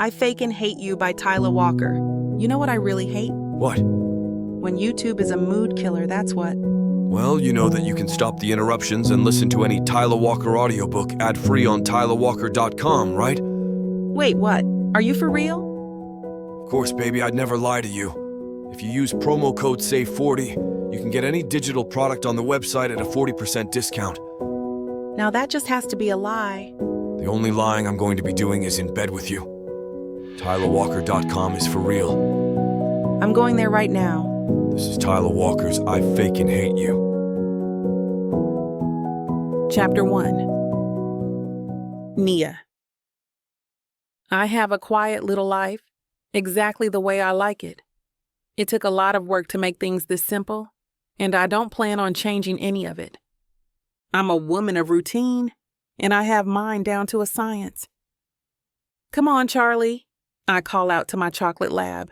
I Fakin Hate You by Tyla Walker. You know what I really hate? What? When YouTube is a mood killer, that's what. Well, you know that you can stop the interruptions and listen to any Tyla Walker audiobook ad-free on tylawalker.com, right? Wait, what? Are you for real? Of course, baby, I'd never lie to you. If you use promo code SAVE40, you can get any digital product on the website at a 40% discount. Now that just has to be a lie. The only lying I'm going to be doing is in bed with you. tylawalker.com is for real. I'm going there right now. This is Tyla Walker's I Fakin Hate You. Chapter 1. Nia. I have a quiet little life, exactly the way I like it. It took a lot of work to make things this simple, and I don't plan on changing any of it. I'm a woman of routine, and I have mine down to a science. Come on, Charlie, I call out to my chocolate lab.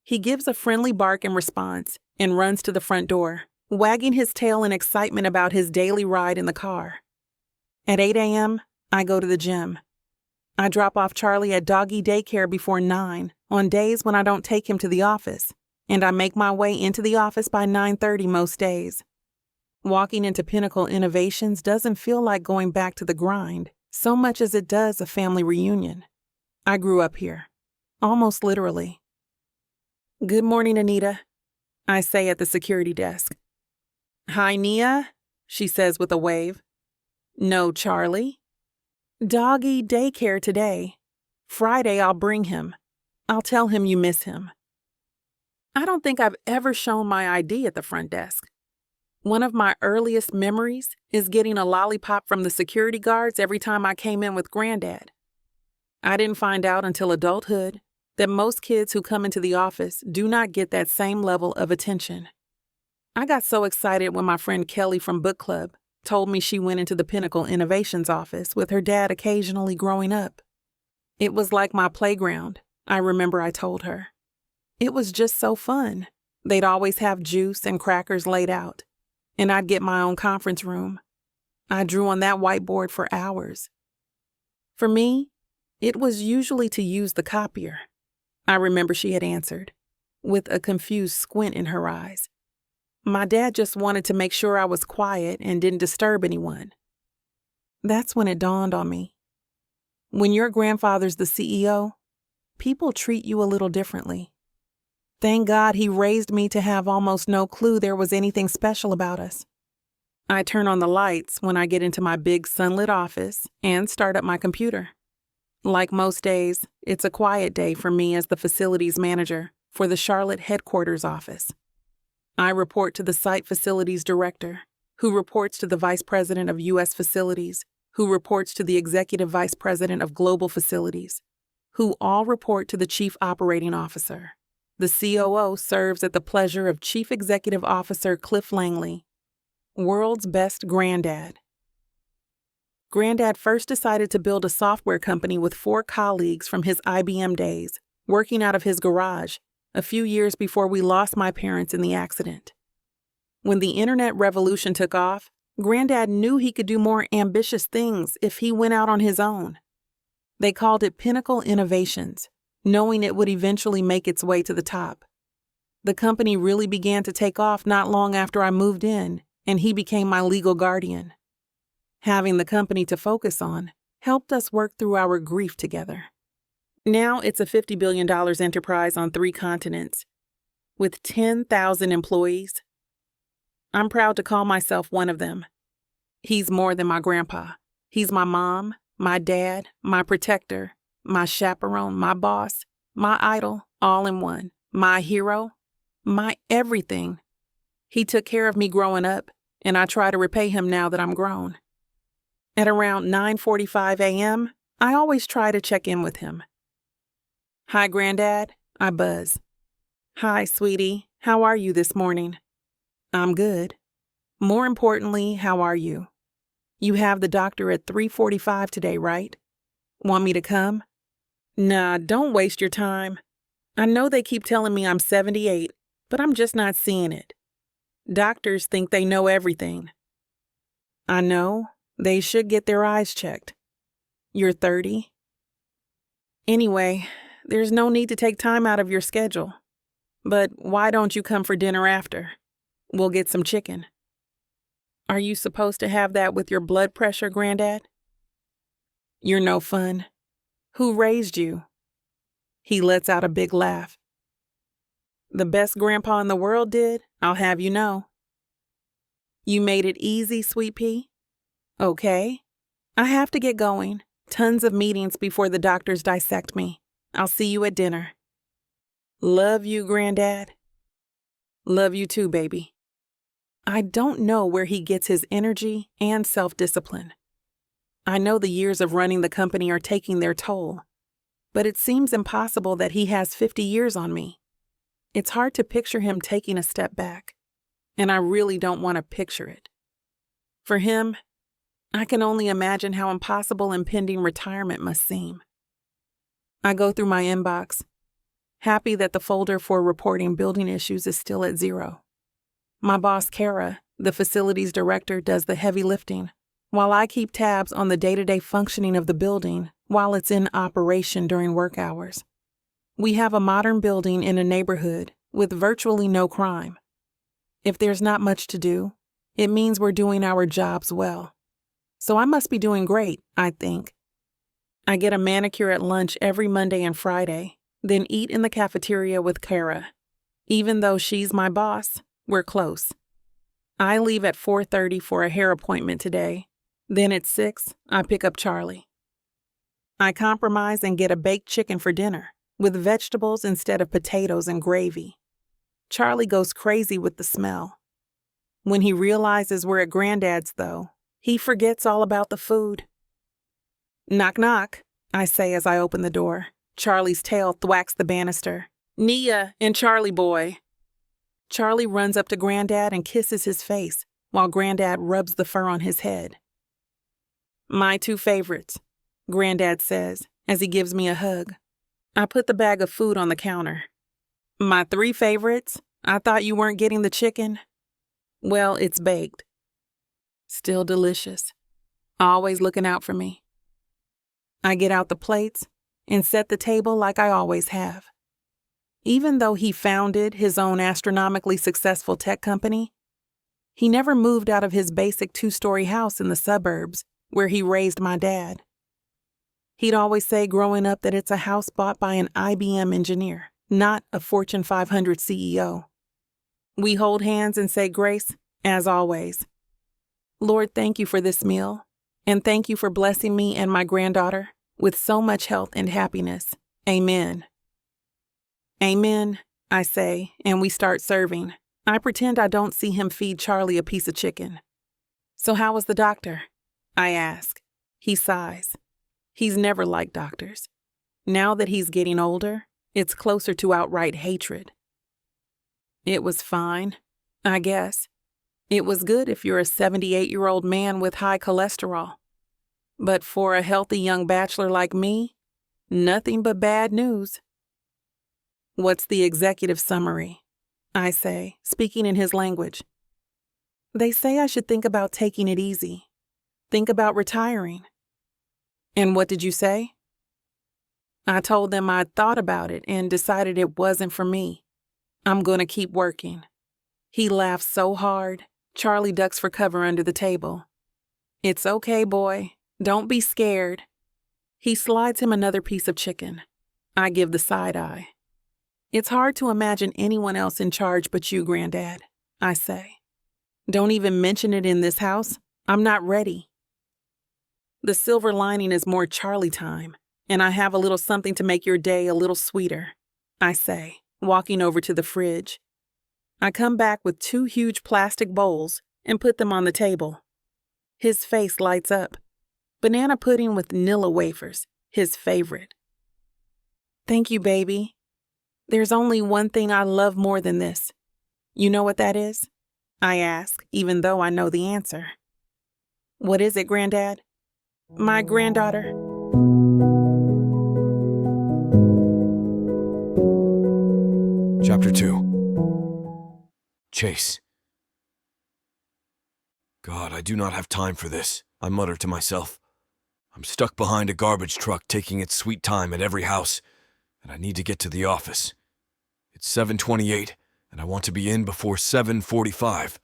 He gives a friendly bark in response and runs to the front door, wagging his tail in excitement about his daily ride in the car. At 8 a.m., I go to the gym. I drop off Charlie at doggy daycare before 9 on days when I don't take him to the office, and I make my way into the office by 9:30 most days. Walking into Pinnacle Innovations doesn't feel like going back to the grind so much as it does a family reunion. I grew up here, almost literally. Good morning, Anita, I say at the security desk. Hi, Nia, she says with a wave. No, Charlie. Doggy daycare today. Friday I'll bring him. I'll tell him you miss him. I don't think I've ever shown my ID at the front desk. One of my earliest memories is getting a lollipop from the security guards every time I came in with Grandad. I didn't find out until adulthood that most kids who come into the office do not get that same level of attention. I got so excited when my friend Kelly from book club told me she went into the Pinnacle Innovations office with her dad occasionally growing up. It was like my playground, I remember I told her. It was just so fun. They'd always have juice and crackers laid out, and I'd get my own conference room. I drew on that whiteboard for hours. For me, it was usually to use the copier. I remember she had answered, with a confused squint in her eyes. My dad just wanted to make sure I was quiet and didn't disturb anyone. That's when it dawned on me. When your grandfather's the CEO, people treat you a little differently. Thank God he raised me to have almost no clue there was anything special about us. I turn on the lights when I get into my big sunlit office and start up my computer. Like most days, it's a quiet day for me as the facilities manager for the Charlotte headquarters office. I report to the site facilities director, who reports to the vice president of U.S. facilities, who reports to the executive vice president of global facilities, who all report to the chief operating officer. The COO serves at the pleasure of Chief Executive Officer Cliff Langley, world's best Grandad. Grandad first decided to build a software company with 4 colleagues from his IBM days, working out of his garage, a few years before we lost my parents in the accident. When the internet revolution took off, Grandad knew he could do more ambitious things if he went out on his own. They called it Pinnacle Innovations, knowing it would eventually make its way to the top. The company really began to take off not long after I moved in, and he became my legal guardian. Having the company to focus on helped us work through our grief together. Now it's a $50 billion enterprise on 3 continents, with 10,000 employees. I'm proud to call myself one of them. He's more than my grandpa. He's my mom, my dad, my protector, my chaperone, my boss, my idol, all in one, my hero, my everything. He took care of me growing up, and I try to repay him now that I'm grown. At around 9:45 a.m., I always try to check in with him. Hi, Grandad, I buzz. Hi, sweetie, how are you this morning? I'm good. More importantly, how are you? You have the doctor at 3:45 today, right? Want me to come? Nah, don't waste your time. I know they keep telling me I'm 78, but I'm just not seeing it. Doctors think they know everything. I know. They should get their eyes checked. You're 30? Anyway, There's no need to take time out of your schedule. But why don't you come for dinner after? We'll get some chicken. Are you supposed to have that with your blood pressure, Grandad? You're no fun. Who raised you? He lets out a big laugh. The best grandpa in the world did, I'll have you know. You made it easy, Sweet Pea? Okay. I have to get going. Tons of meetings before the doctors dissect me. I'll see you at dinner. Love you, Grandad. Love you too, baby. I don't know where he gets his energy and self-discipline. I know the years of running the company are taking their toll, but it seems impossible that he has 50 years on me. It's hard to picture him taking a step back, and I really don't want to picture it. For him, I can only imagine how impossible impending retirement must seem. I go through my inbox, happy that the folder for reporting building issues is still at 0. My boss, Kara, the facilities director, does the heavy lifting, while I keep tabs on the day-to-day functioning of the building while it's in operation during work hours. We have a modern building in a neighborhood with virtually no crime. If there's not much to do, it means we're doing our jobs well. So I must be doing great, I think. I get a manicure at lunch every Monday and Friday, then eat in the cafeteria with Kara. Even though she's my boss, we're close. I leave at 4:30 for a hair appointment today. Then at 6, I pick up Charlie. I compromise and get a baked chicken for dinner, with vegetables instead of potatoes and gravy. Charlie goes crazy with the smell. When he realizes we're at Grandad's, though, he forgets all about the food. Knock, knock, I say as I open the door. Charlie's tail thwacks the banister. Nia and Charlie boy. Charlie runs up to Grandad and kisses his face, while Grandad rubs the fur on his head. My 2 favorites, Grandad says, as he gives me a hug. I put the bag of food on the counter. My 3 favorites? I thought you weren't getting the chicken. Well, it's baked. Still delicious. Always looking out for me. I get out the plates and set the table like I always have. Even though he founded his own astronomically successful tech company, he never moved out of his basic 2-story house in the suburbs where he raised my dad. He'd always say growing up that it's a house bought by an IBM engineer, not a Fortune 500 CEO. We hold hands and say grace, as always. Lord, thank you for this meal, and thank you for blessing me and my granddaughter with so much health and happiness. Amen. Amen, I say, and we start serving. I pretend I don't see him feed Charlie a piece of chicken. So how was the doctor? I ask. He sighs. He's never liked doctors. Now that he's getting older, it's closer to outright hatred. It was fine, I guess. It was good if you're a 78-year-old man with high cholesterol. But for a healthy young bachelor like me, nothing but bad news. What's the executive summary? I say, speaking in his language. They say I should think about taking it easy. Think about retiring. And what did you say? I told them I'd thought about it and decided it wasn't for me. I'm gonna keep working. He laughs so hard, Charlie ducks for cover under the table. It's okay, boy. Don't be scared. He slides him another piece of chicken. I give the side eye. It's hard to imagine anyone else in charge but you, Grandad, I say. Don't even mention it in this house. I'm not ready. The silver lining is more Charlie time, and I have a little something to make your day a little sweeter, I say, walking over to the fridge. I come back with 2 huge plastic bowls and put them on the table. His face lights up. Banana pudding with Nilla wafers, his favorite. Thank you, baby. There's only one thing I love more than this. You know what that is? I ask, even though I know the answer. What is it, Grandad? My granddaughter. Chapter 2. Chase. God, I do not have time for this, I mutter to myself. I'm stuck behind a garbage truck taking its sweet time at every house. and I need to get to the office. It's 7:28, and I want to be in before 7:45.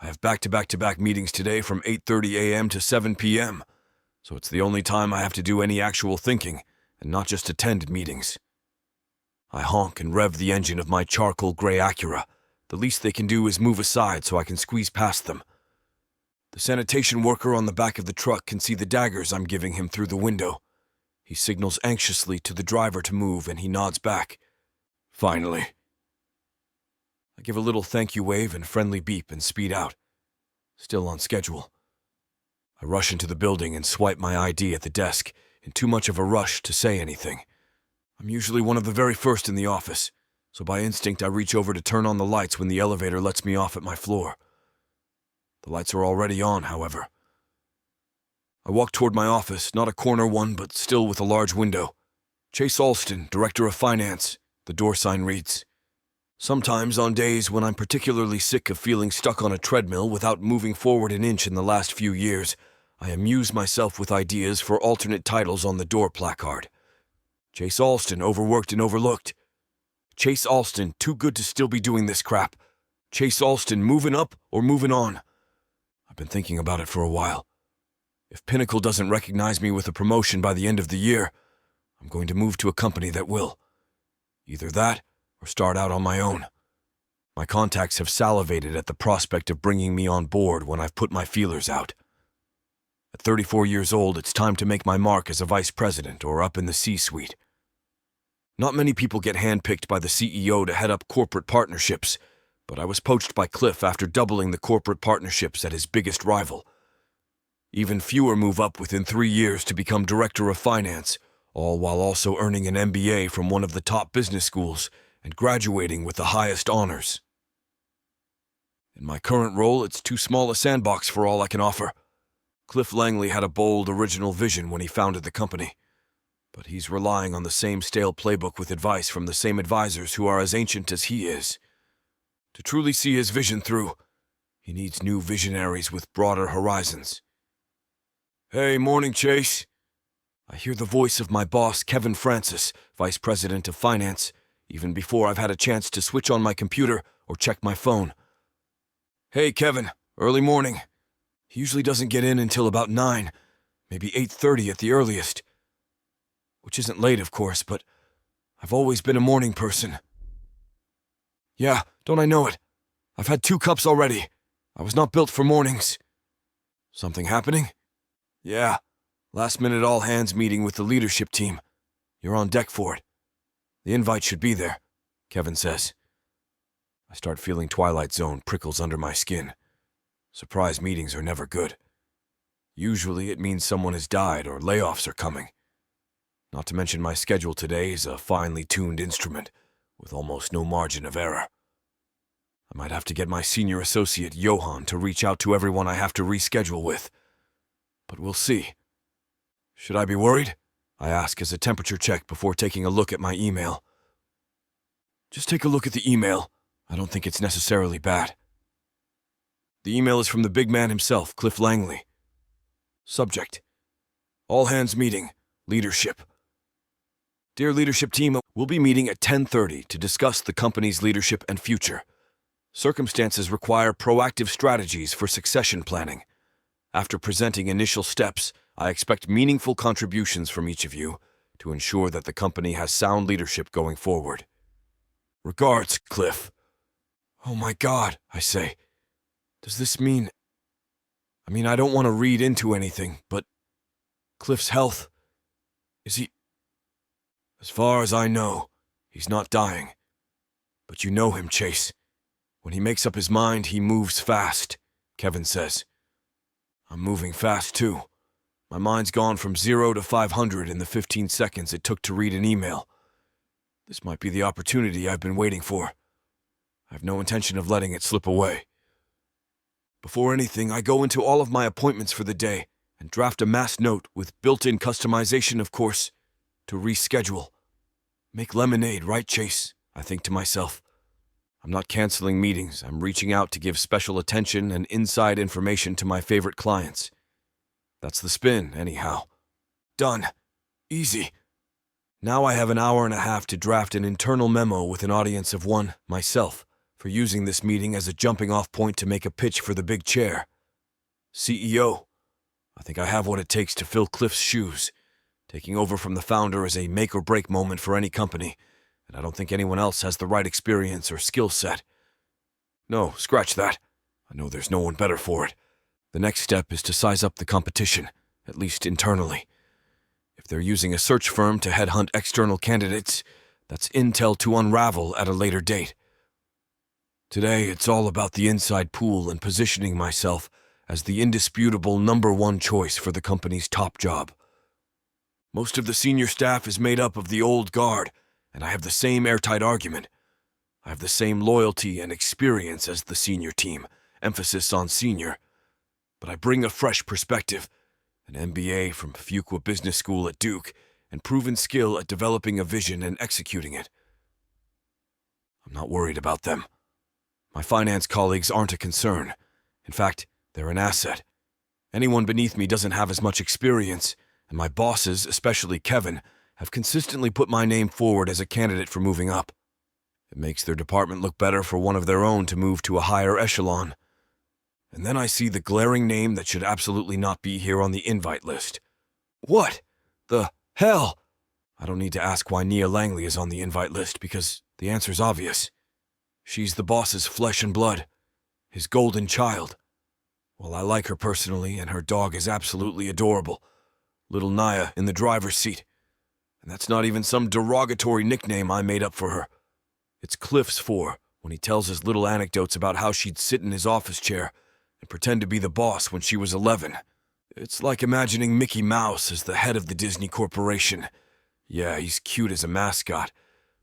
I have back-to-back meetings today from 8:30 a.m. to 7 p.m., so it's the only time I have to do any actual thinking and not just attend meetings. I honk and rev the engine of my charcoal gray Acura. The least they can do is move aside so I can squeeze past them. The sanitation worker on the back of the truck can see the daggers I'm giving him through the window. He signals anxiously to the driver to move, and he nods back. Finally. I give a little thank you wave and friendly beep and speed out. Still on schedule. I rush into the building and swipe my ID at the desk, in too much of a rush to say anything. I'm usually one of the very first in the office, so by instinct I reach over to turn on the lights when the elevator lets me off at my floor. The lights are already on, however. I walk toward my office, not a corner one, but still with a large window. Chase Alston, Director of Finance, the door sign reads. Sometimes, on days when I'm particularly sick of feeling stuck on a treadmill without moving forward an inch in the last few years, I amuse myself with ideas for alternate titles on the door placard. Chase Alston, overworked and overlooked. Chase Alston, too good to still be doing this crap. Chase Alston, moving up or moving on. I've been thinking about it for a while. If Pinnacle doesn't recognize me with a promotion by the end of the year, I'm going to move to a company that will. Either that, or start out on my own. My contacts have salivated at the prospect of bringing me on board when I've put my feelers out. At 34 years old, it's time to make my mark as a vice president or up in the C-suite. Not many people get handpicked by the CEO to head up corporate partnerships, but I was poached by Cliff after doubling the corporate partnerships at his biggest rival. Even fewer move up within 3 years to become director of finance, all while also earning an MBA from one of the top business schools and graduating with the highest honors. In my current role, it's too small a sandbox for all I can offer. Cliff Langley had a bold, original vision when he founded the company, but he's relying on the same stale playbook with advice from the same advisors who are as ancient as he is. To truly see his vision through, he needs new visionaries with broader horizons. Hey, morning, Chase. I hear the voice of my boss, Kevin Francis, Vice President of Finance, even before I've had a chance to switch on my computer or check my phone. Hey, Kevin, early morning. He usually doesn't get in until about 9, maybe 8:30 at the earliest. Which isn't late, of course, but I've always been a morning person. Yeah, don't I know it? I've had 2 cups already. I was not built for mornings. Something happening? Yeah, last-minute all-hands meeting with the leadership team. You're on deck for it. The invite should be there, Kevin says. I start feeling Twilight Zone prickles under my skin. Surprise meetings are never good. Usually it means someone has died or layoffs are coming. Not to mention my schedule today is a finely tuned instrument with almost no margin of error. I might have to get my senior associate, Johan, to reach out to everyone I have to reschedule with. But we'll see. Should I be worried? I ask as a temperature check before taking a look at my email. Just take a look at the email. I don't think it's necessarily bad. The email is from the big man himself, Cliff Langley. Subject: all hands meeting, leadership. Dear leadership team, we'll be meeting at 10:30 to discuss the company's leadership and future. Circumstances require proactive strategies for succession planning. After presenting initial steps, I expect meaningful contributions from each of you to ensure that the company has sound leadership going forward. Regards, Cliff. Oh my God, I say. Does this mean... I don't want to read into anything, but Cliff's health... Is he... As far as I know, he's not dying. But you know him, Chase. When he makes up his mind, he moves fast, Kevin says. I'm moving fast, too. My mind's gone from 0 to 500 in the 15 seconds it took to read an email. This might be the opportunity I've been waiting for. I have no intention of letting it slip away. Before anything, I go into all of my appointments for the day and draft a mass note with built-in customization, of course, to reschedule. Make lemonade, right, Chase? I think to myself. I'm not canceling meetings. I'm reaching out to give special attention and inside information to my favorite clients. That's the spin, anyhow. Done. Easy. Now I have an hour and a half to draft an internal memo with an audience of one, myself, for using this meeting as a jumping-off point to make a pitch for the big chair. CEO, I think I have what it takes to fill Cliff's shoes. Taking over from the founder is a make-or-break moment for any company, and I don't think anyone else has the right experience or skill set. No, scratch that. I know there's no one better for it. The next step is to size up the competition, at least internally. If they're using a search firm to headhunt external candidates, that's intel to unravel at a later date. Today, it's all about the inside pool and positioning myself as the indisputable #1 choice for the company's top job. Most of the senior staff is made up of the old guard, and I have the same airtight argument. I have the same loyalty and experience as the senior team, emphasis on senior. But I bring a fresh perspective, an MBA from Fuqua Business School at Duke, and proven skill at developing a vision and executing it. I'm not worried about them. My finance colleagues aren't a concern. In fact, they're an asset. Anyone beneath me doesn't have as much experience, and my bosses, especially Kevin, have consistently put my name forward as a candidate for moving up. It makes their department look better for one of their own to move to a higher echelon. And then I see the glaring name that should absolutely not be here on the invite list. What the hell? I don't need to ask why Nia Langley is on the invite list because the answer's obvious. She's the boss's flesh and blood, his golden child. Well, I like her personally, and her dog is absolutely adorable. Little Naya in the driver's seat. And that's not even some derogatory nickname I made up for her. It's Cliff's for when he tells us little anecdotes about how she'd sit in his office chair and pretend to be the boss when she was 11. It's like imagining Mickey Mouse as the head of the Disney Corporation. Yeah, he's cute as a mascot,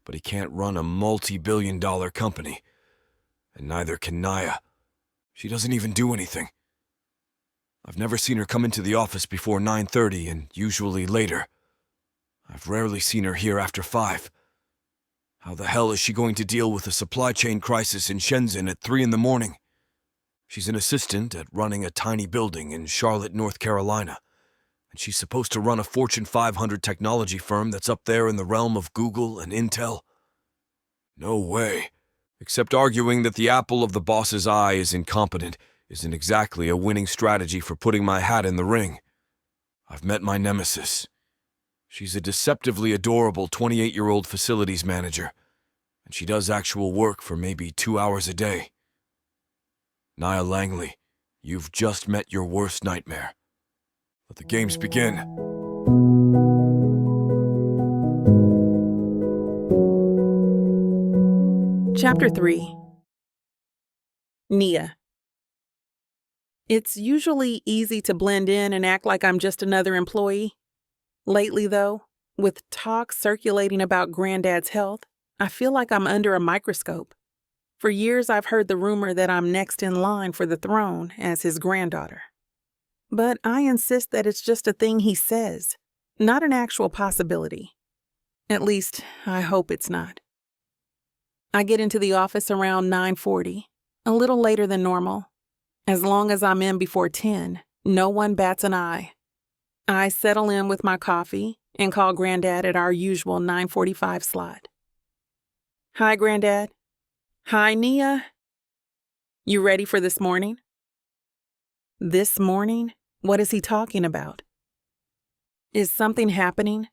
but he can't run a multi-billion-dollar company. And neither can Naya. She doesn't even do anything. I've never seen her come into the office before 9:30 and usually later. I've rarely seen her here after 5. How the hell is she going to deal with a supply chain crisis in Shenzhen at 3 in the morning? She's an assistant at running a tiny building in Charlotte, North Carolina, and she's supposed to run a Fortune 500 technology firm that's up there in the realm of Google and Intel. No way. Except arguing that the apple of the boss's eye is incompetent isn't exactly a winning strategy for putting my hat in the ring. I've met my nemesis. She's a deceptively adorable 28-year-old facilities manager, and she does actual work for maybe 2 hours a day. Nia Langley, you've just met your worst nightmare. Let the games begin. Chapter 3. Nia. It's usually easy to blend in and act like I'm just another employee. Lately, though, with talk circulating about Grandad's health, I feel like I'm under a microscope. For years, I've heard the rumor that I'm next in line for the throne as his granddaughter. But I insist that it's just a thing he says, not an actual possibility. At least, I hope it's not. I get into the office around 9:40, a little later than normal. As long as I'm in before 10, no one bats an eye. I settle in with my coffee and call Grandad at our usual 9:45 slot. Hi, Grandad. Hi, Nia. You ready for this morning? This morning? What is he talking about? Is something happening?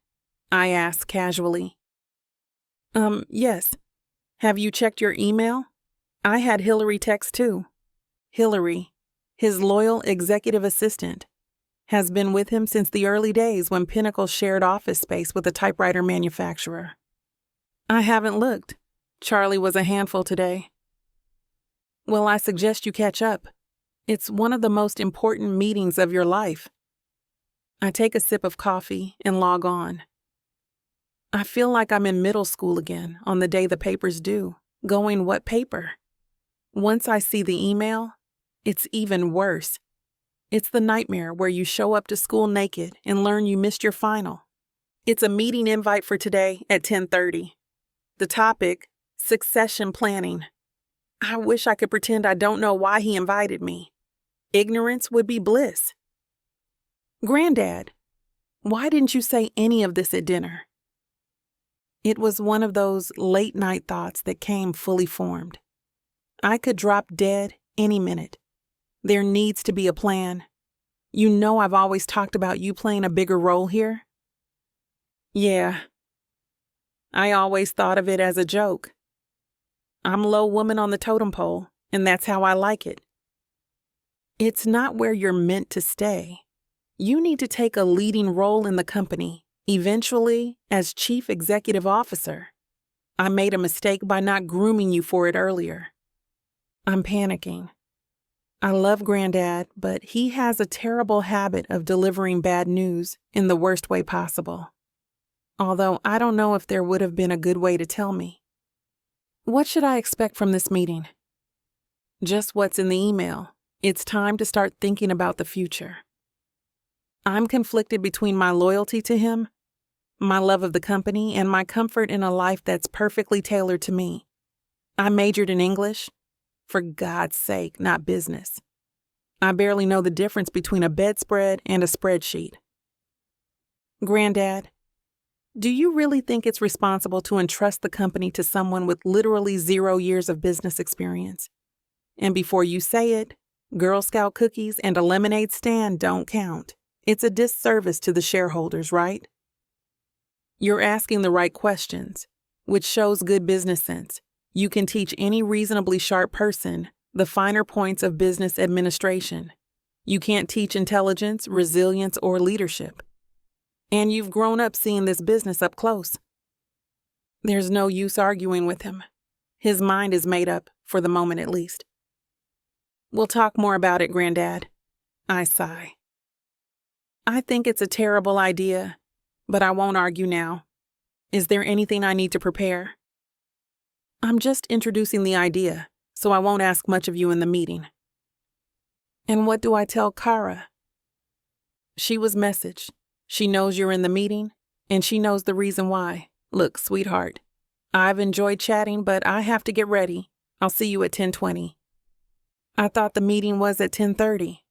I ask casually. Yes. Have you checked your email? I had Hillary text too. Hillary, his loyal executive assistant, has been with him since the early days when Pinnacle shared office space with a typewriter manufacturer. I haven't looked. Charlie was a handful today. Well, I suggest you catch up. It's one of the most important meetings of your life. I take a sip of coffee and log on. I feel like I'm in middle school again on the day the paper's due, going, what paper? Once I see the email, it's even worse. It's the nightmare where you show up to school naked and learn you missed your final. It's a meeting invite for today at 10:30. The topic, succession planning. I wish I could pretend I don't know why he invited me. Ignorance would be bliss. Grandad, why didn't you say any of this at dinner? It was one of those late-night thoughts that came fully formed. I could drop dead any minute. There needs to be a plan. You know I've always talked about you playing a bigger role here? Yeah. I always thought of it as a joke. I'm low woman on the totem pole, and that's how I like it. It's not where you're meant to stay. You need to take a leading role in the company, eventually as chief executive officer. I made a mistake by not grooming you for it earlier. I'm panicking. I love Grandad, but he has a terrible habit of delivering bad news in the worst way possible. Although I don't know if there would have been a good way to tell me. What should I expect from this meeting? Just what's in the email. It's time to start thinking about the future. I'm conflicted between my loyalty to him, my love of the company, and my comfort in a life that's perfectly tailored to me. I majored in English. For God's sake, not business. I barely know the difference between a bedspread and a spreadsheet. Grandad, do you really think it's responsible to entrust the company to someone with literally 0 years of business experience? And before you say it, Girl Scout cookies and a lemonade stand don't count. It's a disservice to the shareholders, right? You're asking the right questions, which shows good business sense. You can teach any reasonably sharp person the finer points of business administration. You can't teach intelligence, resilience, or leadership. And you've grown up seeing this business up close. There's no use arguing with him. His mind is made up, for the moment at least. We'll talk more about it, Grandad. I sigh. I think it's a terrible idea, but I won't argue now. Is there anything I need to prepare? I'm just introducing the idea, so I won't ask much of you in the meeting. And what do I tell Kara? She was messaged. She knows you're in the meeting, and she knows the reason why. Look, sweetheart, I've enjoyed chatting, but I have to get ready. I'll see you at 10:20. I thought the meeting was at 10:30.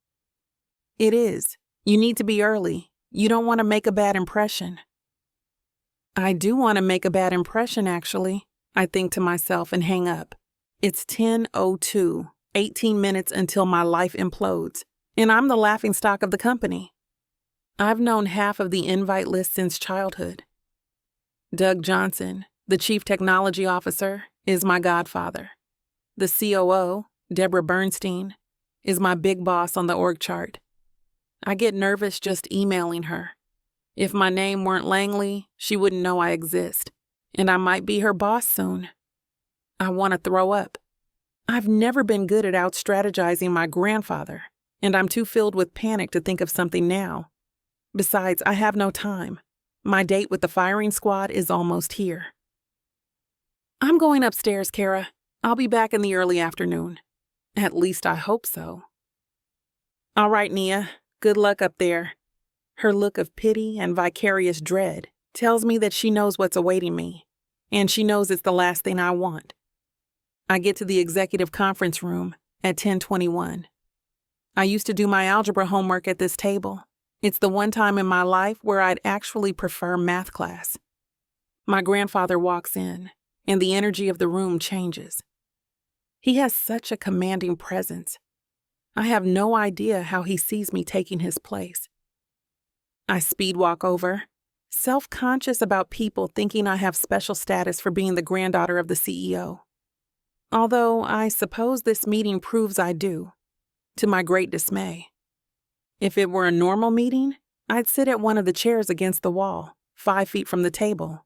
It is. You need to be early. You don't want to make a bad impression. I do want to make a bad impression, actually. I think to myself and hang up. It's 10:02, 18 minutes until my life implodes, and I'm the laughingstock of the company. I've known half of the invite list since childhood. Doug Johnson, the chief technology officer, is my godfather. The COO, Deborah Bernstein, is my big boss on the org chart. I get nervous just emailing her. If my name weren't Langley, she wouldn't know I exist. And I might be her boss soon. I want to throw up. I've never been good at out-strategizing my grandfather, and I'm too filled with panic to think of something now. Besides, I have no time. My date with the firing squad is almost here. I'm going upstairs, Kara. I'll be back in the early afternoon. At least I hope so. All right, Nia. Good luck up there. Her look of pity and vicarious dread tells me that she knows what's awaiting me, and she knows it's the last thing I want. I get to the executive conference room at 10:21. I used to do my algebra homework at this table. It's the one time in my life where I'd actually prefer math class. My grandfather walks in, and the energy of the room changes. He has such a commanding presence. I have no idea how he sees me taking his place. I speed walk over, self-conscious about people thinking I have special status for being the granddaughter of the CEO. Although I suppose this meeting proves I do, to my great dismay. If it were a normal meeting, I'd sit at one of the chairs against the wall, 5 feet from the table,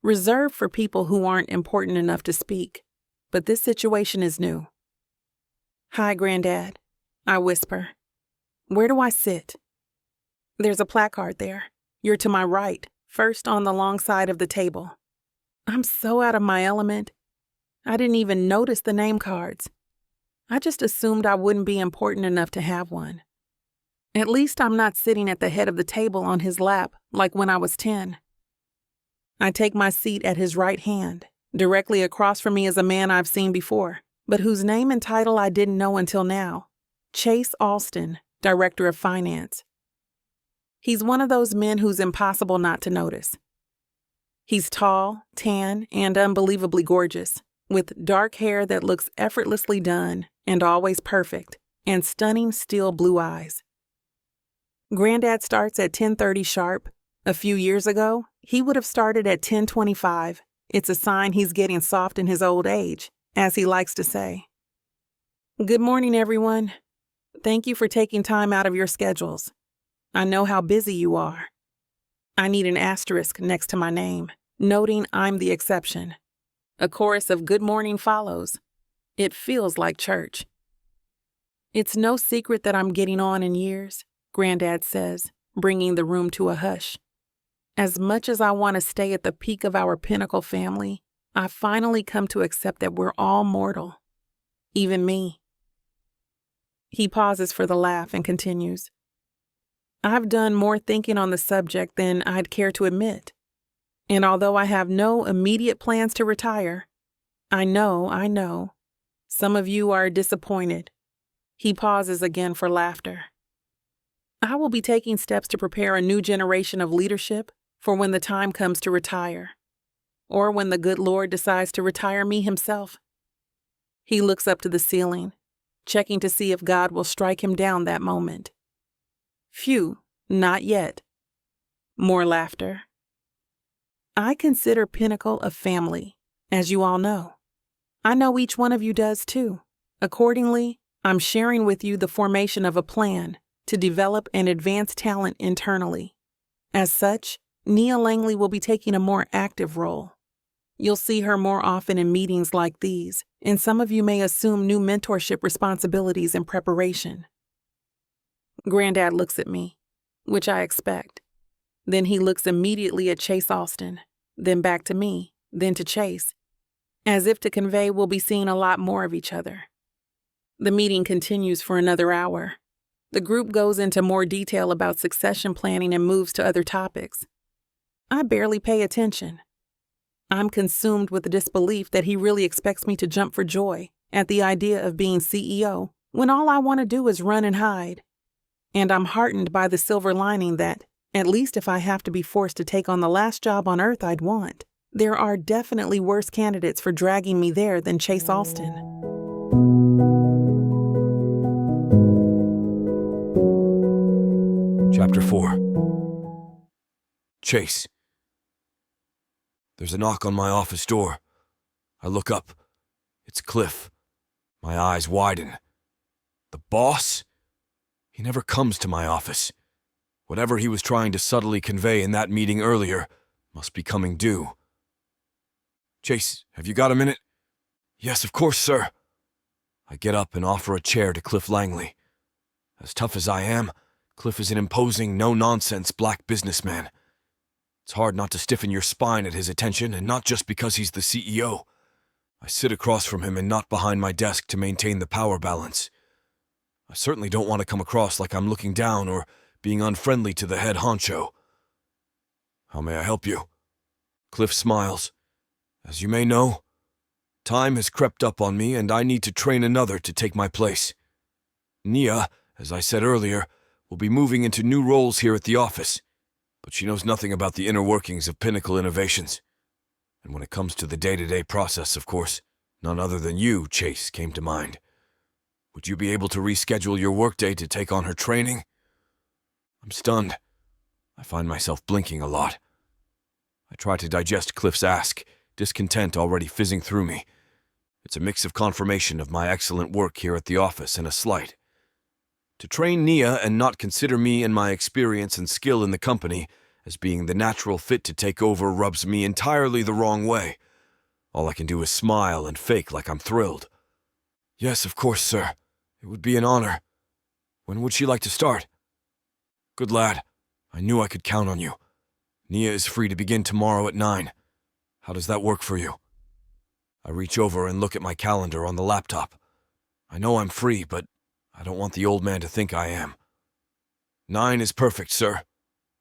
reserved for people who aren't important enough to speak. But this situation is new. Hi, Grandad, I whisper. Where do I sit? There's a placard there. You're to my right, first on the long side of the table. I'm so out of my element. I didn't even notice the name cards. I just assumed I wouldn't be important enough to have one. At least I'm not sitting at the head of the table on his lap like when I was 10. I take my seat at his right hand. Directly across from me is a man I've seen before, but whose name and title I didn't know until now. Chase Alston, Director of Finance. He's one of those men who's impossible not to notice. He's tall, tan, and unbelievably gorgeous, with dark hair that looks effortlessly done and always perfect, and stunning steel blue eyes. Grandad starts at 10:30 sharp. A few years ago, he would have started at 10:25. It's a sign he's getting soft in his old age, as he likes to say. Good morning, everyone. Thank you for taking time out of your schedules. I know how busy you are. I need an asterisk next to my name, noting I'm the exception. A chorus of good morning follows. It feels like church. It's no secret that I'm getting on in years, Grandad says, bringing the room to a hush. As much as I want to stay at the peak of our pinnacle family, I finally come to accept that we're all mortal. Even me. He pauses for the laugh and continues. I've done more thinking on the subject than I'd care to admit. And although I have no immediate plans to retire, I know, some of you are disappointed. He pauses again for laughter. I will be taking steps to prepare a new generation of leadership for when the time comes to retire, or when the good Lord decides to retire me himself. He looks up to the ceiling, checking to see if God will strike him down that moment. Phew, not yet. More laughter. I consider Pinnacle a family, as you all know. I know each one of you does too. Accordingly, I'm sharing with you the formation of a plan to develop and advance talent internally. As such, Nia Langley will be taking a more active role. You'll see her more often in meetings like these, and some of you may assume new mentorship responsibilities in preparation. Grandad looks at me, which I expect. Then he looks immediately at Chase Alston, then back to me, then to Chase, as if to convey we'll be seeing a lot more of each other. The meeting continues for another hour. The group goes into more detail about succession planning and moves to other topics. I barely pay attention. I'm consumed with the disbelief that he really expects me to jump for joy at the idea of being CEO when all I want to do is run and hide. And I'm heartened by the silver lining that, at least if I have to be forced to take on the last job on earth I'd want, there are definitely worse candidates for dragging me there than Chase Alston. Chapter 4. Chase. There's a knock on my office door. I look up. It's Cliff. My eyes widen. The boss? He never comes to my office. Whatever he was trying to subtly convey in that meeting earlier must be coming due. Chase, have you got a minute? Yes, of course, sir. I get up and offer a chair to Cliff Langley. As tough as I am, Cliff is an imposing, no-nonsense black businessman. It's hard not to stiffen your spine at his attention, and not just because he's the CEO. I sit across from him and not behind my desk to maintain the power balance. I certainly don't want to come across like I'm looking down or being unfriendly to the head honcho. How may I help you? Cliff smiles. As you may know, time has crept up on me and I need to train another to take my place. Nia, as I said earlier, will be moving into new roles here at the office, but she knows nothing about the inner workings of Pinnacle Innovations. And when it comes to the day-to-day process, of course, none other than you, Chase, came to mind. Would you be able to reschedule your workday to take on her training? I'm stunned. I find myself blinking a lot. I try to digest Cliff's ask, discontent already fizzing through me. It's a mix of confirmation of my excellent work here at the office and a slight. To train Nia and not consider me and my experience and skill in the company as being the natural fit to take over rubs me entirely the wrong way. All I can do is smile and fake like I'm thrilled. Yes, of course, sir. It would be an honor. When would she like to start? Good lad. I knew I could count on you. Nia is free to begin tomorrow at 9. How does that work for you? I reach over and look at my calendar on the laptop. I know I'm free, but I don't want the old man to think I am. 9 is perfect, sir.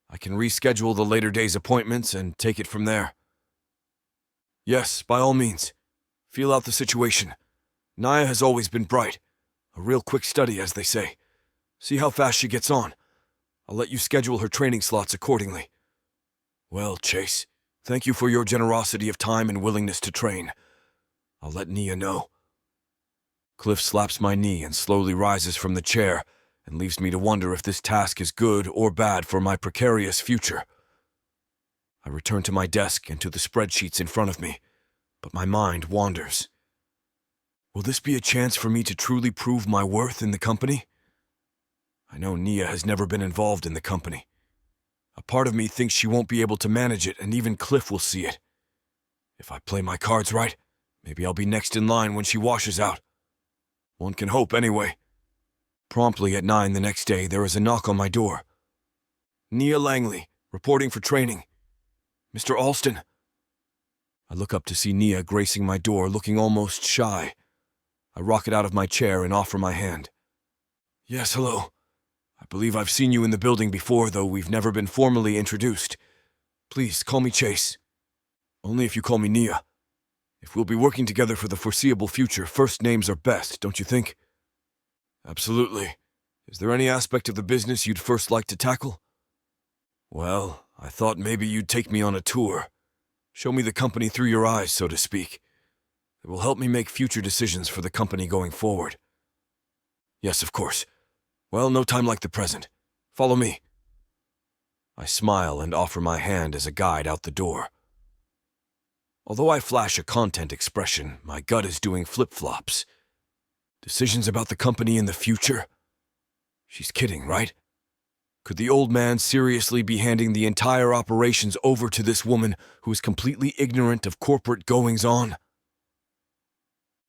I can reschedule the later day's appointments and take it from there. Yes, by all means. Feel out the situation. Nia has always been bright. A real quick study, as they say. See how fast she gets on. I'll let you schedule her training slots accordingly. Well, Chase, Thank you for your generosity of time and willingness to train. I'll let Nia know. Cliff slaps my knee and slowly rises from the chair and leaves me to wonder if this task is good or bad for my precarious future. I return to my desk and to the spreadsheets in front of me, but my mind wanders. Will this be a chance for me to truly prove my worth in the company? I know Nia has never been involved in the company. A part of me thinks she won't be able to manage it, and even Cliff will see it. If I play my cards right, maybe I'll be next in line when she washes out. One can hope anyway. Promptly at 9 the next day, there is a knock on my door. Nia Langley, reporting for training. Mr. Alston. I look up to see Nia gracing my door, looking almost shy. I rocket out of my chair and offer my hand. Yes, hello. I believe I've seen you in the building before, though we've never been formally introduced. Please, call me Chase. Only if you call me Nia. If we'll be working together for the foreseeable future, first names are best, don't you think? Absolutely. Is there any aspect of the business you'd first like to tackle? Well, I thought maybe you'd take me on a tour. Show me the company through your eyes, so to speak. It will help me make future decisions for the company going forward. Yes, of course. Well, no time like the present. Follow me. I smile and offer my hand as a guide out the door. Although I flash a content expression, my gut is doing flip-flops. Decisions about the company in the future? She's kidding, right? Could the old man seriously be handing the entire operations over to this woman who is completely ignorant of corporate goings-on?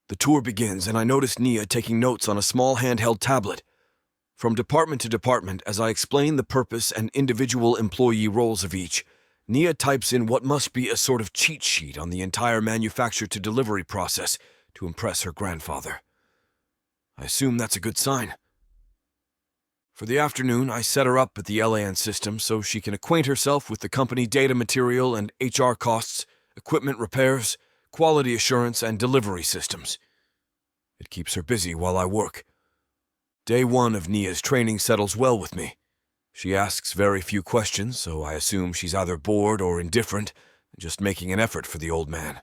The tour begins, and I notice Nia taking notes on a small handheld tablet. From department to department, as I explain the purpose and individual employee roles of each, Nia types in what must be a sort of cheat sheet on the entire manufacture-to-delivery process to impress her grandfather. I assume that's a good sign. For the afternoon, I set her up at the LAN system so she can acquaint herself with the company data material and HR costs, equipment repairs, quality assurance, and delivery systems. It keeps her busy while I work. Day 1 of Nia's training settles well with me. She asks very few questions, so I assume she's either bored or indifferent, just making an effort for the old man.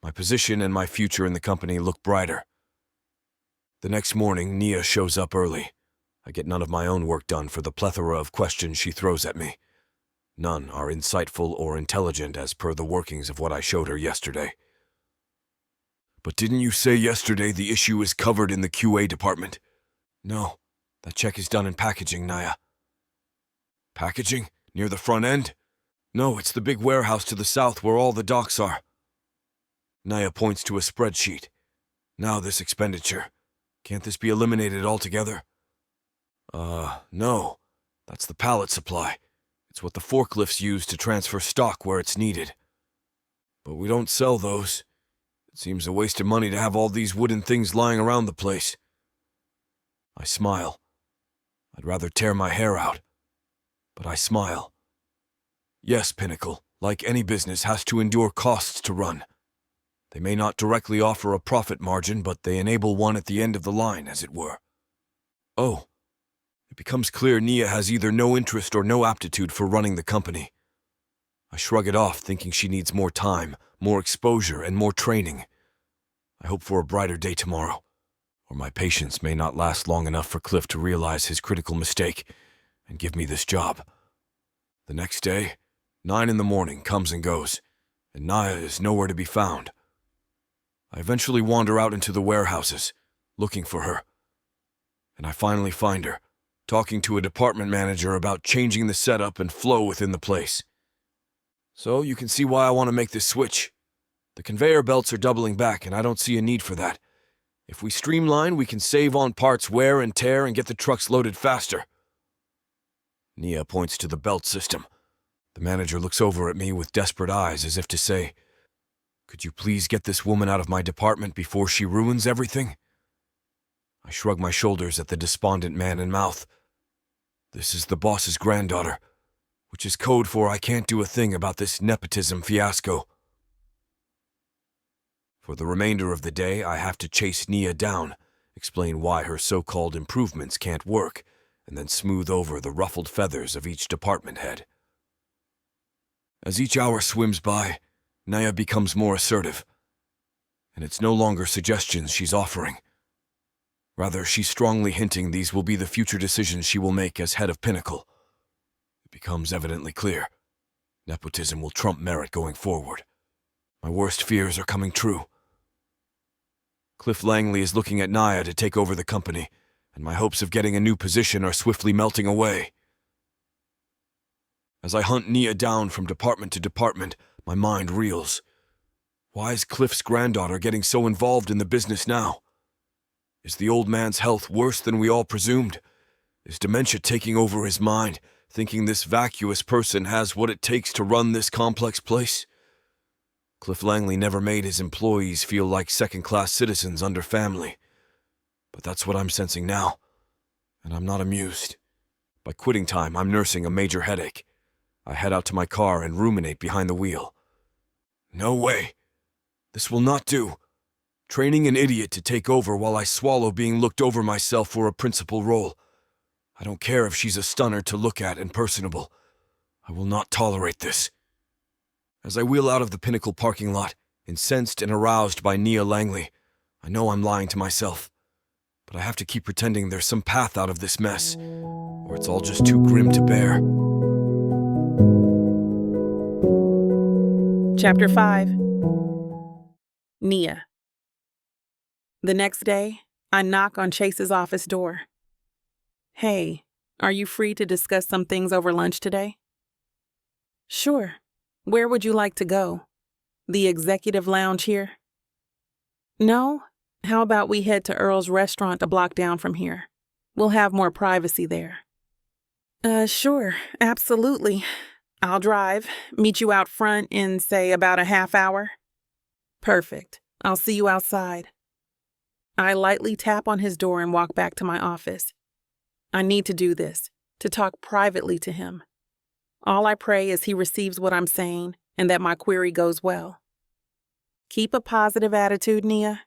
My position and my future in the company look brighter. The next morning, Nia shows up early. I get none of my own work done for the plethora of questions she throws at me. None are insightful or intelligent as per the workings of what I showed her yesterday. But didn't you say yesterday the issue is covered in the QA department? No, that check is done in packaging, Nia. Packaging? Near the front end? No, it's the big warehouse to the south where all the docks are. Nia points to a spreadsheet. Now this expenditure. Can't this be eliminated altogether? No. That's the pallet supply. It's what the forklifts use to transfer stock where it's needed. But we don't sell those. It seems a waste of money to have all these wooden things lying around the place. I smile. I'd rather tear my hair out. But I smile. Yes, Pinnacle, like any business, has to endure costs to run. They may not directly offer a profit margin, but they enable one at the end of the line, as it were. Oh. It becomes clear Nia has either no interest or no aptitude for running the company. I shrug it off, thinking she needs more time, more exposure, and more training. I hope for a brighter day tomorrow, or my patience may not last long enough for Cliff to realize his critical mistake and give me this job. The next day, 9 in the morning comes and goes, and Nia is nowhere to be found. I eventually wander out into the warehouses, looking for her, and I finally find her, talking to a department manager about changing the setup and flow within the place. So you can see why I want to make this switch. The conveyor belts are doubling back, and I don't see a need for that. If we streamline, we can save on parts wear and tear and get the trucks loaded faster. Nia points to the belt system. The manager looks over at me with desperate eyes as if to say, "Could you please get this woman out of my department before she ruins everything?" I shrug my shoulders at the despondent man and mouth. This is the boss's granddaughter, which is code for I can't do a thing about this nepotism fiasco. For the remainder of the day, I have to chase Nia down, explain why her so-called improvements can't work, and then smooth over the ruffled feathers of each department head. As each hour swims by, Naya becomes more assertive. And it's no longer suggestions she's offering. Rather, she's strongly hinting these will be the future decisions she will make as head of Pinnacle. It becomes evidently clear. Nepotism will trump merit going forward. My worst fears are coming true. Cliff Langley is looking at Naya to take over the company, and my hopes of getting a new position are swiftly melting away. As I hunt Nia down from department to department, my mind reels. Why is Cliff's granddaughter getting so involved in the business now? Is the old man's health worse than we all presumed? Is dementia taking over his mind, thinking this vacuous person has what it takes to run this complex place? Cliff Langley never made his employees feel like second-class citizens under family. But that's what I'm sensing now, and I'm not amused. By quitting time, I'm nursing a major headache. I head out to my car and ruminate behind the wheel. No way. This will not do. Training an idiot to take over while I swallow being looked over myself for a principal role. I don't care if she's a stunner to look at and personable. I will not tolerate this. As I wheel out of the Pinnacle parking lot, incensed and aroused by Nia Langley, I know I'm lying to myself. But I have to keep pretending there's some path out of this mess, or it's all just too grim to bear. Chapter 5. Nia. The next day, I knock on Chase's office door. Hey, are you free to discuss some things over lunch today? Sure. Where would you like to go? The executive lounge here? No? How about we head to Earl's restaurant a block down from here? We'll have more privacy there. Sure, absolutely. I'll drive, meet you out front in, say, about a half hour. Perfect. I'll see you outside. I lightly tap on his door and walk back to my office. I need to do this, to talk privately to him. All I pray is he receives what I'm saying and that my query goes well. Keep a positive attitude, Nia.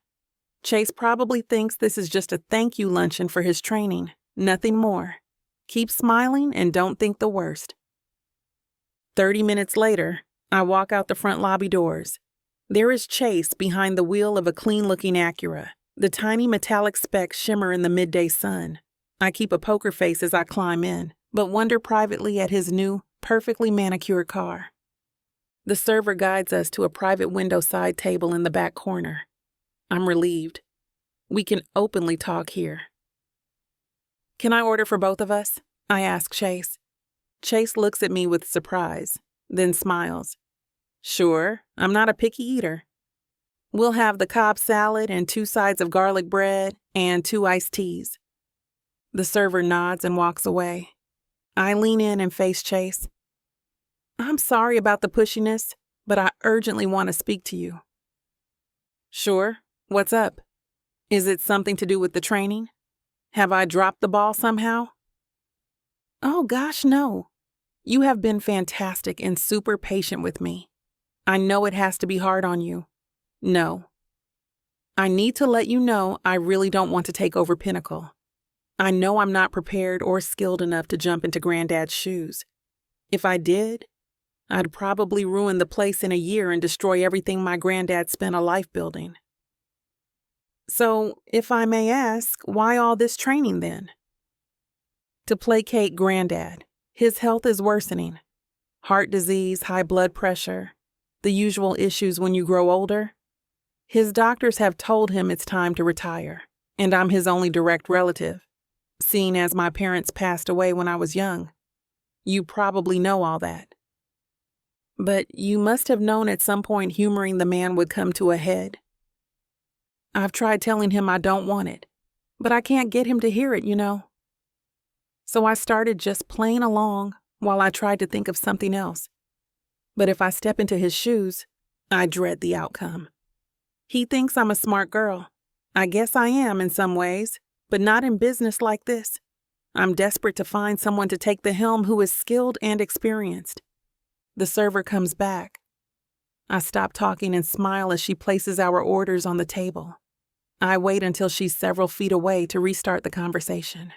Chase probably thinks this is just a thank you luncheon for his training, nothing more. Keep smiling and don't think the worst. 30 minutes later, I walk out the front lobby doors. There is Chase behind the wheel of a clean-looking Acura. The tiny metallic specks shimmer in the midday sun. I keep a poker face as I climb in, but wonder privately at his new, perfectly manicured car. The server guides us to a private window side table in the back corner. I'm relieved. We can openly talk here. Can I order for both of us? I ask Chase. Chase looks at me with surprise, then smiles. Sure, I'm not a picky eater. We'll have the Cobb salad and 2 sides of garlic bread and 2 iced teas. The server nods and walks away. I lean in and face Chase. I'm sorry about the pushiness, but I urgently want to speak to you. Sure, what's up? Is it something to do with the training? Have I dropped the ball somehow? Oh gosh, no. You have been fantastic and super patient with me. I know it has to be hard on you. No. I need to let you know I really don't want to take over Pinnacle. I know I'm not prepared or skilled enough to jump into Grandad's shoes. If I did, I'd probably ruin the place in a year and destroy everything my granddad spent a life building. So, if I may ask, why all this training then? To placate Grandad. His health is worsening. Heart disease, high blood pressure, the usual issues when you grow older. His doctors have told him it's time to retire, and I'm his only direct relative, seeing as my parents passed away when I was young. You probably know all that. But you must have known at some point humoring the man would come to a head. I've tried telling him I don't want it, but I can't get him to hear it, you know. So I started just playing along while I tried to think of something else. But if I step into his shoes, I dread the outcome. He thinks I'm a smart girl. I guess I am in some ways, but not in business like this. I'm desperate to find someone to take the helm who is skilled and experienced. The server comes back. I stop talking and smile as she places our orders on the table. I wait until she's several feet away to restart the conversation.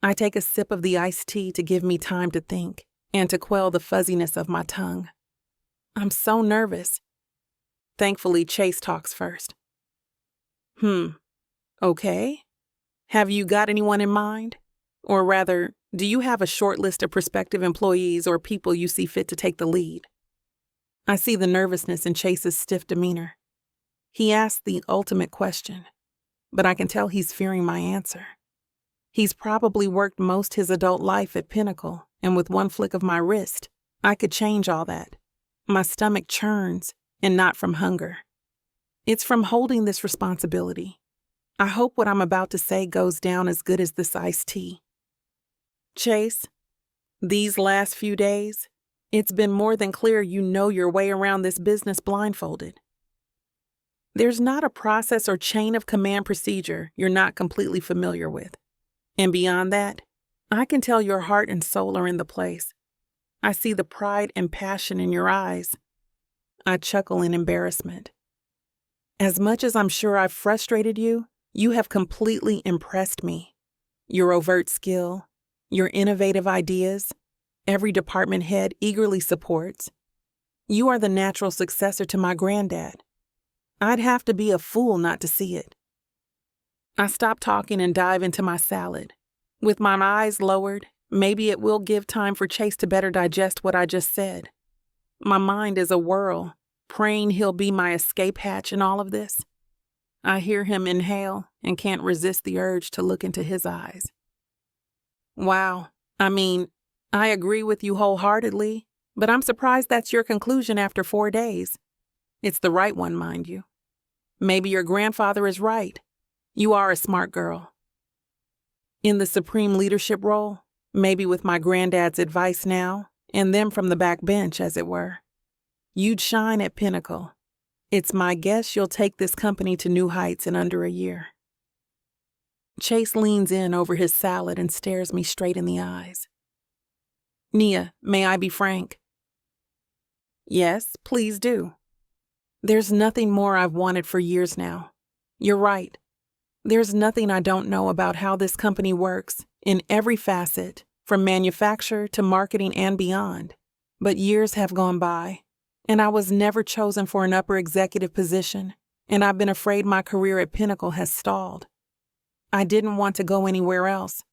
I take a sip of the iced tea to give me time to think and to quell the fuzziness of my tongue. I'm so nervous. Thankfully, Chase talks first. Okay. Have you got anyone in mind? Or rather, do you have a short list of prospective employees or people you see fit to take the lead? I see the nervousness in Chase's stiff demeanor. He asked the ultimate question, but I can tell he's fearing my answer. He's probably worked most his adult life at Pinnacle, and with one flick of my wrist, I could change all that. My stomach churns, and not from hunger. It's from holding this responsibility. I hope what I'm about to say goes down as good as this iced tea. Chase, these last few days, it's been more than clear you know your way around this business blindfolded. There's not a process or chain of command procedure you're not completely familiar with. And beyond that, I can tell your heart and soul are in the place. I see the pride and passion in your eyes. I chuckle in embarrassment. As much as I'm sure I've frustrated you, you have completely impressed me. Your overt skill, your innovative ideas, every department head eagerly supports. You are the natural successor to my Grandad. I'd have to be a fool not to see it. I stop talking and dive into my salad. With my eyes lowered, maybe it will give time for Chase to better digest what I just said. My mind is a whirl, praying he'll be my escape hatch in all of this. I hear him inhale and can't resist the urge to look into his eyes. Wow, I agree with you wholeheartedly, but I'm surprised that's your conclusion after 4 days. It's the right one, mind you. Maybe your grandfather is right. You are a smart girl. In the supreme leadership role, maybe with my granddad's advice now, and them from the back bench, as it were, you'd shine at Pinnacle. It's my guess you'll take this company to new heights in under a year. Chase leans in over his salad and stares me straight in the eyes. Nia, may I be frank? Yes, please do. There's nothing more I've wanted for years now. You're right. There's nothing I don't know about how this company works in every facet, from manufacture to marketing and beyond. But years have gone by, and I was never chosen for an upper executive position, and I've been afraid my career at Pinnacle has stalled. I didn't want to go anywhere else,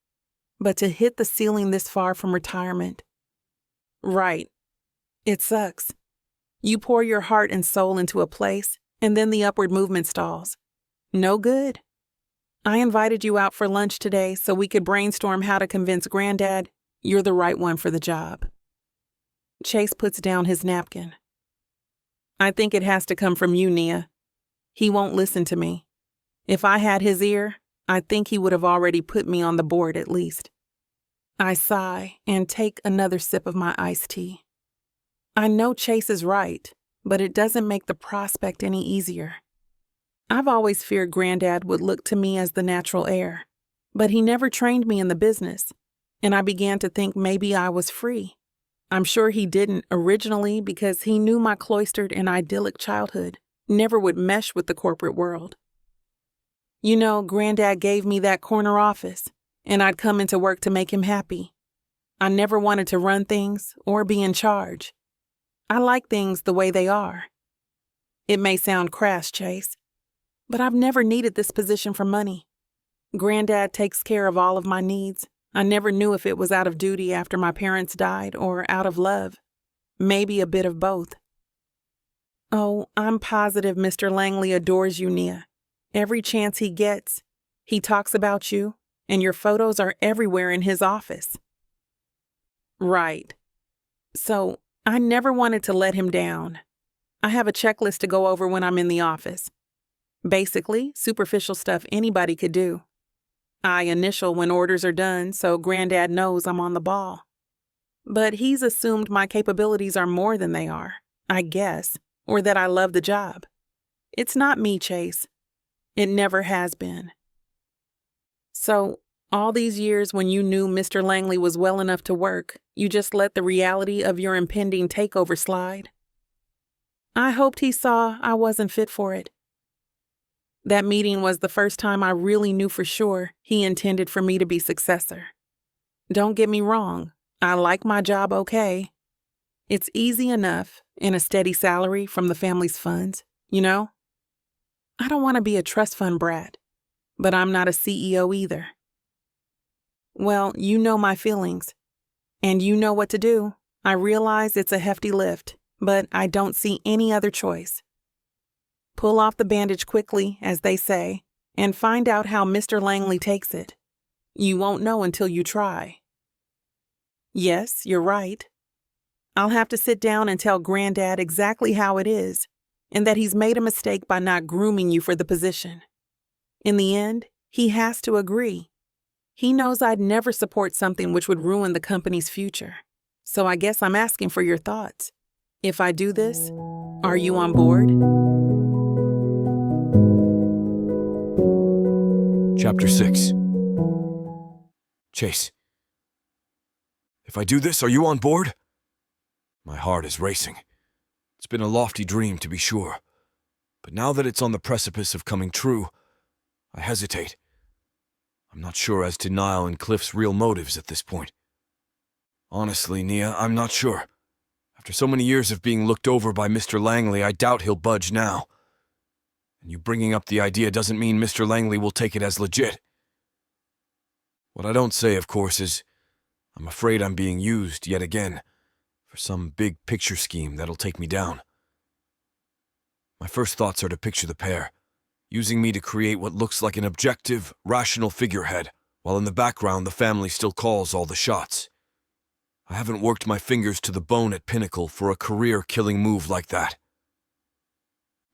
but to hit the ceiling this far from retirement. Right. It sucks. You pour your heart and soul into a place, and then the upward movement stalls. No good. I invited you out for lunch today so we could brainstorm how to convince Grandad you're the right one for the job. Chase puts down his napkin. I think it has to come from you, Nia. He won't listen to me. If I had his ear, I think he would have already put me on the board at least. I sigh and take another sip of my iced tea. I know Chase is right, but it doesn't make the prospect any easier. I've always feared Grandad would look to me as the natural heir, but he never trained me in the business, and I began to think maybe I was free. I'm sure he didn't originally because he knew my cloistered and idyllic childhood never would mesh with the corporate world. You know, Grandad gave me that corner office, and I'd come into work to make him happy. I never wanted to run things or be in charge. I like things the way they are. It may sound crass, Chase, but I've never needed this position for money. Grandad takes care of all of my needs. I never knew if it was out of duty after my parents died or out of love. Maybe a bit of both. Oh, I'm positive Mr. Langley adores you, Nia. Every chance he gets, he talks about you, and your photos are everywhere in his office. Right. So, I never wanted to let him down. I have a checklist to go over when I'm in the office. Basically, superficial stuff anybody could do. I initial when orders are done, so Grandad knows I'm on the ball. But he's assumed my capabilities are more than they are, I guess, or that I love the job. It's not me, Chase. It never has been. So, all these years when you knew Mr. Langley was well enough to work, you just let the reality of your impending takeover slide? I hoped he saw I wasn't fit for it. That meeting was the first time I really knew for sure he intended for me to be successor. Don't get me wrong, I like my job okay. It's easy enough in a steady salary from the family's funds, you know? I don't want to be a trust fund brat, but I'm not a CEO either. Well, you know my feelings, and you know what to do. I realize it's a hefty lift, but I don't see any other choice. Pull off the bandage quickly, as they say, and find out how Mr. Langley takes it. You won't know until you try. Yes, you're right. I'll have to sit down and tell Grandad exactly how it is, and that he's made a mistake by not grooming you for the position. In the end, he has to agree. He knows I'd never support something which would ruin the company's future. So I guess I'm asking for your thoughts. If I do this, are you on board? Chapter 6. Chase. If I do this, are you on board? My heart is racing. It's been a lofty dream, to be sure. But now that it's on the precipice of coming true, I hesitate. I'm not sure as to Niall and Cliff's real motives at this point. Honestly, Nia, I'm not sure. After so many years of being looked over by Mr. Langley, I doubt he'll budge now. And you bringing up the idea doesn't mean Mr. Langley will take it as legit. What I don't say, of course, is I'm afraid I'm being used yet again for some big picture scheme that'll take me down. My first thoughts are to picture the pair, using me to create what looks like an objective, rational figurehead, while in the background the family still calls all the shots. I haven't worked my fingers to the bone at Pinnacle for a career-killing move like that.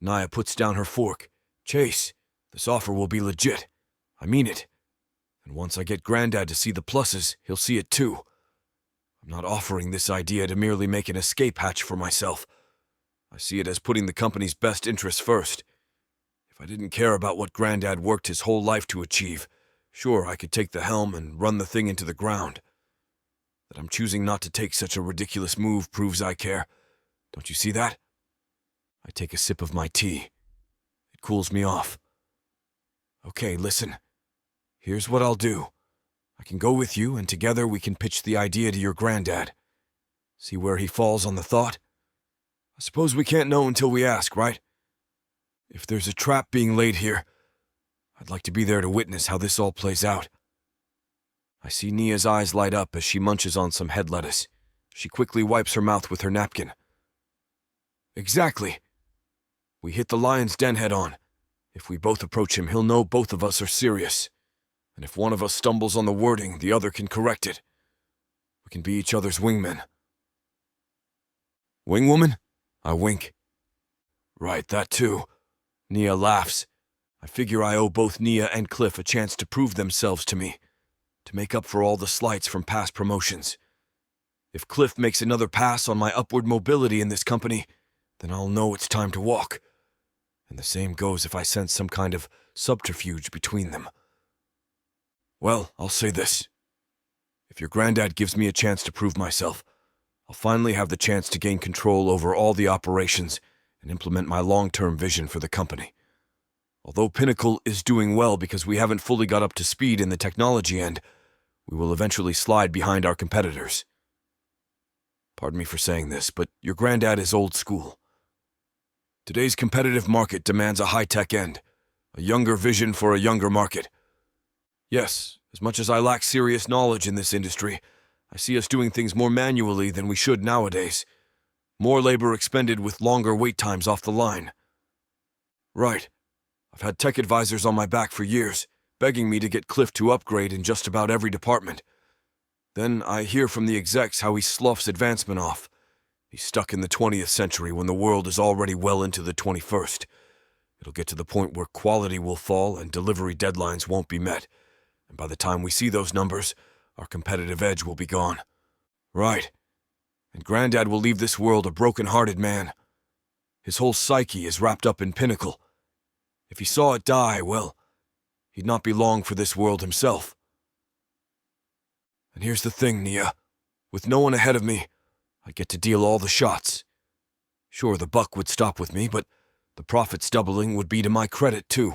Nia puts down her fork. Chase, this offer will be legit. I mean it. And once I get Grandad to see the pluses, he'll see it too. I'm not offering this idea to merely make an escape hatch for myself. I see it as putting the company's best interests first. If I didn't care about what Grandad worked his whole life to achieve, sure, I could take the helm and run the thing into the ground. That I'm choosing not to take such a ridiculous move proves I care. Don't you see that? I take a sip of my tea. It cools me off. Okay, listen. Here's what I'll do. I can go with you, and together we can pitch the idea to your Grandad. See where he falls on the thought? I suppose we can't know until we ask, right? If there's a trap being laid here, I'd like to be there to witness how this all plays out. I see Nia's eyes light up as she munches on some head lettuce. She quickly wipes her mouth with her napkin. Exactly. We hit the lion's den head on. If we both approach him, he'll know both of us are serious. And if one of us stumbles on the wording, the other can correct it. We can be each other's wingmen. Wingwoman? I wink. Right, that too. Nia laughs. I figure I owe both Nia and Cliff a chance to prove themselves to me, to make up for all the slights from past promotions. If Cliff makes another pass on my upward mobility in this company, then I'll know it's time to walk. And the same goes if I sense some kind of subterfuge between them. Well, I'll say this. If your Grandad gives me a chance to prove myself, I'll finally have the chance to gain control over all the operations and implement my long-term vision for the company. Although Pinnacle is doing well because we haven't fully got up to speed in the technology end, we will eventually slide behind our competitors. Pardon me for saying this, but your Grandad is old school. Today's competitive market demands a high-tech end, a younger vision for a younger market. Yes, as much as I lack serious knowledge in this industry, I see us doing things more manually than we should nowadays. More labor expended with longer wait times off the line. Right. I've had tech advisors on my back for years, begging me to get Cliff to upgrade in just about every department. Then I hear from the execs how he sloughs advancement off. He's stuck in the 20th century when the world is already well into the 21st. It'll get to the point where quality will fall and delivery deadlines won't be met. And by the time we see those numbers, our competitive edge will be gone. Right. And Grandad will leave this world a broken-hearted man. His whole psyche is wrapped up in Pinnacle. If he saw it die, well, he'd not be long for this world himself. And here's the thing, Nia. With no one ahead of me, I get to deal all the shots. Sure, the buck would stop with me, but the profits doubling would be to my credit, too.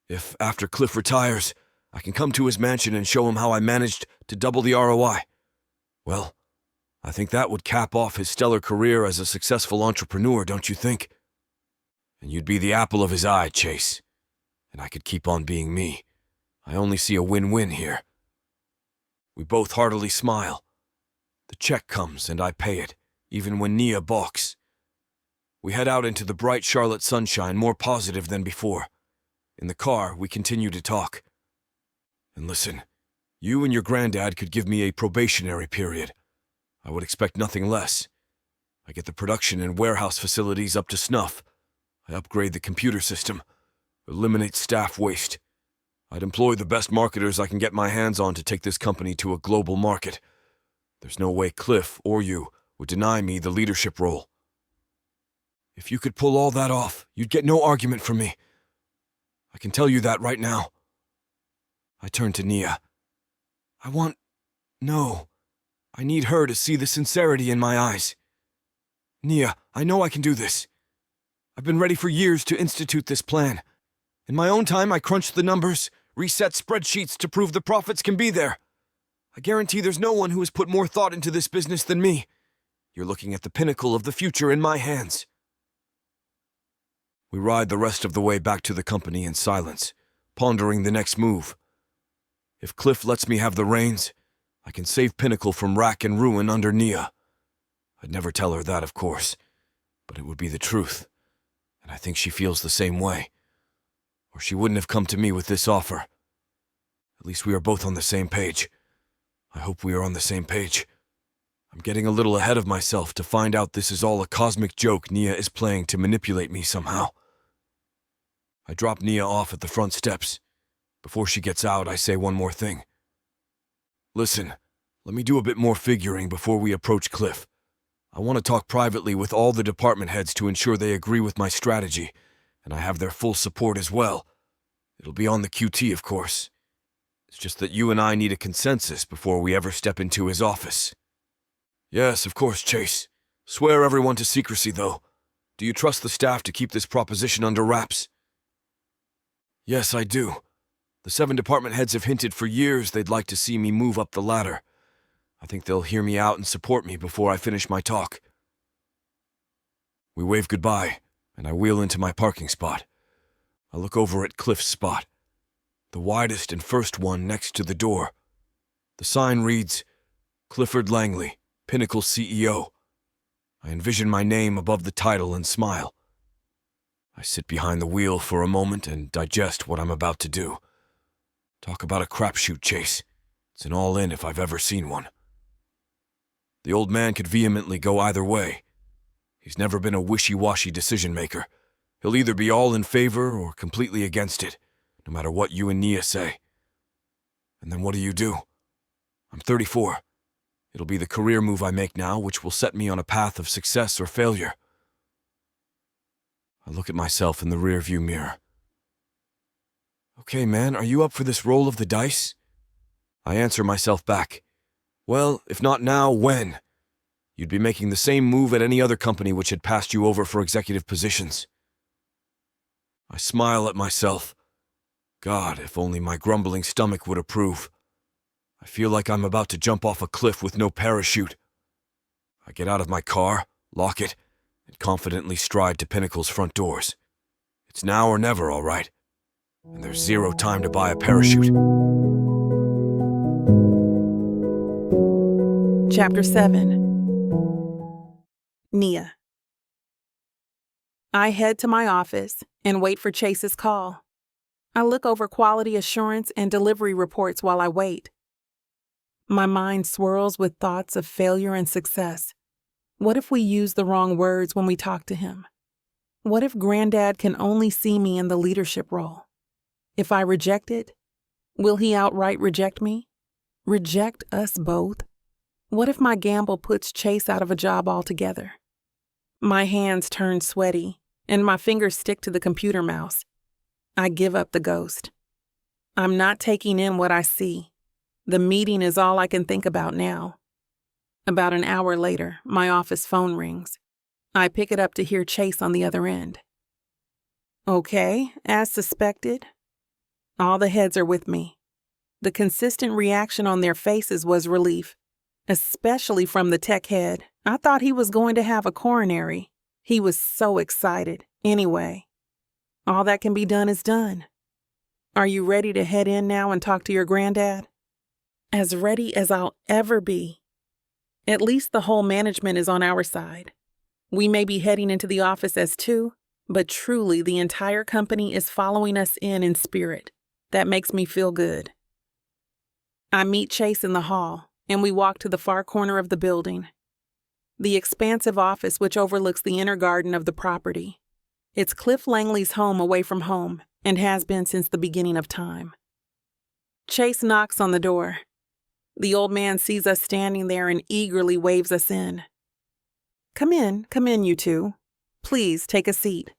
If, after Cliff retires, I can come to his mansion and show him how I managed to double the ROI, well, I think that would cap off his stellar career as a successful entrepreneur, don't you think? And you'd be the apple of his eye, Chase. And I could keep on being me. I only see a win-win here. We both heartily smile. The check comes and I pay it, even when Nia balks. We head out into the bright Charlotte sunshine, more positive than before. In the car, we continue to talk. And listen, you and your granddad could give me a probationary period. I would expect nothing less. I get the production and warehouse facilities up to snuff. I upgrade the computer system, eliminate staff waste. I'd employ the best marketers I can get my hands on to take this company to a global market. There's no way Cliff or you would deny me the leadership role. If you could pull all that off, you'd get no argument from me. I can tell you that right now. I turn to Nia. I need her to see the sincerity in my eyes. Nia, I know I can do this. I've been ready for years to institute this plan. In my own time, I crunched the numbers, reset spreadsheets to prove the profits can be there. I guarantee there's no one who has put more thought into this business than me. You're looking at the pinnacle of the future in my hands. We ride the rest of the way back to the company in silence, pondering the next move. If Cliff lets me have the reins, I can save Pinnacle from rack and ruin under Nia. I'd never tell her that, of course, but it would be the truth, and I think she feels the same way. Or she wouldn't have come to me with this offer. At least we are both on the same page. I hope we are on the same page. I'm getting a little ahead of myself to find out this is all a cosmic joke Nia is playing to manipulate me somehow. I drop Nia off at the front steps. Before she gets out, I say one more thing. Listen, let me do a bit more figuring before we approach Cliff. I want to talk privately with all the department heads to ensure they agree with my strategy, and I have their full support as well. It'll be on the QT, of course. It's just that you and I need a consensus before we ever step into his office. Yes, of course, Chase. Swear everyone to secrecy, though. Do you trust the staff to keep this proposition under wraps? Yes, I do. The 7 department heads have hinted for years they'd like to see me move up the ladder. I think they'll hear me out and support me before I finish my talk. We wave goodbye, and I wheel into my parking spot. I look over at Cliff's spot, the widest and first one next to the door. The sign reads, Clifford Langley, Pinnacle CEO. I envision my name above the title and smile. I sit behind the wheel for a moment and digest what I'm about to do. Talk about a crapshoot, Chase. It's an all-in if I've ever seen one. The old man could vehemently go either way. He's never been a wishy-washy decision-maker. He'll either be all in favor or completely against it, no matter what you and Nia say. And then what do? I'm 34. It'll be the career move I make now which will set me on a path of success or failure. I look at myself in the rearview mirror. Okay, man, are you up for this roll of the dice? I answer myself back. Well, if not now, when? You'd be making the same move at any other company which had passed you over for executive positions. I smile at myself. God, if only my grumbling stomach would approve. I feel like I'm about to jump off a cliff with no parachute. I get out of my car, lock it, and confidently stride to Pinnacle's front doors. It's now or never, all right. And there's zero time to buy a parachute. Chapter 7. Nia. I head to my office and wait for Chase's call. I look over quality assurance and delivery reports while I wait. My mind swirls with thoughts of failure and success. What if we use the wrong words when we talk to him? What if Grandad can only see me in the leadership role? If I reject it, will he outright reject me? Reject us both? What if my gamble puts Chase out of a job altogether? My hands turn sweaty, and my fingers stick to the computer mouse. I give up the ghost. I'm not taking in what I see. The meeting is all I can think about now. About an hour later, my office phone rings. I pick it up to hear Chase on the other end. Okay, as suspected. All the heads are with me. The consistent reaction on their faces was relief. especially from the tech head. I thought he was going to have a coronary. He was so excited. Anyway, all that can be done is done. Are you ready to head in now and talk to your granddad? As ready as I'll ever be. At least the whole management is on our side. We may be heading into the office as two, but truly the entire company is following us in spirit. That makes me feel good. I meet Chase in the hall, and we walk to the far corner of the building. The expansive office which overlooks the inner garden of the property. It's Cliff Langley's home away from home, and has been since the beginning of time. Chase knocks on the door. The old man sees us standing there and eagerly waves us in. Come in, you two. Please take a seat.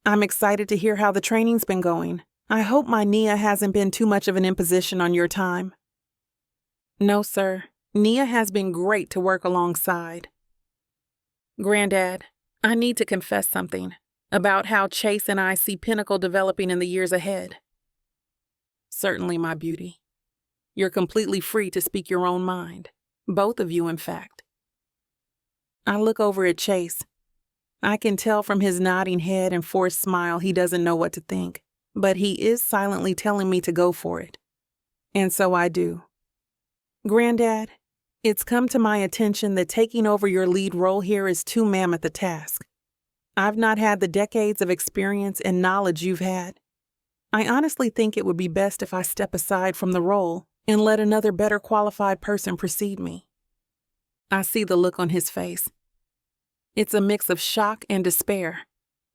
I'm excited to hear how the training's been going. I hope my Nia hasn't been too much of an imposition on your time. No, sir. Nia has been great to work alongside. Grandad, I need to confess something about how Chase and I see Pinnacle developing in the years ahead. Certainly, my beauty. You're completely free to speak your own mind. Both of you, in fact. I look over at Chase. I can tell from his nodding head and forced smile he doesn't know what to think, but he is silently telling me to go for it. And so I do. Grandad, it's come to my attention that taking over your lead role here is too mammoth a task. I've not had the decades of experience and knowledge you've had. I honestly think it would be best if I step aside from the role and let another better qualified person precede me. I see the look on his face. It's a mix of shock and despair.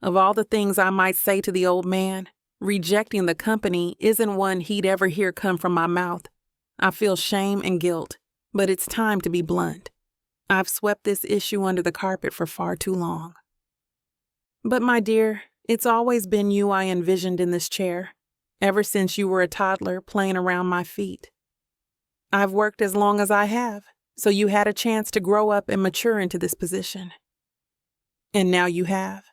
Of all the things I might say to the old man, rejecting the company isn't one he'd ever hear come from my mouth. I feel shame and guilt, but it's time to be blunt. I've swept this issue under the carpet for far too long. But my dear, it's always been you I envisioned in this chair, ever since you were a toddler playing around my feet. I've worked as long as I have, so you had a chance to grow up and mature into this position. And now you have.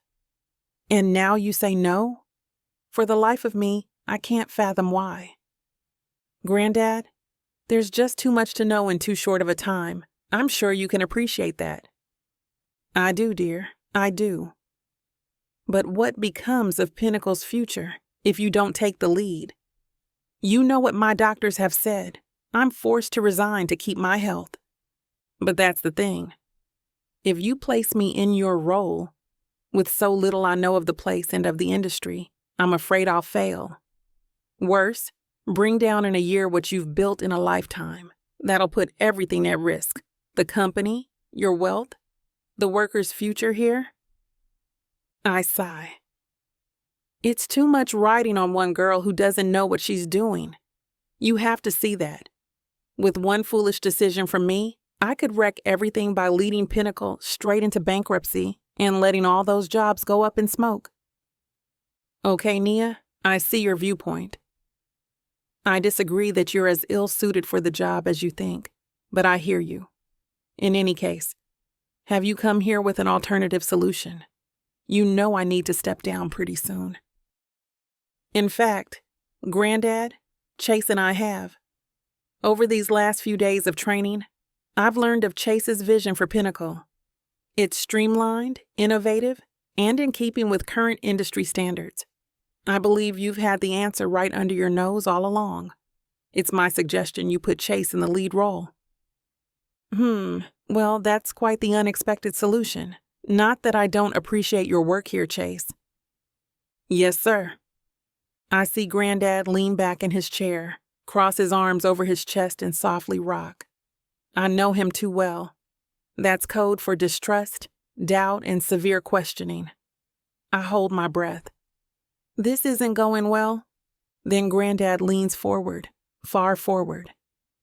And now you say no? For the life of me, I can't fathom why. Grandad, there's just too much to know in too short of a time. I'm sure you can appreciate that. I do, dear, I do. But what becomes of Pinnacle's future if you don't take the lead? You know what my doctors have said. I'm forced to resign to keep my health. But that's the thing. If you place me in your role, with so little I know of the place and of the industry, I'm afraid I'll fail. Worse, bring down in a year what you've built in a lifetime. That'll put everything at risk. The company, your wealth, the workers' future here. I sigh. It's too much riding on one girl who doesn't know what she's doing. You have to see that. With one foolish decision from me, I could wreck everything by leading Pinnacle straight into bankruptcy and letting all those jobs go up in smoke. Okay, Nia, I see your viewpoint. I disagree that you're as ill-suited for the job as you think, but I hear you. In any case, have you come here with an alternative solution? You know I need to step down pretty soon. In fact, Grandad, Chase and I have. Over these last few days of training, I've learned of Chase's vision for Pinnacle. It's streamlined, innovative, and in keeping with current industry standards. I believe you've had the answer right under your nose all along. It's my suggestion you put Chase in the lead role. Well, that's quite the unexpected solution. Not that I don't appreciate your work here, Chase. Yes, sir. I see Grandad lean back in his chair, cross his arms over his chest and softly rock. I know him too well. That's code for distrust, doubt, and severe questioning. I hold my breath. This isn't going well? Then Grandad leans forward, far forward.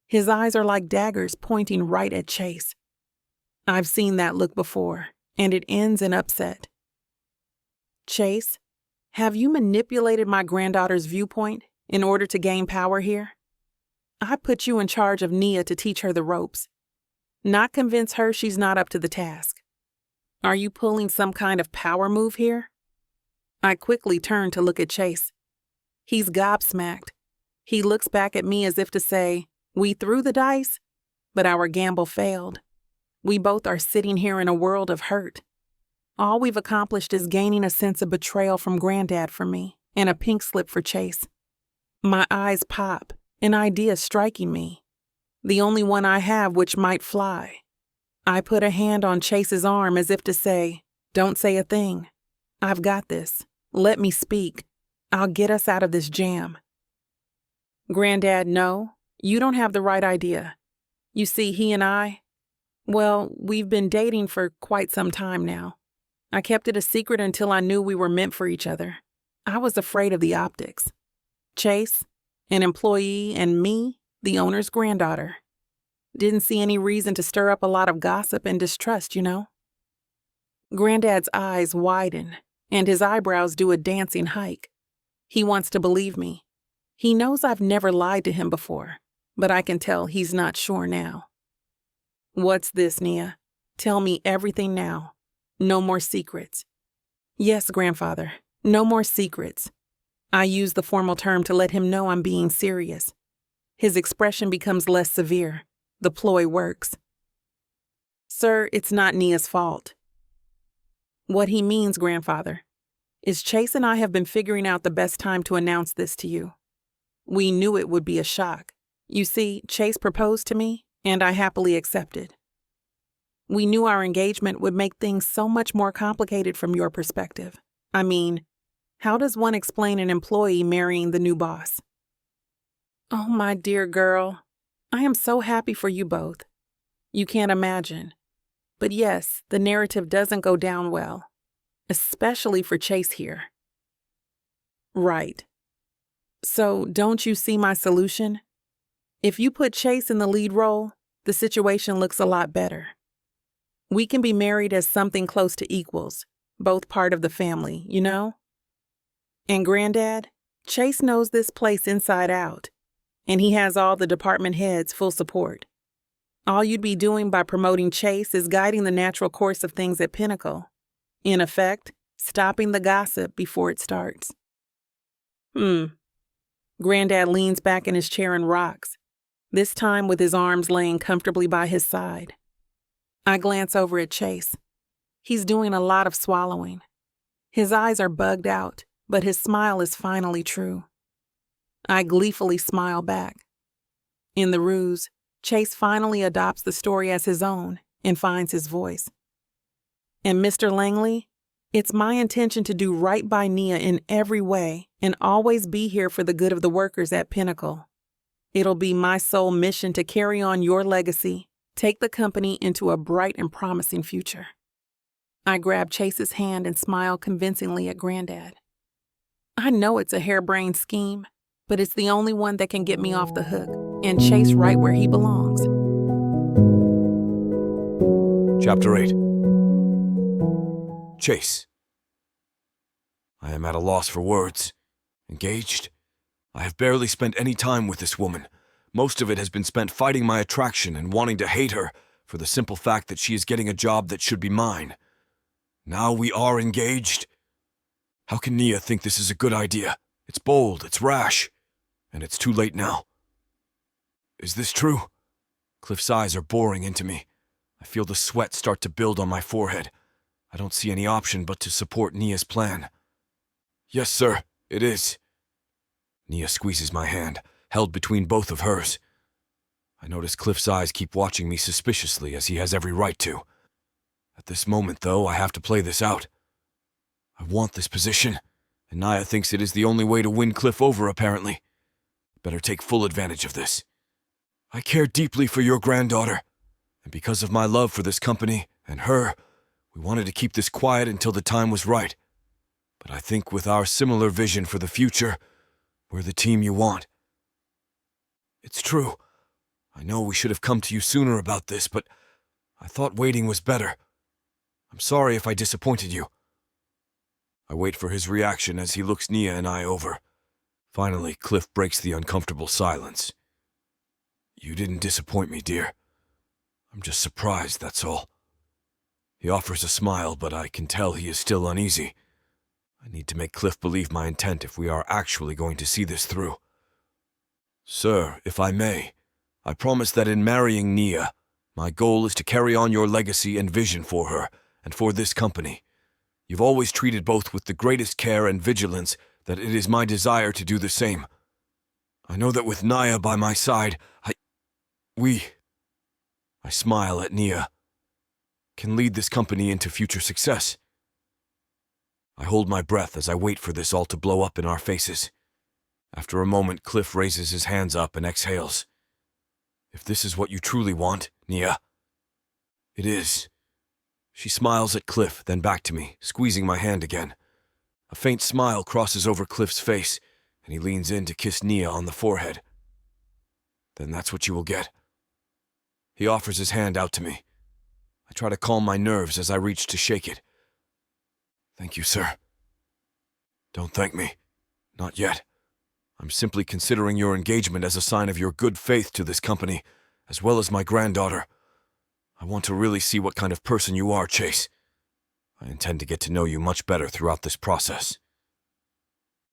His eyes are like daggers pointing right at Chase. I've seen that look before, and it ends in upset. Chase, have you manipulated my granddaughter's viewpoint in order to gain power here? I put you in charge of Nia to teach her the ropes, not convince her she's not up to the task. Are you pulling some kind of power move here? I quickly turn to look at Chase. He's gobsmacked. He looks back at me as if to say, we threw the dice? but our gamble failed. We both are sitting here in a world of hurt. All we've accomplished is gaining a sense of betrayal from Grandad for me and a pink slip for Chase. My eyes pop, an idea striking me. The only one I have which might fly. I put a hand on Chase's arm as if to say, "Don't say a thing. I've got this. Let me speak. I'll get us out of this jam." "Grandad, no, you don't have the right idea. You see, he and I, well, we've been dating for quite some time now. I kept it a secret until I knew we were meant for each other. I was afraid of the optics. Chase, an employee, and me, the owner's granddaughter. Didn't see any reason to stir up a lot of gossip and distrust, you know." Grandad's eyes widen, and his eyebrows do a dancing hike. He wants to believe me. He knows I've never lied to him before, but I can tell he's not sure now. "What's this, Nia? Tell me everything now. No more secrets." "Yes, grandfather, no more secrets." I use the formal term to let him know I'm being serious. His expression becomes less severe. The ploy works. "Sir, it's not Nia's fault." What he means, grandfather, is Chase and I have been figuring out the best time to announce this to you. We knew it would be a shock. You see, Chase proposed to me, and I happily accepted. We knew our engagement would make things so much more complicated from your perspective. I mean, how does one explain an employee marrying the new boss? Oh, my dear girl, I am so happy for you both. You can't imagine. But yes, the narrative doesn't go down well, especially for Chase here. Right. So, don't you see my solution? If you put Chase in the lead role, the situation looks a lot better. We can be married as something close to equals, both part of the family, you know? And Grandad, Chase knows this place inside out, and he has all the department heads' full support. All you'd be doing by promoting Chase is guiding the natural course of things at Pinnacle. In effect, stopping the gossip before it starts. Grandad leans back in his chair and rocks, this time with his arms laying comfortably by his side. I glance over at Chase. He's doing a lot of swallowing. His eyes are bugged out, but his smile is finally true. I gleefully smile back. In the ruse, Chase finally adopts the story as his own and finds his voice. And Mr. Langley, it's my intention to do right by Nia in every way and always be here for the good of the workers at Pinnacle. It'll be my sole mission to carry on your legacy, take the company into a bright and promising future. I grab Chase's hand and smile convincingly at Grandad. I know it's a harebrained scheme, but it's the only one that can get me off the hook and Chase right where he belongs. Chapter 8. Chase. I am at a loss for words. Engaged? I have barely spent any time with this woman. Most of it has been spent fighting my attraction and wanting to hate her for the simple fact that she is getting a job that should be mine. Now we are engaged? How can Nia think this is a good idea? It's bold, it's rash, and it's too late now. Is this true? Cliff's eyes are boring into me. I feel the sweat start to build on my forehead. I don't see any option but to support Nia's plan. Yes, sir, it is. Nia squeezes my hand, held between both of hers. I notice Cliff's eyes keep watching me suspiciously, as he has every right to. At this moment, though, I have to play this out. I want this position, and Nia thinks it is the only way to win Cliff over, apparently. Better take full advantage of this. I care deeply for your granddaughter, and because of my love for this company and her, we wanted to keep this quiet until the time was right. But I think with our similar vision for the future, we're the team you want. It's true. I know we should have come to you sooner about this, but I thought waiting was better. I'm sorry if I disappointed you. I wait for his reaction as he looks Nia and I over. Finally, Cliff breaks the uncomfortable silence. You didn't disappoint me, dear. I'm just surprised, that's all. He offers a smile, but I can tell he is still uneasy. I need to make Cliff believe my intent if we are actually going to see this through. Sir, if I may, I promise that in marrying Nia, my goal is to carry on your legacy and vision for her and for this company. You've always treated both with the greatest care and vigilance that it is my desire to do the same. I know that with Nia by my side, I smile at Nia, can lead this company into future success. I hold my breath as I wait for this all to blow up in our faces. After a moment, Cliff raises his hands up and exhales. If this is what you truly want, Nia, it is. She smiles at Cliff, then back to me, squeezing my hand again. A faint smile crosses over Cliff's face, and he leans in to kiss Nia on the forehead. Then that's what you will get. He offers his hand out to me. I try to calm my nerves as I reach to shake it. Thank you, sir. Don't thank me. Not yet. I'm simply considering your engagement as a sign of your good faith to this company, as well as my granddaughter. I want to really see what kind of person you are, Chase. I intend to get to know you much better throughout this process.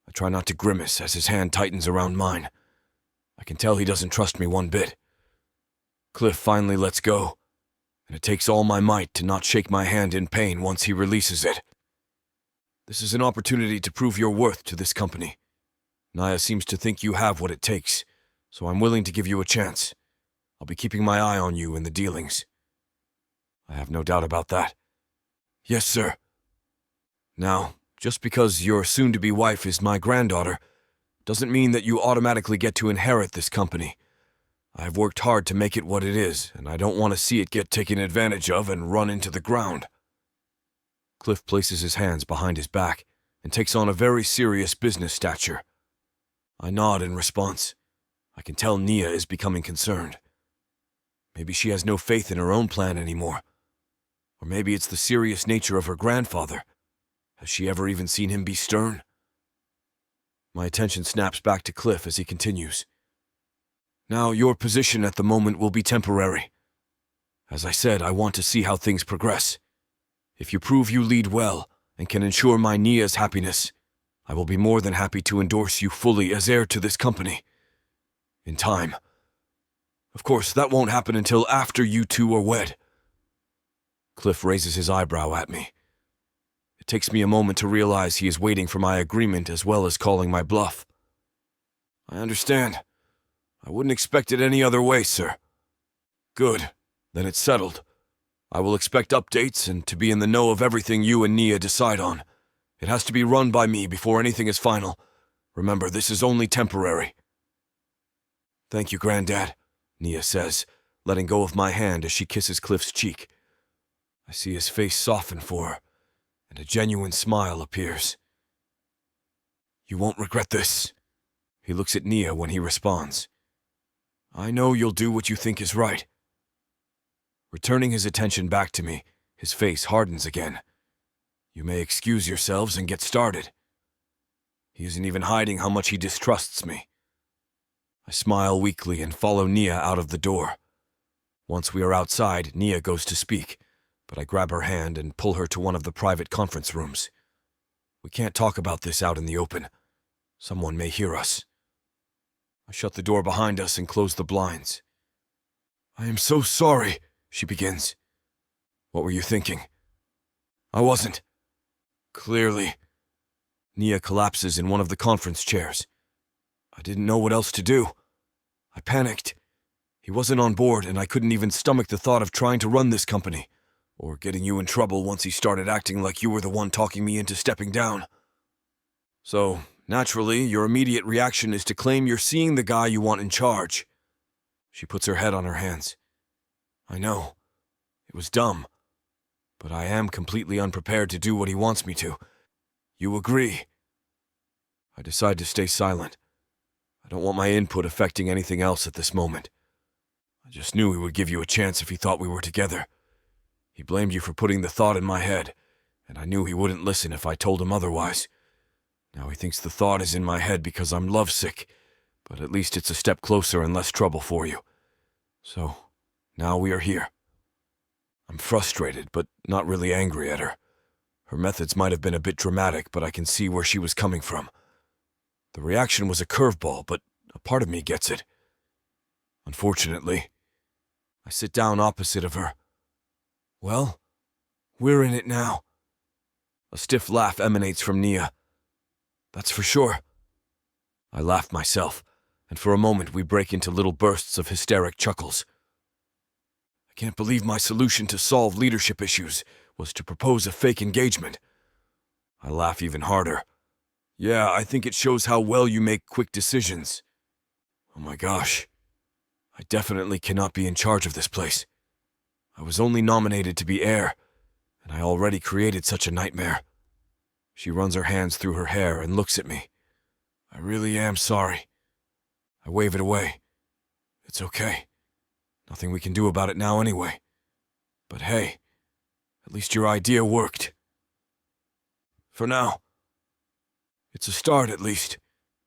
I try not to grimace as his hand tightens around mine. I can tell he doesn't trust me one bit. Cliff finally lets go, and it takes all my might to not shake my hand in pain once he releases it. This is an opportunity to prove your worth to this company. Nia seems to think you have what it takes, so I'm willing to give you a chance. I'll be keeping my eye on you in the dealings. I have no doubt about that. Yes, sir. Now, just because your soon-to-be wife is my granddaughter, doesn't mean that you automatically get to inherit this company. I've worked hard to make it what it is, and I don't want to see it get taken advantage of and run into the ground. Cliff places his hands behind his back and takes on a very serious business stature. I nod in response. I can tell Nia is becoming concerned. Maybe she has no faith in her own plan anymore. Or maybe it's the serious nature of her grandfather. Has she ever even seen him be stern? My attention snaps back to Cliff as he continues. Now, your position at the moment will be temporary. As I said, I want to see how things progress. If you prove you lead well and can ensure my Nia's happiness, I will be more than happy to endorse you fully as heir to this company. In time. Of course, that won't happen until after you two are wed. Cliff raises his eyebrow at me. It takes me a moment to realize he is waiting for my agreement as well as calling my bluff. I understand. I wouldn't expect it any other way, sir. Good. Then it's settled. I will expect updates and to be in the know of everything you and Nia decide on. It has to be run by me before anything is final. Remember, this is only temporary. Thank you, Grandad, Nia says, letting go of my hand as she kisses Cliff's cheek. I see his face soften for her, and a genuine smile appears. You won't regret this. He looks at Nia when he responds. I know you'll do what you think is right. Returning his attention back to me, his face hardens again. You may excuse yourselves and get started. He isn't even hiding how much he distrusts me. I smile weakly and follow Nia out of the door. Once we are outside, Nia goes to speak, but I grab her hand and pull her to one of the private conference rooms. We can't talk about this out in the open. Someone may hear us. I shut the door behind us and close the blinds. I am so sorry, she begins. What were you thinking? I wasn't. Clearly. Nia collapses in one of the conference chairs. I didn't know what else to do. I panicked. He wasn't on board, and I couldn't even stomach the thought of trying to run this company, or getting you in trouble once he started acting like you were the one talking me into stepping down. So, naturally, your immediate reaction is to claim you're seeing the guy you want in charge. She puts her head on her hands. I know. It was dumb. But I am completely unprepared to do what he wants me to. You agree? I decide to stay silent. I don't want my input affecting anything else at this moment. I just knew he would give you a chance if he thought we were together. He blamed you for putting the thought in my head, and I knew he wouldn't listen if I told him otherwise. Now he thinks the thought is in my head because I'm lovesick, but at least it's a step closer and less trouble for you. So, now we are here. I'm frustrated, but not really angry at her. Her methods might have been a bit dramatic, but I can see where she was coming from. The reaction was a curveball, but a part of me gets it. Unfortunately. I sit down opposite of her. Well, we're in it now. A stiff laugh emanates from Nia. That's for sure. I laugh myself, and for a moment we break into little bursts of hysteric chuckles. I can't believe my solution to solve leadership issues was to propose a fake engagement. I laugh even harder. Yeah, I think it shows how well you make quick decisions. Oh my gosh. I definitely cannot be in charge of this place. I was only nominated to be heir, and I already created such a nightmare. She runs her hands through her hair and looks at me. I really am sorry. I wave it away. It's okay. Nothing we can do about it now anyway. But hey, at least your idea worked. For now. It's a start, at least.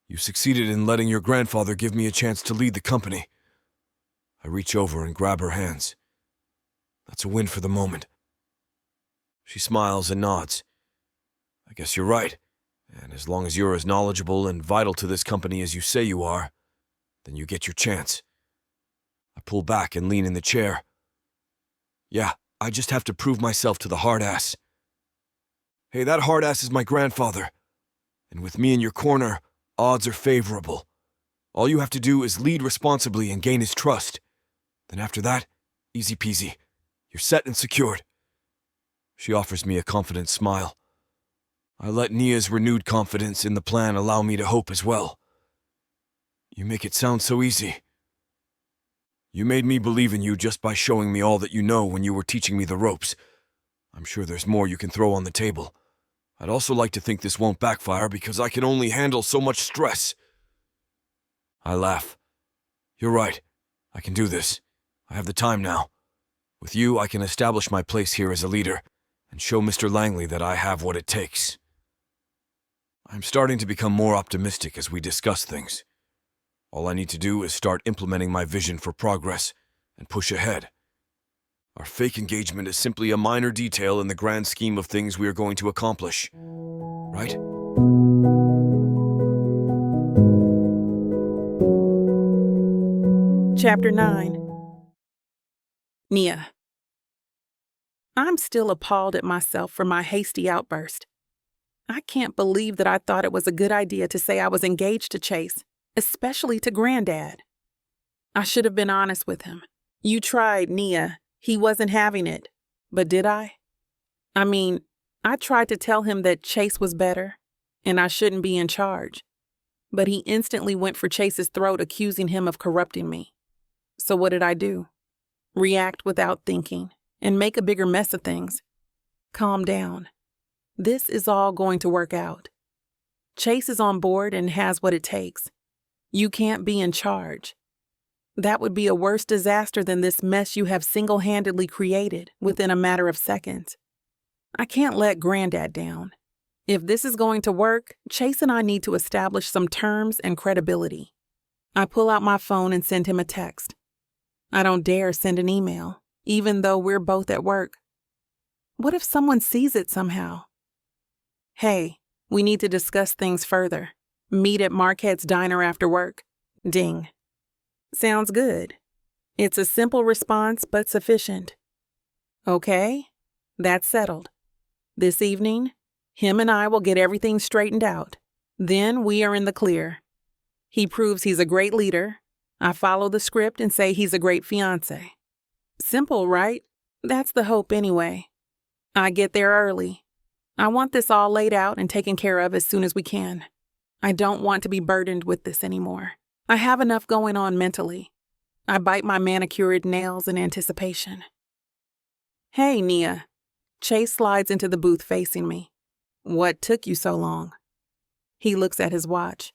You succeeded in letting your grandfather give me a chance to lead the company. I reach over and grab her hands. That's a win for the moment. She smiles and nods. I guess you're right, and as long as you're as knowledgeable and vital to this company as you say you are, then you get your chance. I pull back and lean in the chair. Yeah, I just have to prove myself to the hard-ass. Hey, that hard-ass is my grandfather, and with me in your corner, odds are favorable. All you have to do is lead responsibly and gain his trust. Then after that, easy peasy. You're set and secured. She offers me a confident smile. I let Nia's renewed confidence in the plan allow me to hope as well. You make it sound so easy. You made me believe in you just by showing me all that you know when you were teaching me the ropes. I'm sure there's more you can throw on the table. I'd also like to think this won't backfire because I can only handle so much stress. I laugh. You're right. I can do this. I have the time now. With you, I can establish my place here as a leader and show Mr. Langley that I have what it takes. I'm starting to become more optimistic as we discuss things. All I need to do is start implementing my vision for progress and push ahead. Our fake engagement is simply a minor detail in the grand scheme of things we are going to accomplish. Right? Chapter 9. Nia. I'm still appalled at myself for my hasty outburst. I can't believe that I thought it was a good idea to say I was engaged to Chase, especially to Grandad. I should have been honest with him. You tried, Nia. He wasn't having it. But did I? I mean, I tried to tell him that Chase was better, and I shouldn't be in charge. But he instantly went for Chase's throat, accusing him of corrupting me. So what did I do? React without thinking and make a bigger mess of things. Calm down. This is all going to work out. Chase is on board and has what it takes. You can't be in charge. That would be a worse disaster than this mess you have single-handedly created within a matter of seconds. I can't let Grandad down. If this is going to work, Chase and I need to establish some terms and credibility. I pull out my phone and send him a text. I don't dare send an email, even though we're both at work. What if someone sees it somehow? Hey, we need to discuss things further. Meet at Marquette's diner after work. Ding. Sounds good. It's a simple response, but sufficient. Okay, that's settled. This evening, him and I will get everything straightened out. Then we are in the clear. He proves he's a great leader. I follow the script and say he's a great fiancé. Simple, right? That's the hope anyway. I get there early. I want this all laid out and taken care of as soon as we can. I don't want to be burdened with this anymore. I have enough going on mentally. I bite my manicured nails in anticipation. Hey, Nia. Chase slides into the booth facing me. What took you so long? He looks at his watch.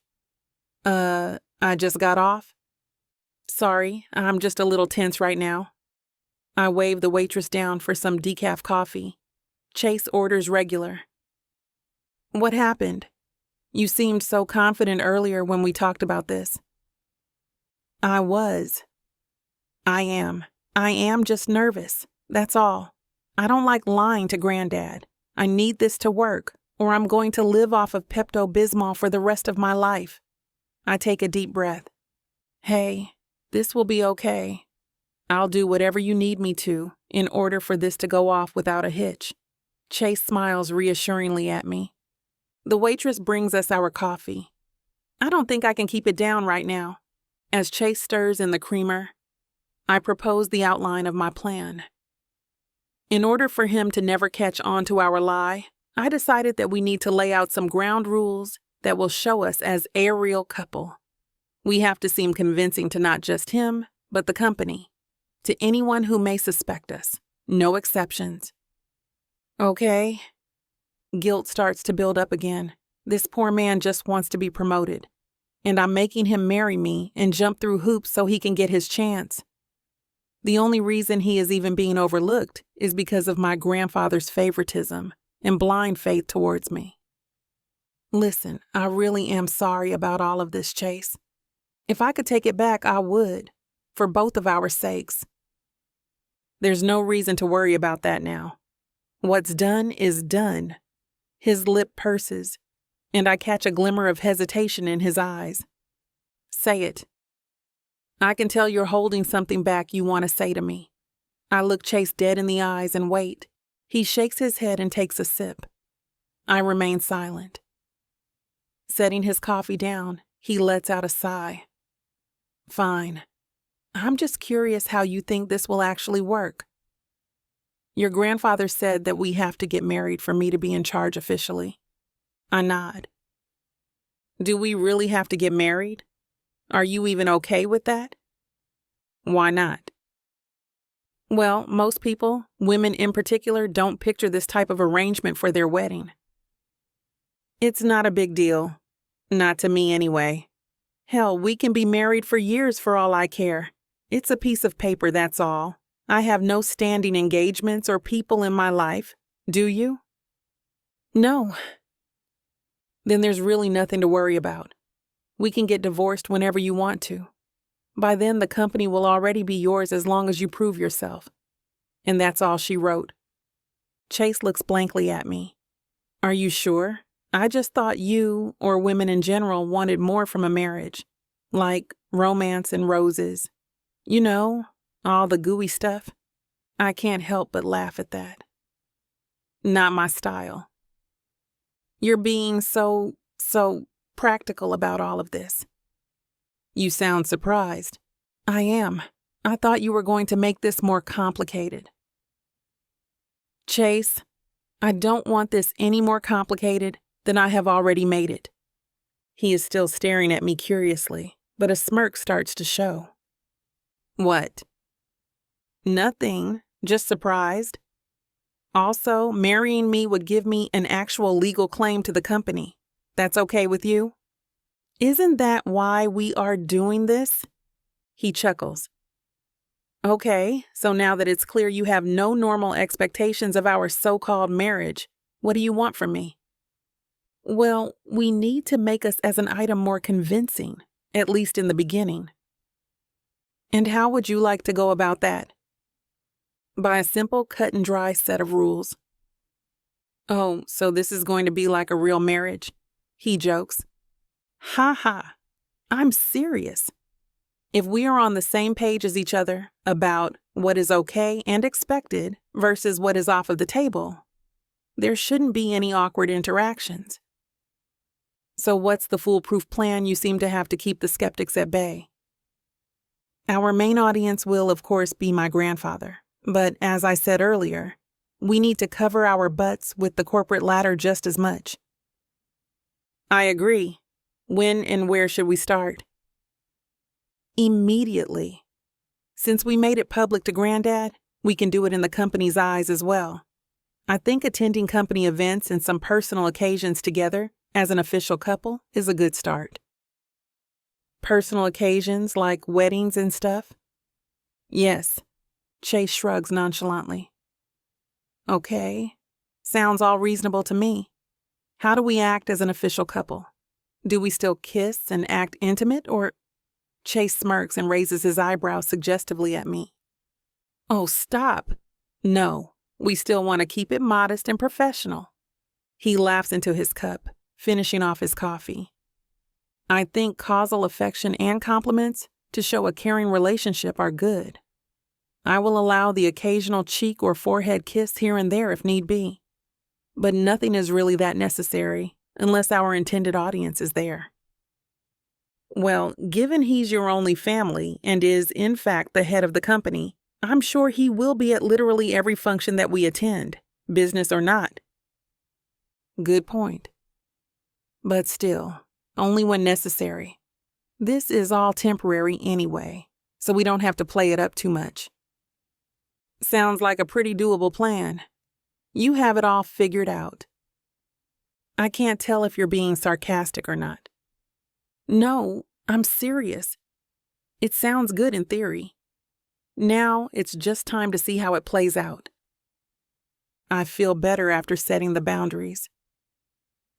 I just got off. Sorry, I'm just a little tense right now. I wave the waitress down for some decaf coffee. Chase orders regular. What happened? You seemed so confident earlier when we talked about this. I was. I am just nervous. That's all. I don't like lying to Grandad. I need this to work, or I'm going to live off of Pepto-Bismol for the rest of my life. I take a deep breath. Hey, This will be okay. I'll do whatever you need me to in order for this to go off without a hitch. Chase smiles reassuringly at me. The waitress brings us our coffee. I don't think I can keep it down right now. As Chase stirs in the creamer, I propose the outline of my plan. In order for him to never catch on to our lie, I decided that we need to lay out some ground rules that will show us as a real couple. We have to seem convincing to not just him, but the company. To anyone who may suspect us. No exceptions. Okay. Guilt starts to build up again. This poor man just wants to be promoted. And I'm making him marry me and jump through hoops so he can get his chance. The only reason he is even being overlooked is because of my grandfather's favoritism and blind faith towards me. Listen, I really am sorry about all of this, Chase. If I could take it back, I would, for both of our sakes. There's no reason to worry about that now. What's done is done. His lip purses, and I catch a glimmer of hesitation in his eyes. Say it. I can tell you're holding something back you want to say to me. I look Chase dead in the eyes and wait. He shakes his head and takes a sip. I remain silent. Setting his coffee down, he lets out a sigh. Fine. I'm just curious how you think this will actually work. Your grandfather said that we have to get married for me to be in charge officially. I nod. Do we really have to get married? Are you even okay with that? Why not? Well, most people, women in particular, don't picture this type of arrangement for their wedding. It's not a big deal. Not to me anyway. Hell, we can be married for years for all I care. It's a piece of paper, that's all. I have no standing engagements or people in my life. Do you? No. Then there's really nothing to worry about. We can get divorced whenever you want to. By then, the company will already be yours as long as you prove yourself. And that's all she wrote. Chase looks blankly at me. Are you sure? I just thought you, or women in general, wanted more from a marriage. Like romance and roses. You know, all the gooey stuff. I can't help but laugh at that. Not my style. You're being so practical about all of this. You sound surprised. I am. I thought you were going to make this more complicated. Chase, I don't want this any more complicated than I have already made it. He is still staring at me curiously, but a smirk starts to show. What? Nothing. Just surprised. Also, marrying me would give me an actual legal claim to the company. That's okay with you? Isn't that why we are doing this? He chuckles. Okay, so now that it's clear you have no normal expectations of our so-called marriage, what do you want from me? Well, we need to make us as an item more convincing, at least in the beginning. And how would you like to go about that? By a simple cut and dry set of rules. Oh, so this is going to be like a real marriage? He jokes. Ha ha, I'm serious. If we are on the same page as each other about what is okay and expected versus what is off of the table, there shouldn't be any awkward interactions. So what's the foolproof plan you seem to have to keep the skeptics at bay? Our main audience will, of course, be my grandfather. But as I said earlier, we need to cover our butts with the corporate ladder just as much. I agree. When and where should we start? Immediately. Since we made it public to Grandad, we can do it in the company's eyes as well. I think attending company events and some personal occasions together as an official couple is a good start. Personal occasions like weddings and stuff? Yes. Chase shrugs nonchalantly. Okay. Sounds all reasonable to me. How do we act as an official couple? Do we still kiss and act intimate, or... Chase smirks and raises his eyebrows suggestively at me. Oh, stop. No, we still want to keep it modest and professional. He laughs into his cup, finishing off his coffee. I think causal affection and compliments to show a caring relationship are good. I will allow the occasional cheek or forehead kiss here and there if need be. But nothing is really that necessary unless our intended audience is there. Well, given he's your only family and is, in fact, the head of the company, I'm sure he will be at literally every function that we attend, business or not. Good point. But still, only when necessary. This is all temporary anyway, so we don't have to play it up too much. Sounds like a pretty doable plan. You have it all figured out. I can't tell if you're being sarcastic or not. No, I'm serious. It sounds good in theory. Now it's just time to see how it plays out. I feel better after setting the boundaries.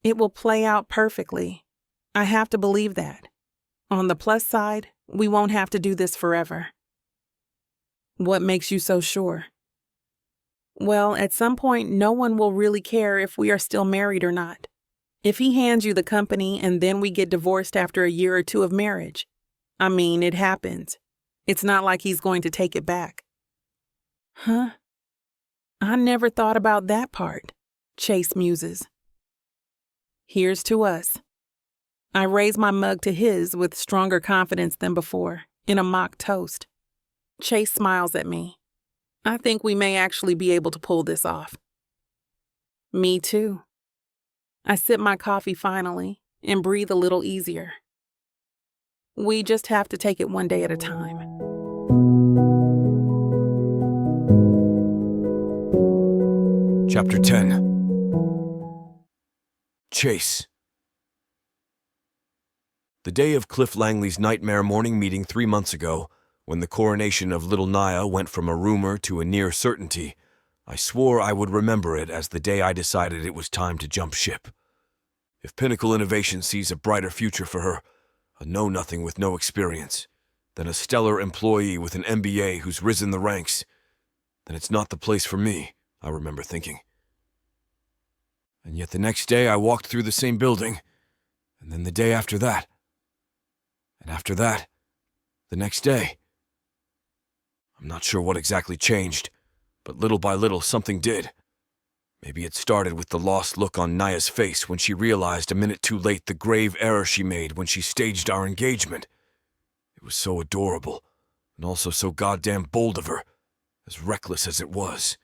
It will play out perfectly. I have to believe that. On the plus side, we won't have to do this forever. What makes you so sure? Well, at some point, no one will really care if we are still married or not. If he hands you the company and then we get divorced after a year or two of marriage, I mean, it happens. It's not like he's going to take it back. Huh? I never thought about that part, Chase muses. Here's to us. I raise my mug to his with stronger confidence than before, in a mock toast. Chase smiles at me. I think we may actually be able to pull this off. Me too. I sip my coffee finally and breathe a little easier. We just have to take it one day at a time. Chapter 10. Chase. The day of Cliff Langley's nightmare morning meeting 3 months ago, when the coronation of little Naya went from a rumor to a near certainty, I swore I would remember it as the day I decided it was time to jump ship. If Pinnacle Innovation sees a brighter future for her, a know-nothing with no experience, than a stellar employee with an MBA who's risen the ranks, then it's not the place for me, I remember thinking. And yet the next day I walked through the same building, and then the day after that, and after that, the next day. I'm not sure what exactly changed, but little by little something did. Maybe it started with the lost look on Naya's face when she realized a minute too late the grave error she made when she staged our engagement. It was so adorable, and also so goddamn bold of her, as reckless as it was.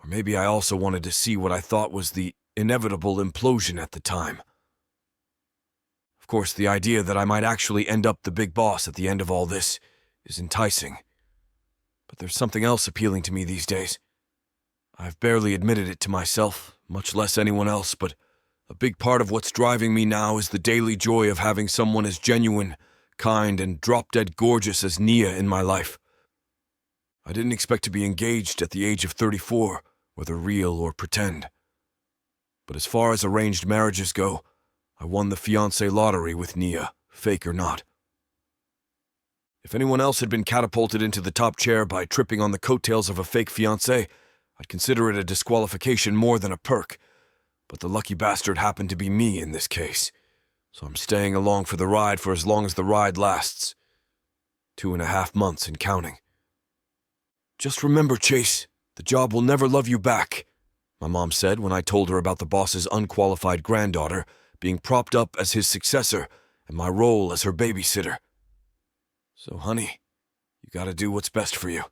Or maybe I also wanted to see what I thought was the inevitable implosion at the time. Of course, the idea that I might actually end up the big boss at the end of all this is enticing. But there's something else appealing to me these days. I've barely admitted it to myself, much less anyone else, but a big part of what's driving me now is the daily joy of having someone as genuine, kind, and drop-dead gorgeous as Nia in my life. I didn't expect to be engaged at the age of 34, whether real or pretend. But as far as arranged marriages go, I won the fiancé lottery with Nia, fake or not. If anyone else had been catapulted into the top chair by tripping on the coattails of a fake fiancé, I'd consider it a disqualification more than a perk, but the lucky bastard happened to be me in this case, so I'm staying along for the ride for as long as the ride lasts. 2.5 months and counting. Just remember, Chase, the job will never love you back, my mom said when I told her about the boss's unqualified granddaughter being propped up as his successor and my role as her babysitter. So, honey, you gotta do what's best for you.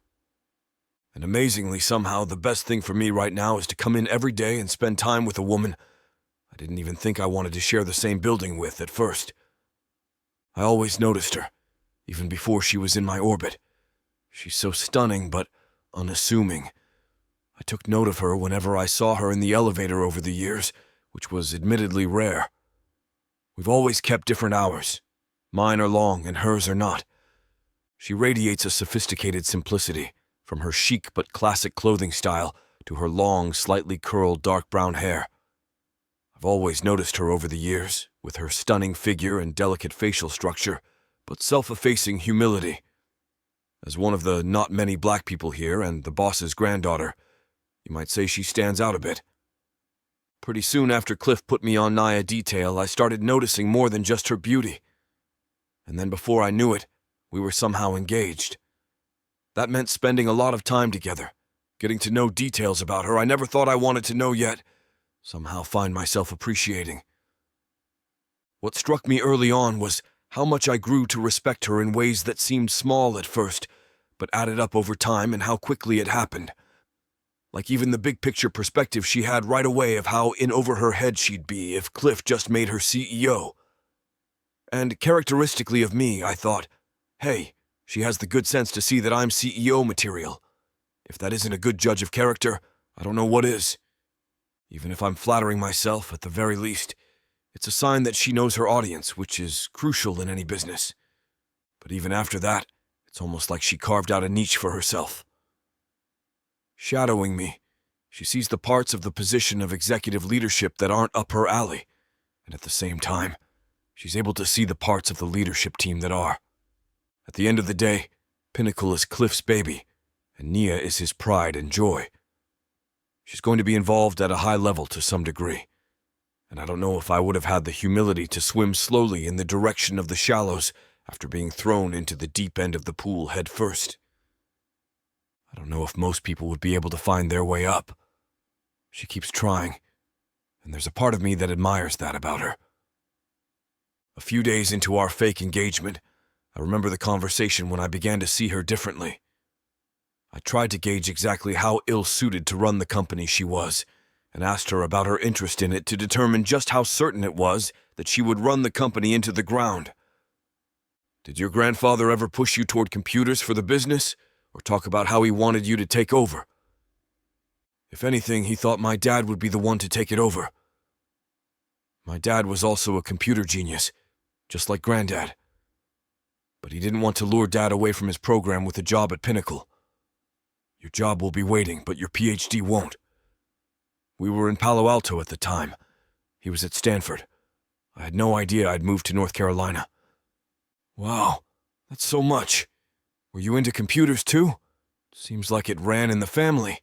And amazingly, somehow, the best thing for me right now is to come in every day and spend time with a woman I didn't even think I wanted to share the same building with at first. I always noticed her, even before she was in my orbit. She's so stunning, but unassuming. I took note of her whenever I saw her in the elevator over the years, which was admittedly rare. We've always kept different hours. Mine are long and hers are not. She radiates a sophisticated simplicity, from her chic but classic clothing style to her long, slightly curled dark brown hair. I've always noticed her over the years, with her stunning figure and delicate facial structure, but self-effacing humility. As one of the not many black people here and the boss's granddaughter, you might say she stands out a bit. Pretty soon after Cliff put me on Naya detail, I started noticing more than just her beauty. And then before I knew it, we were somehow engaged. That meant spending a lot of time together, getting to know details about her I never thought I wanted to know yet, somehow find myself appreciating. What struck me early on was how much I grew to respect her in ways that seemed small at first, but added up over time, and how quickly it happened. Like even the big picture perspective she had right away of how in over her head she'd be if Cliff just made her CEO. And characteristically of me, I thought, hey, she has the good sense to see that I'm CEO material. If that isn't a good judge of character, I don't know what is. Even if I'm flattering myself, at the very least, it's a sign that she knows her audience, which is crucial in any business. But even after that, it's almost like she carved out a niche for herself. Shadowing me, she sees the parts of the position of executive leadership that aren't up her alley, and at the same time, she's able to see the parts of the leadership team that are. At the end of the day, Pinnacle is Cliff's baby, and Nia is his pride and joy. She's going to be involved at a high level to some degree, and I don't know if I would have had the humility to swim slowly in the direction of the shallows after being thrown into the deep end of the pool head first. I don't know if most people would be able to find their way up. She keeps trying, and there's a part of me that admires that about her. A few days into our fake engagement, I remember the conversation when I began to see her differently. I tried to gauge exactly how ill-suited to run the company she was, and asked her about her interest in it to determine just how certain it was that she would run the company into the ground. Did your grandfather ever push you toward computers for the business, or talk about how he wanted you to take over? If anything, he thought my dad would be the one to take it over. My dad was also a computer genius, just like Grandad. But he didn't want to lure Dad away from his program with a job at Pinnacle. Your job will be waiting, but your PhD won't. We were in Palo Alto at the time. He was at Stanford. I had no idea I'd moved to North Carolina. Wow, that's so much. Were you into computers too? Seems like it ran in the family.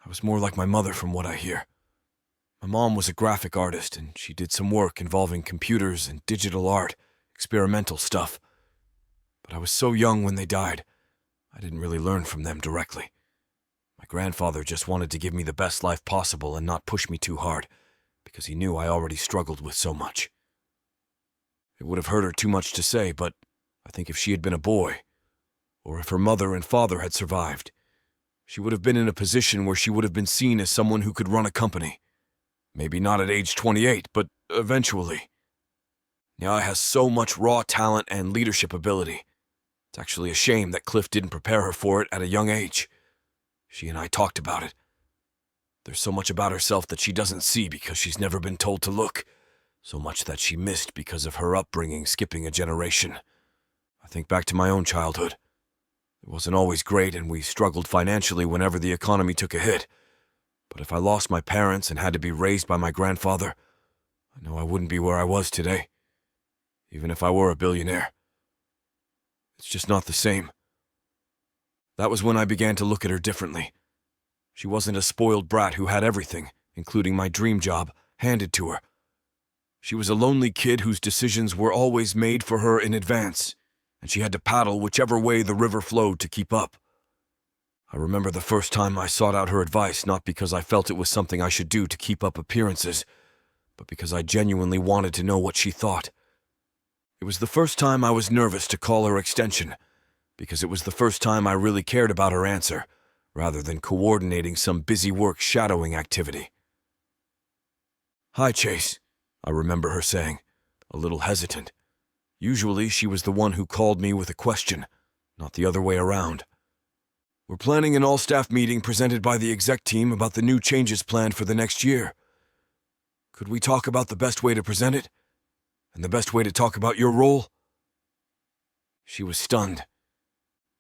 I was more like my mother from what I hear. My mom was a graphic artist, and she did some work involving computers and digital art, experimental stuff. But I was so young when they died, I didn't really learn from them directly. My grandfather just wanted to give me the best life possible and not push me too hard, because he knew I already struggled with so much. It would have hurt her too much to say, but I think if she had been a boy, or if her mother and father had survived, she would have been in a position where she would have been seen as someone who could run a company. Maybe not at age 28, but eventually. Nia has so much raw talent and leadership ability. It's actually a shame that Cliff didn't prepare her for it at a young age. She and I talked about it. There's so much about herself that she doesn't see because she's never been told to look, so much that she missed because of her upbringing skipping a generation. I think back to my own childhood. It wasn't always great, and we struggled financially whenever the economy took a hit. But if I lost my parents and had to be raised by my grandfather, I know I wouldn't be where I was today, even if I were a billionaire. It's just not the same. That was when I began to look at her differently. She wasn't a spoiled brat who had everything, including my dream job, handed to her. She was a lonely kid whose decisions were always made for her in advance, and she had to paddle whichever way the river flowed to keep up. I remember the first time I sought out her advice, not because I felt it was something I should do to keep up appearances, but because I genuinely wanted to know what she thought. It was the first time I was nervous to call her extension, because it was the first time I really cared about her answer, rather than coordinating some busy work shadowing activity. "Hi, Chase," I remember her saying, a little hesitant. Usually she was the one who called me with a question, not the other way around. "We're planning an all-staff meeting presented by the exec team about the new changes planned for the next year. Could we talk about the best way to present it? And the best way to talk about your role?" She was stunned.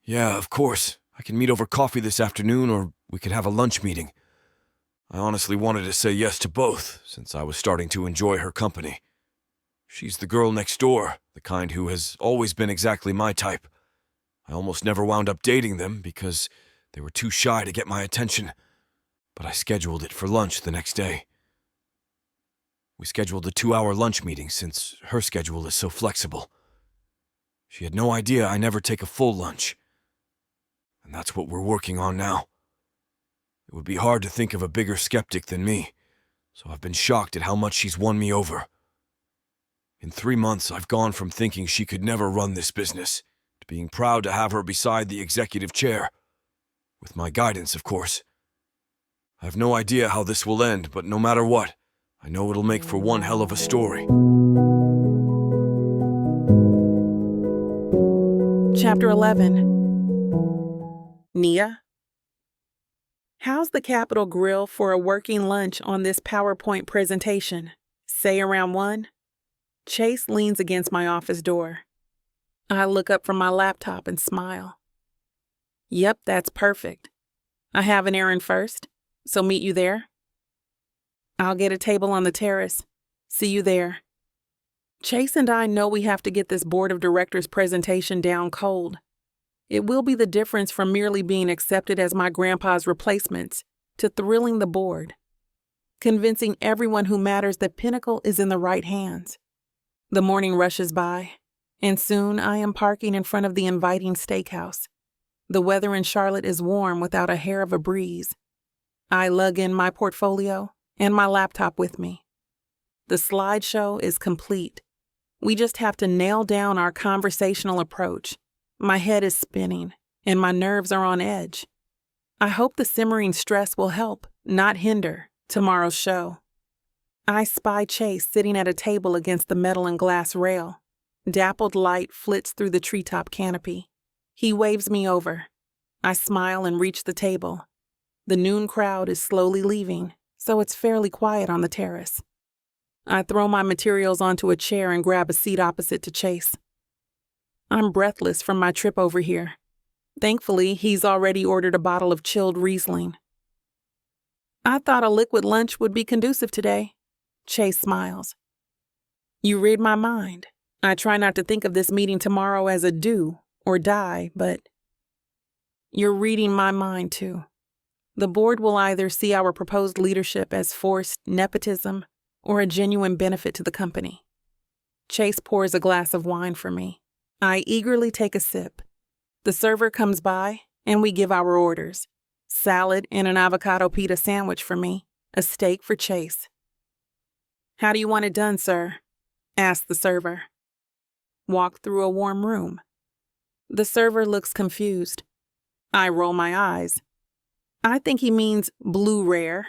"Yeah, of course. I can meet over coffee this afternoon, or we could have a lunch meeting." I honestly wanted to say yes to both, since I was starting to enjoy her company. She's the girl next door, the kind who has always been exactly my type. I almost never wound up dating them because they were too shy to get my attention, but I scheduled it for lunch the next day. We scheduled a 2-hour lunch meeting since her schedule is so flexible. She had no idea I never take a full lunch. And that's what we're working on now. It would be hard to think of a bigger skeptic than me, so I've been shocked at how much she's won me over. In 3 months, I've gone from thinking she could never run this business to being proud to have her beside the executive chair. With my guidance, of course. I have no idea how this will end, but no matter what, I know it'll make for one hell of a story. Chapter 11. Nia? How's the Capitol Grill for a working lunch on this PowerPoint presentation? Say around 1? Chase leans against my office door. I look up from my laptop and smile. Yep, that's perfect. I have an errand first, so meet you there. I'll get a table on the terrace. See you there. Chase and I know we have to get this board of directors presentation down cold. It will be the difference from merely being accepted as my grandpa's replacements to thrilling the board, convincing everyone who matters that Pinnacle is in the right hands. The morning rushes by, and soon I am parking in front of the inviting steakhouse. The weather in Charlotte is warm without a hair of a breeze. I lug in my portfolio and my laptop with me. The slideshow is complete. We just have to nail down our conversational approach. My head is spinning, and my nerves are on edge. I hope the simmering stress will help, not hinder, tomorrow's show. I spy Chase sitting at a table against the metal and glass rail. Dappled light flits through the treetop canopy. He waves me over. I smile and reach the table. The noon crowd is slowly leaving, so it's fairly quiet on the terrace. I throw my materials onto a chair and grab a seat opposite to Chase. I'm breathless from my trip over here. Thankfully, he's already ordered a bottle of chilled Riesling. I thought a liquid lunch would be conducive today. Chase smiles. You read my mind. I try not to think of this meeting tomorrow as a do or die, but you're reading my mind too. The board will either see our proposed leadership as forced nepotism or a genuine benefit to the company. Chase pours a glass of wine for me. I eagerly take a sip. The server comes by, and we give our orders. Salad and an avocado pita sandwich for me, a steak for Chase. How do you want it done, sir? Asks the server. Walk through a warm room. The server looks confused. I roll my eyes. I think he means blue rare.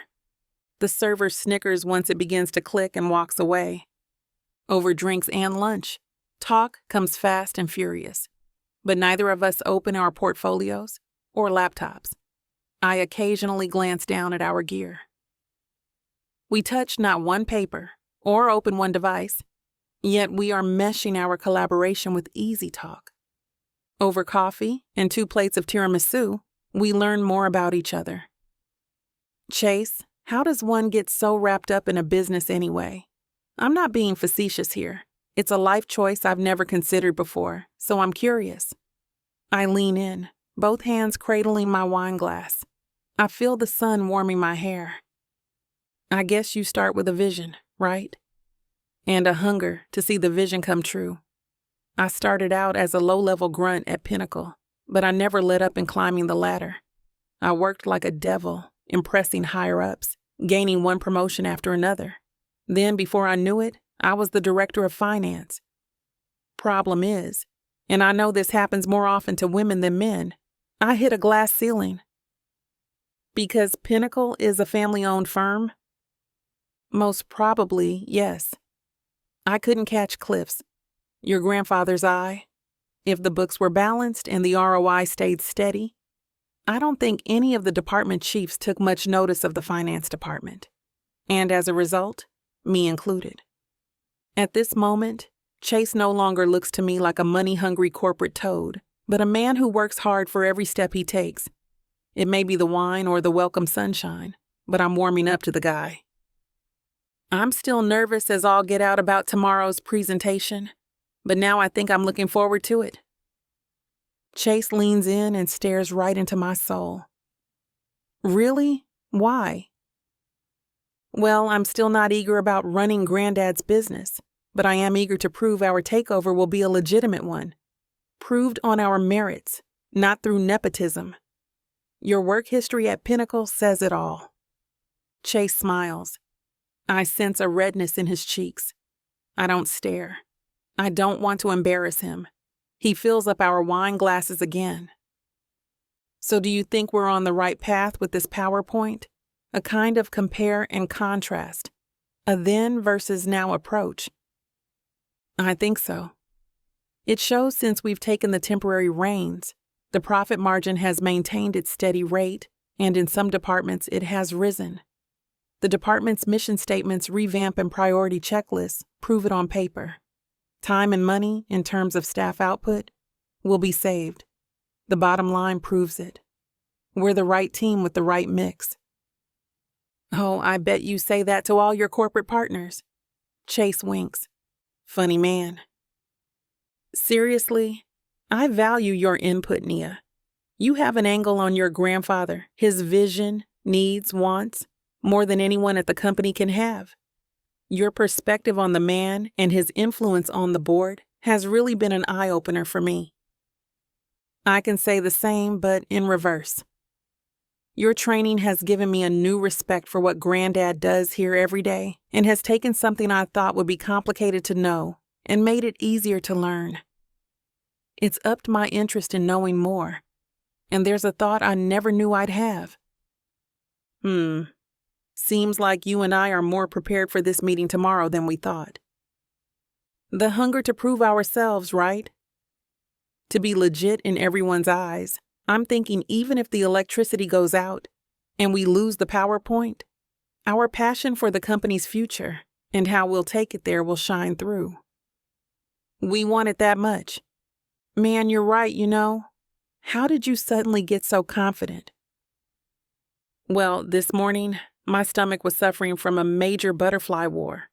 The server snickers once it begins to click and walks away. Over drinks and lunch, talk comes fast and furious, but neither of us open our portfolios or laptops. I occasionally glance down at our gear. We touch not one paper or open one device, yet we are meshing our collaboration with easy talk. Over coffee and 2 plates of tiramisu, we learn more about each other. Chase, how does one get so wrapped up in a business anyway? I'm not being facetious here. It's a life choice I've never considered before, so I'm curious. I lean in, both hands cradling my wine glass. I feel the sun warming my hair. I guess you start with a vision, right? And a hunger to see the vision come true. I started out as a low-level grunt at Pinnacle, but I never let up in climbing the ladder. I worked like a devil, impressing higher-ups, gaining one promotion after another. Then, before I knew it, I was the director of finance. Problem is, and I know this happens more often to women than men, I hit a glass ceiling. Because Pinnacle is a family-owned firm? Most probably, yes. I couldn't catch Cliff's, your grandfather's eye. If the books were balanced and the ROI stayed steady, I don't think any of the department chiefs took much notice of the finance department. And as a result, me included. At this moment, Chase no longer looks to me like a money-hungry corporate toad, but a man who works hard for every step he takes. It may be the wine or the welcome sunshine, but I'm warming up to the guy. I'm still nervous as all get out about tomorrow's presentation, but now I think I'm looking forward to it. Chase leans in and stares right into my soul. Really? Why? Well, I'm still not eager about running Grandad's business, but I am eager to prove our takeover will be a legitimate one. proved on our merits, not through nepotism. Your work history at Pinnacle says it all. Chase smiles. I sense a redness in his cheeks. I don't stare. I don't want to embarrass him. He fills up our wine glasses again. So do you think we're on the right path with this PowerPoint? A kind of compare and contrast. A then versus now approach. I think so. It shows since we've taken the temporary reins, the profit margin has maintained its steady rate, and in some departments it has risen. The department's mission statements, revamp, and priority checklists prove it on paper. Time and money, in terms of staff output, will be saved. The bottom line proves it. We're the right team with the right mix. Oh, I bet you say that to all your corporate partners. Chase winks. Funny man. Seriously, I value your input, Nia. You have an angle on your grandfather, his vision, needs, wants, more than anyone at the company can have. Your perspective on the man and his influence on the board has really been an eye-opener for me. I can say the same, but in reverse. Your training has given me a new respect for what Grandad does here every day and has taken something I thought would be complicated to know and made it easier to learn. It's upped my interest in knowing more, and there's a thought I never knew I'd have. Seems like you and I are more prepared for this meeting tomorrow than we thought. The hunger to prove ourselves, right? To be legit in everyone's eyes. I'm thinking even if the electricity goes out and we lose the PowerPoint, our passion for the company's future and how we'll take it there will shine through. We want it that much. Man, you're right, you know. How did you suddenly get so confident? Well, this morning, my stomach was suffering from a major butterfly war.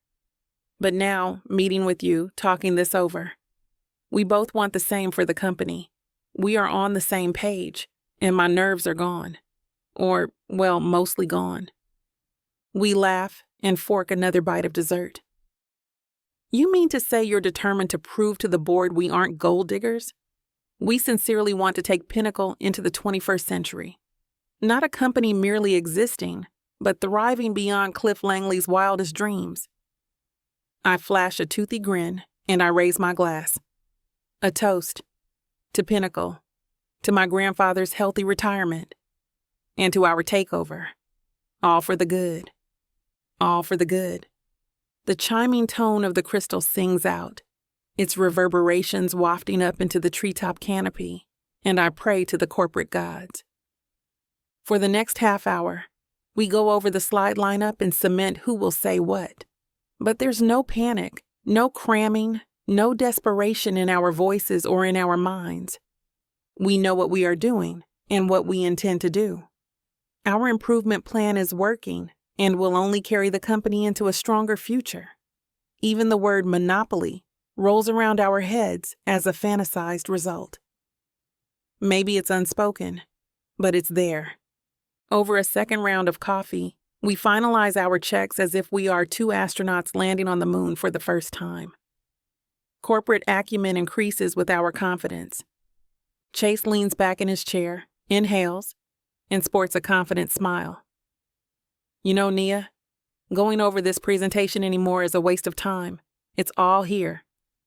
But now, meeting with you, talking this over, we both want the same for the company. We are on the same page, and my nerves are gone. Or, well, mostly gone. We laugh and fork another bite of dessert. You mean to say you're determined to prove to the board we aren't gold diggers? We sincerely want to take Pinnacle into the 21st century. Not a company merely existing, but thriving beyond Cliff Langley's wildest dreams. I flash a toothy grin, and I raise my glass. A toast. To Pinnacle. To my grandfather's healthy retirement. And to our takeover. All for the good. All for the good. The chiming tone of the crystal sings out, its reverberations wafting up into the treetop canopy, and I pray to the corporate gods. For the next half hour, we go over the slide lineup and cement who will say what. But there's no panic, no cramming, no desperation in our voices or in our minds. We know what we are doing and what we intend to do. Our improvement plan is working and will only carry the company into a stronger future. Even the word monopoly rolls around our heads as a fantasized result. Maybe it's unspoken, but it's there. Over a second round of coffee, we finalize our checks as if we are two astronauts landing on the moon for the first time. Corporate acumen increases with our confidence. Chase leans back in his chair, inhales, and sports a confident smile. You know, Nia, going over this presentation anymore is a waste of time. It's all here.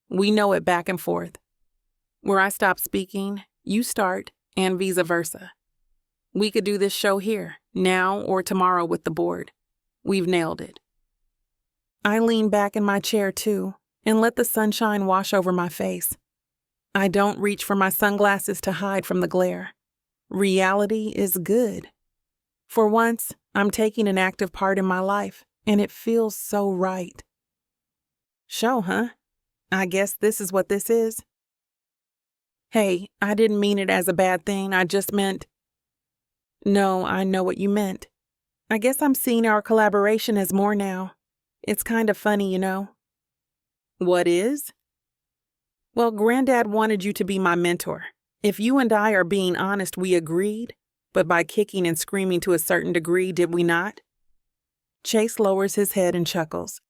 We know it back and forth. Where I stop speaking, you start, and vice versa. We could do this show here, now or tomorrow with the board. We've nailed it. I lean back in my chair too, and let the sunshine wash over my face. I don't reach for my sunglasses to hide from the glare. Reality is good. For once, I'm taking an active part in my life, and it feels so right. Show, huh? I guess this is what this is. Hey, I didn't mean it as a bad thing, I just meant... No, I know what you meant. I guess I'm seeing our collaboration as more now. It's kind of funny, you know. What is? Well, Grandad wanted you to be my mentor. If you and I are being honest, we agreed, but by kicking and screaming to a certain degree, did we not? Chase lowers his head and chuckles.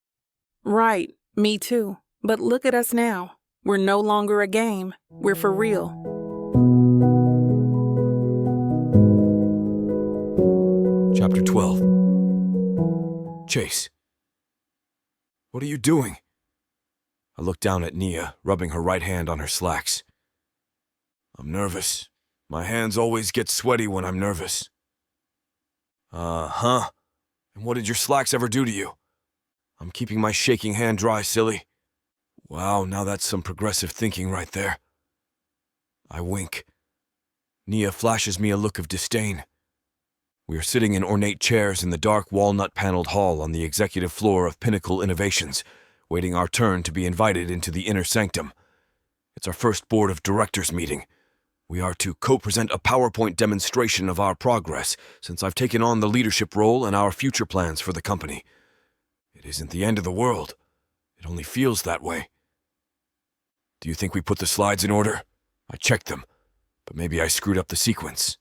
Right, me too, but look at us now. We're no longer a game. We're for real. Chapter 12. Chase. What are you doing? I looked down at Nia, rubbing her right hand on her slacks. I'm nervous. My hands always get sweaty when I'm nervous. Uh-huh. And what did your slacks ever do to you? I'm keeping my shaking hand dry, silly. Wow, now that's some progressive thinking right there. I wink. Nia flashes me a look of disdain. We are sitting in ornate chairs in the dark walnut-paneled hall on the executive floor of Pinnacle Innovations, waiting our turn to be invited into the inner sanctum. It's our first board of directors meeting. We are to co-present a PowerPoint demonstration of our progress since I've taken on the leadership role and our future plans for the company. It isn't the end of the world. It only feels that way. Do you think we put the slides in order? I checked them, but maybe I screwed up the sequence.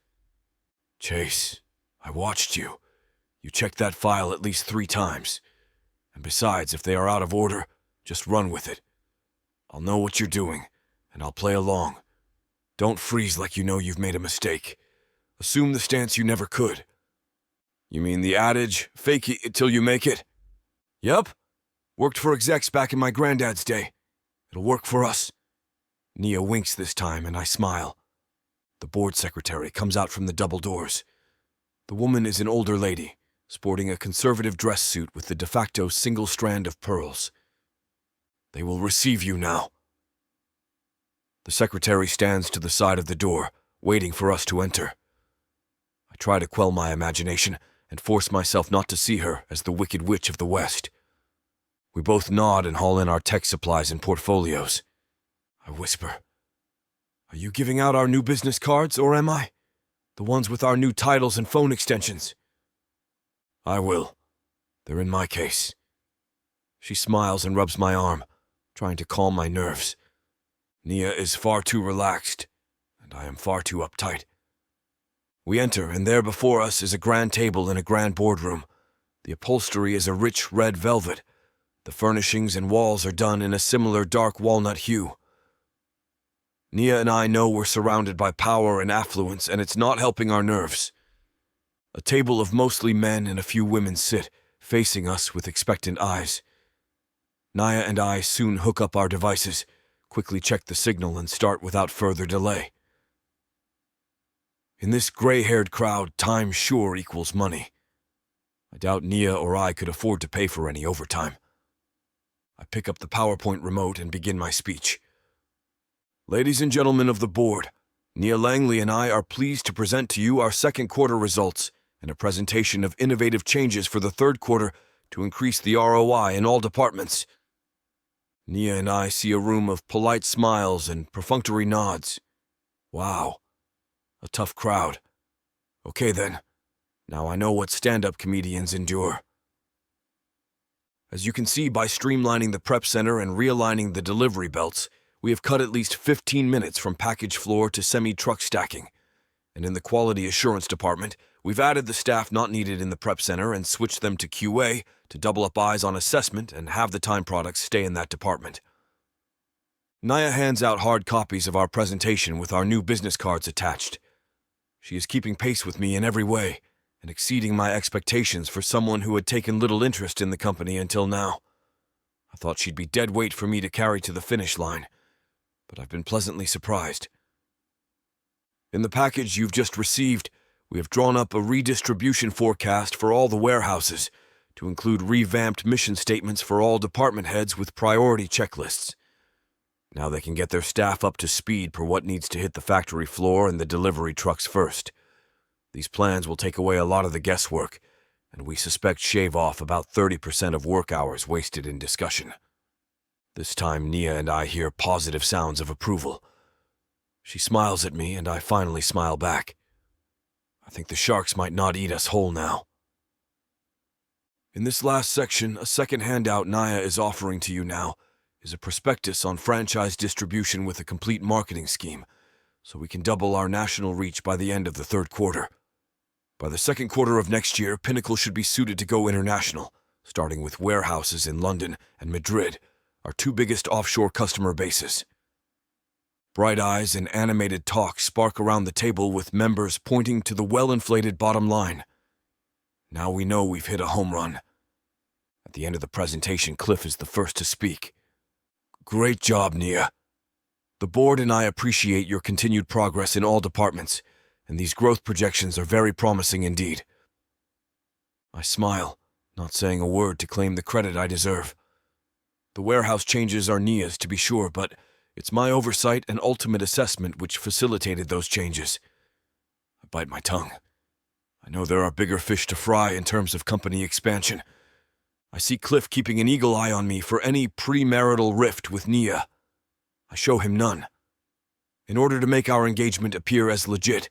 Chase, I watched you. You checked that file at least 3 times. And besides, if they are out of order, just run with it. I'll know what you're doing, and I'll play along. Don't freeze like you know you've made a mistake. Assume the stance you never could. You mean the adage, fake it till you make it? Yup. Worked for execs back in my granddad's day. It'll work for us. Nia winks this time, and I smile. The board secretary comes out from the double doors. The woman is an older lady, sporting a conservative dress suit with the de facto single strand of pearls. They will receive you now. The secretary stands to the side of the door, waiting for us to enter. I try to quell my imagination and force myself not to see her as the Wicked Witch of the West. We both nod and haul in our tech supplies and portfolios. I whisper, "Are you giving out our new business cards, or am I? The ones with our new titles and phone extensions?" "I will. They're in my case." She smiles and rubs my arm, trying to calm my nerves. Nia is far too relaxed, and I am far too uptight. We enter, and there before us is a grand table in a grand boardroom. The upholstery is a rich red velvet. The furnishings and walls are done in a similar dark walnut hue. Nia and I know we're surrounded by power and affluence, and it's not helping our nerves. A table of mostly men and a few women sit, facing us with expectant eyes. Nia and I soon hook up our devices, quickly check the signal, and start without further delay. In this gray-haired crowd, time sure equals money. I doubt Nia or I could afford to pay for any overtime. I pick up the PowerPoint remote and begin my speech. Ladies and gentlemen of the board, Nia Langley and I are pleased to present to you our second quarter results and a presentation of innovative changes for the third quarter to increase the ROI in all departments. Nia and I see a room of polite smiles and perfunctory nods. Wow, a tough crowd. Okay then, now I know what stand-up comedians endure. As you can see by streamlining the prep center and realigning the delivery belts, we have cut at least 15 minutes from package floor to semi-truck stacking. And in the quality assurance department, we've added the staff not needed in the prep center and switched them to QA to double up eyes on assessment and have the time products stay in that department. Nia hands out hard copies of our presentation with our new business cards attached. She is keeping pace with me in every way and exceeding my expectations for someone who had taken little interest in the company until now. I thought she'd be dead weight for me to carry to the finish line, but I've been pleasantly surprised. In the package you've just received, we have drawn up a redistribution forecast for all the warehouses to include revamped mission statements for all department heads with priority checklists. Now they can get their staff up to speed per what needs to hit the factory floor and the delivery trucks first. These plans will take away a lot of the guesswork, and we suspect shave off about 30% of work hours wasted in discussion. This time Nia and I hear positive sounds of approval. She smiles at me, and I finally smile back. I think the sharks might not eat us whole now. In this last section, a second handout Nia is offering to you now is a prospectus on franchise distribution with a complete marketing scheme, so we can double our national reach by the end of the third quarter. By the second quarter of next year, Pinnacle should be suited to go international, starting with warehouses in London and Madrid, our 2 biggest offshore customer bases. Bright eyes and animated talk spark around the table with members pointing to the well-inflated bottom line. Now we know we've hit a home run. At the end of the presentation, Cliff is the first to speak. Great job, Nia. The board and I appreciate your continued progress in all departments, and these growth projections are very promising indeed. I smile, not saying a word to claim the credit I deserve. The warehouse changes are Nia's, to be sure, but it's my oversight and ultimate assessment which facilitated those changes. I bite my tongue. I know there are bigger fish to fry in terms of company expansion. I see Cliff keeping an eagle eye on me for any premarital rift with Nia. I show him none. In order to make our engagement appear as legit,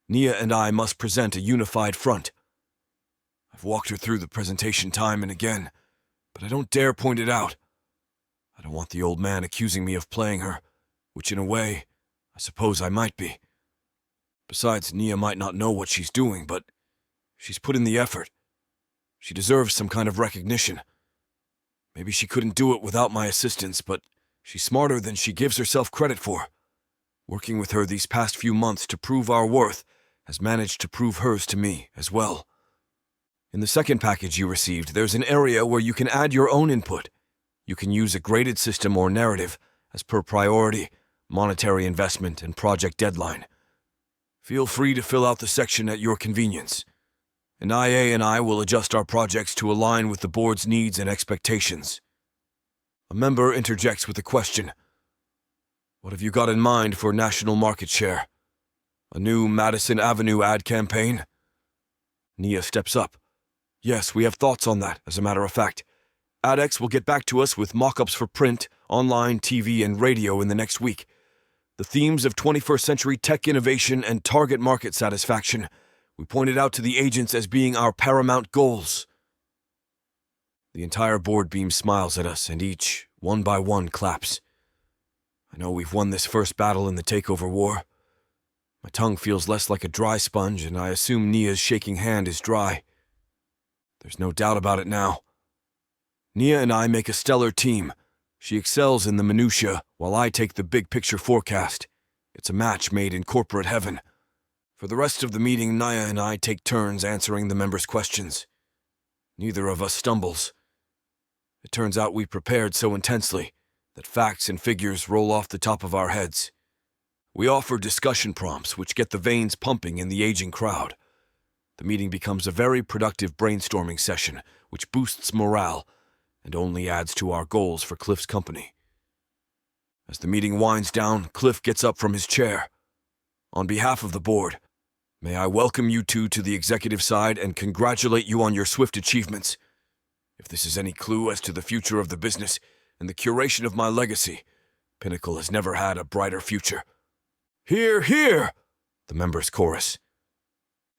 Nia and I must present a unified front. I've walked her through the presentation time and again, but I don't dare point it out. I don't want the old man accusing me of playing her, which in a way, I suppose I might be. Besides, Nia might not know what she's doing, but she's put in the effort. She deserves some kind of recognition. Maybe she couldn't do it without my assistance, but she's smarter than she gives herself credit for. Working with her these past few months to prove our worth has managed to prove hers to me as well. In the second package you received, there's an area where you can add your own input. You can use a graded system or narrative as per priority, monetary investment, and project deadline. Feel free to fill out the section at your convenience. And IA and I will adjust our projects to align with the board's needs and expectations. A member interjects with a question. What have you got in mind for national market share? A new Madison Avenue ad campaign? Nia steps up. Yes, we have thoughts on that, as a matter of fact. AdX will get back to us with mock-ups for print, online, TV, and radio in the next week. The themes of 21st century tech innovation and target market satisfaction we pointed out to the agents as being our paramount goals. The entire board beam smiles at us, and each, one by one, claps. I know we've won this first battle in the takeover war. My tongue feels less like a dry sponge, and I assume Nia's shaking hand is dry. There's no doubt about it now. Nia and I make a stellar team. She excels in the minutiae, while I take the big-picture forecast. It's a match made in corporate heaven. For the rest of the meeting, Nia and I take turns answering the members' questions. Neither of us stumbles. It turns out we prepared so intensely that facts and figures roll off the top of our heads. We offer discussion prompts which get the veins pumping in the aging crowd. The meeting becomes a very productive brainstorming session which boosts morale and only adds to our goals for Cliff's company. As the meeting winds down, Cliff gets up from his chair. On behalf of the board, may I welcome you two to the executive side and congratulate you on your swift achievements. If this is any clue as to the future of the business and the curation of my legacy, Pinnacle has never had a brighter future. Hear, hear! The members chorus.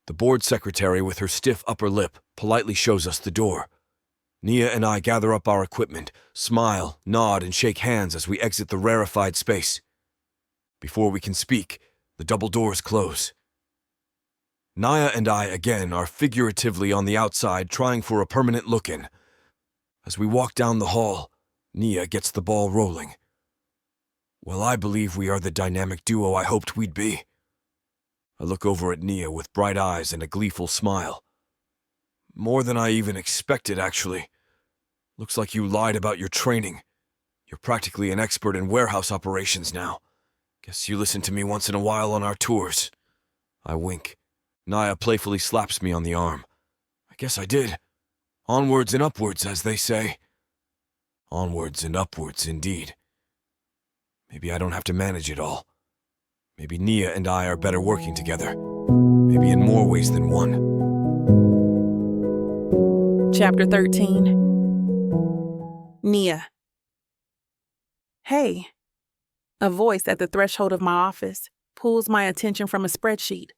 The board secretary, with her stiff upper lip, politely shows us the door. Nia and I gather up our equipment, smile, nod, and shake hands as we exit the rarefied space. Before we can speak, the double doors close. Nia and I again are figuratively on the outside trying for a permanent look-in. As we walk down the hall, Nia gets the ball rolling. Well, I believe we are the dynamic duo I hoped we'd be. I look over at Nia with bright eyes and a gleeful smile. More than I even expected, actually. Looks like you lied about your training. You're practically an expert in warehouse operations now. Guess you listen to me once in a while on our tours. I wink. Nia playfully slaps me on the arm. I guess I did. Onwards and upwards, as they say. Onwards and upwards, indeed. Maybe I don't have to manage it all. Maybe Nia and I are better working together. Maybe in more ways than one. Chapter 13. Nia. Hey. A voice at the threshold of my office pulls my attention from a spreadsheet.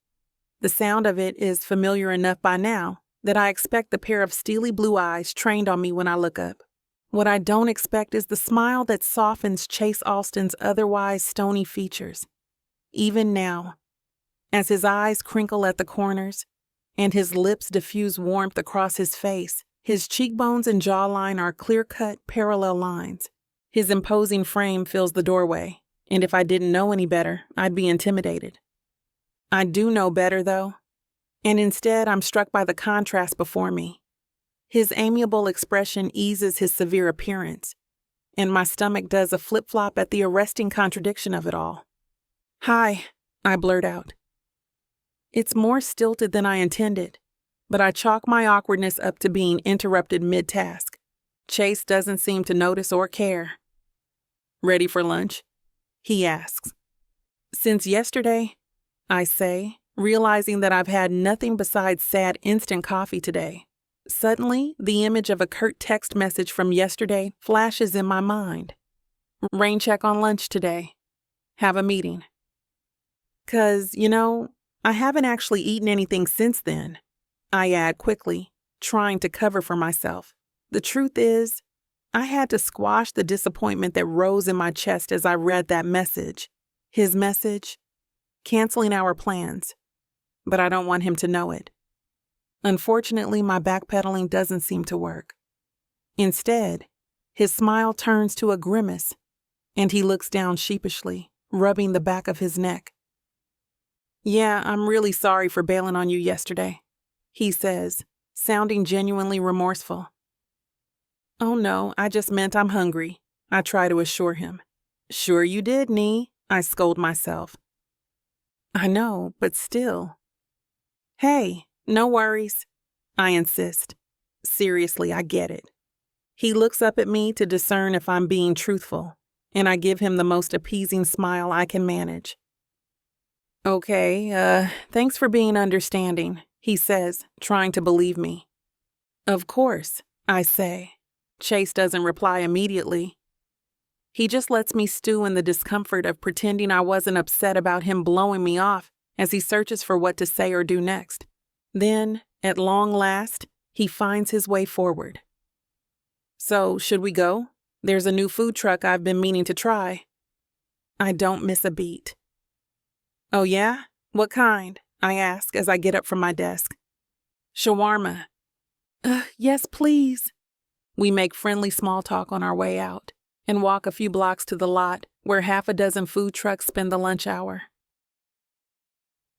The sound of it is familiar enough by now that I expect the pair of steely blue eyes trained on me when I look up. What I don't expect is the smile that softens Chase Alston's otherwise stony features. Even now, as his eyes crinkle at the corners and his lips diffuse warmth across his face, his cheekbones and jawline are clear-cut, parallel lines. His imposing frame fills the doorway, And if I didn't know any better, I'd be intimidated. I do know better, though. And instead, I'm struck by the contrast before me. His amiable expression eases his severe appearance, and my stomach does a flip-flop at the arresting contradiction of it all. "Hi," I blurt out. It's more stilted than I intended, but I chalk my awkwardness up to being interrupted mid-task. Chase doesn't seem to notice or care. "Ready for lunch?" he asks. "Since yesterday," I say, realizing that I've had nothing besides sad instant coffee today. Suddenly, the image of a curt text message from yesterday flashes in my mind. "Rain check on lunch today. Have a meeting." 'Cause, I haven't actually eaten anything since then, I add quickly, trying to cover for myself. The truth is, I had to squash the disappointment that rose in my chest as I read that message. His message, canceling our plans, but I don't want him to know it. Unfortunately, my backpedaling doesn't seem to work. Instead, his smile turns to a grimace, and he looks down sheepishly, rubbing the back of his neck. "Yeah, I'm really sorry for bailing on you yesterday," he says, sounding genuinely remorseful. "Oh no, I just meant I'm hungry," I try to assure him. "Sure you did, Nee," I scold myself. "I know, but still." "Hey, no worries," I insist. Seriously, I get it. He looks up at me to discern if I'm being truthful, and I give him the most appeasing smile I can manage. "Okay, thanks for being understanding," he says, trying to believe me. "Of course," I say. Chase doesn't reply immediately. He just lets me stew in the discomfort of pretending I wasn't upset about him blowing me off as he searches for what to say or do next. Then, at long last, he finds his way forward. "So, should we go? There's a new food truck I've been meaning to try." I don't miss a beat. "Oh yeah? What kind?" I ask as I get up from my desk. "Shawarma." Yes, please." We make friendly small talk on our way out and walk a few blocks to the lot where half a dozen food trucks spend the lunch hour.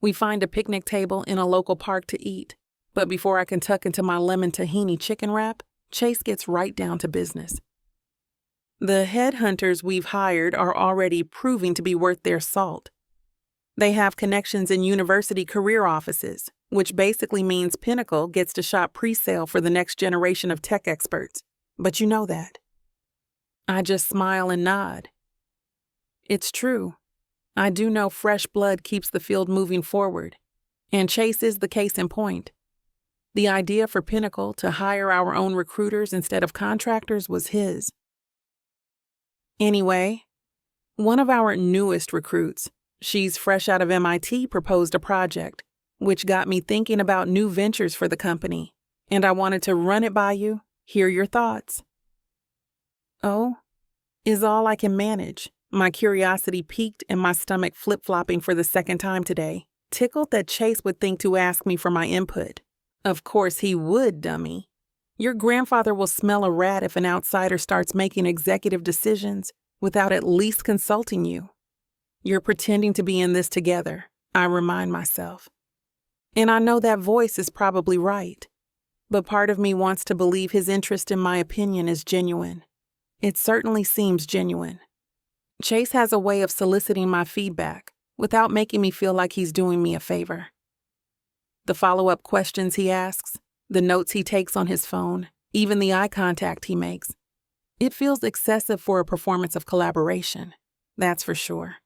We find a picnic table in a local park to eat, but before I can tuck into my lemon tahini chicken wrap, Chase gets right down to business. The headhunters we've hired are already proving to be worth their salt. They have connections in university career offices, which basically means Pinnacle gets to shop pre-sale for the next generation of tech experts. But you know that. I just smile and nod. It's true. I do know fresh blood keeps the field moving forward, and Chase is the case in point. The idea for Pinnacle to hire our own recruiters instead of contractors was his. Anyway, one of our newest recruits, she's fresh out of MIT, proposed a project, which got me thinking about new ventures for the company, and I wanted to run it by you, hear your thoughts. "Oh," is all I can manage, my curiosity piqued and my stomach flip-flopping for the second time today, tickled that Chase would think to ask me for my input. Of course he would, dummy. Your grandfather will smell a rat if an outsider starts making executive decisions without at least consulting you. You're pretending to be in this together, I remind myself. And I know that voice is probably right, but part of me wants to believe his interest in my opinion is genuine. It certainly seems genuine. Chase has a way of soliciting my feedback without making me feel like he's doing me a favor. The follow-up questions he asks, the notes he takes on his phone, even the eye contact he makes. It feels excessive for a performance of collaboration, that's for sure.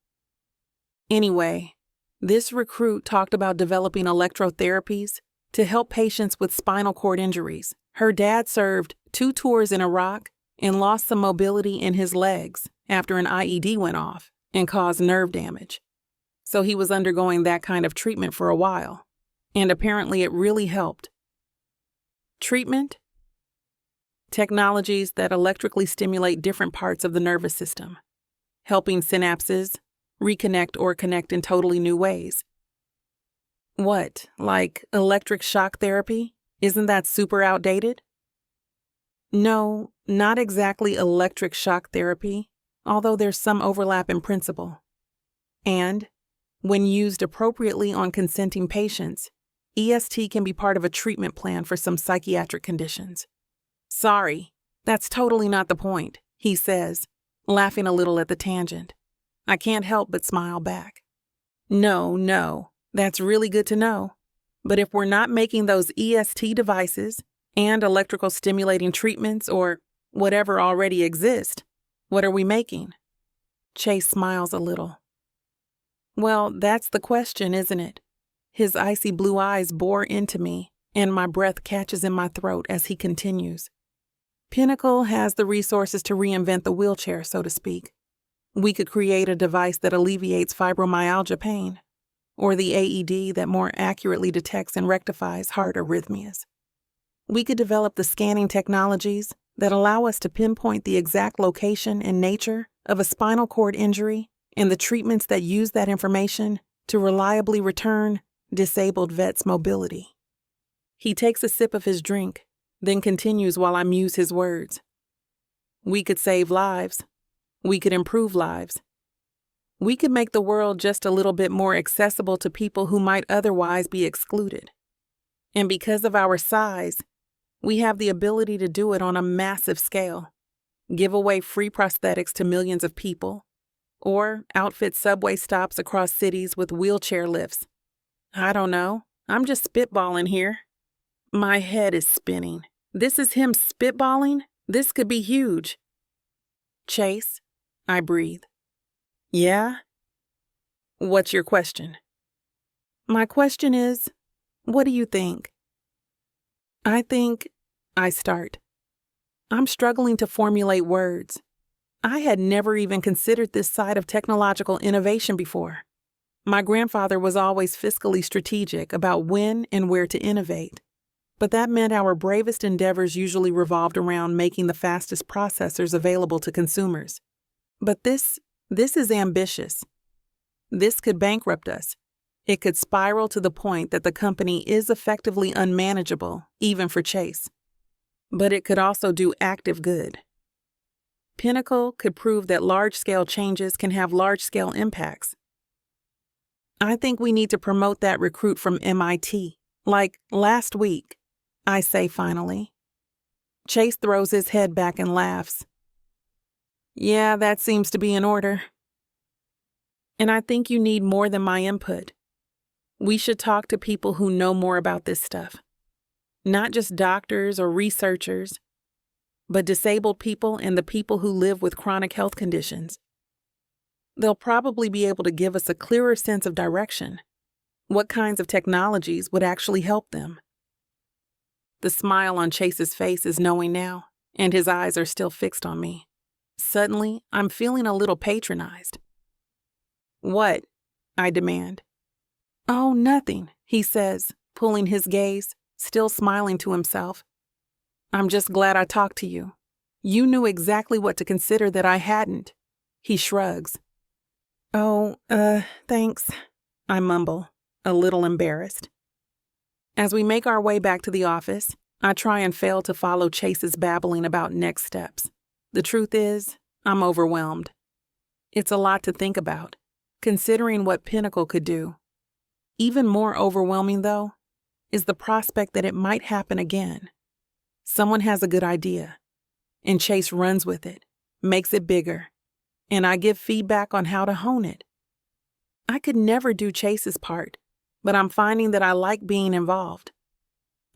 Anyway, this recruit talked about developing electrotherapies to help patients with spinal cord injuries. Her dad served 2 tours in Iraq and lost some mobility in his legs after an IED went off and caused nerve damage. So he was undergoing that kind of treatment for a while, and apparently it really helped. Treatment? Technologies that electrically stimulate different parts of the nervous system, helping synapses reconnect or connect in totally new ways. What, like electric shock therapy? Isn't that super outdated? No, not exactly electric shock therapy, although there's some overlap in principle. And, when used appropriately on consenting patients, EST can be part of a treatment plan for some psychiatric conditions. Sorry, that's totally not the point, he says, laughing a little at the tangent. I can't help but smile back. No, that's really good to know. But if we're not making those EST devices and electrical stimulating treatments or whatever already exist, what are we making? Chase smiles a little. Well, that's the question, isn't it? His icy blue eyes bore into me, and my breath catches in my throat as he continues. Pinnacle has the resources to reinvent the wheelchair, so to speak. We could create a device that alleviates fibromyalgia pain, or the AED that more accurately detects and rectifies heart arrhythmias. We could develop the scanning technologies that allow us to pinpoint the exact location and nature of a spinal cord injury and the treatments that use that information to reliably return disabled vets' mobility. He takes a sip of his drink, then continues while I muse his words. We could save lives. We could improve lives. We could make the world just a little bit more accessible to people who might otherwise be excluded. And because of our size, we have the ability to do it on a massive scale. Give away free prosthetics to millions of people, or outfit subway stops across cities with wheelchair lifts. I don't know. I'm just spitballing here. My head is spinning. This is him spitballing? This could be huge. Chase, I breathe. Yeah? What's your question? My question is, what do you think? I start. I'm struggling to formulate words. I had never even considered this side of technological innovation before. My grandfather was always fiscally strategic about when and where to innovate, but that meant our bravest endeavors usually revolved around making the fastest processors available to consumers. But this is ambitious. This could bankrupt us. It could spiral to the point that the company is effectively unmanageable, even for Chase. But it could also do active good. Pinnacle could prove that large-scale changes can have large-scale impacts. I think we need to promote that recruit from MIT, like last week, I say finally. Chase throws his head back and laughs. Yeah, that seems to be in order. And I think you need more than my input. We should talk to people who know more about this stuff. Not just doctors or researchers, but disabled people and the people who live with chronic health conditions. They'll probably be able to give us a clearer sense of direction. What kinds of technologies would actually help them? The smile on Chase's face is knowing now, and his eyes are still fixed on me. Suddenly, I'm feeling a little patronized. What? I demand. Oh, nothing, he says, pulling his gaze, still smiling to himself. I'm just glad I talked to you. You knew exactly what to consider that I hadn't. He shrugs. Oh, thanks, I mumble, a little embarrassed. As we make our way back to the office, I try and fail to follow Chase's babbling about next steps. The truth is, I'm overwhelmed. It's a lot to think about, considering what Pinnacle could do. Even more overwhelming, though, is the prospect that it might happen again. Someone has a good idea, and Chase runs with it, makes it bigger, and I give feedback on how to hone it. I could never do Chase's part, but I'm finding that I like being involved.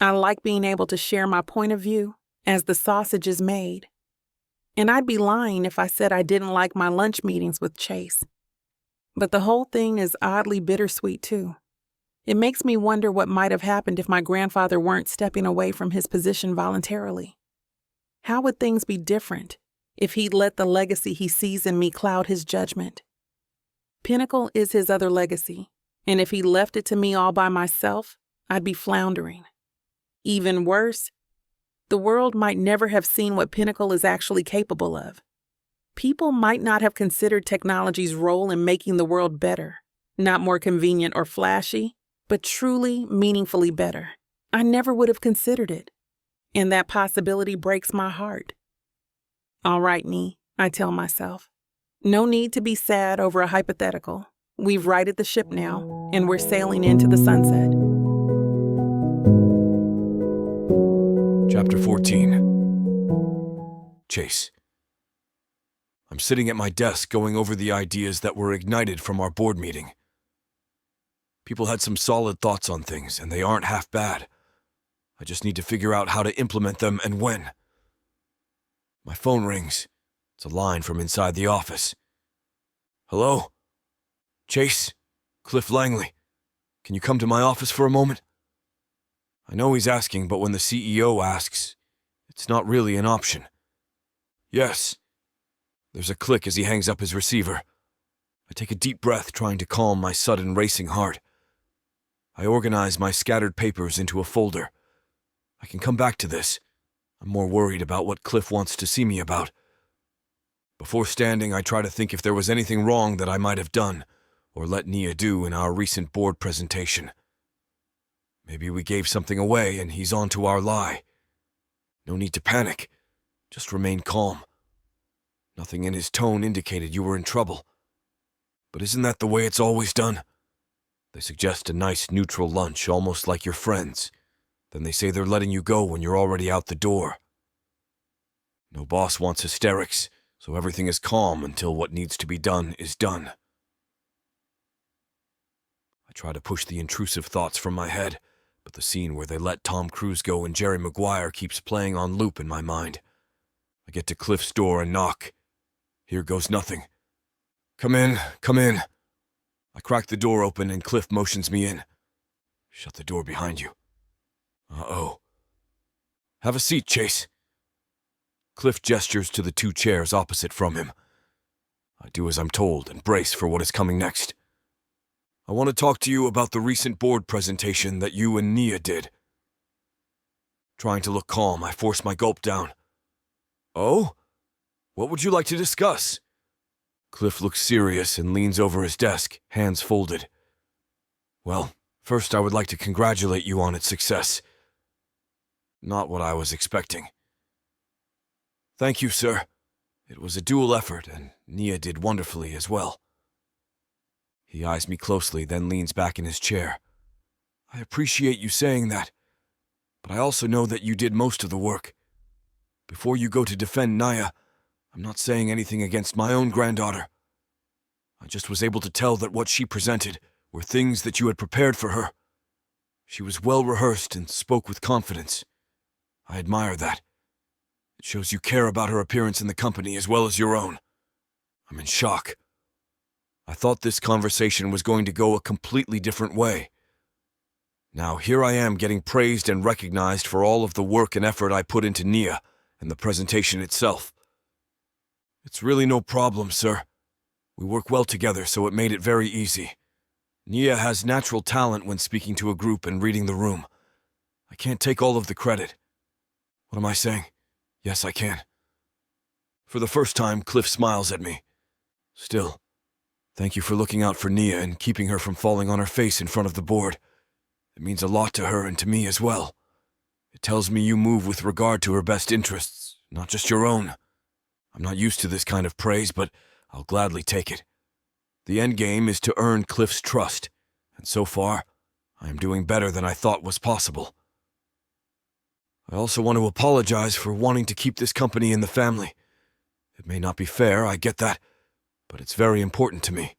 I like being able to share my point of view as the sausage is made. And I'd be lying if I said I didn't like my lunch meetings with Chase. But the whole thing is oddly bittersweet, too. It makes me wonder what might have happened if my grandfather weren't stepping away from his position voluntarily. How would things be different if he'd let the legacy he sees in me cloud his judgment? Pinnacle is his other legacy, and if he left it to me all by myself, I'd be floundering. Even worse, the world might never have seen what Pinnacle is actually capable of. People might not have considered technology's role in making the world better, not more convenient or flashy, but truly, meaningfully better. I never would have considered it, and that possibility breaks my heart. All right, Nee, I tell myself. No need to be sad over a hypothetical. We've righted the ship now, and we're sailing into the sunset. Chapter 14. Chase. I'm sitting at my desk going over the ideas that were ignited from our board meeting. People had some solid thoughts on things, and they aren't half bad. I just need to figure out how to implement them and when. My phone rings. It's a line from inside the office. Hello? Chase? Cliff Langley. Can you come to my office for a moment? I know he's asking, but when the CEO asks, it's not really an option. Yes. There's a click as he hangs up his receiver. I take a deep breath, trying to calm my sudden racing heart. I organize my scattered papers into a folder. I can come back to this. I'm more worried about what Cliff wants to see me about. Before standing, I try to think if there was anything wrong that I might have done, or let Nia do in our recent board presentation. Maybe we gave something away and he's on to our lie. No need to panic. Just remain calm. Nothing in his tone indicated you were in trouble. But isn't that the way it's always done? They suggest a nice neutral lunch, almost like your friends. Then they say they're letting you go when you're already out the door. No boss wants hysterics, so everything is calm until what needs to be done is done. I try to push the intrusive thoughts from my head, but the scene where they let Tom Cruise go and Jerry Maguire keeps playing on loop in my mind. I get to Cliff's door and knock. Here goes nothing. Come in, come in. I crack the door open and Cliff motions me in. Shut the door behind you. Uh-oh. Have a seat, Chase. Cliff gestures to the two chairs opposite from him. I do as I'm told and brace for what is coming next. I want to talk to you about the recent board presentation that you and Nia did. Trying to look calm, I force my gulp down. Oh? What would you like to discuss? Cliff looks serious and leans over his desk, hands folded. Well, first I would like to congratulate you on its success. Not what I was expecting. Thank you, sir. It was a dual effort, and Nia did wonderfully as well. He eyes me closely, then leans back in his chair. I appreciate you saying that, but I also know that you did most of the work. Before you go to defend Nia, I'm not saying anything against my own granddaughter. I just was able to tell that what she presented were things that you had prepared for her. She was well rehearsed and spoke with confidence. I admire that. It shows you care about her appearance in the company as well as your own. I'm in shock. I thought this conversation was going to go a completely different way. Now here I am getting praised and recognized for all of the work and effort I put into Nia and the presentation itself. It's really no problem, sir. We work well together, so it made it very easy. Nia has natural talent when speaking to a group and reading the room. I can't take all of the credit. What am I saying? Yes, I can. For the first time, Cliff smiles at me. Still, thank you for looking out for Nia and keeping her from falling on her face in front of the board. It means a lot to her and to me as well. It tells me you move with regard to her best interests, not just your own. I'm not used to this kind of praise, but I'll gladly take it. The end game is to earn Cliff's trust, and so far, I am doing better than I thought was possible. I also want to apologize for wanting to keep this company in the family. It may not be fair, I get that, but it's very important to me.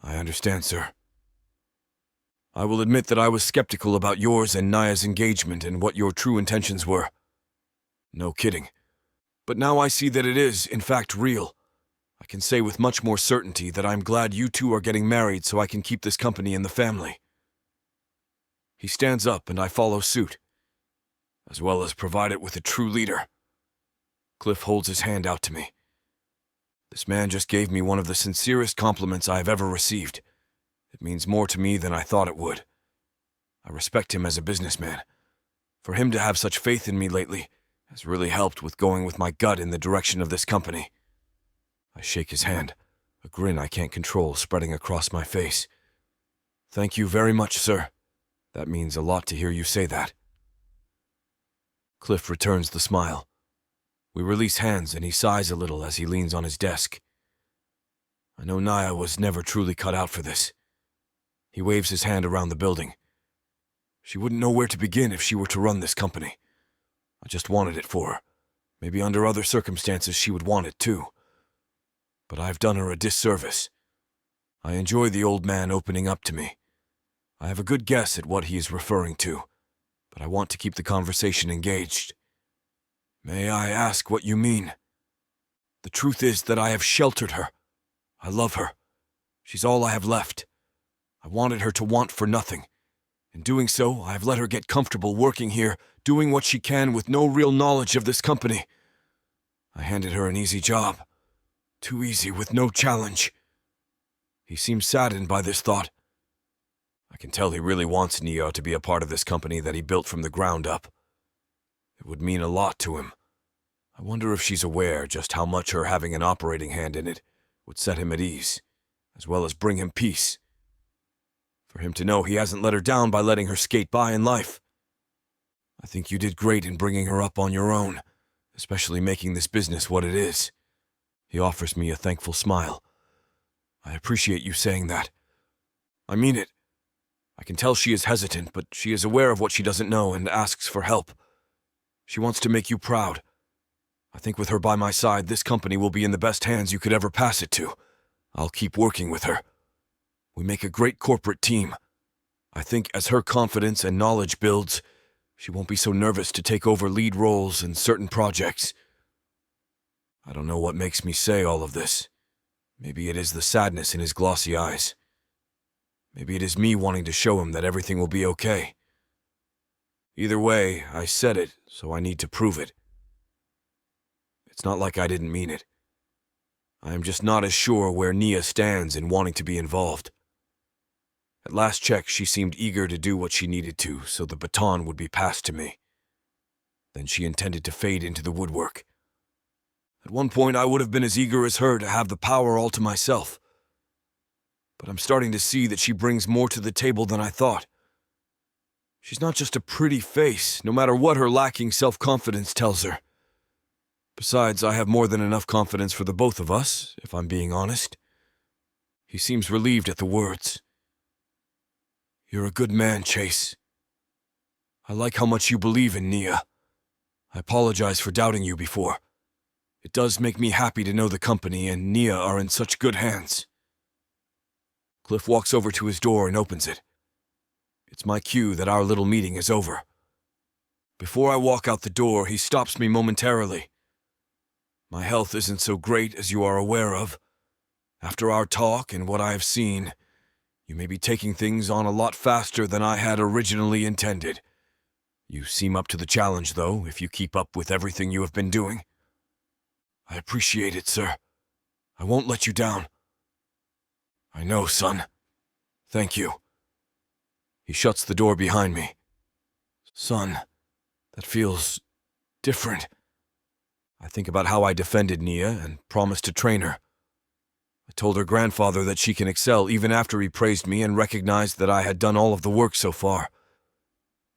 I understand, sir. I will admit that I was skeptical about yours and Nia's engagement and what your true intentions were. No kidding. But now I see that it is, in fact, real. I can say with much more certainty that I'm glad you two are getting married so I can keep this company in the family. He stands up and I follow suit, as well as provide it with a true leader. Cliff holds his hand out to me. This man just gave me one of the sincerest compliments I have ever received. It means more to me than I thought it would. I respect him as a businessman. For him to have such faith in me lately has really helped with going with my gut in the direction of this company. I shake his hand, a grin I can't control spreading across my face. Thank you very much, sir. That means a lot to hear you say that. Cliff returns the smile. We release hands and he sighs a little as he leans on his desk. I know Nia was never truly cut out for this. He waves his hand around the building. She wouldn't know where to begin if she were to run this company. I just wanted it for her. Maybe under other circumstances she would want it too. But I've done her a disservice. I enjoy the old man opening up to me. I have a good guess at what he is referring to, but I want to keep the conversation engaged. May I ask what you mean? The truth is that I have sheltered her. I love her. She's all I have left. I wanted her to want for nothing. In doing so, I have let her get comfortable working here, doing what she can with no real knowledge of this company. I handed her an easy job. Too easy, with no challenge. He seems saddened by this thought. I can tell he really wants Nia to be a part of this company that he built from the ground up. It would mean a lot to him. I wonder if she's aware just how much her having an operating hand in it would set him at ease, as well as bring him peace. For him to know he hasn't let her down by letting her skate by in life. I think you did great in bringing her up on your own, especially making this business what it is. He offers me a thankful smile. I appreciate you saying that. I mean it. I can tell she is hesitant, but she is aware of what she doesn't know and asks for help. She wants to make you proud. I think with her by my side, this company will be in the best hands you could ever pass it to. I'll keep working with her. We make a great corporate team. I think as her confidence and knowledge builds, she won't be so nervous to take over lead roles in certain projects. I don't know what makes me say all of this. Maybe it is the sadness in his glossy eyes. Maybe it is me wanting to show him that everything will be okay. Either way, I said it, so I need to prove it. It's not like I didn't mean it. I am just not as sure where Nia stands in wanting to be involved. At last check, she seemed eager to do what she needed to, so the baton would be passed to me. Then she intended to fade into the woodwork. At one point, I would have been as eager as her to have the power all to myself. But I'm starting to see that she brings more to the table than I thought. She's not just a pretty face, no matter what her lacking self-confidence tells her. Besides, I have more than enough confidence for the both of us, if I'm being honest. He seems relieved at the words. You're a good man, Chase. I like how much you believe in Nia. I apologize for doubting you before. It does make me happy to know the company and Nia are in such good hands. Cliff walks over to his door and opens it. It's my cue that our little meeting is over. Before I walk out the door, he stops me momentarily. My health isn't so great as you are aware of. After our talk and what I have seen, you may be taking things on a lot faster than I had originally intended. You seem up to the challenge, though, if you keep up with everything you have been doing. I appreciate it, sir. I won't let you down. I know, son. Thank you. He shuts the door behind me. Son, that feels different. I think about how I defended Nia and promised to train her. I told her grandfather that she can excel even after he praised me and recognized that I had done all of the work so far.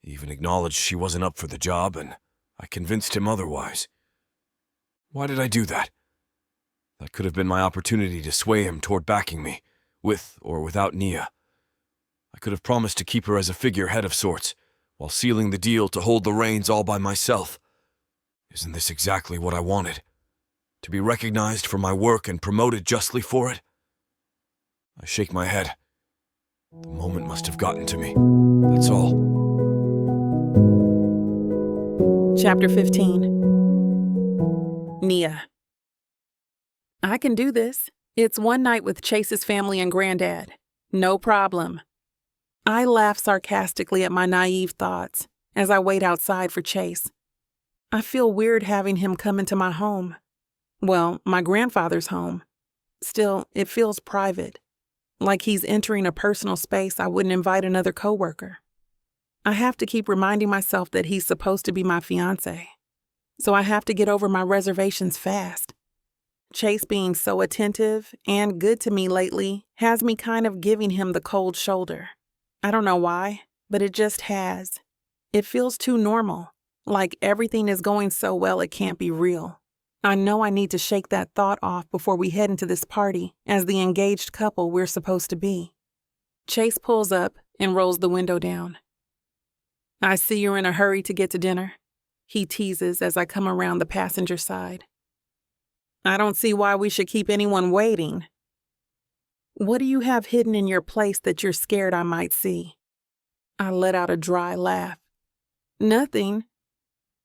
He even acknowledged she wasn't up for the job, and I convinced him otherwise. Why did I do that? That could have been my opportunity to sway him toward backing me, with or without Nia. I could have promised to keep her as a figurehead of sorts, while sealing the deal to hold the reins all by myself. Isn't this exactly what I wanted? To be recognized for my work and promoted justly for it? I shake my head. The moment must have gotten to me. That's all. Chapter 15. Nia. I can do this. It's one night with Chase's family and Grandad. No problem. I laugh sarcastically at my naive thoughts as I wait outside for Chase. I feel weird having him come into my home. Well, my grandfather's home. Still, it feels private, like he's entering a personal space I wouldn't invite another coworker. I have to keep reminding myself that he's supposed to be my fiancé, so I have to get over my reservations fast. Chase being so attentive and good to me lately has me kind of giving him the cold shoulder. I don't know why, but it just has. It feels too normal, like everything is going so well it can't be real. I know I need to shake that thought off before we head into this party as the engaged couple we're supposed to be. Chase pulls up and rolls the window down. I see you're in a hurry to get to dinner, he teases as I come around the passenger side. I don't see why we should keep anyone waiting. What do you have hidden in your place that you're scared I might see? I let out a dry laugh. Nothing.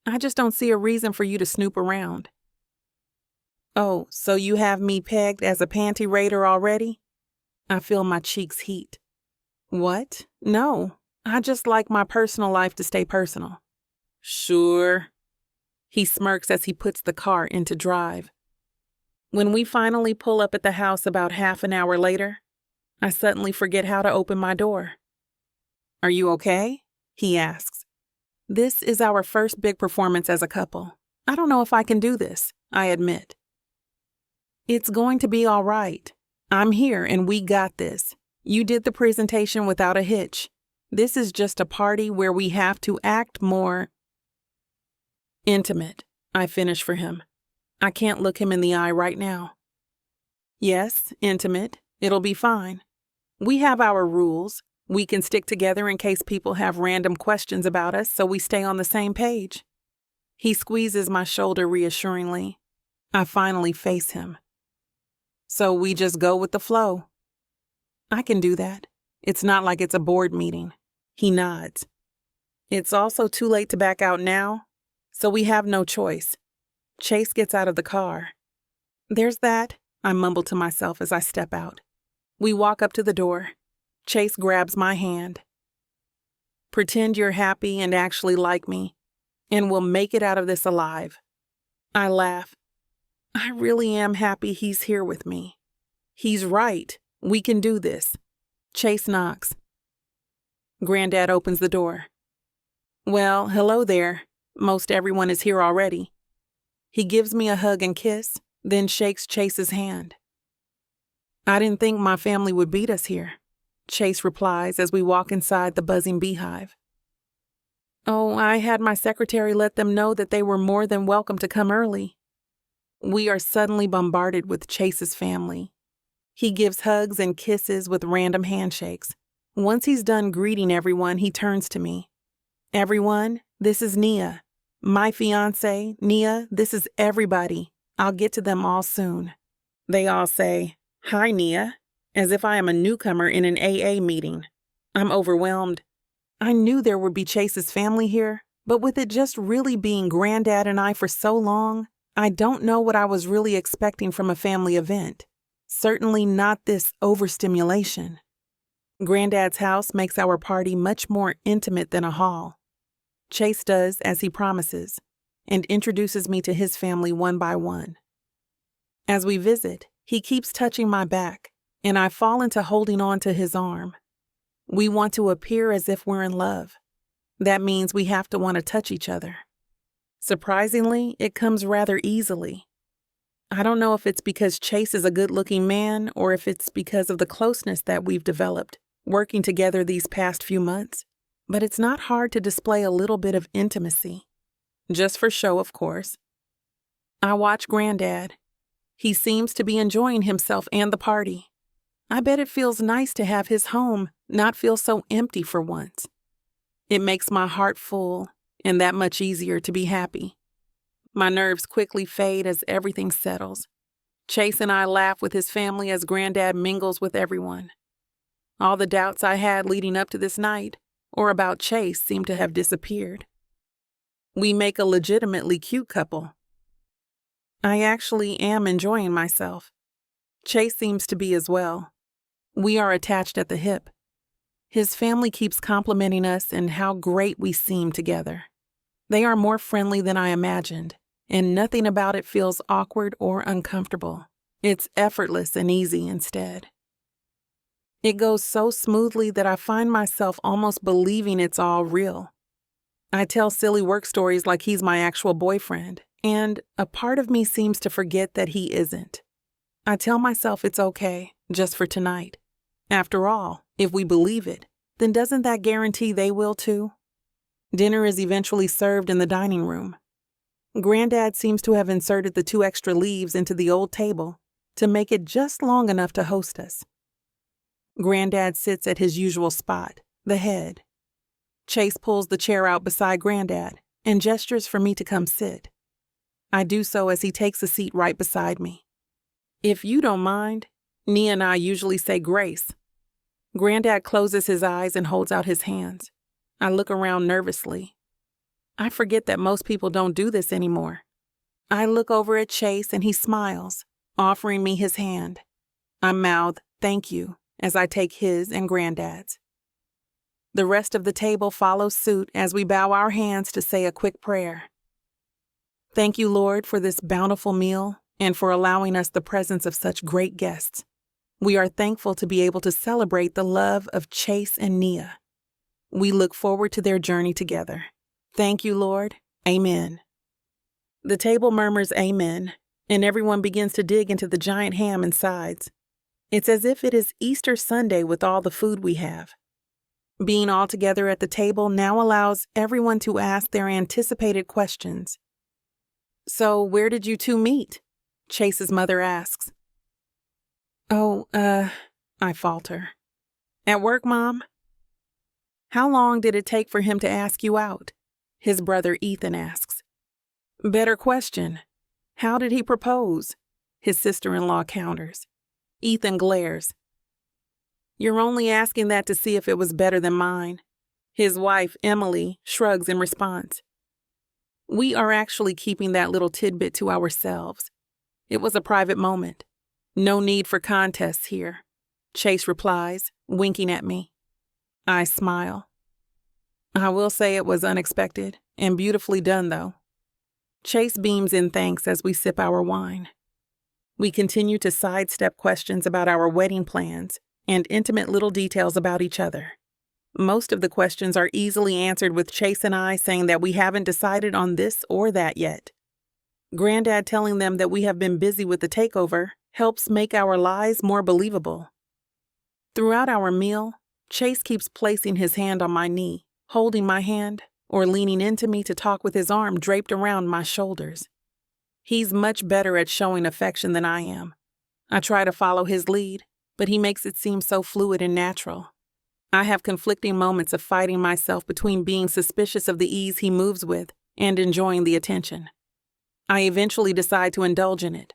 I just don't see a reason for you to snoop around. Oh, so you have me pegged as a panty raider already? I feel my cheeks heat. What? No, I just like my personal life to stay personal. Sure. He smirks as he puts the car into drive. When we finally pull up at the house about half an hour later, I suddenly forget how to open my door. Are you okay? He asks. This is our first big performance as a couple. I don't know if I can do this, I admit. It's going to be all right. I'm here and we got this. You did the presentation without a hitch. This is just a party where we have to act more intimate, I finish for him. I can't look him in the eye right now. Yes, intimate. It'll be fine. We have our rules. We can stick together in case people have random questions about us so we stay on the same page. He squeezes my shoulder reassuringly. I finally face him. So we just go with the flow. I can do that. It's not like it's a board meeting. He nods. It's also too late to back out now, so we have no choice. Chase gets out of the car. There's that, I mumble to myself as I step out. We walk up to the door. Chase grabs my hand. Pretend you're happy and actually like me, and we'll make it out of this alive. I laugh. I really am happy he's here with me. He's right. We can do this. Chase knocks. Grandad opens the door. Well, hello there. Most everyone is here already. He gives me a hug and kiss, then shakes Chase's hand. I didn't think my family would beat us here, Chase replies as we walk inside the buzzing beehive. Oh, I had my secretary let them know that they were more than welcome to come early. We are suddenly bombarded with Chase's family. He gives hugs and kisses with random handshakes. Once he's done greeting everyone, he turns to me. Everyone, this is Nia. My fiance, Nia, this is everybody. I'll get to them all soon. They all say, Hi, Nia, as if I am a newcomer in an AA meeting. I'm overwhelmed. I knew there would be Chase's family here, but with it just really being Grandad and I for so long, I don't know what I was really expecting from a family event. Certainly not this overstimulation. Grandad's house makes our party much more intimate than a hall. Chase does as he promises, and introduces me to his family one by one. As we visit, he keeps touching my back, and I fall into holding on to his arm. We want to appear as if we're in love. That means we have to want to touch each other. Surprisingly, it comes rather easily. I don't know if it's because Chase is a good-looking man or if it's because of the closeness that we've developed, working together these past few months. But it's not hard to display a little bit of intimacy. Just for show, of course. I watch Grandad. He seems to be enjoying himself and the party. I bet it feels nice to have his home not feel so empty for once. It makes my heart full and that much easier to be happy. My nerves quickly fade as everything settles. Chase and I laugh with his family as Grandad mingles with everyone. All the doubts I had leading up to this night or about Chase seem to have disappeared. We make a legitimately cute couple. I actually am enjoying myself. Chase seems to be as well. We are attached at the hip. His family keeps complimenting us and how great we seem together. They are more friendly than I imagined, and nothing about it feels awkward or uncomfortable. It's effortless and easy instead. It goes so smoothly that I find myself almost believing it's all real. I tell silly work stories like he's my actual boyfriend, and a part of me seems to forget that he isn't. I tell myself it's okay, just for tonight. After all, if we believe it, then doesn't that guarantee they will too? Dinner is eventually served in the dining room. Grandad seems to have inserted the 2 extra leaves into the old table to make it just long enough to host us. Grandad sits at his usual spot, the head. Chase pulls the chair out beside Grandad and gestures for me to come sit. I do so as he takes a seat right beside me. If you don't mind, Nia and I usually say grace. Grandad closes his eyes and holds out his hands. I look around nervously. I forget that most people don't do this anymore. I look over at Chase and he smiles, offering me his hand. I mouth, "Thank you," as I take his and Grandad's. The rest of the table follows suit as we bow our hands to say a quick prayer. Thank you, Lord, for this bountiful meal and for allowing us the presence of such great guests. We are thankful to be able to celebrate the love of Chase and Nia. We look forward to their journey together. Thank you, Lord. Amen. The table murmurs amen, and everyone begins to dig into the giant ham and sides. It's as if it is Easter Sunday with all the food we have. Being all together at the table now allows everyone to ask their anticipated questions. So, where did you 2 meet? Chase's mother asks. I falter. At work, Mom? How long did it take for him to ask you out? His brother Ethan asks. Better question. How did he propose? His sister-in-law counters. Ethan glares. You're only asking that to see if it was better than mine. His wife, Emily, shrugs in response. We are actually keeping that little tidbit to ourselves. It was a private moment. No need for contests here, Chase replies, winking at me. I smile. I will say it was unexpected and beautifully done, though. Chase beams in thanks as we sip our wine. We continue to sidestep questions about our wedding plans and intimate little details about each other. Most of the questions are easily answered with Chase and I saying that we haven't decided on this or that yet. Grandad telling them that we have been busy with the takeover helps make our lies more believable. Throughout our meal, Chase keeps placing his hand on my knee, holding my hand, or leaning into me to talk with his arm draped around my shoulders. He's much better at showing affection than I am. I try to follow his lead, but he makes it seem so fluid and natural. I have conflicting moments of fighting myself between being suspicious of the ease he moves with and enjoying the attention. I eventually decide to indulge in it.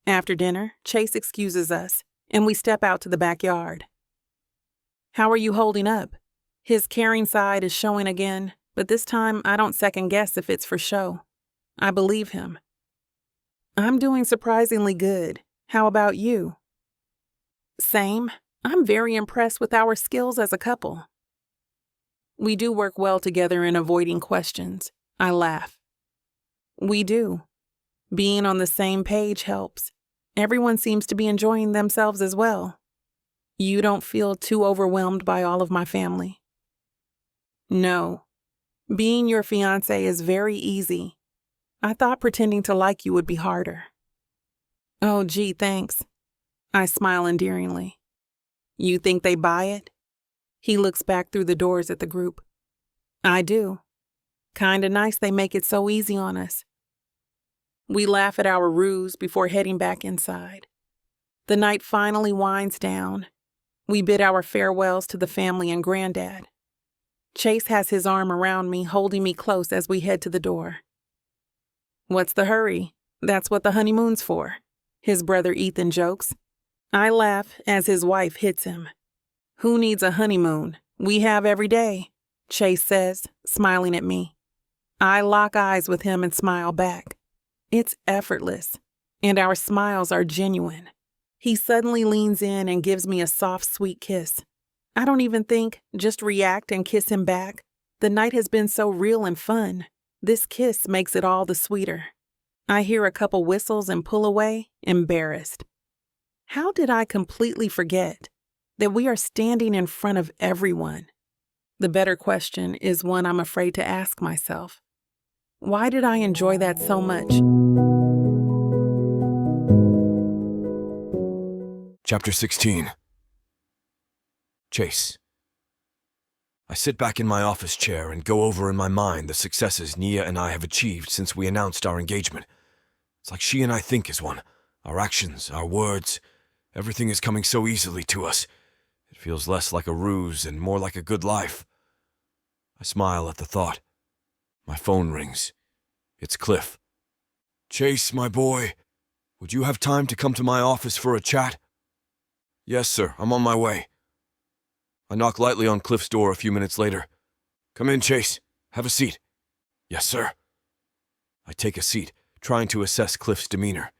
After dinner, Chase excuses us, and we step out to the backyard. How are you holding up? His caring side is showing again, but this time I don't second guess if it's for show. I believe him. I'm doing surprisingly good. How about you? Same. I'm very impressed with our skills as a couple. We do work well together in avoiding questions. I laugh. We do. Being on the same page helps. Everyone seems to be enjoying themselves as well. You don't feel too overwhelmed by all of my family? No. Being your fiancé is very easy. I thought pretending to like you would be harder. Oh, gee, thanks. I smile endearingly. You think they buy it? He looks back through the doors at the group. I do. Kinda nice they make it so easy on us. We laugh at our ruse before heading back inside. The night finally winds down. We bid our farewells to the family and Grandad. Chase has his arm around me, holding me close as we head to the door. What's the hurry? That's what the honeymoon's for, his brother Ethan jokes. I laugh as his wife hits him. Who needs a honeymoon? We have every day, Chase says, smiling at me. I lock eyes with him and smile back. It's effortless, and our smiles are genuine. He suddenly leans in and gives me a soft, sweet kiss. I don't even think, just react and kiss him back. The night has been so real and fun. This kiss makes it all the sweeter. I hear a couple whistles and pull away, embarrassed. How did I completely forget that we are standing in front of everyone? The better question is one I'm afraid to ask myself. Why did I enjoy that so much? Chapter 16. Chase. I sit back in my office chair and go over in my mind the successes Nia and I have achieved since we announced our engagement. It's like she and I think as one. Our actions, our words, everything is coming so easily to us. It feels less like a ruse and more like a good life. I smile at the thought. My phone rings. It's Cliff. "Chase, my boy, would you have time to come to my office for a chat?" "Yes, sir, I'm on my way." I knock lightly on Cliff's door a few minutes later. "Come in, Chase. Have a seat." "Yes, sir." I take a seat, trying to assess Cliff's demeanor.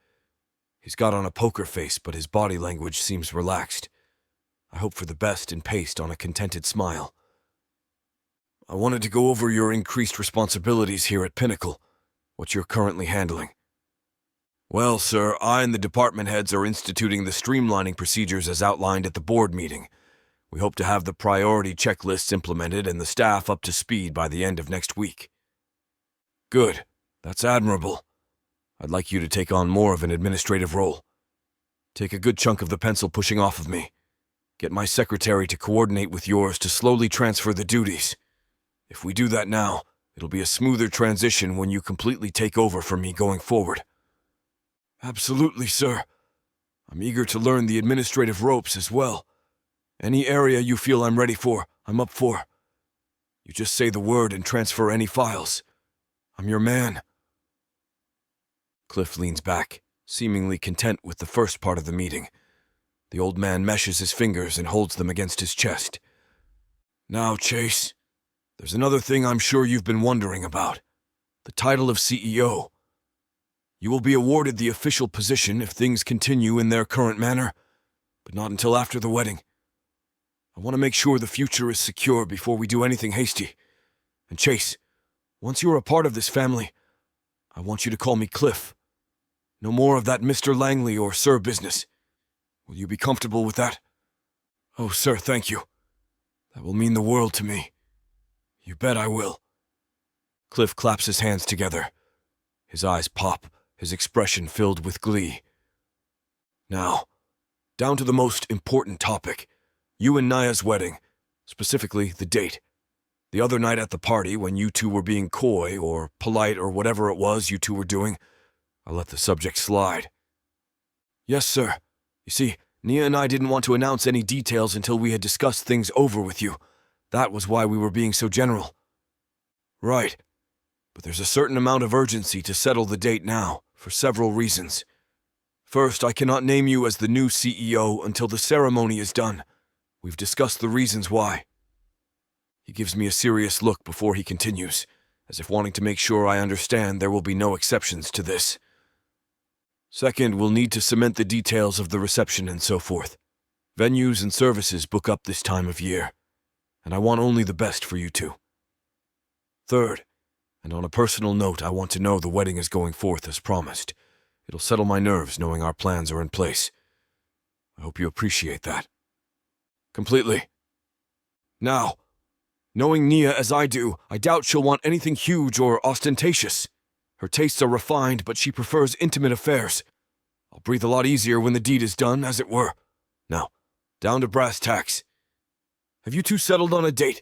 He's got on a poker face, but his body language seems relaxed. I hope for the best and paste on a contented smile. "I wanted to go over your increased responsibilities here at Pinnacle, what you're currently handling." "Well, sir, I and the department heads are instituting the streamlining procedures as outlined at the board meeting. We hope to have the priority checklists implemented and the staff up to speed by the end of next week." "Good. That's admirable. I'd like you to take on more of an administrative role. Take a good chunk of the pencil pushing off of me. Get my secretary to coordinate with yours to slowly transfer the duties. If we do that now, it'll be a smoother transition when you completely take over from me going forward." "Absolutely, sir. I'm eager to learn the administrative ropes as well. Any area you feel I'm ready for, I'm up for. You just say the word and transfer any files. I'm your man." Cliff leans back, seemingly content with the first part of the meeting. The old man meshes his fingers and holds them against his chest. "Now, Chase, there's another thing I'm sure you've been wondering about. The title of CEO. You will be awarded the official position if things continue in their current manner, but not until after the wedding. I want to make sure the future is secure before we do anything hasty. And Chase, once you're a part of this family, I want you to call me Cliff. No more of that Mr. Langley or Sir business. Will you be comfortable with that?" "Oh, sir, thank you. That will mean the world to me. You bet I will." Cliff claps his hands together. His eyes pop, his expression filled with glee. "Now, down to the most important topic. You and Naya's wedding, specifically the date. The other night at the party, when you two were being coy or polite or whatever it was you two were doing, I let the subject slide." "Yes, sir. You see, Nia and I didn't want to announce any details until we had discussed things over with you. That was why we were being so general." "Right. But there's a certain amount of urgency to settle the date now, for several reasons. First, I cannot name you as the new CEO until the ceremony is done. We've discussed the reasons why." He gives me a serious look before he continues, as if wanting to make sure I understand there will be no exceptions to this. "Second, we'll need to cement the details of the reception and so forth. Venues and services book up this time of year, and I want only the best for you two. Third, and on a personal note, I want to know the wedding is going forth as promised. It'll settle my nerves knowing our plans are in place. I hope you appreciate that." "Completely. Now, knowing Nia as I do, I doubt she'll want anything huge or ostentatious. Her tastes are refined, but she prefers intimate affairs. I'll breathe a lot easier when the deed is done, as it were. Now, down to brass tacks. Have you two settled on a date?"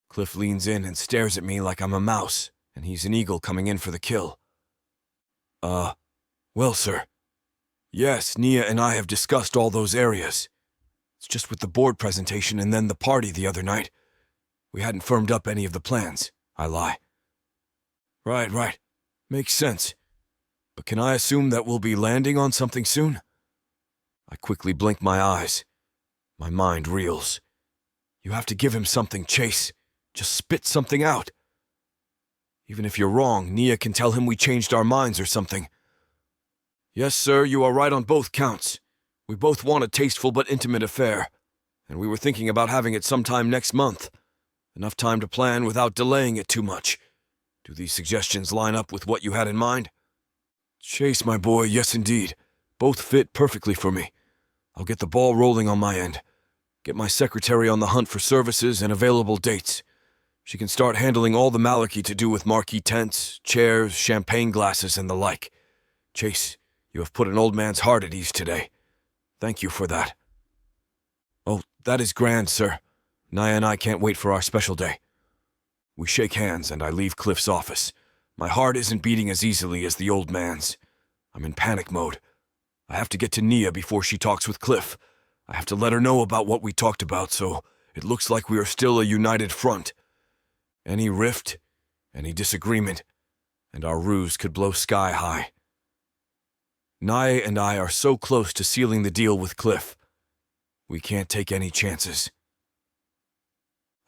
Cliff leans in and stares at me like I'm a mouse, and he's an eagle coming in for the kill. Well, sir. Yes, Nia and I have discussed all those areas. It's just with the board presentation and then the party the other night. We hadn't firmed up any of the plans, I lie. Right. Makes sense. But can I assume that we'll be landing on something soon? I quickly blink my eyes. My mind reels. You have to give him something, Chase. Just spit something out. Even if you're wrong, Nia can tell him we changed our minds or something. Yes, sir, you are right on both counts. We both want a tasteful but intimate affair, and we were thinking about having it sometime next month. Enough time to plan without delaying it too much. Do these suggestions line up with what you had in mind? Chase, my boy, yes indeed. Both fit perfectly for me. I'll get the ball rolling on my end. Get my secretary on the hunt for services and available dates. She can start handling all the malarkey to do with marquee tents, chairs, champagne glasses, and the like. Chase, you have put an old man's heart at ease today. Thank you for that. Oh, that is grand, sir. Naya and I can't wait for our special day. We shake hands and I leave Cliff's office. My heart isn't beating as easily as the old man's. I'm in panic mode. I have to get to Nia before she talks with Cliff. I have to let her know about what we talked about, so it looks like we are still a united front. Any rift, any disagreement, and our ruse could blow sky high. Naya and I are so close to sealing the deal with Cliff. We can't take any chances.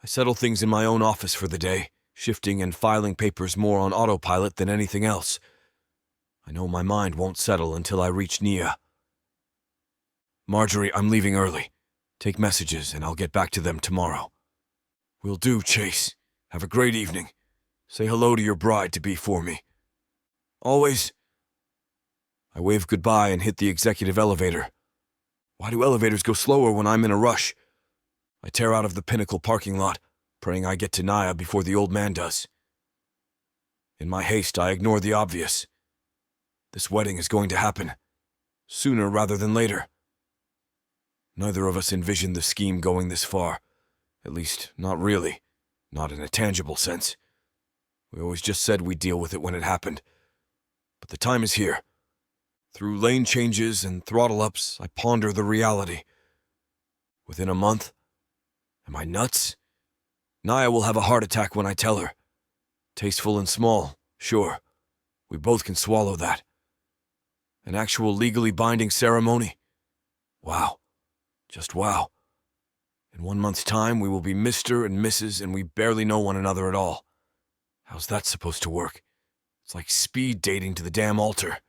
I settle things in my own office for the day, shifting and filing papers more on autopilot than anything else. I know my mind won't settle until I reach Nia. Marjorie, I'm leaving early. Take messages and I'll get back to them tomorrow. Will do, Chase. Have a great evening. Say hello to your bride-to-be for me. Always. I wave goodbye and hit the executive elevator. Why do elevators go slower when I'm in a rush? I tear out of the Pinnacle parking lot, praying I get to Nia before the old man does. In my haste, I ignore the obvious. This wedding is going to happen, sooner rather than later. Neither of us envisioned the scheme going this far. At least, not really. Not in a tangible sense. We always just said we'd deal with it when it happened. But the time is here. Through lane changes and throttle ups, I ponder the reality. Within a month? Am I nuts? Nia will have a heart attack when I tell her. Tasteful and small, sure. We both can swallow that. An actual legally binding ceremony? Wow. Just wow. In 1 month's time, we will be Mr. and Mrs., and we barely know one another at all. How's that supposed to work? It's like speed dating to the damn altar.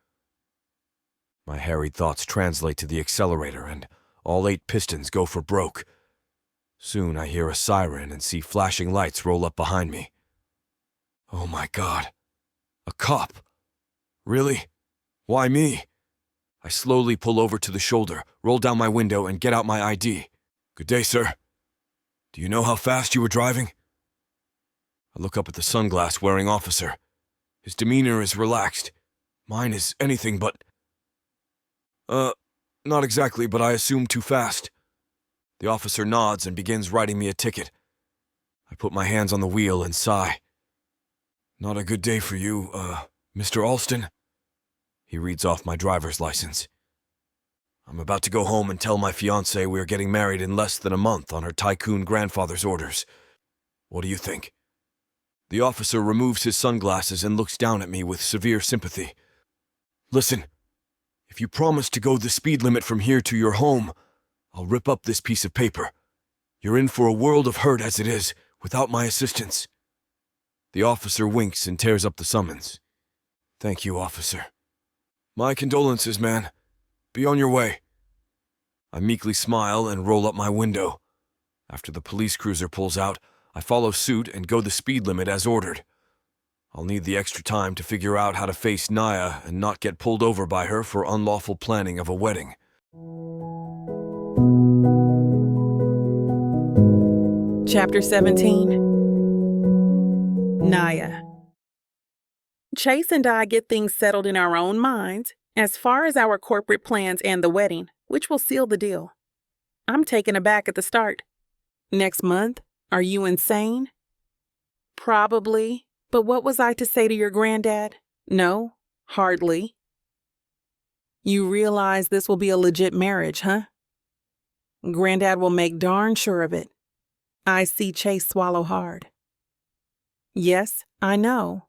My harried thoughts translate to the accelerator, and all 8 pistons go for broke. Soon I hear a siren and see flashing lights roll up behind me. Oh my God. A cop. Really? Why me? I slowly pull over to the shoulder, roll down my window, and get out my ID. Good day, sir. Do you know how fast you were driving? I look up at the sunglass-wearing officer. His demeanor is relaxed. Mine is anything but... Not exactly, but I assume too fast. The officer nods and begins writing me a ticket. I put my hands on the wheel and sigh. Not a good day for you, Mr. Alston? He reads off my driver's license. I'm about to go home and tell my fiancée we are getting married in less than a month on her tycoon grandfather's orders. What do you think? The officer removes his sunglasses and looks down at me with severe sympathy. Listen, if you promise to go the speed limit from here to your home, I'll rip up this piece of paper. You're in for a world of hurt as it is, without my assistance. The officer winks and tears up the summons. Thank you, officer. My condolences, man. Be on your way. I meekly smile and roll up my window. After the police cruiser pulls out, I follow suit and go the speed limit as ordered. I'll need the extra time to figure out how to face Nia and not get pulled over by her for unlawful planning of a wedding. Chapter 17. Nia. Chase and I get things settled in our own minds as far as our corporate plans and the wedding, which will seal the deal. I'm taken aback at the start. Next month? Are you insane? Probably. But what was I to say to your granddad? No, hardly. You realize this will be a legit marriage, huh? Grandad will make darn sure of it. I see Chase swallow hard. Yes, I know.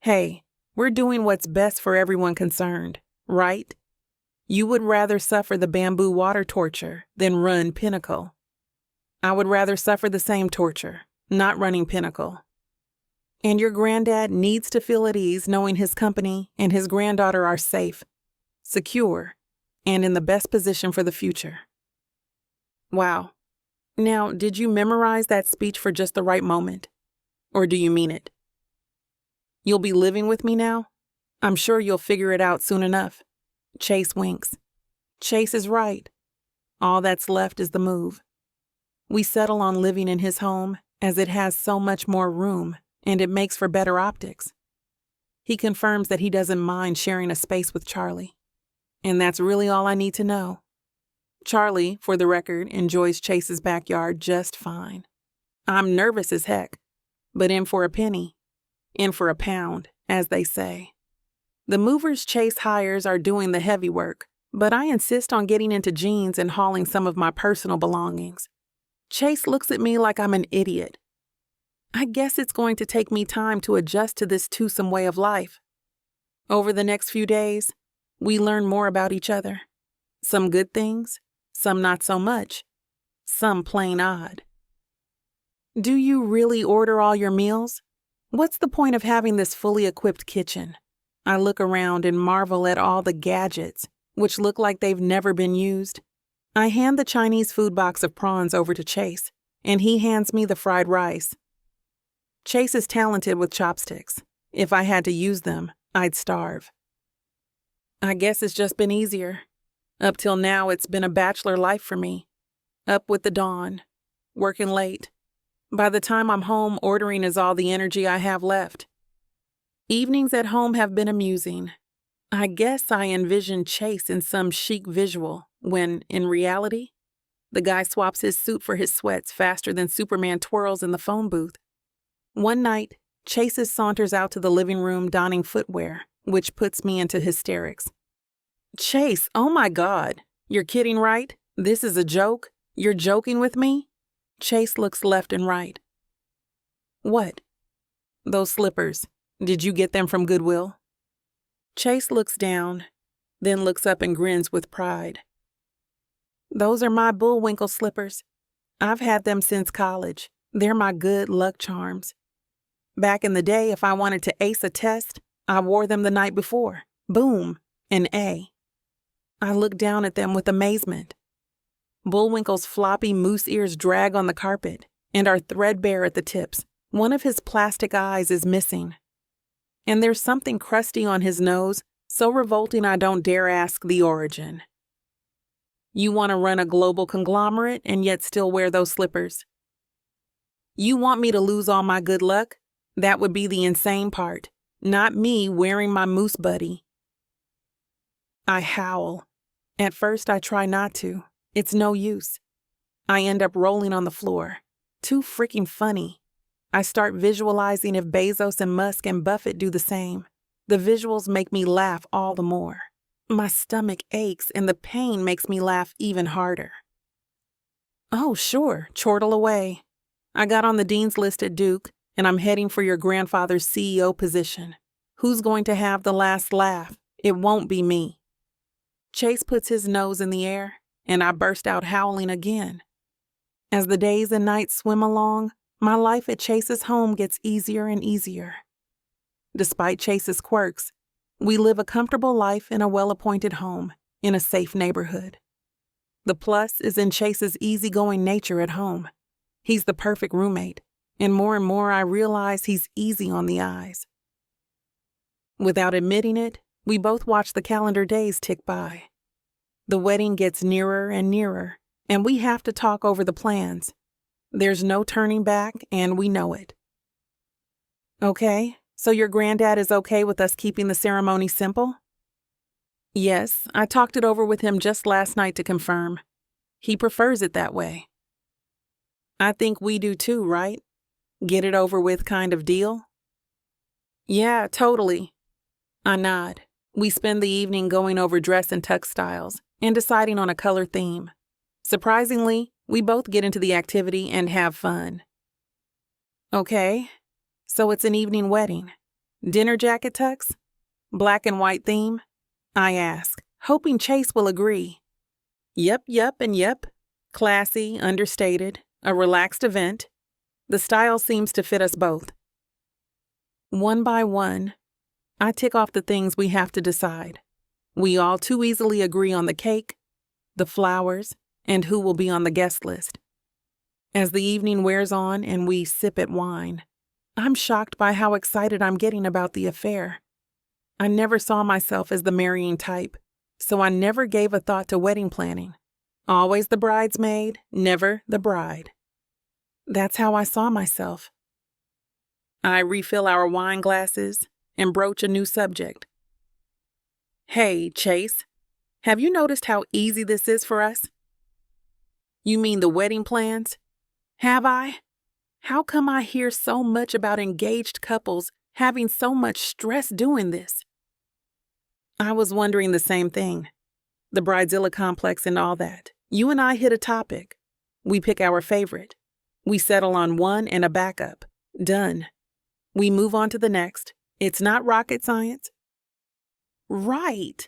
Hey, we're doing what's best for everyone concerned, right? You would rather suffer the bamboo water torture than run Pinnacle. I would rather suffer the same torture, not running Pinnacle. And your granddad needs to feel at ease knowing his company and his granddaughter are safe, secure, and in the best position for the future. Wow. Now, did you memorize that speech for just the right moment? Or do you mean it? You'll be living with me now? I'm sure you'll figure it out soon enough. Chase winks. Chase is right. All that's left is the move. We settle on living in his home as it has so much more room and it makes for better optics. He confirms that he doesn't mind sharing a space with Charlie. And that's really all I need to know. Charlie, for the record, enjoys Chase's backyard just fine. I'm nervous as heck, but in for a penny, in for a pound, as they say. The movers Chase hires are doing the heavy work, but I insist on getting into jeans and hauling some of my personal belongings. Chase looks at me like I'm an idiot. I guess it's going to take me time to adjust to this twosome way of life. Over the next few days, we learn more about each other. Some good things, some not so much, some plain odd. Do you really order all your meals? What's the point of having this fully equipped kitchen? I look around and marvel at all the gadgets, which look like they've never been used. I hand the Chinese food box of prawns over to Chase, and he hands me the fried rice. Chase is talented with chopsticks. If I had to use them, I'd starve. I guess it's just been easier. Up till now, it's been a bachelor life for me. Up with the dawn, working late. By the time I'm home, ordering is all the energy I have left. Evenings at home have been amusing. I guess I envision Chase in some chic visual when, in reality, the guy swaps his suit for his sweats faster than Superman twirls in the phone booth. One night, Chase saunters out to the living room donning footwear, which puts me into hysterics. Chase, oh my God, you're kidding, right? This is a joke? You're joking with me? Chase looks left and right. What? Those slippers. Did you get them from Goodwill? Chase looks down, then looks up and grins with pride. Those are my Bullwinkle slippers. I've had them since college. They're my good luck charms. Back in the day, if I wanted to ace a test, I wore them the night before. Boom, an A. I look down at them with amazement. Bullwinkle's floppy moose ears drag on the carpet and are threadbare at the tips. One of his plastic eyes is missing. And there's something crusty on his nose, so revolting I don't dare ask the origin. You want to run a global conglomerate and yet still wear those slippers? You want me to lose all my good luck? That would be the insane part, not me wearing my moose buddy. I howl. At first I try not to. It's no use. I end up rolling on the floor. Too freaking funny. I start visualizing if Bezos and Musk and Buffett do the same. The visuals make me laugh all the more. My stomach aches and the pain makes me laugh even harder. Oh, sure, chortle away. I got on the dean's list at Duke, and I'm heading for your grandfather's CEO position. Who's going to have the last laugh? It won't be me. Chase puts his nose in the air, and I burst out howling again. As the days and nights swim along, my life at Chase's home gets easier and easier. Despite Chase's quirks, we live a comfortable life in a well-appointed home, in a safe neighborhood. The plus is in Chase's easygoing nature at home. He's the perfect roommate, and more I realize he's easy on the eyes. Without admitting it, we both watch the calendar days tick by. The wedding gets nearer and nearer, and we have to talk over the plans. There's no turning back, and we know it. Okay, so your granddad is okay with us keeping the ceremony simple? Yes, I talked it over with him just last night to confirm. He prefers it that way. I think we do too, right? Get it over with kind of deal? Yeah, totally. I nod. We spend the evening going over dress and tux styles and deciding on a color theme. Surprisingly, we both get into the activity and have fun. Okay, so it's an evening wedding. Dinner jacket tux? Black and white theme? I ask, hoping Chase will agree. Yep, and yep. Classy, understated, a relaxed event. The style seems to fit us both. One by one, I tick off the things we have to decide. We all too easily agree on the cake, the flowers, and who will be on the guest list. As the evening wears on and we sip at wine, I'm shocked by how excited I'm getting about the affair. I never saw myself as the marrying type, so I never gave a thought to wedding planning. Always the bridesmaid, never the bride. That's how I saw myself. I refill our wine glasses and broach a new subject. Hey, Chase, have you noticed how easy this is for us? You mean the wedding plans? Have I? How come I hear so much about engaged couples having so much stress doing this? I was wondering the same thing. The bridezilla complex and all that. You and I hit a topic. We pick our favorite. We settle on one and a backup. Done. We move on to the next. It's not rocket science. Right.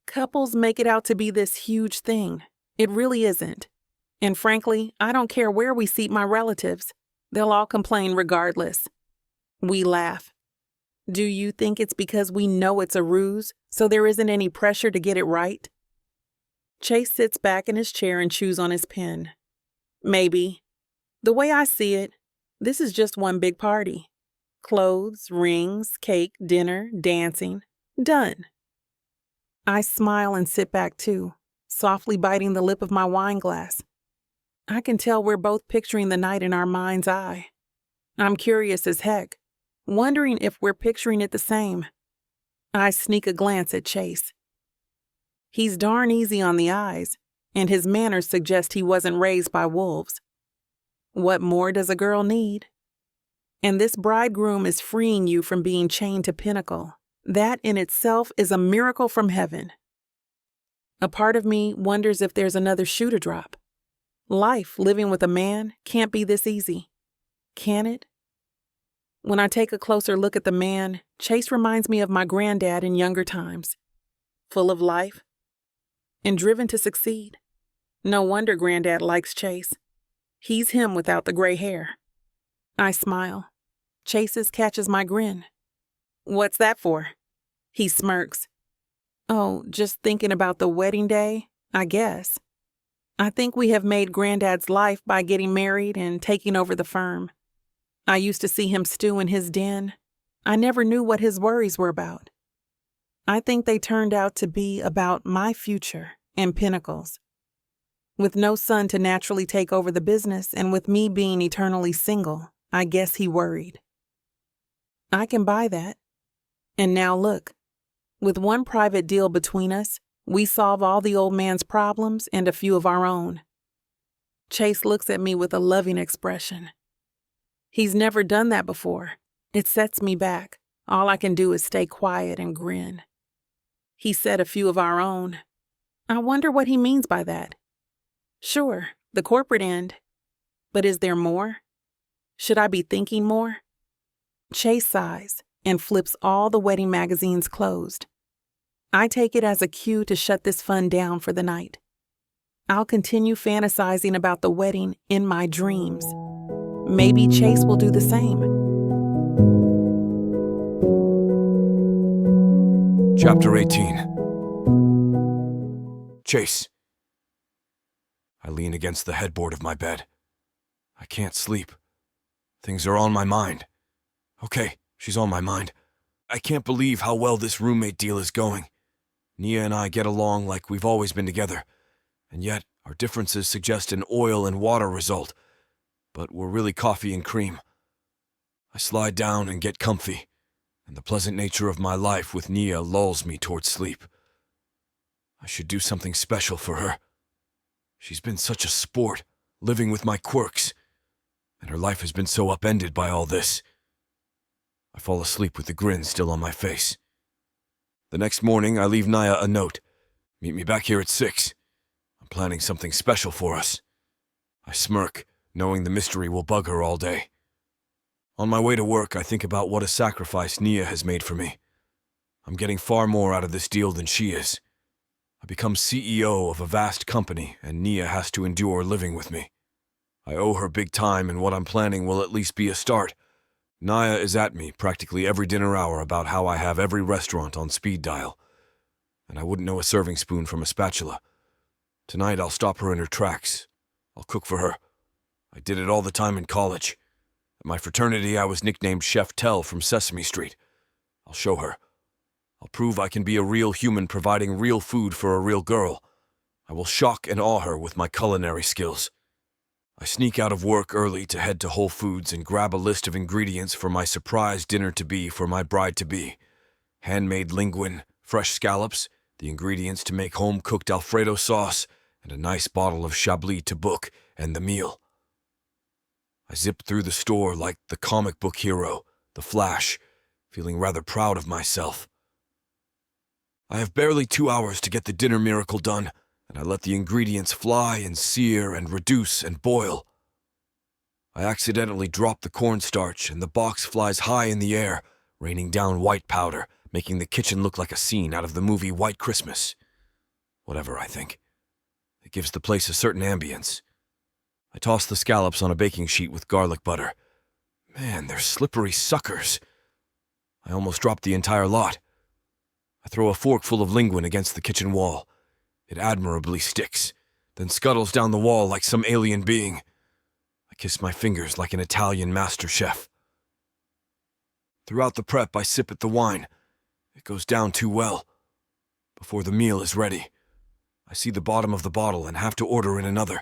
Couples make it out to be this huge thing. It really isn't. And frankly, I don't care where we seat my relatives. They'll all complain regardless. We laugh. Do you think it's because we know it's a ruse, so there isn't any pressure to get it right? Chase sits back in his chair and chews on his pen. Maybe. The way I see it, this is just one big party. Clothes, rings, cake, dinner, dancing. Done. I smile and sit back too, softly biting the lip of my wine glass. I can tell we're both picturing the night in our mind's eye. I'm curious as heck, wondering if we're picturing it the same. I sneak a glance at Chase. He's darn easy on the eyes, and his manners suggest he wasn't raised by wolves. What more does a girl need? And this bridegroom is freeing you from being chained to pinnacle. That in itself is a miracle from heaven. A part of me wonders if there's another shoe to drop. Life living with a man can't be this easy. Can it? When I take a closer look at the man, Chase reminds me of my granddad in younger times. Full of life and driven to succeed. No wonder Grandad likes Chase. He's him without the gray hair. I smile. Chase's catches my grin. What's that for? He smirks. Oh, just thinking about the wedding day, I guess. I think we have made Grandad's life by getting married and taking over the firm. I used to see him stew in his den. I never knew what his worries were about. I think they turned out to be about my future and Pinnacle's. With no son to naturally take over the business and with me being eternally single, I guess he worried. I can buy that. And now look, with one private deal between us, we solve all the old man's problems and a few of our own. Chase looks at me with a loving expression. He's never done that before. It sets me back. All I can do is stay quiet and grin. He said a few of our own. I wonder what he means by that. Sure, the corporate end. But is there more? Should I be thinking more? Chase sighs and flips all the wedding magazines closed. I take it as a cue to shut this fun down for the night. I'll continue fantasizing about the wedding in my dreams. Maybe Chase will do the same. Chapter 18. Chase. I lean against the headboard of my bed. I can't sleep. Things are on my mind. Okay, she's on my mind. I can't believe how well this roommate deal is going. Nia and I get along like we've always been together, and yet our differences suggest an oil and water result, but we're really coffee and cream. I slide down and get comfy, and the pleasant nature of my life with Nia lulls me towards sleep. I should do something special for her. She's been such a sport, living with my quirks, and her life has been so upended by all this. I fall asleep with the grin still on my face. The next morning, I leave Nia a note. Meet me back here at 6. I'm planning something special for us. I smirk, knowing the mystery will bug her all day. On my way to work, I think about what a sacrifice Nia has made for me. I'm getting far more out of this deal than she is. I become CEO of a vast company, and Nia has to endure living with me. I owe her big time, and what I'm planning will at least be a start. Nia is at me practically every dinner hour about how I have every restaurant on speed dial, and I wouldn't know a serving spoon from a spatula. Tonight I'll stop her in her tracks. I'll cook for her. I did it all the time in college. At my fraternity, I was nicknamed Chef Tell from Sesame Street. I'll show her. I'll prove I can be a real human providing real food for a real girl. I will shock and awe her with my culinary skills. I sneak out of work early to head to Whole Foods and grab a list of ingredients for my surprise dinner-to-be for my bride-to-be. Handmade linguine, fresh scallops, the ingredients to make home-cooked Alfredo sauce, and a nice bottle of Chablis to book and the meal. I zipped through the store like the comic book hero, the Flash, feeling rather proud of myself. I have barely 2 hours to get the dinner miracle done, and I let the ingredients fly and sear and reduce and boil. I accidentally drop the cornstarch, and the box flies high in the air, raining down white powder, making the kitchen look like a scene out of the movie White Christmas. Whatever, I think. It gives the place a certain ambience. I toss the scallops on a baking sheet with garlic butter. Man, they're slippery suckers. I almost dropped the entire lot. I throw a forkful of linguine against the kitchen wall. It admirably sticks, then scuttles down the wall like some alien being. I kiss my fingers like an Italian master chef. Throughout the prep, I sip at the wine. It goes down too well. Before the meal is ready, I see the bottom of the bottle and have to order in another.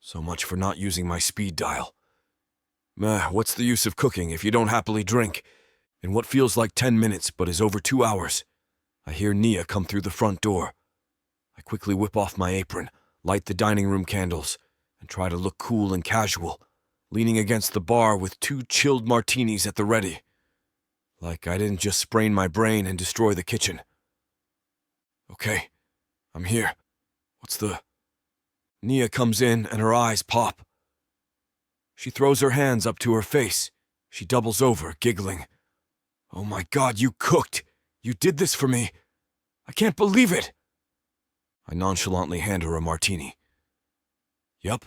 So much for not using my speed dial. What's the use of cooking if you don't happily drink? In what feels like 10 minutes but is over 2 hours, I hear Nia come through the front door. I quickly whip off my apron, light the dining room candles, and try to look cool and casual, leaning against the bar with 2 chilled martinis at the ready. Like I didn't just sprain my brain and destroy the kitchen. Okay, I'm here. What's the... Nia comes in and her eyes pop. She throws her hands up to her face. She doubles over, giggling. Oh my God, you cooked! You did this for me! I can't believe it! I nonchalantly hand her a martini. Yup.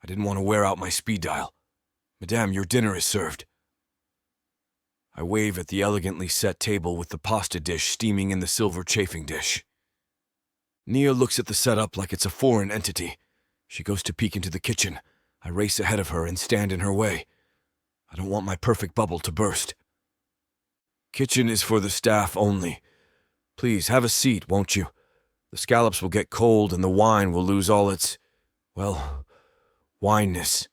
I didn't want to wear out my speed dial. Madame, your dinner is served. I wave at the elegantly set table with the pasta dish steaming in the silver chafing dish. Nia looks at the setup like it's a foreign entity. She goes to peek into the kitchen. I race ahead of her and stand in her way. I don't want my perfect bubble to burst. Kitchen is for the staff only. Please, have a seat, won't you? The scallops will get cold and the wine will lose all its, well, wineness.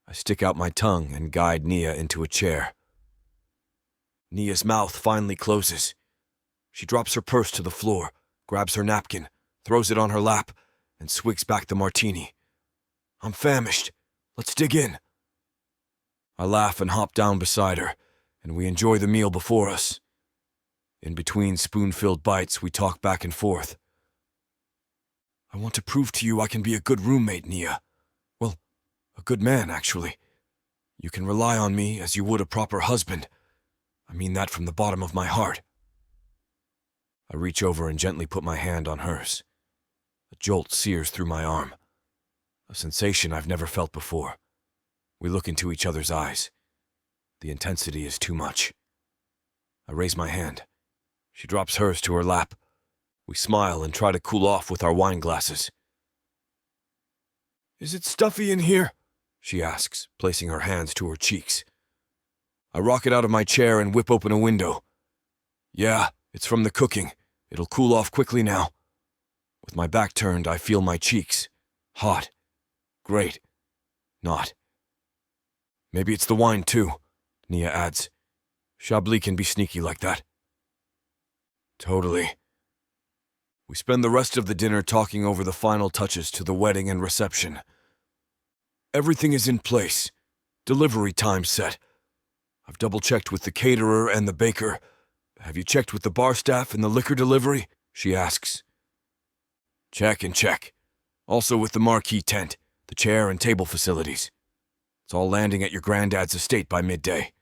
I stick out my tongue and guide Nia into a chair. Nia's mouth finally closes. She drops her purse to the floor, grabs her napkin, throws it on her lap, and swigs back the martini. I'm famished. Let's dig in. I laugh and hop down beside her, and we enjoy the meal before us. In between spoon-filled bites, we talk back and forth. I want to prove to you I can be a good roommate, Nia. Well, a good man, actually. You can rely on me as you would a proper husband. I mean that from the bottom of my heart. I reach over and gently put my hand on hers. A jolt sears through my arm. A sensation I've never felt before. We look into each other's eyes. The intensity is too much. I raise my hand. She drops hers to her lap. We smile and try to cool off with our wine glasses. Is it stuffy in here? She asks, placing her hands to her cheeks. I rocket out of my chair and whip open a window. Yeah, it's from the cooking. It'll cool off quickly now. With my back turned, I feel my cheeks. Hot. Great. Not. Maybe it's the wine, too, Nia adds. Chablis can be sneaky like that. Totally. We spend the rest of the dinner talking over the final touches to the wedding and reception. Everything is in place. Delivery time set. I've double-checked with the caterer and the baker. Have you checked with the bar staff and the liquor delivery? She asks. Check and check. Also with the marquee tent, the chair and table facilities. It's all landing at your granddad's estate by midday.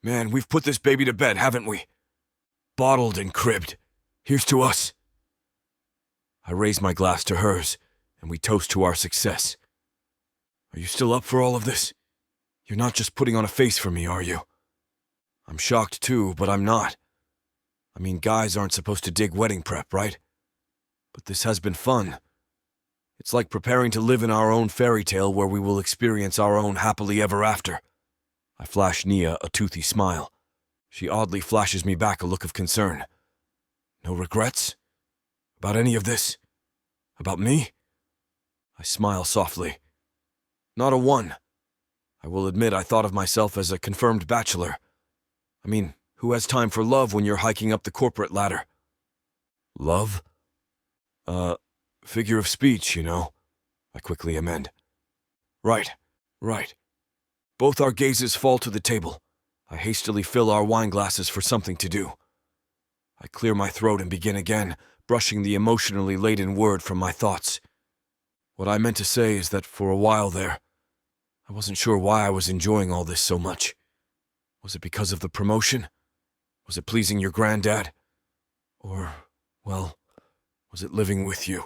Man, we've put this baby to bed, haven't we? Bottled and cribbed. Here's to us. I raise my glass to hers, and we toast to our success. Are you still up for all of this? You're not just putting on a face for me, are you? I'm shocked too, but I'm not. I mean, guys aren't supposed to dig wedding prep, right? But this has been fun. It's like preparing to live in our own fairy tale where we will experience our own happily ever after. I flash Nia a toothy smile. She oddly flashes me back a look of concern. No regrets? About any of this? About me? I smile softly. Not a one. I will admit I thought of myself as a confirmed bachelor. I mean, who has time for love when you're hiking up the corporate ladder? Love? Figure of speech, you know, I quickly amend. Right. Both our gazes fall to the table. I hastily fill our wine glasses for something to do. I clear my throat and begin again, brushing the emotionally laden word from my thoughts. What I meant to say is that for a while there, I wasn't sure why I was enjoying all this so much. Was it because of the promotion? Was it pleasing your granddad? Or, well, was it living with you?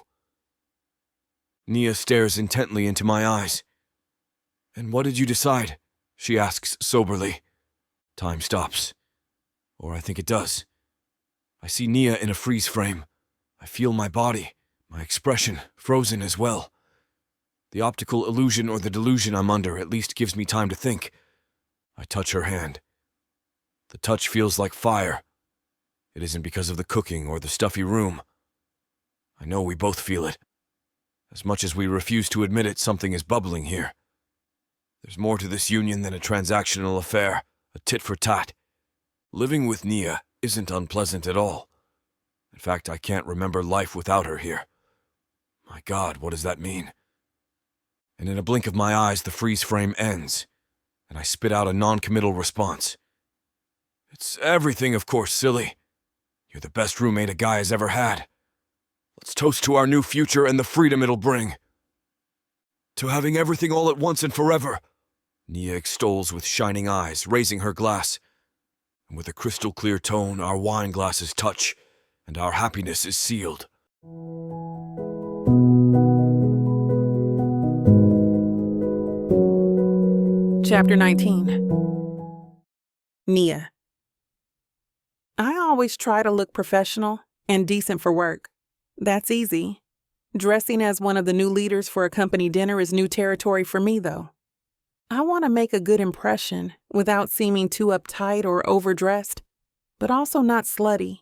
Nia stares intently into my eyes. And what did you decide? She asks soberly. Time stops. Or I think it does. I see Nia in a freeze frame. I feel my body, my expression, frozen as well. The optical illusion or the delusion I'm under at least gives me time to think. I touch her hand. The touch feels like fire. It isn't because of the cooking or the stuffy room. I know we both feel it. As much as we refuse to admit it, something is bubbling here. There's more to this union than a transactional affair, a tit-for-tat. Living with Nia isn't unpleasant at all. In fact, I can't remember life without her here. My God, what does that mean? And in a blink of my eyes, the freeze frame ends, and I spit out a non-committal response. It's everything, of course, silly. You're the best roommate a guy has ever had. Let's toast to our new future and the freedom it'll bring. To having everything all at once and forever, Nia extols with shining eyes, raising her glass. And with a crystal-clear tone, our wine glasses touch, and our happiness is sealed. Chapter 19. Nia. I always try to look professional and decent for work. That's easy. Dressing as one of the new leaders for a company dinner is new territory for me, though. I want to make a good impression without seeming too uptight or overdressed, but also not slutty.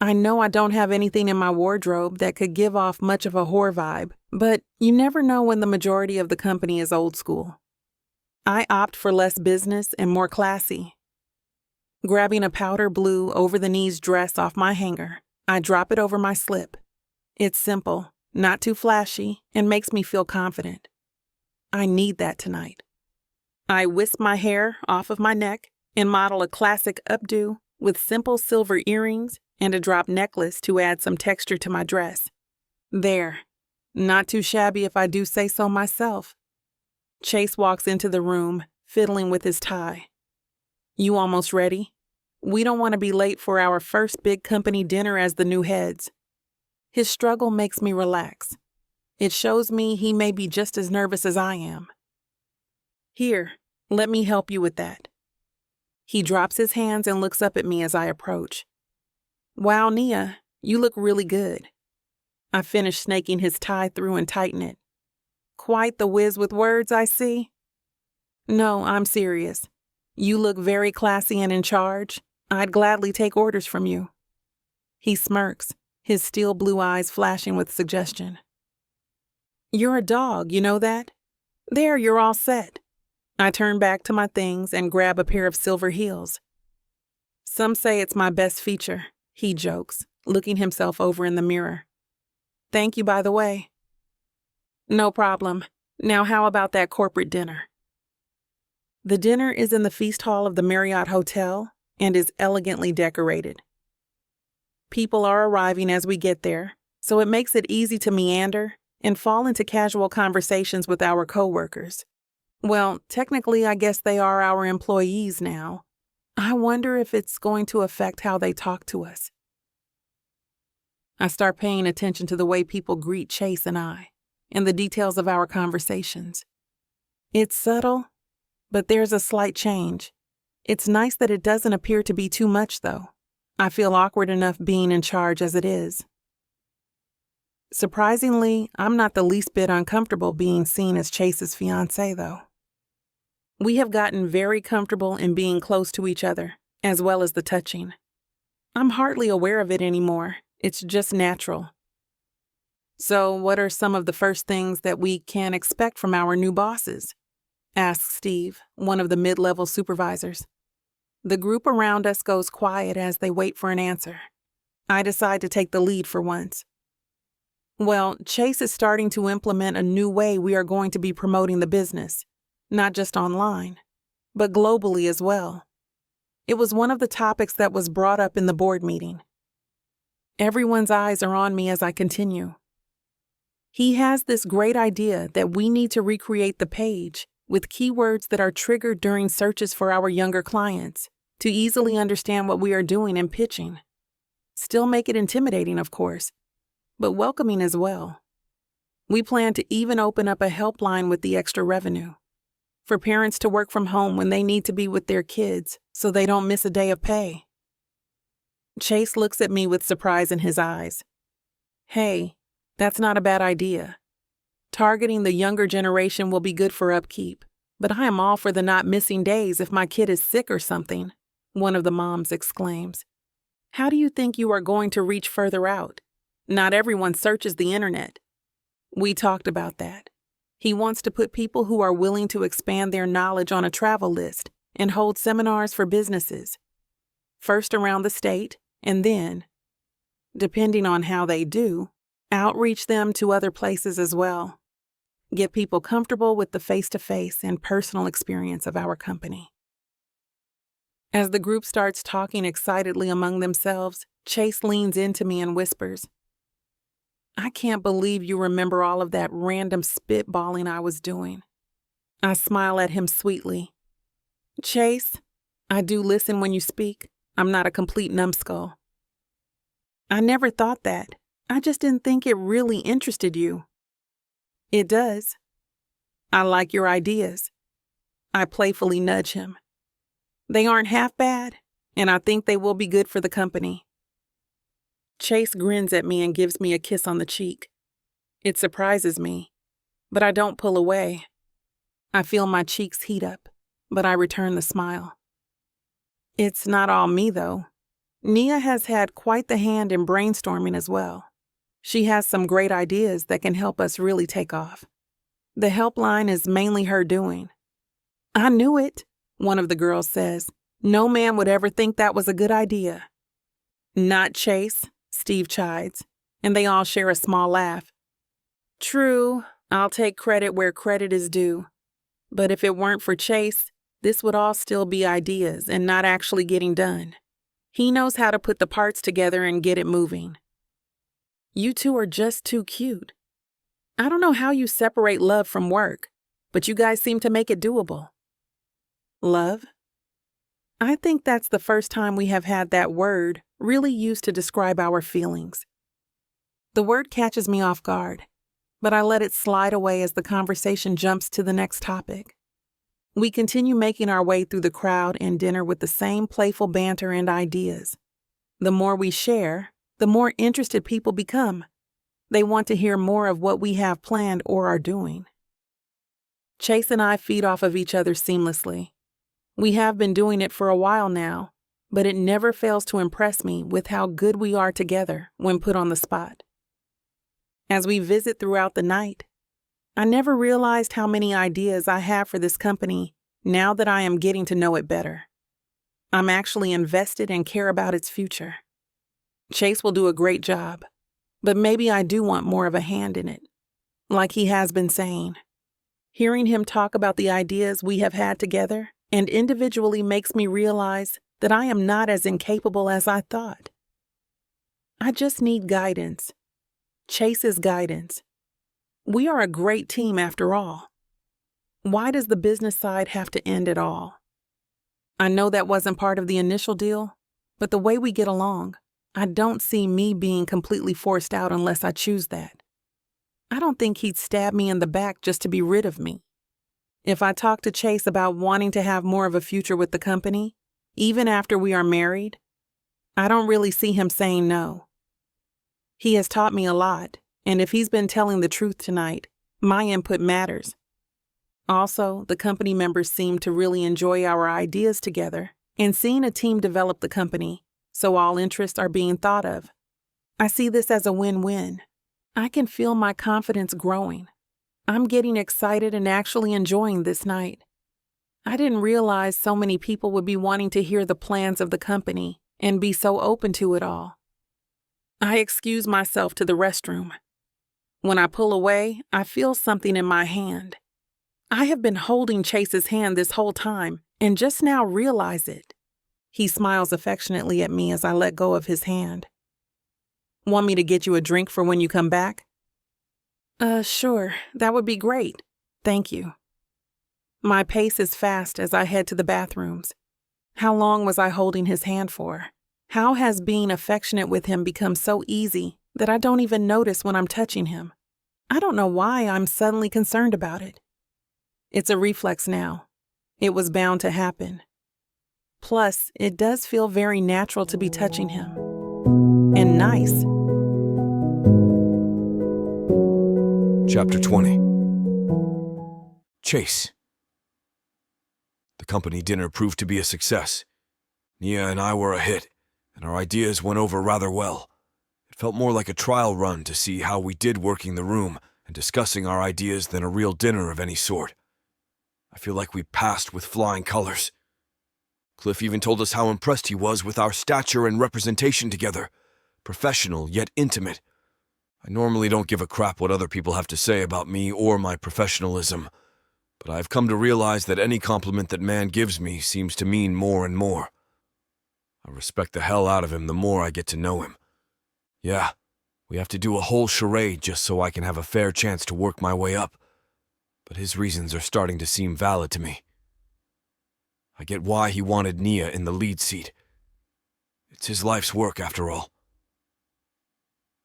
I know I don't have anything in my wardrobe that could give off much of a whore vibe, but you never know when the majority of the company is old school. I opt for less business and more classy. Grabbing a powder blue over-the-knees dress off my hanger, I drop it over my slip. It's simple, not too flashy, and makes me feel confident. I need that tonight. I whisk my hair off of my neck and model a classic updo with simple silver earrings and a drop necklace to add some texture to my dress. There. Not too shabby if I do say so myself. Chase walks into the room, fiddling with his tie. You almost ready? We don't want to be late for our first big company dinner as the new heads. His struggle makes me relax. It shows me he may be just as nervous as I am. Here, let me help you with that. He drops his hands and looks up at me as I approach. Wow, Nia, you look really good. I finish snaking his tie through and tighten it. Quite the whiz with words, I see. No, I'm serious. You look very classy and in charge. I'd gladly take orders from you. He smirks, his steel blue eyes flashing with suggestion. You're a dog, you know that? There, you're all set. I turn back to my things and grab a pair of silver heels. Some say it's my best feature, he jokes, looking himself over in the mirror. Thank you, by the way. No problem. Now how about that corporate dinner? The dinner is in the feast hall of the Marriott Hotel and is elegantly decorated. People are arriving as we get there, so it makes it easy to meander and fall into casual conversations with our coworkers. Well, technically, I guess they are our employees now. I wonder if it's going to affect how they talk to us. I start paying attention to the way people greet Chase and I, and the details of our conversations. It's subtle, but there's a slight change. It's nice that it doesn't appear to be too much, though. I feel awkward enough being in charge as it is. Surprisingly, I'm not the least bit uncomfortable being seen as Chase's fiancée, though. We have gotten very comfortable in being close to each other, as well as the touching. I'm hardly aware of it anymore. It's just natural. So, what are some of the first things that we can expect from our new bosses? Asks Steve, one of the mid-level supervisors. The group around us goes quiet as they wait for an answer. I decide to take the lead for once. Well, Chase is starting to implement a new way we are going to be promoting the business, not just online, but globally as well. It was one of the topics that was brought up in the board meeting. Everyone's eyes are on me as I continue. He has this great idea that we need to recreate the page with keywords that are triggered during searches for our younger clients to easily understand what we are doing and pitching. Still make it intimidating, of course, but welcoming as well. We plan to even open up a helpline with the extra revenue for parents to work from home when they need to be with their kids so they don't miss a day of pay. Chase looks at me with surprise in his eyes. Hey, that's not a bad idea. Targeting the younger generation will be good for upkeep, but I am all for the not missing days if my kid is sick or something, one of the moms exclaims. How do you think you are going to reach further out? Not everyone searches the internet. We talked about that. He wants to put people who are willing to expand their knowledge on a travel list and hold seminars for businesses. First around the state, and then, depending on how they do, outreach them to other places as well. Get people comfortable with the face-to-face and personal experience of our company. As the group starts talking excitedly among themselves, Chase leans into me and whispers, I can't believe you remember all of that random spitballing I was doing. I smile at him sweetly. Chase, I do listen when you speak. I'm not a complete numbskull. I never thought that. I just didn't think it really interested you. It does. I like your ideas. I playfully nudge him. They aren't half bad, and I think they will be good for the company. Chase grins at me and gives me a kiss on the cheek. It surprises me, but I don't pull away. I feel my cheeks heat up, but I return the smile. It's not all me, though. Nia has had quite the hand in brainstorming as well. She has some great ideas that can help us really take off. The helpline is mainly her doing. I knew it, one of the girls says. No man would ever think that was a good idea. Not Chase, Steve chides, and they all share a small laugh. True, I'll take credit where credit is due. But if it weren't for Chase, this would all still be ideas and not actually getting done. He knows how to put the parts together and get it moving. You two are just too cute. I don't know how you separate love from work, but you guys seem to make it doable. Love? I think that's the first time we have had that word really used to describe our feelings. The word catches me off guard, but I let it slide away as the conversation jumps to the next topic. We continue making our way through the crowd and dinner with the same playful banter and ideas. The more we share, the more interested people become. They want to hear more of what we have planned or are doing. Chase and I feed off of each other seamlessly. We have been doing it for a while now, but it never fails to impress me with how good we are together when put on the spot. As we visit throughout the night, I never realized how many ideas I have for this company now that I am getting to know it better. I'm actually invested and care about its future. Chase will do a great job, but maybe I do want more of a hand in it, like he has been saying. Hearing him talk about the ideas we have had together and individually makes me realize that I am not as incapable as I thought. I just need guidance. Chase's guidance. We are a great team after all. Why does the business side have to end at all? I know that wasn't part of the initial deal, but the way we get along, I don't see me being completely forced out unless I choose that. I don't think he'd stab me in the back just to be rid of me. If I talk to Chase about wanting to have more of a future with the company, even after we are married, I don't really see him saying no. He has taught me a lot, and if he's been telling the truth tonight, my input matters. Also, the company members seem to really enjoy our ideas together and seeing a team develop the company, so all interests are being thought of. I see this as a win-win. I can feel my confidence growing. I'm getting excited and actually enjoying this night. I didn't realize so many people would be wanting to hear the plans of the company and be so open to it all. I excuse myself to the restroom. When I pull away, I feel something in my hand. I have been holding Chase's hand this whole time and just now realize it. He smiles affectionately at me as I let go of his hand. Want me to get you a drink for when you come back? Sure, that would be great. Thank you. My pace is fast as I head to the bathrooms. How long was I holding his hand for? How has being affectionate with him become so easy that I don't even notice when I'm touching him? I don't know why I'm suddenly concerned about it. It's a reflex now. It was bound to happen. Plus, it does feel very natural to be touching him. And nice. Chapter 20. Chase. The company dinner proved to be a success. Nia and I were a hit, and our ideas went over rather well. It felt more like a trial run to see how we did working the room and discussing our ideas than a real dinner of any sort. I feel like we passed with flying colors. Cliff even told us how impressed he was with our stature and representation together. Professional, yet intimate. I normally don't give a crap what other people have to say about me or my professionalism, but I've come to realize that any compliment that man gives me seems to mean more and more. I respect the hell out of him the more I get to know him. Yeah, we have to do a whole charade just so I can have a fair chance to work my way up, but his reasons are starting to seem valid to me. I get why he wanted Nia in the lead seat. It's his life's work, after all.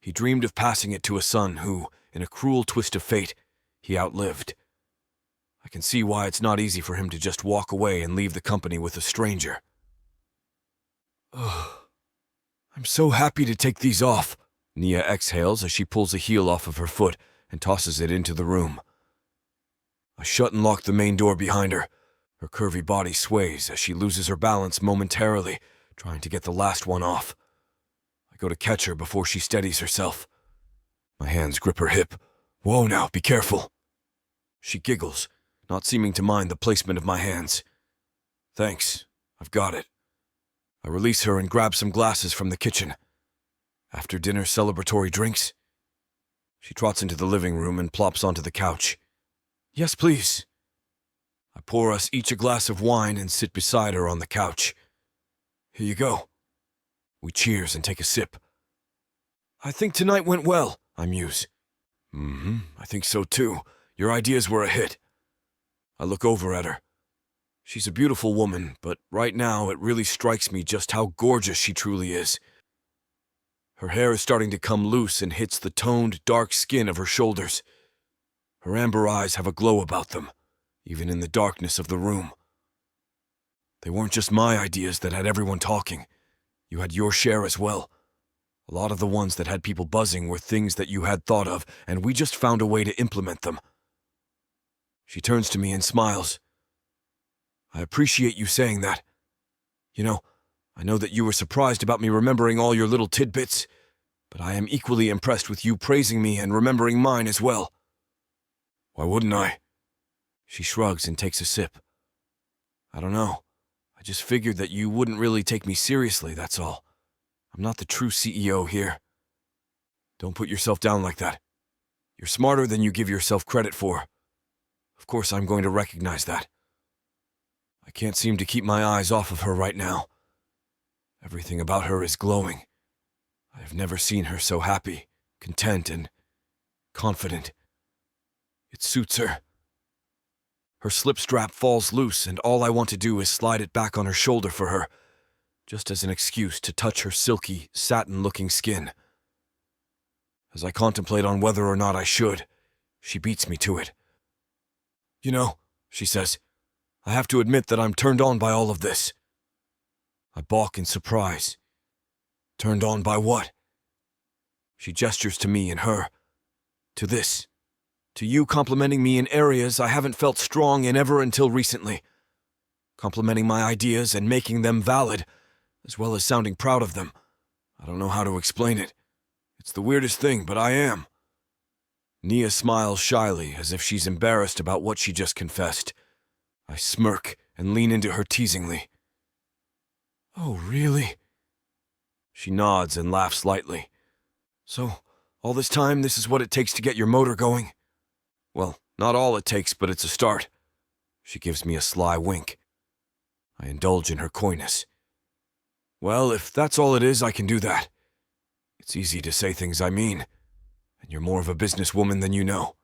He dreamed of passing it to a son who, in a cruel twist of fate, he outlived. I can see why it's not easy for him to just walk away and leave the company with a stranger. Ugh. I'm so happy to take these off, Nia exhales as she pulls a heel off of her foot and tosses it into the room. I shut and lock the main door behind her. Her curvy body sways as she loses her balance momentarily, trying to get the last one off. I go to catch her before she steadies herself. My hands grip her hip. Whoa now, be careful. She giggles, not seeming to mind the placement of my hands. Thanks, I've got it. I release her and grab some glasses from the kitchen. After dinner celebratory drinks? She trots into the living room and plops onto the couch. Yes, please. I pour us each a glass of wine and sit beside her on the couch. Here you go. We cheers and take a sip. I think tonight went well, I muse. I think so too. Your ideas were a hit. I look over at her. She's a beautiful woman, but right now it really strikes me just how gorgeous she truly is. Her hair is starting to come loose and hits the toned, dark skin of her shoulders. Her amber eyes have a glow about them, even in the darkness of the room. They weren't just my ideas that had everyone talking. You had your share as well. A lot of the ones that had people buzzing were things that you had thought of, and we just found a way to implement them. She turns to me and smiles. I appreciate you saying that. You know, I know that you were surprised about me remembering all your little tidbits, but I am equally impressed with you praising me and remembering mine as well. Why wouldn't I? She shrugs and takes a sip. I don't know. I just figured that you wouldn't really take me seriously, that's all. I'm not the true CEO here. Don't put yourself down like that. You're smarter than you give yourself credit for. Of course I'm going to recognize that. I can't seem to keep my eyes off of her right now. Everything about her is glowing. I have never seen her so happy, content, and confident. It suits her. Her slip strap falls loose, and all I want to do is slide it back on her shoulder for her, just as an excuse to touch her silky, satin-looking skin. As I contemplate on whether or not I should, she beats me to it. You know, she says, I have to admit that I'm turned on by all of this. I balk in surprise. Turned on by what? She gestures to me and her. To this. To you complimenting me in areas I haven't felt strong in ever until recently. Complimenting my ideas and making them valid, as well as sounding proud of them. I don't know how to explain it. It's the weirdest thing, but I am. Nia smiles shyly, as if she's embarrassed about what she just confessed. I smirk and lean into her teasingly. Oh, really? She nods and laughs lightly. So, All this time, this is what it takes to get your motor going? Well, not all it takes, but it's a start. She gives me a sly wink. I indulge in her coyness. Well, if that's all it is, I can do that. It's easy to say things I mean, and you're more of a businesswoman than you know.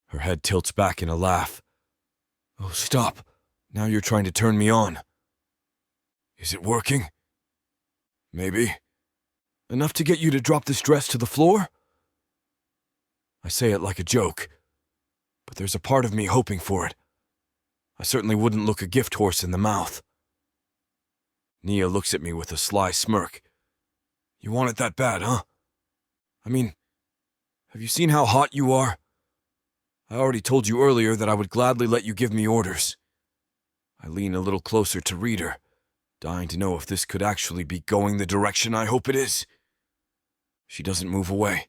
Her head tilts back in a laugh. Oh, stop. Now you're trying to turn me on. Is it working? Maybe. Enough to get you to drop this dress to the floor? I say it like a joke, but there's a part of me hoping for it. I certainly wouldn't look a gift horse in the mouth. Nia looks at me with a sly smirk. You want it that bad, huh? I mean, have you seen how hot you are? I already told you earlier that I would gladly let you give me orders. I lean a little closer to read her, dying to know if this could actually be going the direction I hope it is. She doesn't move away.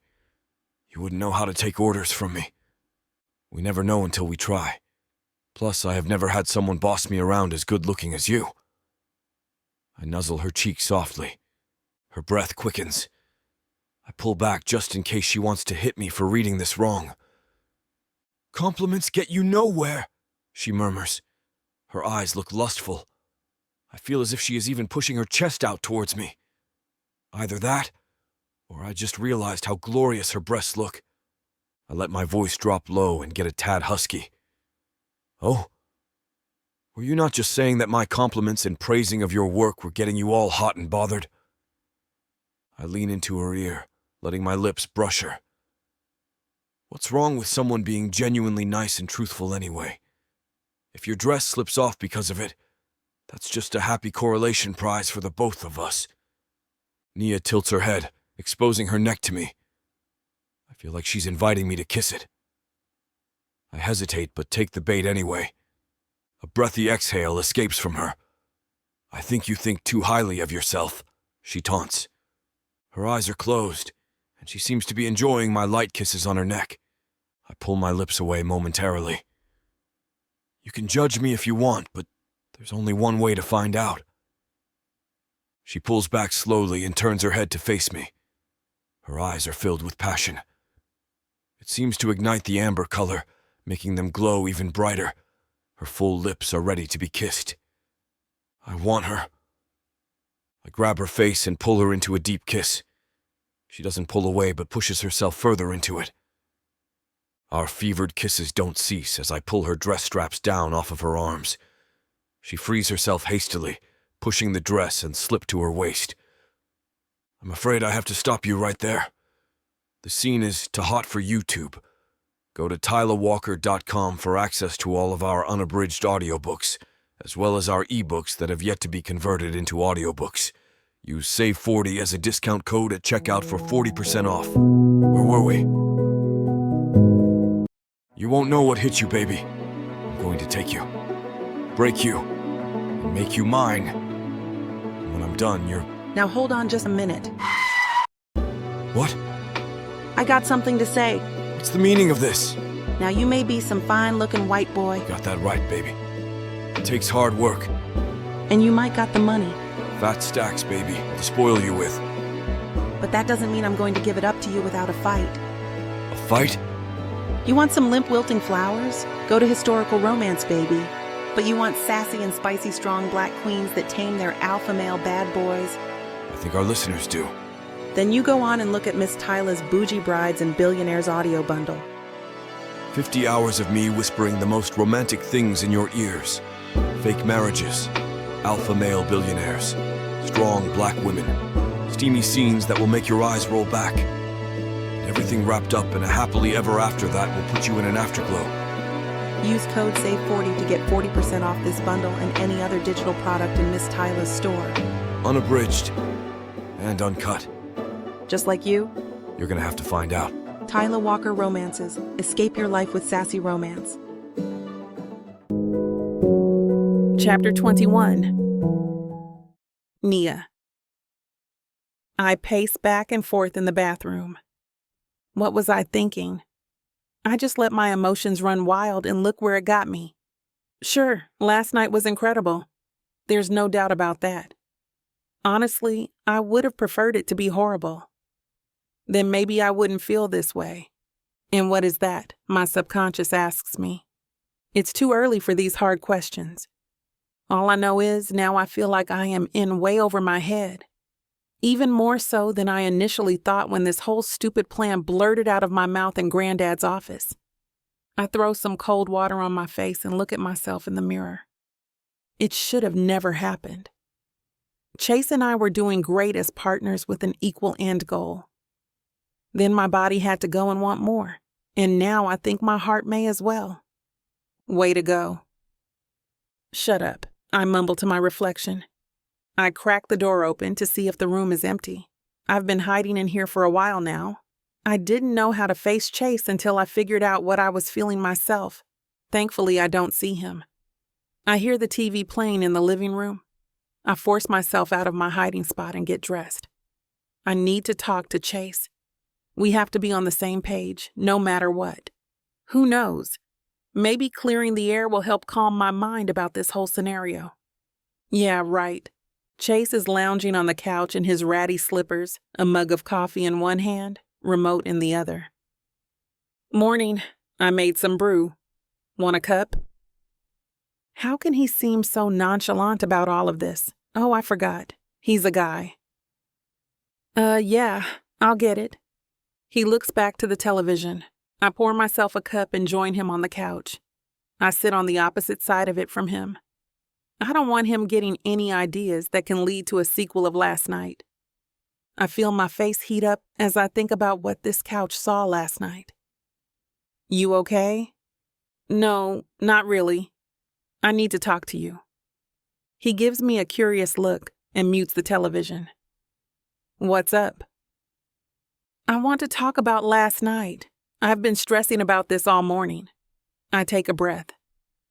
You wouldn't know how to take orders from me. We never know until we try. Plus, I have never had someone boss me around as good-looking as you. I nuzzle her cheek softly. Her breath quickens. I pull back just in case she wants to hit me for reading this wrong. Compliments get you nowhere, she murmurs. Her eyes look lustful. I feel as if she is even pushing her chest out towards me. Either that, or I just realized how glorious her breasts look. I let my voice drop low and get a tad husky. Oh? Were you not just saying that my compliments and praising of your work were getting you all hot and bothered? I lean into her ear, letting my lips brush her. What's wrong with someone being genuinely nice and truthful anyway? If your dress slips off because of it, that's just a happy correlation prize for the both of us. Nia tilts her head, exposing her neck to me. I feel like she's inviting me to kiss it. I hesitate, but take the bait anyway. A breathy exhale escapes from her. I think you think too highly of yourself, she taunts. Her eyes are closed, and she seems to be enjoying my light kisses on her neck. I pull my lips away momentarily. You can judge me if you want, but there's only one way to find out. She pulls back slowly and turns her head to face me. Her eyes are filled with passion. It seems to ignite the amber color, making them glow even brighter. Her full lips are ready to be kissed. I want her. I grab her face and pull her into a deep kiss. She doesn't pull away but pushes herself further into it. Our fevered kisses don't cease as I pull her dress straps down off of her arms. She frees herself hastily, pushing the dress and slip to her waist. I'm afraid I have to stop you right there. The scene is too hot for YouTube. Go to tylawalker.com for access to all of our unabridged audiobooks, as well as our ebooks that have yet to be converted into audiobooks. Use SAVE40 as a discount code at checkout for 40% off. Where were we? You won't know what hit you, baby. I'm going to take you, break you, and make you mine. And when I'm done, you're... Now hold on just a minute. What? I got something to say. What's the meaning of this? Now you may be some fine-looking white boy, Got that right, baby. It takes hard work. and you might got the money, Fat stacks, baby, to spoil you with. but that doesn't mean I'm going to give it up to you without a fight. A fight? You want some limp wilting flowers? Go to historical romance, baby. But you want sassy and spicy strong black queens that tame their alpha male bad boys? I think our listeners do. Then you go on and look at Miss Tyla's Bougie Brides and Billionaire's audio bundle. 50 hours of me whispering the most romantic things in your ears. Fake marriages, alpha male billionaires, strong black women, steamy scenes that will make your eyes roll back. And everything wrapped up in a happily ever after that will put you in an afterglow. Use code SAVE40 to get 40% off this bundle and any other digital product in Miss Tyla's store. Unabridged and uncut. Just like you, You're gonna have to find out. Tyla Walker Romances. Escape your life with sassy romance. Chapter 21. Nia. I pace back and forth in the bathroom. What was I thinking? I just let my emotions run wild and look where it got me. Sure, last night was incredible. There's no doubt about that. Honestly, I would have preferred it to be horrible. then maybe I wouldn't feel this way. And what is that? My subconscious asks me. It's too early for these hard questions. All I know is now I feel like I am in way over my head. Even more so than I initially thought when this whole stupid plan blurted out of my mouth in Granddad's office. I throw some cold water on my face and look at myself in the mirror. It should have never happened. Chase and I were doing great as partners with an equal end goal. Then my body had to go and want more, and now I think my heart may as well. Way to go. Shut up, I mumble to my reflection. I crack the door open to see if the room is empty. I've been hiding in here for a while now. I didn't know how to face Chase until I figured out what I was feeling myself. Thankfully, I don't see him. I hear the TV playing in the living room. I force myself out of my hiding spot and get dressed. I need to talk to Chase. We have to be on the same page, no matter what. Who knows? Maybe clearing the air will help calm my mind about this whole scenario. Yeah, right. Chase is lounging on the couch in his ratty slippers, a mug of coffee in one hand, remote in the other. Morning. I made some brew. Want a cup? How can he seem so nonchalant about all of this? Oh, I forgot. He's a guy. Yeah, I'll get it. He looks back to the television. I pour myself a cup and join him on the couch. I sit on the opposite side of it from him. I don't want him getting any ideas that can lead to a sequel of last night. I feel my face heat up as I think about what this couch saw last night. You okay? No, not really. I need to talk to you. He gives me a curious look and mutes the television. What's up? I want to talk about last night. I've been stressing about this all morning. I take a breath.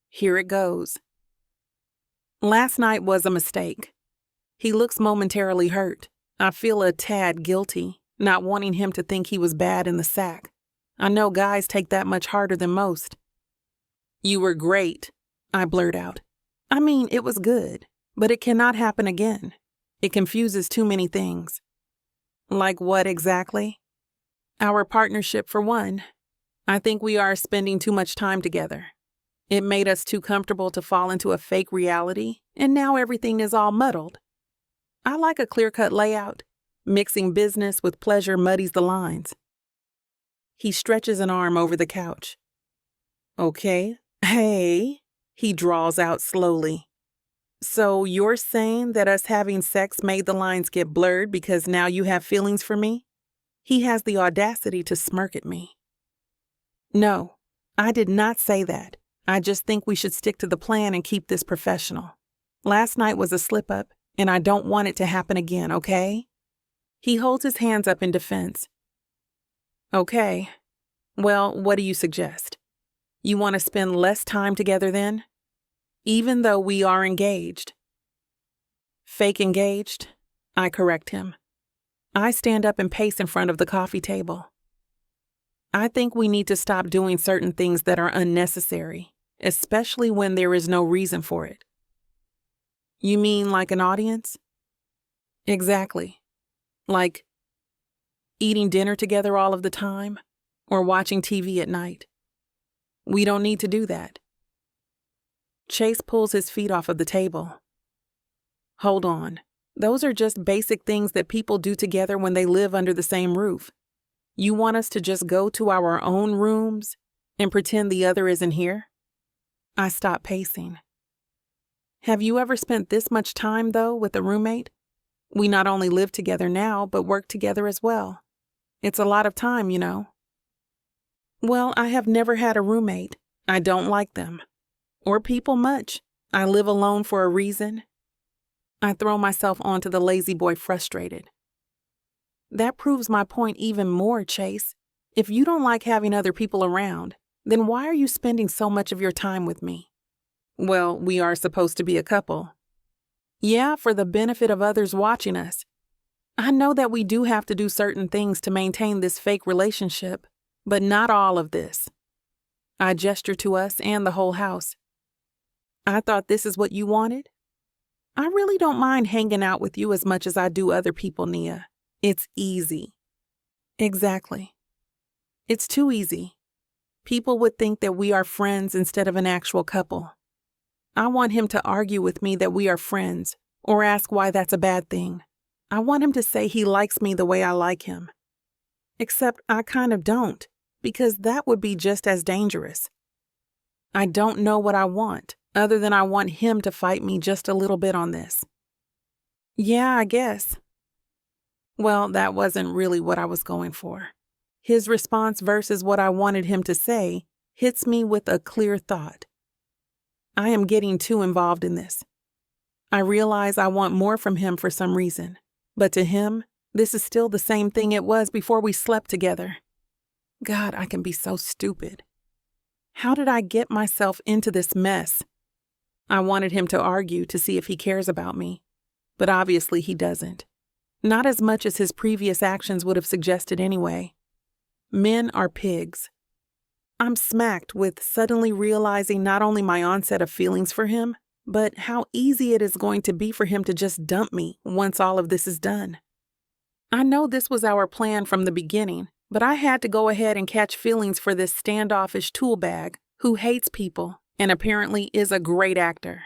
Here it goes. Last night was a mistake. He looks momentarily hurt. I feel a tad guilty, not wanting him to think he was bad in the sack. I know guys take that much harder than most. You were great, I blurt out. I mean, it was good, but it cannot happen again. It confuses too many things. Like what exactly? Our partnership, for one. I think we are spending too much time together. It made us too comfortable to fall into a fake reality, and now everything is all muddled. I like a clear-cut layout. Mixing business with pleasure muddies the lines. He stretches an arm over the couch. Okay, hey, he draws out slowly. So you're saying that us having sex made the lines get blurred because now you have feelings for me? He has the audacity to smirk at me. No, I did not say that. I just think we should stick to the plan and keep this professional. Last night was a slip-up, and I don't want it to happen again, okay? He holds his hands up in defense. Okay. Well, what do you suggest? You want to spend less time together then? Even though we are engaged. Fake engaged? I correct him. I stand up and pace in front of the coffee table. I think we need to stop doing certain things that are unnecessary, especially when there is no reason for it. You mean like an audience? Exactly. Like eating dinner together all of the time or watching TV at night. We don't need to do that. Chase pulls his feet off of the table. Hold on. Those are just basic things that people do together when they live under the same roof. You want us to just go to our own rooms and pretend the other isn't here? I stop pacing. Have you ever spent this much time, though, with a roommate? We not only live together now, but work together as well. It's a lot of time, you know. Well, I have never had a roommate. I don't like them. Or people much. I live alone for a reason. I throw myself onto the lazy boy frustrated. That proves my point even more, Chase. If you don't like having other people around, then why are you spending so much of your time with me? Well, we are supposed to be a couple. Yeah, for the benefit of others watching us. I know that we do have to do certain things to maintain this fake relationship, but not all of this. I gesture to us and the whole house. I thought this is what you wanted? I really don't mind hanging out with you as much as I do other people, Nia. It's easy. Exactly. It's too easy. People would think that we are friends instead of an actual couple. I want him to argue with me that we are friends, or ask why that's a bad thing. I want him to say he likes me the way I like him. Except I kind of don't, because that would be just as dangerous. I don't know what I want, other than I want him to fight me just a little bit on this. Yeah, I guess. Well, that wasn't really what I was going for. His response versus what I wanted him to say hits me with a clear thought. I am getting too involved in this. I realize I want more from him for some reason, but to him, this is still the same thing it was before we slept together. God, I can be so stupid. How did I get myself into this mess? I wanted him to argue to see if he cares about me, but obviously he doesn't. Not as much as his previous actions would have suggested anyway. Men are pigs. I'm smacked with suddenly realizing not only my onset of feelings for him, but how easy it is going to be for him to just dump me once all of this is done. I know this was our plan from the beginning, but I had to go ahead and catch feelings for this standoffish tool bag who hates people and apparently is a great actor.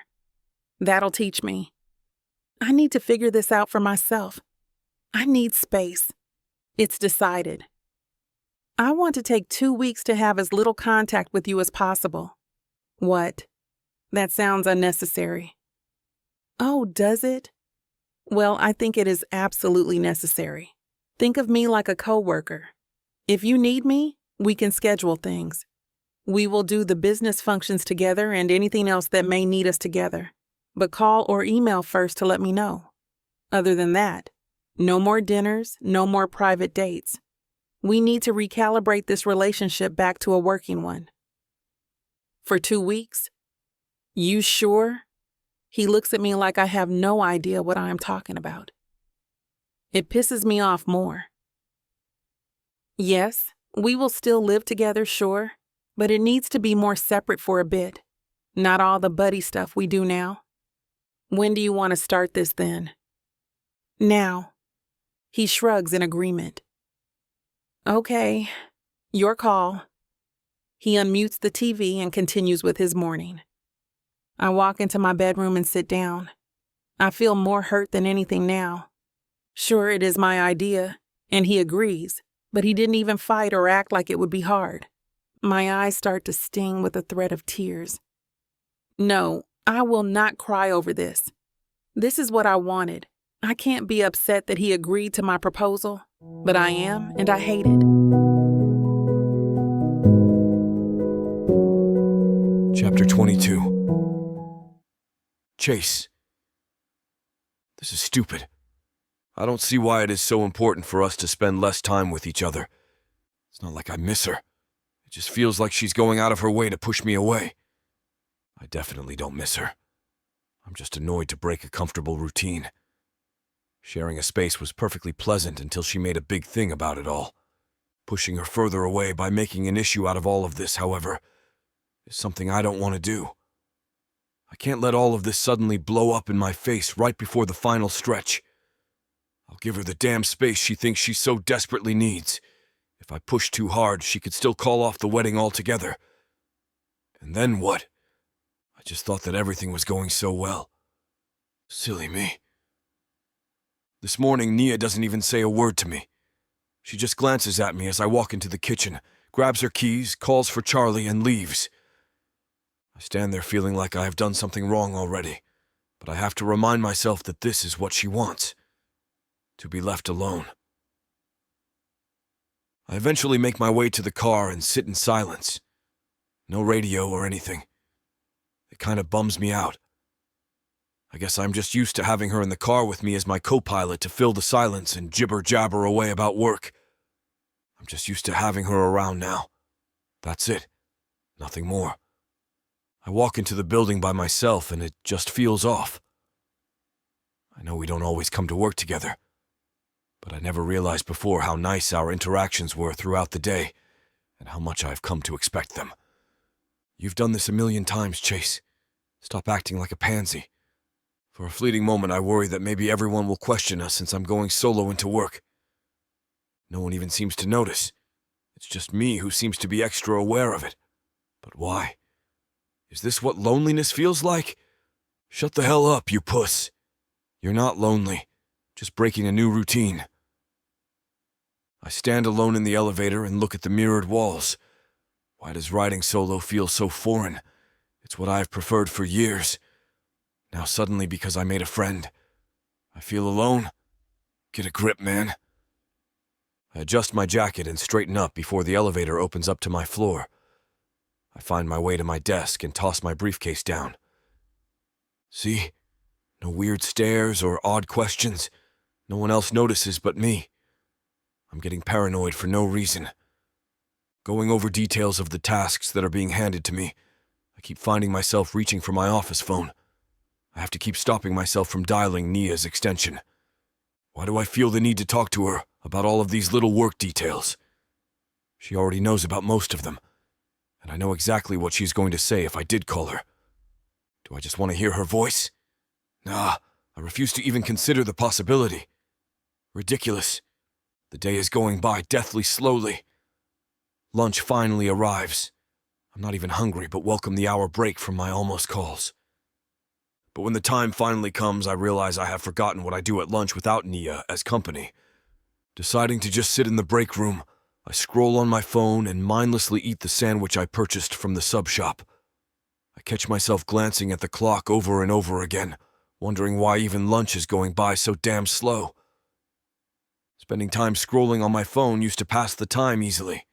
That'll teach me. I need to figure this out for myself. I need space. It's decided. I want to take 2 weeks to have as little contact with you as possible. What? That sounds unnecessary. Oh, does it? Well, I think it is absolutely necessary. Think of me like a coworker. If you need me, we can schedule things. We will do the business functions together and anything else that may need us together. But call or email first to let me know. Other than that, no more dinners, no more private dates. We need to recalibrate this relationship back to a working one. For 2 weeks? You sure? He looks at me like I have no idea what I am talking about. It pisses me off more. Yes, we will still live together, sure, but it needs to be more separate for a bit. Not all the buddy stuff we do now. When do you want to start this then? Now. He shrugs in agreement. Okay, your call. He unmutes the TV and continues with his morning. I walk into my bedroom and sit down. I feel more hurt than anything now. Sure, it is my idea, and he agrees, but he didn't even fight or act like it would be hard. My eyes start to sting with the threat of tears. No, I will not cry over this. This is what I wanted. I can't be upset that he agreed to my proposal, but I am, and I hate it. Chapter 22. Chase. This is stupid. I don't see why it is so important for us to spend less time with each other. It's not like I miss her. It just feels like she's going out of her way to push me away. I definitely don't miss her. I'm just annoyed to break a comfortable routine. Sharing a space was perfectly pleasant until she made a big thing about it all. Pushing her further away by making an issue out of all of this, however, is something I don't want to do. I can't let all of this suddenly blow up in my face right before the final stretch. I'll give her the damn space she thinks she so desperately needs. If I push too hard, she could still call off the wedding altogether. And then what? I just thought that everything was going so well. Silly me. This morning, Nia doesn't even say a word to me. She just glances at me as I walk into the kitchen, grabs her keys, calls for Charlie, and leaves. I stand there feeling like I have done something wrong already, but I have to remind myself that this is what she wants. To be left alone. I eventually make my way to the car and sit in silence. No radio or anything. It kind of bums me out. I guess I'm just used to having her in the car with me as my co-pilot to fill the silence and jibber-jabber away about work. I'm just used to having her around now. That's it. Nothing more. I walk into the building by myself and it just feels off. I know we don't always come to work together, but I never realized before how nice our interactions were throughout the day and how much I've come to expect them. You've done this a million times, Chase. Stop acting like a pansy. For a fleeting moment, I worry that maybe everyone will question us since I'm going solo into work. No one even seems to notice. It's just me who seems to be extra aware of it. But why? Is this what loneliness feels like? Shut the hell up, you puss. You're not lonely, just breaking a new routine. I stand alone in the elevator and look at the mirrored walls. Why does riding solo feel so foreign? It's what I've preferred for years. Now suddenly, because I made a friend, I feel alone? Get a grip, man. I adjust my jacket and straighten up before the elevator opens up to my floor. I find my way to my desk and toss my briefcase down. See? No weird stares or odd questions. No one else notices but me. I'm getting paranoid for no reason. Going over details of the tasks that are being handed to me, I keep finding myself reaching for my office phone. I have to keep stopping myself from dialing Nia's extension. Why do I feel the need to talk to her about all of these little work details? She already knows about most of them, and I know exactly what she's going to say if I did call her. Do I just want to hear her voice? Nah, I refuse to even consider the possibility. Ridiculous. The day is going by deathly slowly. Lunch finally arrives. I'm not even hungry, but welcome the hour break from my almost calls. But when the time finally comes, I realize I have forgotten what I do at lunch without Nia as company. Deciding to just sit in the break room, I scroll on my phone and mindlessly eat the sandwich I purchased from the sub shop. I catch myself glancing at the clock over and over again, wondering why even lunch is going by so damn slow. Spending time scrolling on my phone used to pass the time easily.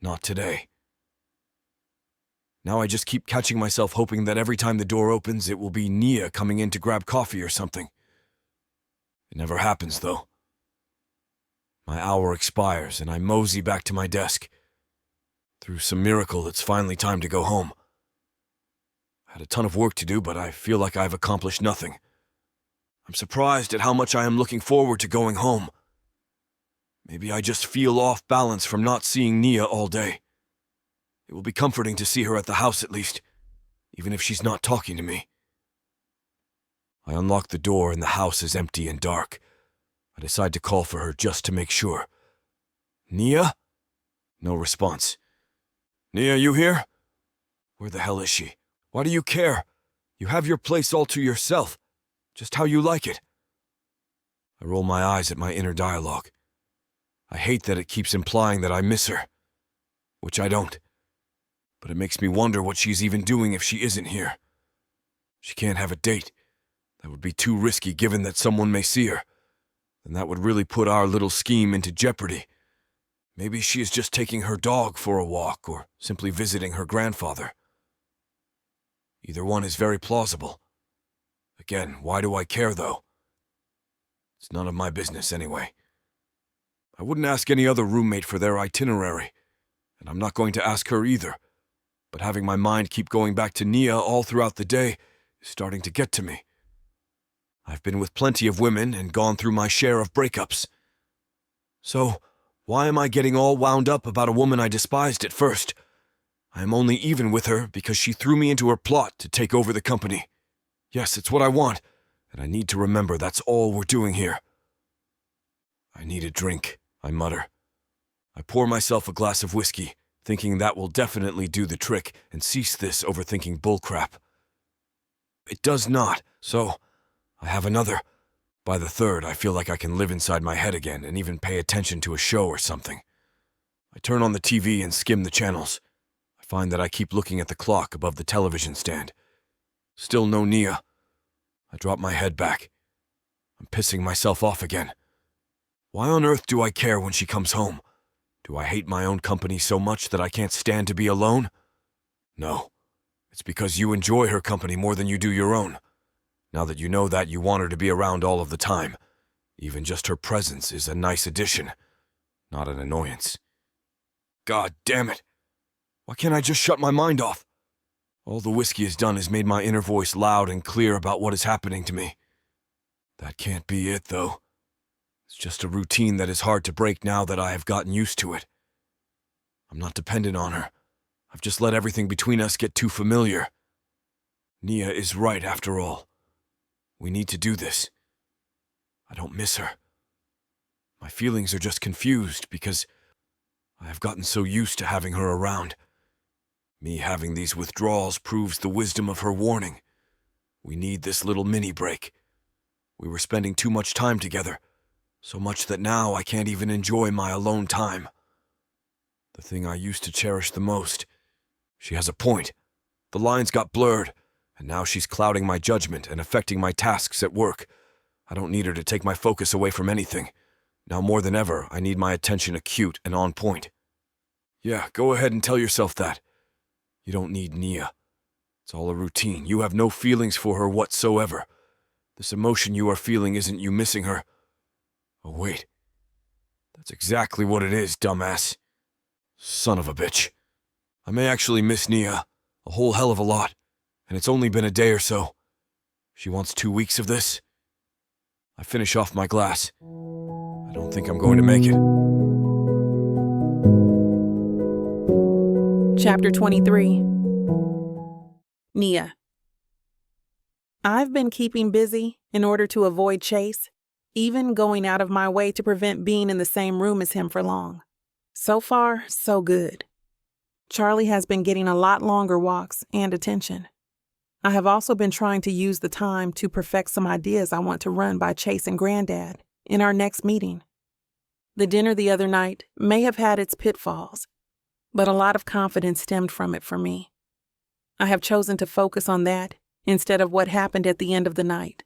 Not today. Now I just keep catching myself hoping that every time the door opens, it will be Nia coming in to grab coffee or something. It never happens, though. My hour expires, and I mosey back to my desk. Through some miracle, it's finally time to go home. I had a ton of work to do, but I feel like I've accomplished nothing. I'm surprised at how much I am looking forward to going home. Maybe I just feel off balance from not seeing Nia all day. It will be comforting to see her at the house at least, even if she's not talking to me. I unlock the door and the house is empty and dark. I decide to call for her just to make sure. Nia? No response. Nia, you here? Where the hell is she? Why do you care? You have your place all to yourself, just how you like it. I roll my eyes at my inner dialogue. I hate that it keeps implying that I miss her, which I don't. But it makes me wonder what she's even doing if she isn't here. She can't have a date. That would be too risky given that someone may see her. Then that would really put our little scheme into jeopardy. Maybe she is just taking her dog for a walk or simply visiting her grandfather. Either one is very plausible. Again, why do I care, though? It's none of my business anyway. I wouldn't ask any other roommate for their itinerary, and I'm not going to ask her either. But having my mind keep going back to Nia all throughout the day is starting to get to me. I've been with plenty of women and gone through my share of breakups. So, why am I getting all wound up about a woman I despised at first? I am only even with her because she threw me into her plot to take over the company. Yes, it's what I want, and I need to remember that's all we're doing here. I need a drink, I mutter. I pour myself a glass of whiskey, thinking that will definitely do the trick and cease this overthinking bullcrap. It does not, so I have another. By the third, I feel like I can live inside my head again and even pay attention to a show or something. I turn on the TV and skim the channels. I find that I keep looking at the clock above the television stand. Still no Nia. I drop my head back. I'm pissing myself off again. Why on earth do I care when she comes home? Do I hate my own company so much that I can't stand to be alone? No. It's because you enjoy her company more than you do your own. Now that you know that, you want her to be around all of the time. Even just her presence is a nice addition, not an annoyance. God damn it. Why can't I just shut my mind off? All the whiskey has done is made my inner voice loud and clear about what is happening to me. That can't be it, though. It's just a routine that is hard to break now that I have gotten used to it. I'm not dependent on her. I've just let everything between us get too familiar. Nia is right after all. We need to do this. I don't miss her. My feelings are just confused because I have gotten so used to having her around. Me having these withdrawals proves the wisdom of her warning. We need this little mini break. We were spending too much time together, so much that now I can't even enjoy my alone time. The thing I used to cherish the most. She has a point. The lines got blurred, and now she's clouding my judgment and affecting my tasks at work. I don't need her to take my focus away from anything. Now more than ever, I need my attention acute and on point. Yeah, go ahead and tell yourself that. You don't need Nia. It's all a routine. You have no feelings for her whatsoever. This emotion you are feeling isn't you missing her. Oh, wait. That's exactly what it is, dumbass. Son of a bitch. I may actually miss Nia a whole hell of a lot, and it's only been a day or so. She wants 2 weeks of this. I finish off my glass. I don't think I'm going to make it. Chapter 23. Nia. I've been keeping busy in order to avoid Chase, even going out of my way to prevent being in the same room as him for long. So far, so good. Charlie has been getting a lot longer walks and attention. I have also been trying to use the time to perfect some ideas I want to run by Chase and Grandad in our next meeting. The dinner the other night may have had its pitfalls, but a lot of confidence stemmed from it for me. I have chosen to focus on that instead of what happened at the end of the night.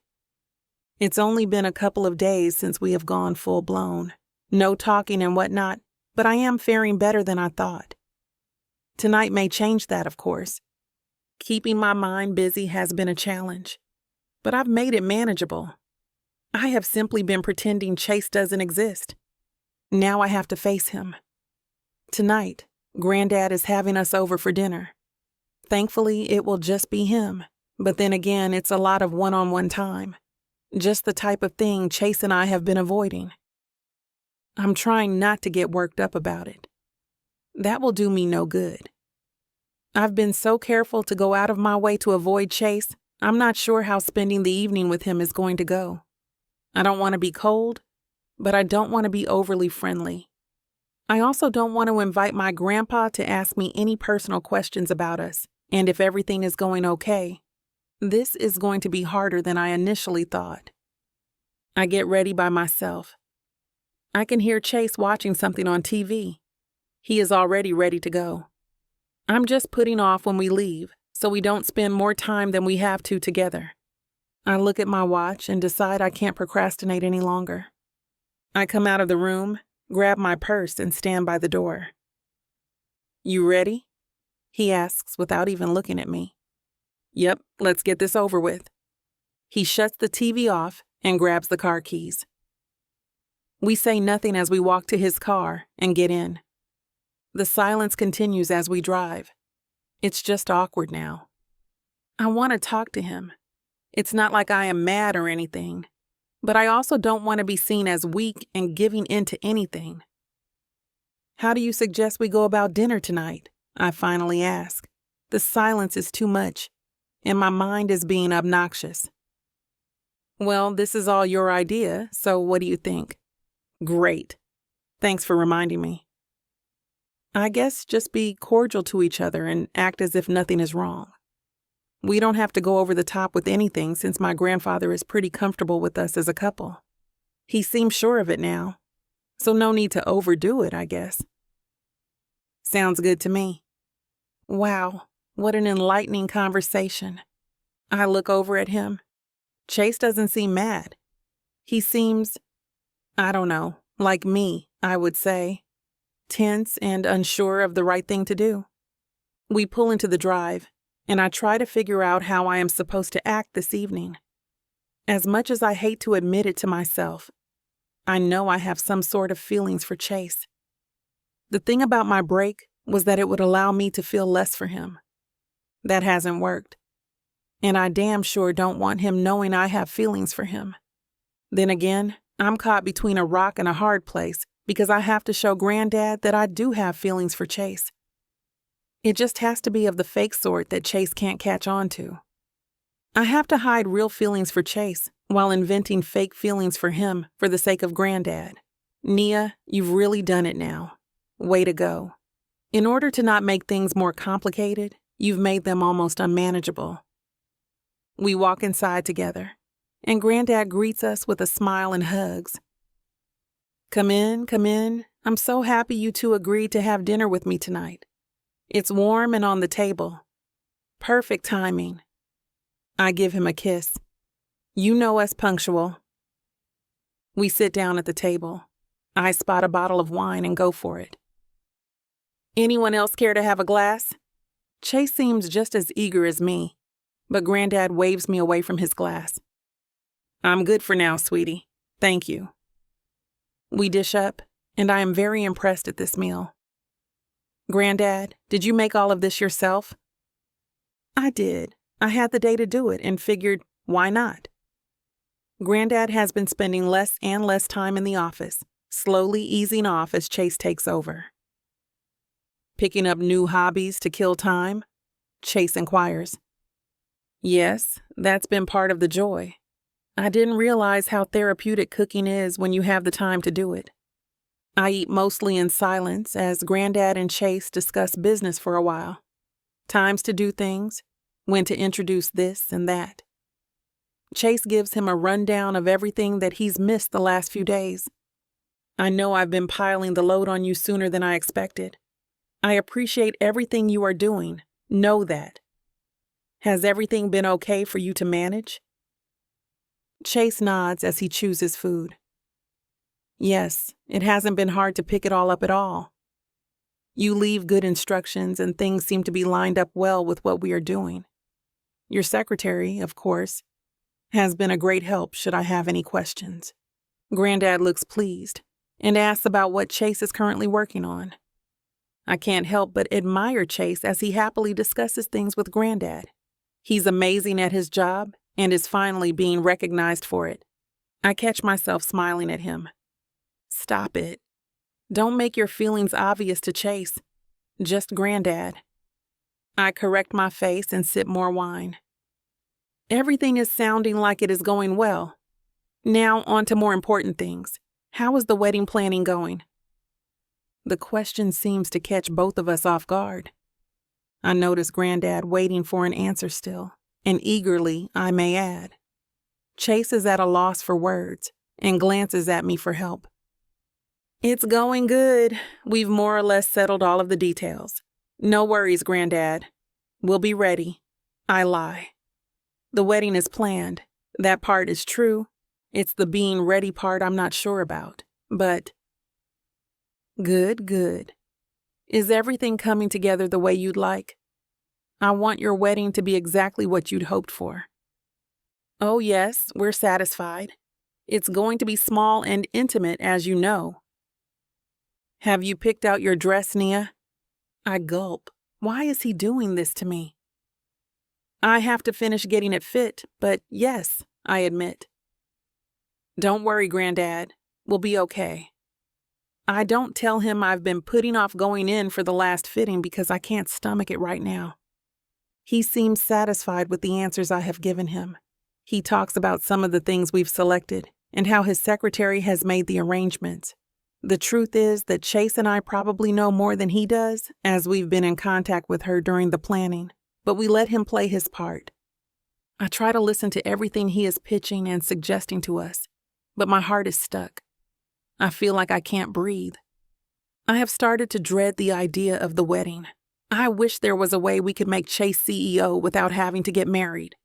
It's only been a couple of days since we have gone full-blown. No talking and whatnot, but I am faring better than I thought. Tonight may change that, of course. Keeping my mind busy has been a challenge, but I've made it manageable. I have simply been pretending Chase doesn't exist. Now I have to face him. Tonight, Grandad is having us over for dinner. Thankfully, it will just be him, but then again, it's a lot of one-on-one time. Just the type of thing Chase and I have been avoiding. I'm trying not to get worked up about it. That will do me no good. I've been so careful to go out of my way to avoid Chase, I'm not sure how spending the evening with him is going to go. I don't want to be cold, but I don't want to be overly friendly. I also don't want to invite my grandpa to ask me any personal questions about us, and if everything is going okay. This is going to be harder than I initially thought. I get ready by myself. I can hear Chase watching something on TV. He is already ready to go. I'm just putting off when we leave, so we don't spend more time than we have to together. I look at my watch and decide I can't procrastinate any longer. I come out of the room, grab my purse, and stand by the door. "You ready?" he asks without even looking at me. "Yep, let's get this over with." He shuts the TV off and grabs the car keys. We say nothing as we walk to his car and get in. The silence continues as we drive. It's just awkward now. I want to talk to him. It's not like I am mad or anything, but I also don't want to be seen as weak and giving in to anything. "How do you suggest we go about dinner tonight?" I finally ask. The silence is too much, and my mind is being obnoxious. "Well, this is all your idea, so what do you think?" "Great. Thanks for reminding me." I guess just be cordial to each other and act as if nothing is wrong. We don't have to go over the top with anything since my grandfather is pretty comfortable with us as a couple. He seems sure of it now, so no need to overdo it, I guess. Sounds good to me. Wow, what an enlightening conversation. I look over at him. Chase doesn't seem mad. He seems, I don't know, like me, I would say. Tense and unsure of the right thing to do. We pull into the drive, and I try to figure out how I am supposed to act this evening. As much as I hate to admit it to myself, I know I have some sort of feelings for Chase. The thing about my break was that it would allow me to feel less for him. That hasn't worked. And I damn sure don't want him knowing I have feelings for him. Then again, I'm caught between a rock and a hard place because I have to show Grandad that I do have feelings for Chase. It just has to be of the fake sort that Chase can't catch on to. I have to hide real feelings for Chase while inventing fake feelings for him for the sake of Grandad. Nia, you've really done it now. Way to go. In order to not make things more complicated, you've made them almost unmanageable. We walk inside together, and Grandad greets us with a smile and hugs. Come in, come in. I'm so happy you two agreed to have dinner with me tonight. It's warm and on the table. Perfect timing. I give him a kiss. You know us punctual. We sit down at the table. I spot a bottle of wine and go for it. Anyone else care to have a glass? Chase seems just as eager as me, but Grandad waves me away from his glass. I'm good for now, sweetie. Thank you. We dish up, and I am very impressed at this meal. Grandad, did you make all of this yourself? I did. I had the day to do it and figured, why not? Grandad has been spending less and less time in the office, slowly easing off as Chase takes over. Picking up new hobbies to kill time? Chase inquires. Yes, that's been part of the joy. I didn't realize how therapeutic cooking is when you have the time to do it. I eat mostly in silence as Grandad and Chase discuss business for a while. Times to do things, when to introduce this and that. Chase gives him a rundown of everything that he's missed the last few days. I know I've been piling the load on you sooner than I expected. I appreciate everything you are doing. Know that. Has everything been okay for you to manage? Chase nods as he chooses food. Yes, it hasn't been hard to pick it all up at all. You leave good instructions and things seem to be lined up well with what we are doing. Your secretary, of course, has been a great help should I have any questions. Grandad looks pleased and asks about what Chase is currently working on. I can't help but admire Chase as he happily discusses things with Grandad. He's amazing at his job and is finally being recognized for it. I catch myself smiling at him. Stop it. Don't make your feelings obvious to Chase. Just Grandad. I correct my face and sip more wine. Everything is sounding like it is going well. Now on to more important things. How is the wedding planning going? The question seems to catch both of us off guard. I notice Grandad waiting for an answer still, and eagerly, I may add. Chase is at a loss for words and glances at me for help. It's going good. We've more or less settled all of the details. No worries, Grandad. We'll be ready. I lie. The wedding is planned. That part is true. It's the being ready part I'm not sure about. But good. Is everything coming together the way you'd like? I want your wedding to be exactly what you'd hoped for. Oh yes, we're satisfied. It's going to be small and intimate, as you know. Have you picked out your dress, Nia? I gulp. Why is he doing this to me? I have to finish getting it fit, but yes, I admit. Don't worry, Grandad. We'll be okay. I don't tell him I've been putting off going in for the last fitting because I can't stomach it right now. He seems satisfied with the answers I have given him. He talks about some of the things we've selected and how his secretary has made the arrangements. The truth is that Chase and I probably know more than he does, as we've been in contact with her during the planning, but we let him play his part. I try to listen to everything he is pitching and suggesting to us, but my heart is stuck. I feel like I can't breathe. I have started to dread the idea of the wedding. I wish there was a way we could make Chase CEO without having to get married.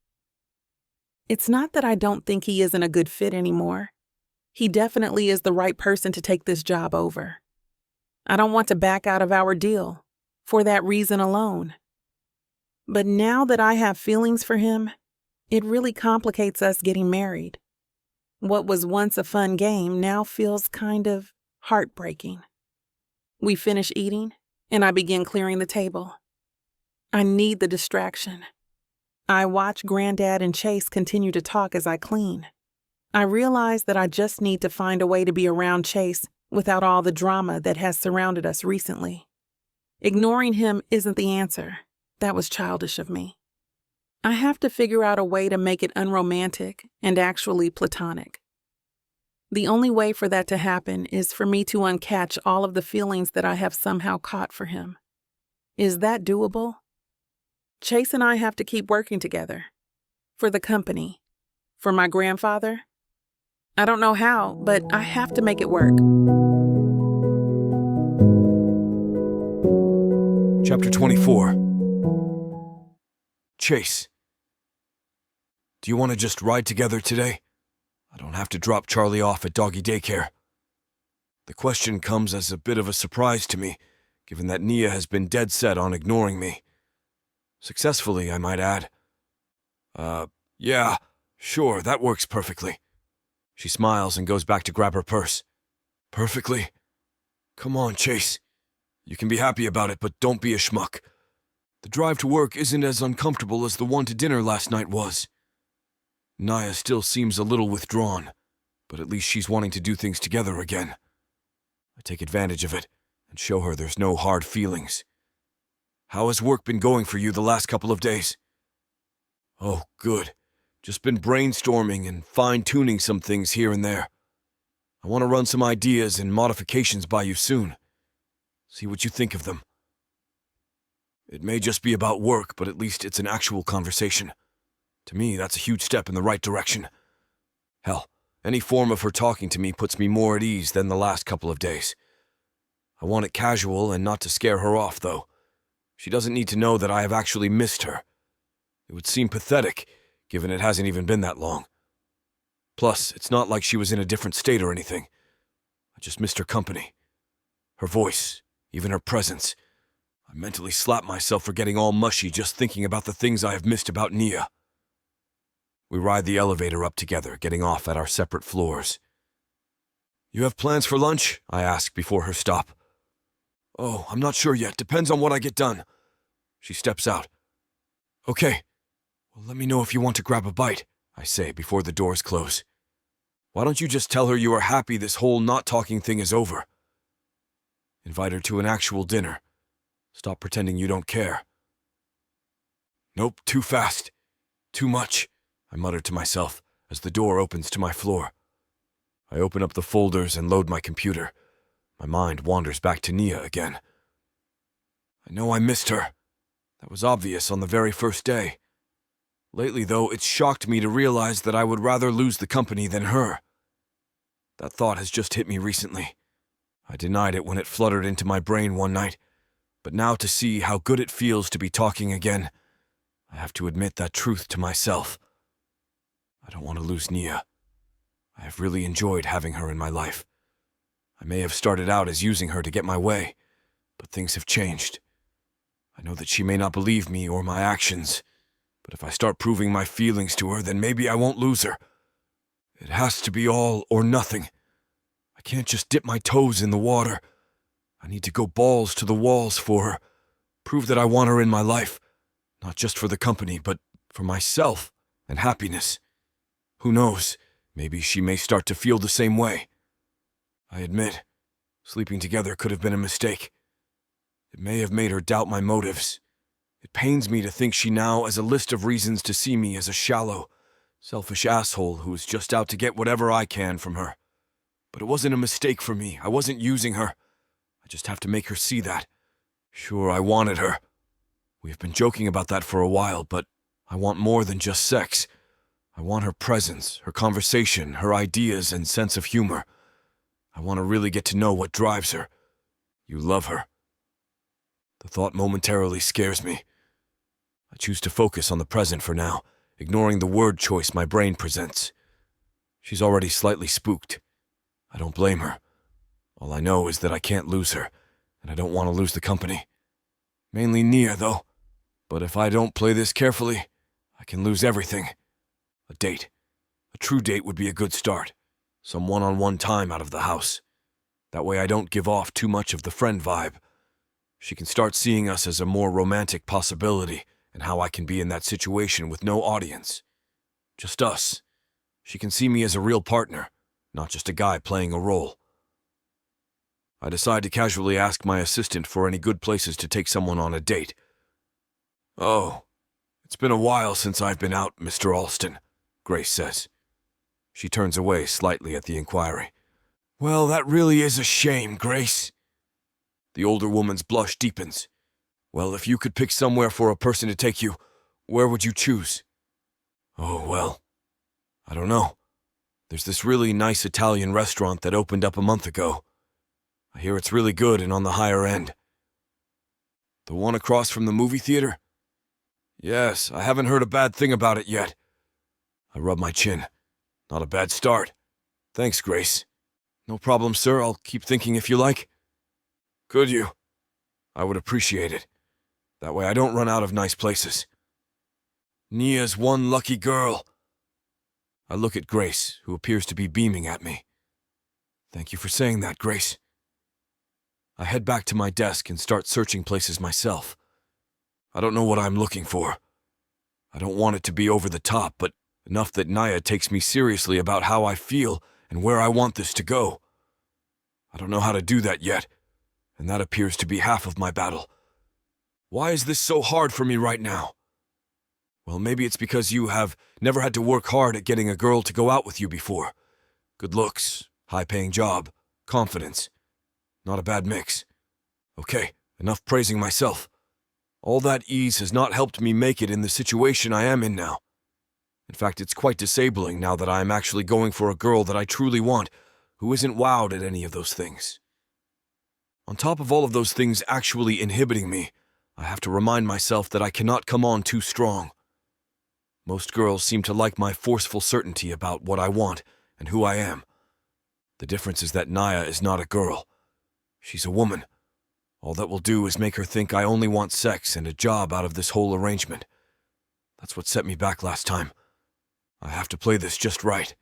It's not that I don't think he isn't a good fit anymore. He definitely is the right person to take this job over. I don't want to back out of our deal, for that reason alone. But now that I have feelings for him, it really complicates us getting married. What was once a fun game now feels kind of heartbreaking. We finish eating, and I begin clearing the table. I need the distraction. I watch Grandad and Chase continue to talk as I clean. I realize that I just need to find a way to be around Chase without all the drama that has surrounded us recently. Ignoring him isn't the answer. That was childish of me. I have to figure out a way to make it unromantic and actually platonic. The only way for that to happen is for me to uncatch all of the feelings that I have somehow caught for him. Is that doable? Chase and I have to keep working together. For the company. For my grandfather. I don't know how, but I have to make it work. Chapter 24. Chase. Do you want to just ride together today? I don't have to drop Charlie off at doggy daycare. The question comes as a bit of a surprise to me, given that Nia has been dead set on ignoring me. Successfully, I might add. Yeah, sure, that works perfectly. She smiles and goes back to grab her purse. Perfectly? Come on, Chase. You can be happy about it, but don't be a schmuck. The drive to work isn't as uncomfortable as the one to dinner last night was. Nia still seems a little withdrawn, but at least she's wanting to do things together again. I take advantage of it and show her there's no hard feelings. How has work been going for you the last couple of days? Oh, good. Just been brainstorming and fine-tuning some things here and there. I want to run some ideas and modifications by you soon. See what you think of them. It may just be about work, but at least it's an actual conversation. To me, that's a huge step in the right direction. Hell, any form of her talking to me puts me more at ease than the last couple of days. I want it casual and not to scare her off, though. She doesn't need to know that I have actually missed her. It would seem pathetic, given it hasn't even been that long. Plus, it's not like she was in a different state or anything. I just missed her company. Her voice, even her presence. I mentally slap myself for getting all mushy just thinking about the things I have missed about Nia. We ride the elevator up together, getting off at our separate floors. You have plans for lunch? I ask before her stop. Oh, I'm not sure yet. Depends on what I get done. She steps out. Okay. Well, let me know if you want to grab a bite, I say before the doors close. Why don't you just tell her you are happy this whole not talking thing is over? Invite her to an actual dinner. Stop pretending you don't care. Nope, too fast. Too much, I mutter to myself as the door opens to my floor. I open up the folders and load my computer. My mind wanders back to Nia again. I know I missed her. That was obvious on the very first day. Lately, though, it's shocked me to realize that I would rather lose the company than her. That thought has just hit me recently. I denied it when it fluttered into my brain one night, but now to see how good it feels to be talking again, I have to admit that truth to myself. I don't want to lose Nia. I have really enjoyed having her in my life. I may have started out as using her to get my way, but things have changed. I know that she may not believe me or my actions, but if I start proving my feelings to her, then maybe I won't lose her. It has to be all or nothing. I can't just dip my toes in the water. I need to go balls to the walls for her, prove that I want her in my life, not just for the company, but for myself and happiness. Who knows, maybe she may start to feel the same way. I admit, sleeping together could have been a mistake. It may have made her doubt my motives. It pains me to think she now has a list of reasons to see me as a shallow, selfish asshole who is just out to get whatever I can from her. But it wasn't a mistake for me. I wasn't using her. I just have to make her see that. Sure, I wanted her. We've been joking about that for a while, but I want more than just sex. I want her presence, her conversation, her ideas, and sense of humor. I want to really get to know what drives her. You love her. The thought momentarily scares me. I choose to focus on the present for now, ignoring the word choice my brain presents. She's already slightly spooked. I don't blame her. All I know is that I can't lose her, and I don't want to lose the company. Mainly Nia, though. But if I don't play this carefully, I can lose everything. A date. A true date would be a good start. Some one-on-one time out of the house. That way I don't give off too much of the friend vibe. She can start seeing us as a more romantic possibility and how I can be in that situation with no audience. Just us. She can see me as a real partner, not just a guy playing a role. I decide to casually ask my assistant for any good places to take someone on a date. Oh, it's been a while since I've been out, Mr. Alston, Grace says. She turns away slightly at the inquiry. Well, that really is a shame, Grace. The older woman's blush deepens. Well, if you could pick somewhere for a person to take you, where would you choose? Oh, well, I don't know. There's this really nice Italian restaurant that opened up a month ago. I hear it's really good and on the higher end. The one across from the movie theater? Yes, I haven't heard a bad thing about it yet. I rub my chin. Not a bad start. Thanks, Grace. No problem, sir. I'll keep thinking if you like. Could you? I would appreciate it. That way I don't run out of nice places. Nia's one lucky girl. I look at Grace, who appears to be beaming at me. Thank you for saying that, Grace. I head back to my desk and start searching places myself. I don't know what I'm looking for. I don't want it to be over the top, but enough that Nia takes me seriously about how I feel and where I want this to go. I don't know how to do that yet, and that appears to be half of my battle. Why is this so hard for me right now? Well, maybe it's because you have never had to work hard at getting a girl to go out with you before. Good looks, high-paying job, confidence. Not a bad mix. Okay, enough praising myself. All that ease has not helped me make it in the situation I am in now. In fact, it's quite disabling now that I am actually going for a girl that I truly want, who isn't wowed at any of those things. On top of all of those things actually inhibiting me, I have to remind myself that I cannot come on too strong. Most girls seem to like my forceful certainty about what I want and who I am. The difference is that Nia is not a girl. She's a woman. All that will do is make her think I only want sex and a job out of this whole arrangement. That's what set me back last time. I have to play this just right.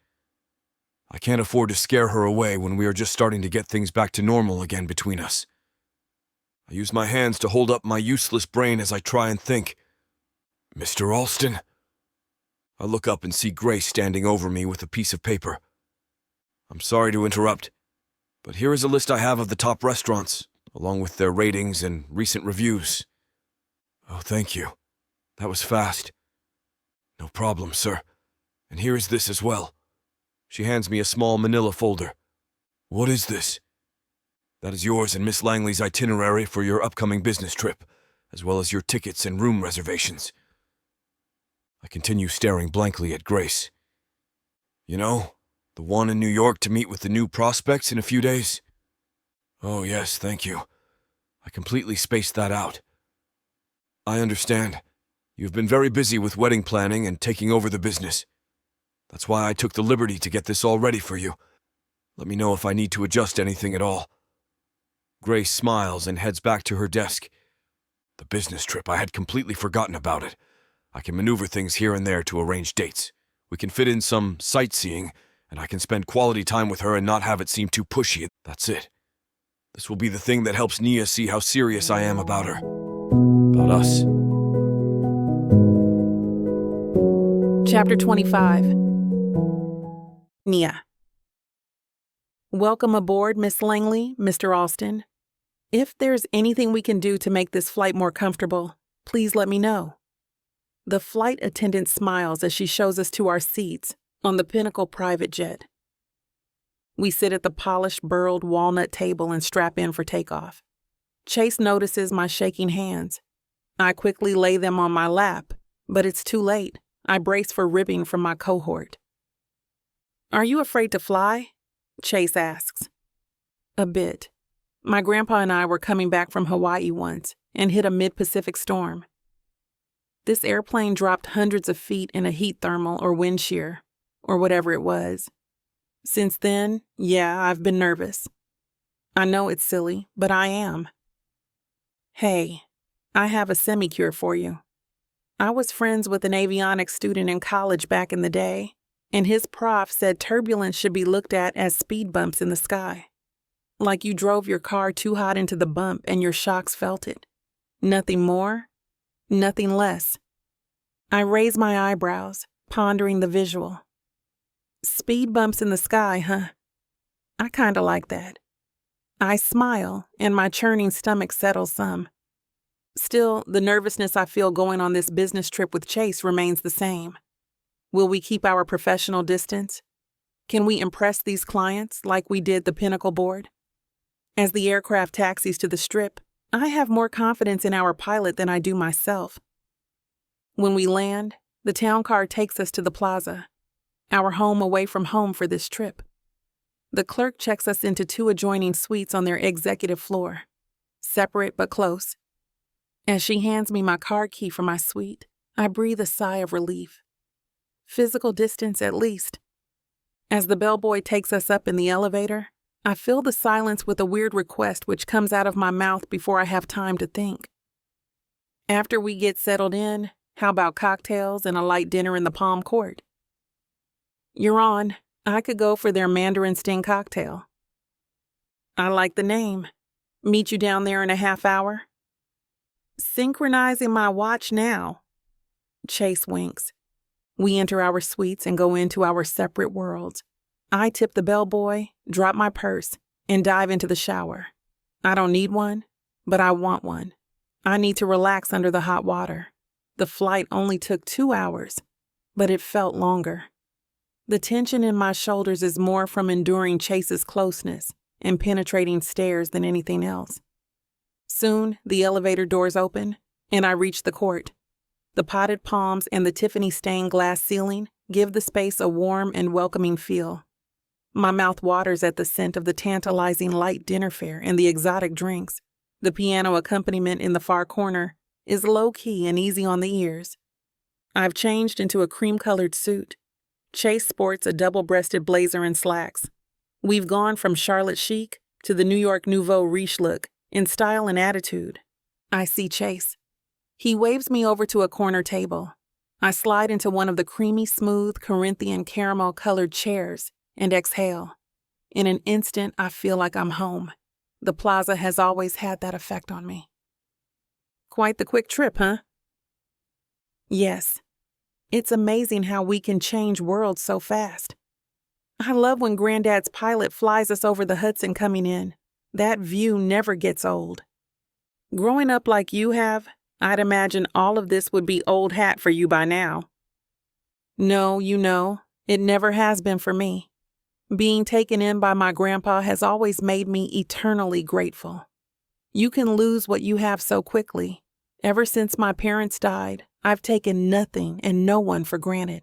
I can't afford to scare her away when we are just starting to get things back to normal again between us. I use my hands to hold up my useless brain as I try and think. Mr. Alston? I look up and see Grace standing over me with a piece of paper. I'm sorry to interrupt, but here is a list I have of the top restaurants, along with their ratings and recent reviews. Oh, thank you. That was fast. No problem, sir. And here is this as well. She hands me a small manila folder. What is this? That is yours and Miss Langley's itinerary for your upcoming business trip, as well as your tickets and room reservations. I continue staring blankly at Grace. You know, the one in New York to meet with the new prospects in a few days? Oh, yes, thank you. I completely spaced that out. I understand. You've been very busy with wedding planning and taking over the business. That's why I took the liberty to get this all ready for you. Let me know if I need to adjust anything at all. Grace smiles and heads back to her desk. The business trip, I had completely forgotten about it. I can maneuver things here and there to arrange dates. We can fit in some sightseeing, and I can spend quality time with her and not have it seem too pushy. That's it. This will be the thing that helps Nia see how serious I am about her. About us. Chapter 25. Nia. Welcome aboard, Miss Langley, Mr. Alston. If there's anything we can do to make this flight more comfortable, please let me know. The flight attendant smiles as she shows us to our seats on the Pinnacle private jet. We sit at the polished, burled walnut table and strap in for takeoff. Chase notices my shaking hands. I quickly lay them on my lap, but it's too late. I brace for ribbing from my cohort. Are you afraid to fly? Chase asks. A bit. My grandpa and I were coming back from Hawaii once and hit a mid-Pacific storm. This airplane dropped hundreds of feet in a heat thermal or wind shear, or whatever it was. Since then, yeah, I've been nervous. I know it's silly, but I am. Hey, I have a semi-cure for you. I was friends with an avionics student in college back in the day, and his prof said turbulence should be looked at as speed bumps in the sky. Like you drove your car too hot into the bump and your shocks felt it. Nothing more, nothing less. I raise my eyebrows, pondering the visual. Speed bumps in the sky, huh? I kinda like that. I smile, and my churning stomach settles some. Still, the nervousness I feel going on this business trip with Chase remains the same. Will we keep our professional distance? Can we impress these clients like we did the Pinnacle board? As the aircraft taxis to the strip, I have more confidence in our pilot than I do myself. When we land, the town car takes us to the plaza, our home away from home for this trip. The clerk checks us into 2 adjoining suites on their executive floor, separate but close. As she hands me my car key for my suite, I breathe a sigh of relief. Physical distance at least. As the bellboy takes us up in the elevator, I fill the silence with a weird request which comes out of my mouth before I have time to think. After we get settled in, how about cocktails and a light dinner in the Palm Court? You're on. I could go for their Mandarin Sting cocktail. I like the name. Meet you down there in a half hour? Synchronizing my watch now. Chase winks. We enter our suites and go into our separate worlds. I tip the bellboy, drop my purse, and dive into the shower. I don't need one, but I want one. I need to relax under the hot water. The flight only took 2 hours, but it felt longer. The tension in my shoulders is more from enduring Chase's closeness and penetrating stares than anything else. Soon, the elevator doors open, and I reach the court. The potted palms and the Tiffany stained glass ceiling give the space a warm and welcoming feel. My mouth waters at the scent of the tantalizing light dinner fare and the exotic drinks. The piano accompaniment in the far corner is low-key and easy on the ears. I've changed into a cream-colored suit. Chase sports a double-breasted blazer and slacks. We've gone from Charlotte chic to the New York Nouveau Riche look in style and attitude. I see Chase. He waves me over to a corner table. I slide into one of the creamy, smooth, Corinthian caramel-colored chairs and exhale. In an instant, I feel like I'm home. The plaza has always had that effect on me. Quite the quick trip, huh? Yes. It's amazing how we can change worlds so fast. I love when Grandad's pilot flies us over the Hudson coming in. That view never gets old. Growing up like you have, I'd imagine all of this would be old hat for you by now. No, it never has been for me. Being taken in by my grandpa has always made me eternally grateful. You can lose what you have so quickly. Ever since my parents died, I've taken nothing and no one for granted.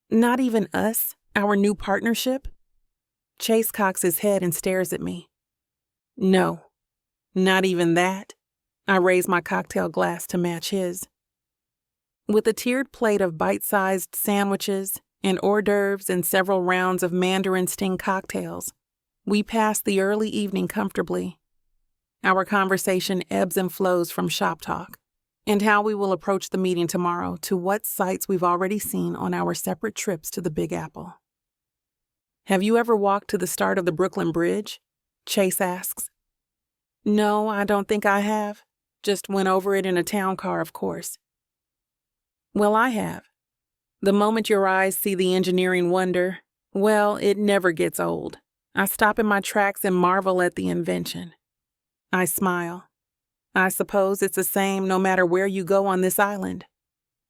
Not even us, our new partnership? Chase cocks his head and stares at me. No, not even that. I raise my cocktail glass to match his. With a tiered plate of bite-sized sandwiches and hors d'oeuvres and several rounds of Mandarin Sting cocktails, we pass the early evening comfortably. Our conversation ebbs and flows from shop talk and how we will approach the meeting tomorrow to what sights we've already seen on our separate trips to the Big Apple. Have you ever walked to the start of the Brooklyn Bridge? Chase asks. No, I don't think I have. Just went over it in a town car, of course. Well, I have. The moment your eyes see the engineering wonder, well, it never gets old. I stop in my tracks and marvel at the invention. I smile. I suppose it's the same no matter where you go on this island.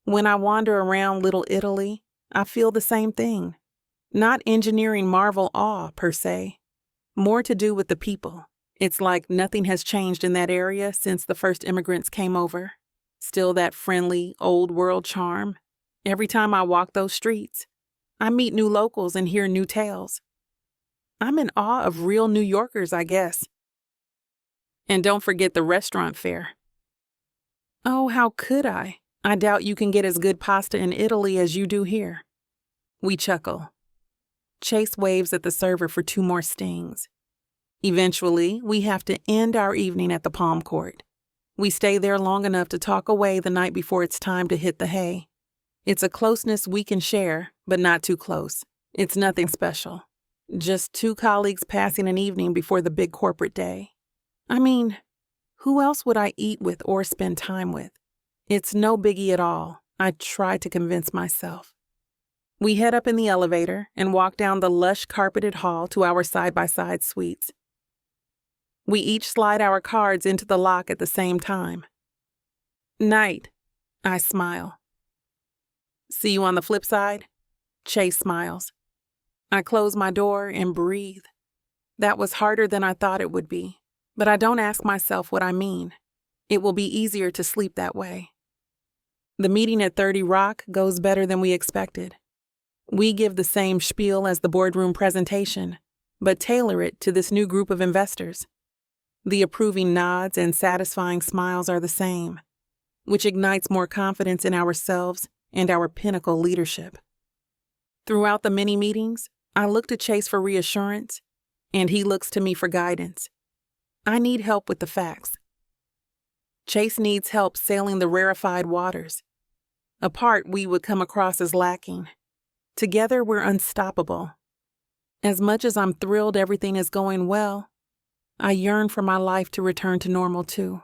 When I wander around Little Italy, I feel the same thing. Not engineering marvel awe, per se. More to do with the people. It's like nothing has changed in that area since the first immigrants came over. Still that friendly, old world charm. Every time I walk those streets, I meet new locals and hear new tales. I'm in awe of real New Yorkers, I guess. And don't forget the restaurant fare. Oh, how could I? I doubt you can get as good pasta in Italy as you do here. We chuckle. Chase waves at the server for 2 more stings. Eventually, we have to end our evening at the Palm Court. We stay there long enough to talk away the night before it's time to hit the hay. It's a closeness we can share, but not too close. It's nothing special. Just 2 colleagues passing an evening before the big corporate day. I mean, who else would I eat with or spend time with? It's no biggie at all, I try to convince myself. We head up in the elevator and walk down the lush carpeted hall to our side-by-side suites. We each slide our cards into the lock at the same time. Night, I smile. See you on the flip side? Chase smiles. I close my door and breathe. That was harder than I thought it would be, but I don't ask myself what I mean. It will be easier to sleep that way. The meeting at 30 Rock goes better than we expected. We give the same spiel as the boardroom presentation, but tailor it to this new group of investors. The approving nods and satisfying smiles are the same, which ignites more confidence in ourselves and our pinnacle leadership. Throughout the many meetings, I look to Chase for reassurance, and he looks to me for guidance. I need help with the facts. Chase needs help sailing the rarefied waters. Apart, we would come across as lacking. Together, we're unstoppable. As much as I'm thrilled everything is going well, I yearn for my life to return to normal too.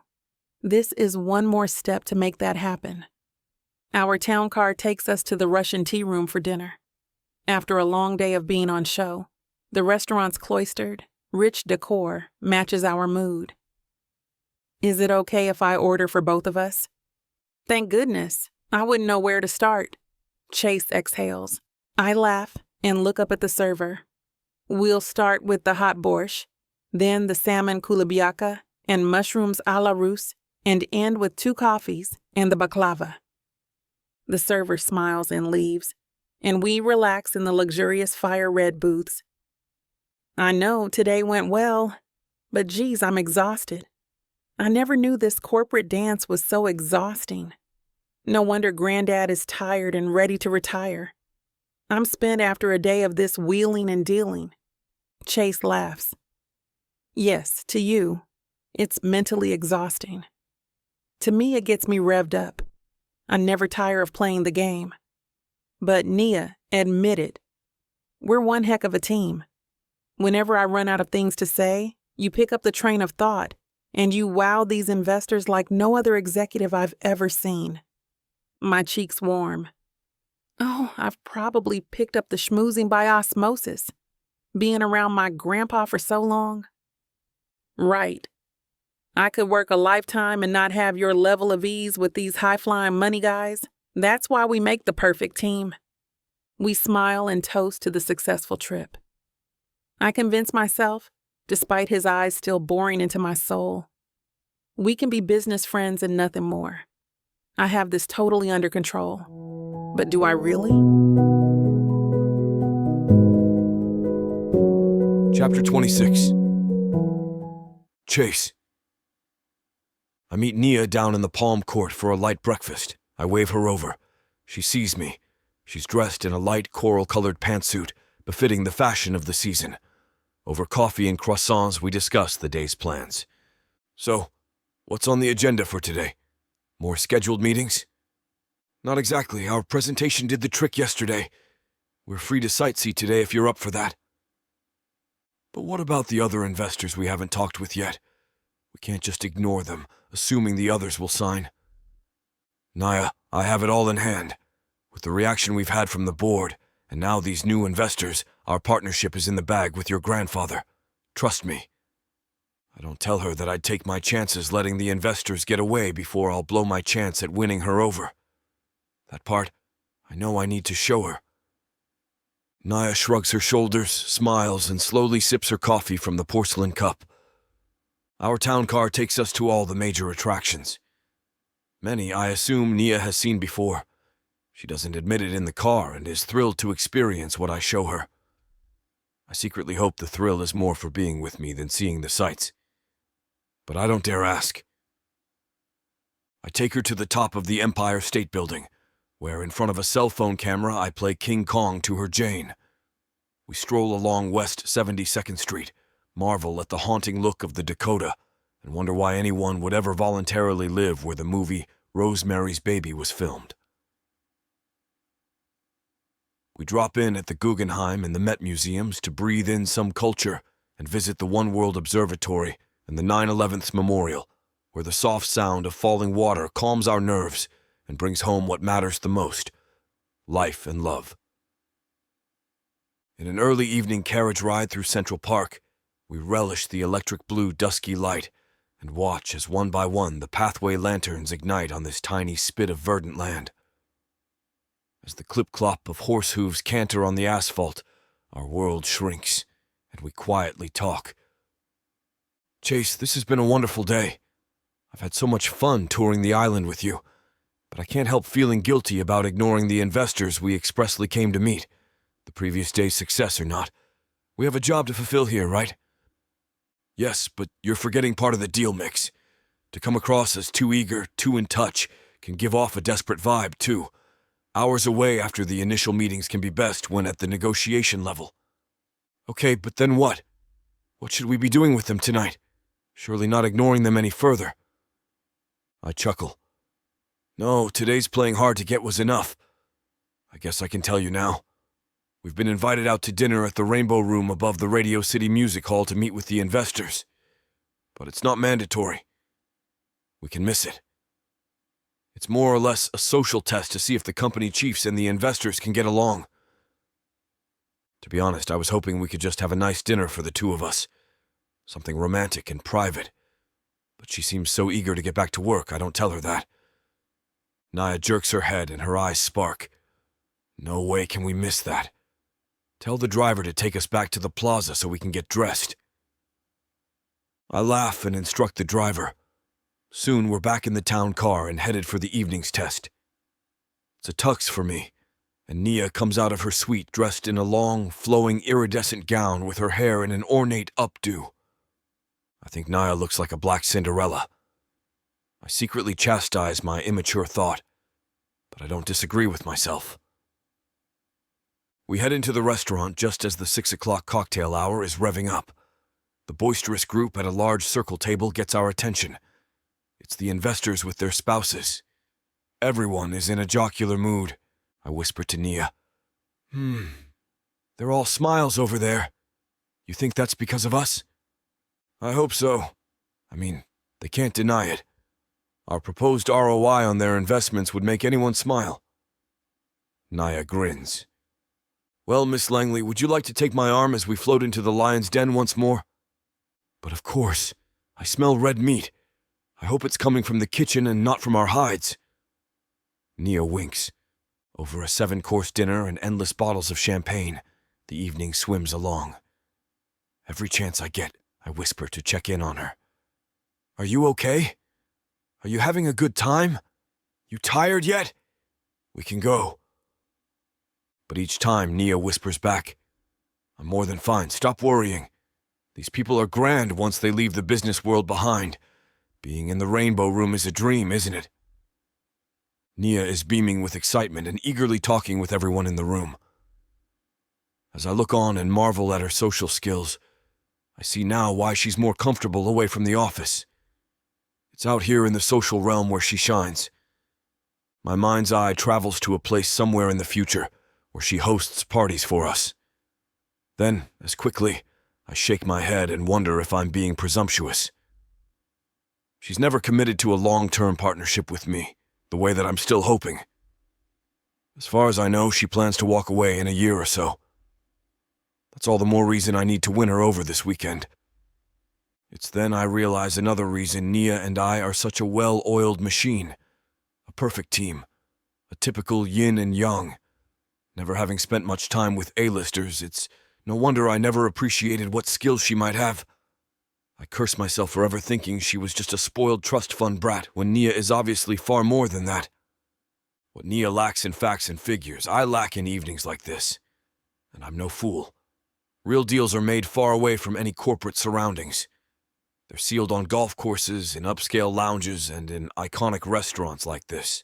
This is one more step to make that happen. Our town car takes us to the Russian tea room for dinner. After a long day of being on show, the restaurant's cloistered, rich decor matches our mood. Is it okay if I order for both of us? Thank goodness. I wouldn't know where to start. Chase exhales. I laugh and look up at the server. We'll start with the hot borscht, then the salmon kulabiaka and mushrooms a la Russe, and end with 2 coffees and the baklava. The server smiles and leaves, and we relax in the luxurious fire-red booths. I know today went well, but geez, I'm exhausted. I never knew this corporate dance was so exhausting. No wonder Grandad is tired and ready to retire. I'm spent after a day of this wheeling and dealing. Chase laughs. Yes, to you, it's mentally exhausting. To me, it gets me revved up. I never tire of playing the game. But Nia, admit it. We're one heck of a team. Whenever I run out of things to say, you pick up the train of thought, and you wow these investors like no other executive I've ever seen. My cheeks warm. Oh, I've probably picked up the schmoozing by osmosis, being around my grandpa for so long. Right. I could work a lifetime and not have your level of ease with these high-flying money guys. That's why we make the perfect team. We smile and toast to the successful trip. I convince myself, despite his eyes still boring into my soul, we can be business friends and nothing more. I have this totally under control. But do I really? Chapter 26. Chase. I meet Nia down in the Palm Court for a light breakfast. I wave her over. She sees me. She's dressed in a light coral-colored pantsuit, befitting the fashion of the season. Over coffee and croissants, we discuss the day's plans. So, what's on the agenda for today? More scheduled meetings? Not exactly. Our presentation did the trick yesterday. We're free to sightsee today if you're up for that. But what about the other investors we haven't talked with yet? We can't just ignore them, assuming the others will sign. Nia, I have it all in hand. With the reaction we've had from the board, and now these new investors, our partnership is in the bag with your grandfather. Trust me. I don't tell her that I'd take my chances letting the investors get away before I'll blow my chance at winning her over. That part, I know I need to show her. Nia shrugs her shoulders, smiles, and slowly sips her coffee from the porcelain cup. Our town car takes us to all the major attractions. Many, I assume, Nia has seen before. She doesn't admit it in the car and is thrilled to experience what I show her. I secretly hope the thrill is more for being with me than seeing the sights. But I don't dare ask. I take her to the top of the Empire State Building, where in front of a cell phone camera I play King Kong to her Jane. We stroll along West 72nd Street, marvel at the haunting look of the Dakota, and wonder why anyone would ever voluntarily live where the movie Rosemary's Baby was filmed. We drop in at the Guggenheim and the Met Museums to breathe in some culture and visit the One World Observatory and the 9/11 Memorial, where the soft sound of falling water calms our nerves and brings home what matters the most: life and love. In an early evening carriage ride through Central Park, we relish the electric blue dusky light and watch as one by one the pathway lanterns ignite on this tiny spit of verdant land. As the clip-clop of horse hooves canter on the asphalt, Our world shrinks, and we quietly talk. Chase, this has been a wonderful day. I've had so much fun touring the island with you, but I can't help feeling guilty about ignoring the investors we expressly came to meet, the previous day's success or not. We have a job to fulfill here, right? Yes, but you're forgetting part of the deal mix. To come across as too eager, too in touch, can give off a desperate vibe, too. Hours away after the initial meetings can be best when at the negotiation level. Okay, but then what? What should we be doing with them tonight? Surely not ignoring them any further. I chuckle. No, today's playing hard to get was enough. I guess I can tell you now. We've been invited out to dinner at the Rainbow Room above the Radio City Music Hall to meet with the investors. But it's not mandatory. We can miss it. It's more or less a social test to see if the company chiefs and the investors can get along. To be honest, I was hoping we could just have a nice dinner for the two of us. Something romantic and private. But she seems so eager to get back to work, I don't tell her that. Naya jerks her head and her eyes spark. No way can we miss that. Tell the driver to take us back to the plaza so we can get dressed. I laugh and instruct the driver. Soon we're back in the town car and headed for the evening's test. It's a tux for me, and Nia comes out of her suite dressed in a long, flowing, iridescent gown with her hair in an ornate updo. I think Nia looks like a black Cinderella. I secretly chastise my immature thought, but I don't disagree with myself. We head into the restaurant just as the 6 o'clock cocktail hour is revving up. The boisterous group at a large circle table gets our attention. It's the investors with their spouses. Everyone is in a jocular mood, I whisper to Nia. They're all smiles over there. You think that's because of us? I hope so. I mean, they can't deny it. Our proposed ROI on their investments would make anyone smile. Nia grins. Well, Miss Langley, would you like to take my arm as we float into the lion's den once more? But of course. I smell red meat. I hope it's coming from the kitchen and not from our hides. Nia winks. Over a 7-course dinner and endless bottles of champagne, the evening swims along. Every chance I get, I whisper to check in on her. Are you okay? Are you having a good time? You tired yet? We can go. But each time, Nia whispers back, I'm more than fine, stop worrying. These people are grand once they leave the business world behind. Being in the Rainbow Room is a dream, isn't it? Nia is beaming with excitement and eagerly talking with everyone in the room. As I look on and marvel at her social skills, I see now why she's more comfortable away from the office. It's out here in the social realm where she shines. My mind's eye travels to a place somewhere in the future where she hosts parties for us. Then, as quickly, I shake my head and wonder if I'm being presumptuous. She's never committed to a long-term partnership with me, the way that I'm still hoping. As far as I know, she plans to walk away in a year or so. That's all the more reason I need to win her over this weekend. It's then I realize another reason Nia and I are such a well-oiled machine. A perfect team. A typical yin and yang. Never having spent much time with A-listers, it's no wonder I never appreciated what skills she might have. I curse myself for ever thinking she was just a spoiled trust fund brat when Nia is obviously far more than that. What Nia lacks in facts and figures, I lack in evenings like this. And I'm no fool. Real deals are made far away from any corporate surroundings. They're sealed on golf courses, in upscale lounges, and in iconic restaurants like this.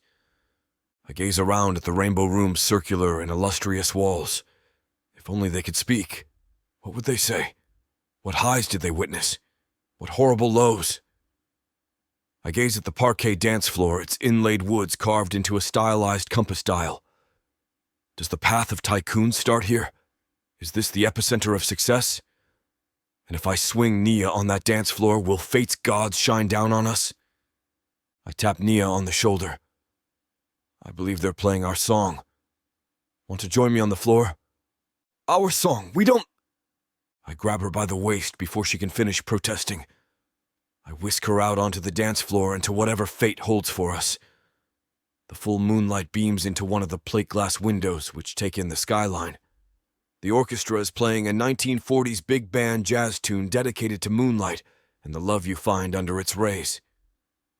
I gaze around at the Rainbow Room's circular and illustrious walls. If only they could speak. What would they say? What highs did they witness? What horrible lows? I gaze at the parquet dance floor, its inlaid woods carved into a stylized compass dial. Does the path of tycoons start here? Is this the epicenter of success? And if I swing Nia on that dance floor, will fate's gods shine down on us? I tap Nia on the shoulder. I believe they're playing our song. Want to join me on the floor? Our song, we don't... I grab her by the waist before she can finish protesting. I whisk her out onto the dance floor and to whatever fate holds for us. The full moonlight beams into one of the plate glass windows which take in the skyline. The orchestra is playing a 1940s big band jazz tune dedicated to moonlight and the love you find under its rays.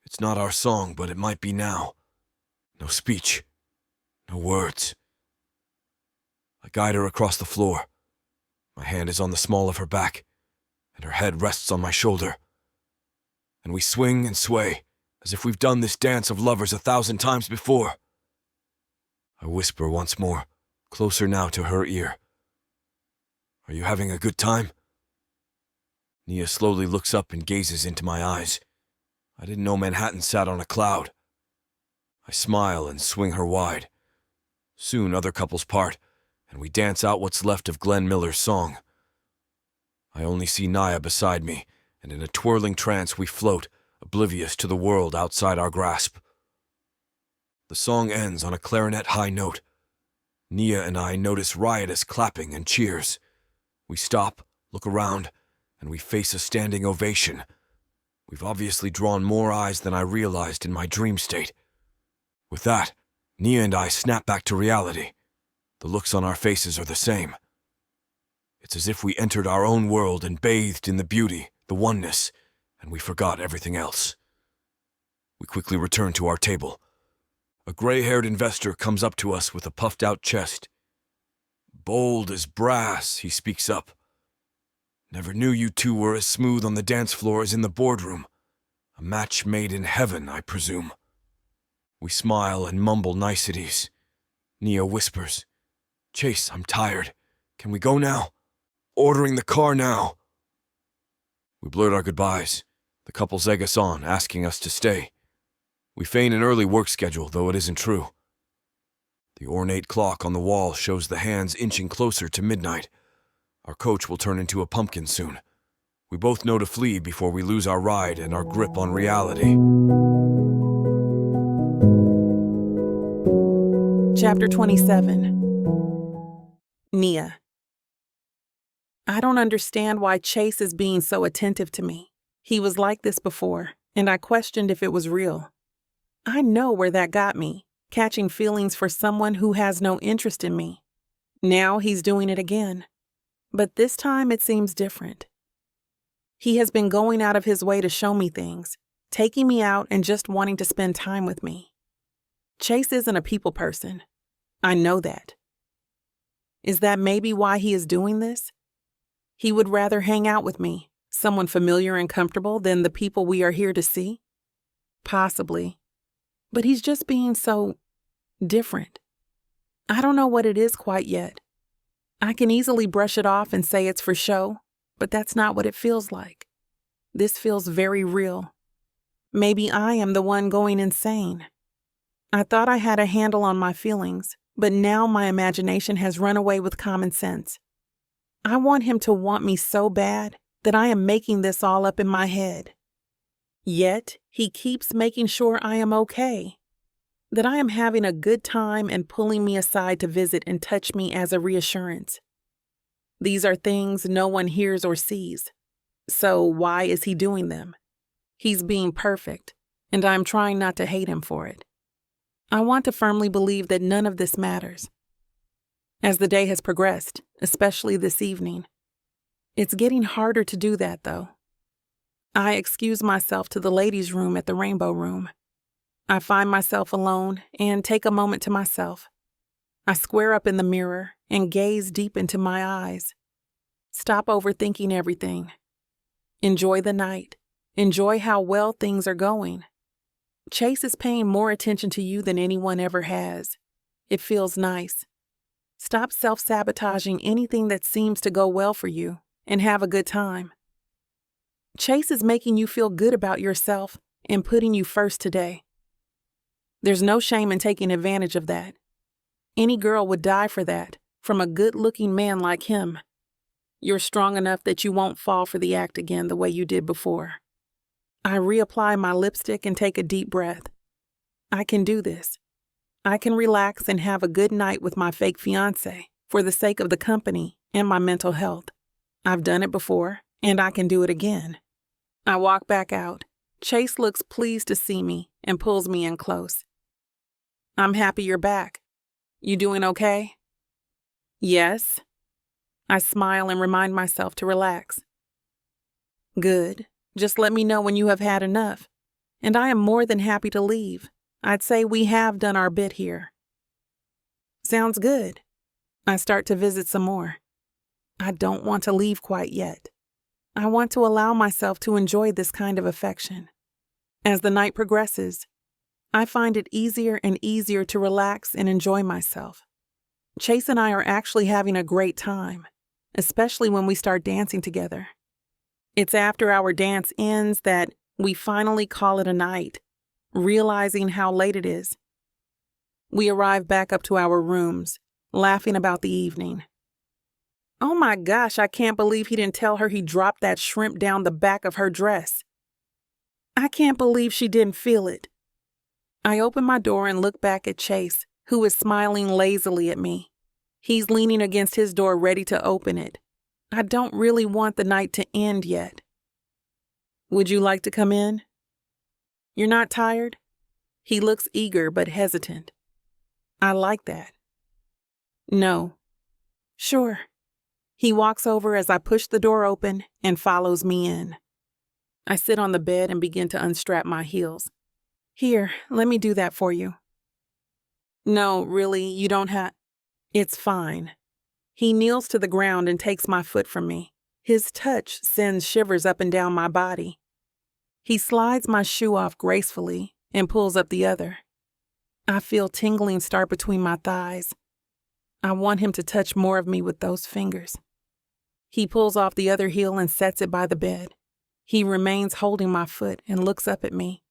It's not our song, but it might be now. No speech. No words. I guide her across the floor. My hand is on the small of her back, and her head rests on my shoulder. And we swing and sway, as if we've done this dance of lovers 1,000 times before. I whisper once more, closer now to her ear. Are you having a good time? Nia slowly looks up and gazes into my eyes. I didn't know Manhattan sat on a cloud. I smile and swing her wide. Soon other couples part, and we dance out what's left of Glenn Miller's song. I only see Nia beside me, and in a twirling trance we float, oblivious to the world outside our grasp. The song ends on a clarinet high note. Nia and I notice riotous clapping and cheers. We stop, look around, and we face a standing ovation. We've obviously drawn more eyes than I realized in my dream state. With that, Nia and I snap back to reality. The looks on our faces are the same. It's as if we entered our own world and bathed in the beauty, the oneness, and we forgot everything else. We quickly return to our table. A gray-haired investor comes up to us with a puffed-out chest. Bold as brass, he speaks up. Never knew you two were as smooth on the dance floor as in the boardroom. A match made in heaven, I presume. We smile and mumble niceties. Nia whispers, Chase, I'm tired. Can we go now? Ordering the car now. We blurt our goodbyes. The couples egg us on, asking us to stay. We feign an early work schedule, though it isn't true. The ornate clock on the wall shows the hands inching closer to midnight. Our coach will turn into a pumpkin soon. We both know to flee before we lose our ride and our grip on reality. Chapter 27. Nia. I don't understand why Chase is being so attentive to me. He was like this before, and I questioned if it was real. I know where that got me, catching feelings for someone who has no interest in me. Now he's doing it again. But this time it seems different. He has been going out of his way to show me things, taking me out and just wanting to spend time with me. Chase isn't a people person. I know that. Is that maybe why he is doing this? He would rather hang out with me, someone familiar and comfortable, than the people we are here to see? Possibly. But he's just being so different. I don't know what it is quite yet. I can easily brush it off and say it's for show, but that's not what it feels like. This feels very real. Maybe I am the one going insane. I thought I had a handle on my feelings, but now my imagination has run away with common sense. I want him to want me so bad that I am making this all up in my head. Yet, he keeps making sure I am okay, that I am having a good time and pulling me aside to visit and touch me as a reassurance. These are things no one hears or sees. So why is he doing them? He's being perfect, and I'm trying not to hate him for it. I want to firmly believe that none of this matters. As the day has progressed, especially this evening, it's getting harder to do that, though. I excuse myself to the ladies' room at the Rainbow Room. I find myself alone and take a moment to myself. I square up in the mirror and gaze deep into my eyes. Stop overthinking everything. Enjoy the night. Enjoy how well things are going. Chase is paying more attention to you than anyone ever has. It feels nice. Stop self-sabotaging anything that seems to go well for you and have a good time. Chase is making you feel good about yourself and putting you first today. There's no shame in taking advantage of that. Any girl would die for that, from a good-looking man like him. You're strong enough that you won't fall for the act again the way you did before. I reapply my lipstick and take a deep breath. I can do this. I can relax and have a good night with my fake fiancé for the sake of the company and my mental health. I've done it before, and I can do it again. I walk back out. Chase looks pleased to see me and pulls me in close. I'm happy you're back. You doing okay? Yes. I smile and remind myself to relax. Good. Just let me know when you have had enough, and I am more than happy to leave. I'd say we have done our bit here. Sounds good. I start to visit some more. I don't want to leave quite yet. I want to allow myself to enjoy this kind of affection. As the night progresses, I find it easier and easier to relax and enjoy myself. Chase and I are actually having a great time, especially when we start dancing together. It's after our dance ends that we finally call it a night, realizing how late it is. We arrive back up to our rooms, laughing about the evening. Oh my gosh, I can't believe he didn't tell her he dropped that shrimp down the back of her dress. I can't believe she didn't feel it. I open my door and look back at Chase, who is smiling lazily at me. He's leaning against his door ready to open it. I don't really want the night to end yet. Would you like to come in? You're not tired? He looks eager but hesitant. I like that. No. Sure. He walks over as I push the door open and follows me in. I sit on the bed and begin to unstrap my heels. Here, let me do that for you. No, really, you don't have... It's fine. He kneels to the ground and takes my foot from me. His touch sends shivers up and down my body. He slides my shoe off gracefully and pulls up the other. I feel tingling start between my thighs. I want him to touch more of me with those fingers. He pulls off the other heel and sets it by the bed. He remains holding my foot and looks up at me.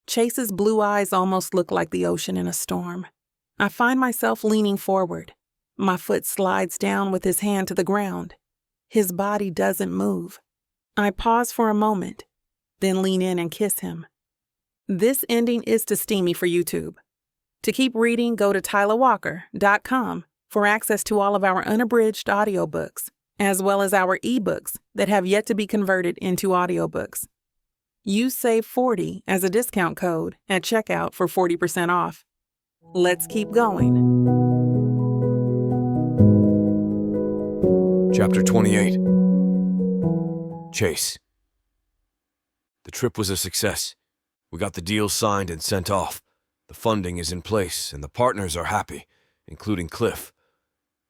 Chase's blue eyes almost look like the ocean in a storm. I find myself leaning forward. My foot slides down with his hand to the ground. His body doesn't move. I pause for a moment, then lean in and kiss him. This ending is too steamy for YouTube. To keep reading, go to tylawalker.com for access to all of our unabridged audiobooks, as well as our ebooks that have yet to be converted into audiobooks. Use SAVE40 as a discount code at checkout for 40% off. Let's keep going. Chapter 28. Chase. The trip was a success. We got the deal signed and sent off. The funding is in place and the partners are happy, including Cliff.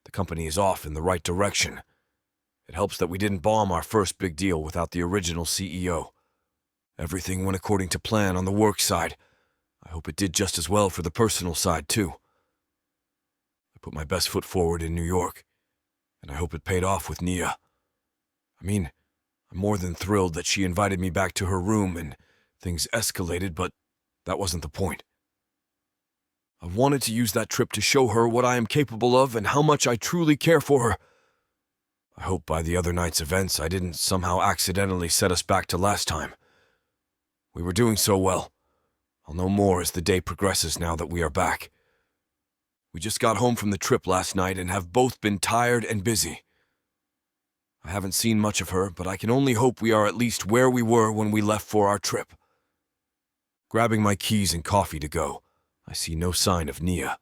The company is off in the right direction. It helps that we didn't bomb our first big deal without the original CEO. Everything went according to plan on the work side. I hope it did just as well for the personal side, too. I put my best foot forward in New York, and I hope it paid off with Nia. I mean, I'm more than thrilled that she invited me back to her room and things escalated, but that wasn't the point. I wanted to use that trip to show her what I am capable of and how much I truly care for her. I hope by the other night's events I didn't somehow accidentally set us back to last time. We were doing so well. I'll know more as the day progresses now that we are back. We just got home from the trip last night and have both been tired and busy. I haven't seen much of her, but I can only hope we are at least where we were when we left for our trip. Grabbing my keys and coffee to go, I see no sign of Nia.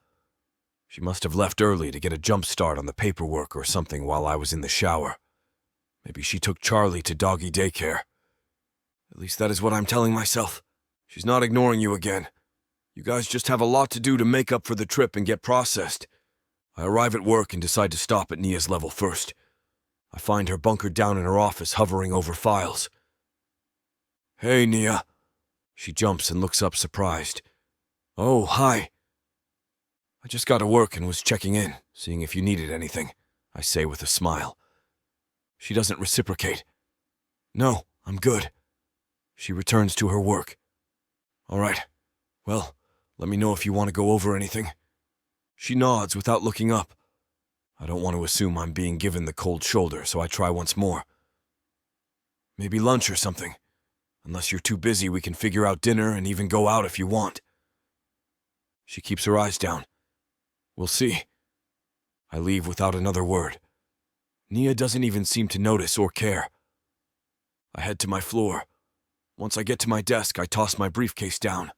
She must have left early to get a jump start on the paperwork or something while I was in the shower. Maybe she took Charlie to doggy daycare. At least that is what I'm telling myself. She's not ignoring you again. You guys just have a lot to do to make up for the trip and get processed. I arrive at work and decide to stop at Nia's level first. I find her bunkered down in her office, hovering over files. Hey, Nia. She jumps and looks up surprised. Oh, hi. I just got to work and was checking in, seeing if you needed anything, I say with a smile. She doesn't reciprocate. No, I'm good. She returns to her work. All right. Well, let me know if you want to go over anything. She nods without looking up. I don't want to assume I'm being given the cold shoulder, so I try once more. Maybe lunch or something. Unless you're too busy, we can figure out dinner and even go out if you want. She keeps her eyes down. We'll see. I leave without another word. Nia doesn't even seem to notice or care. I head to my floor. Once I get to my desk, I toss my briefcase down.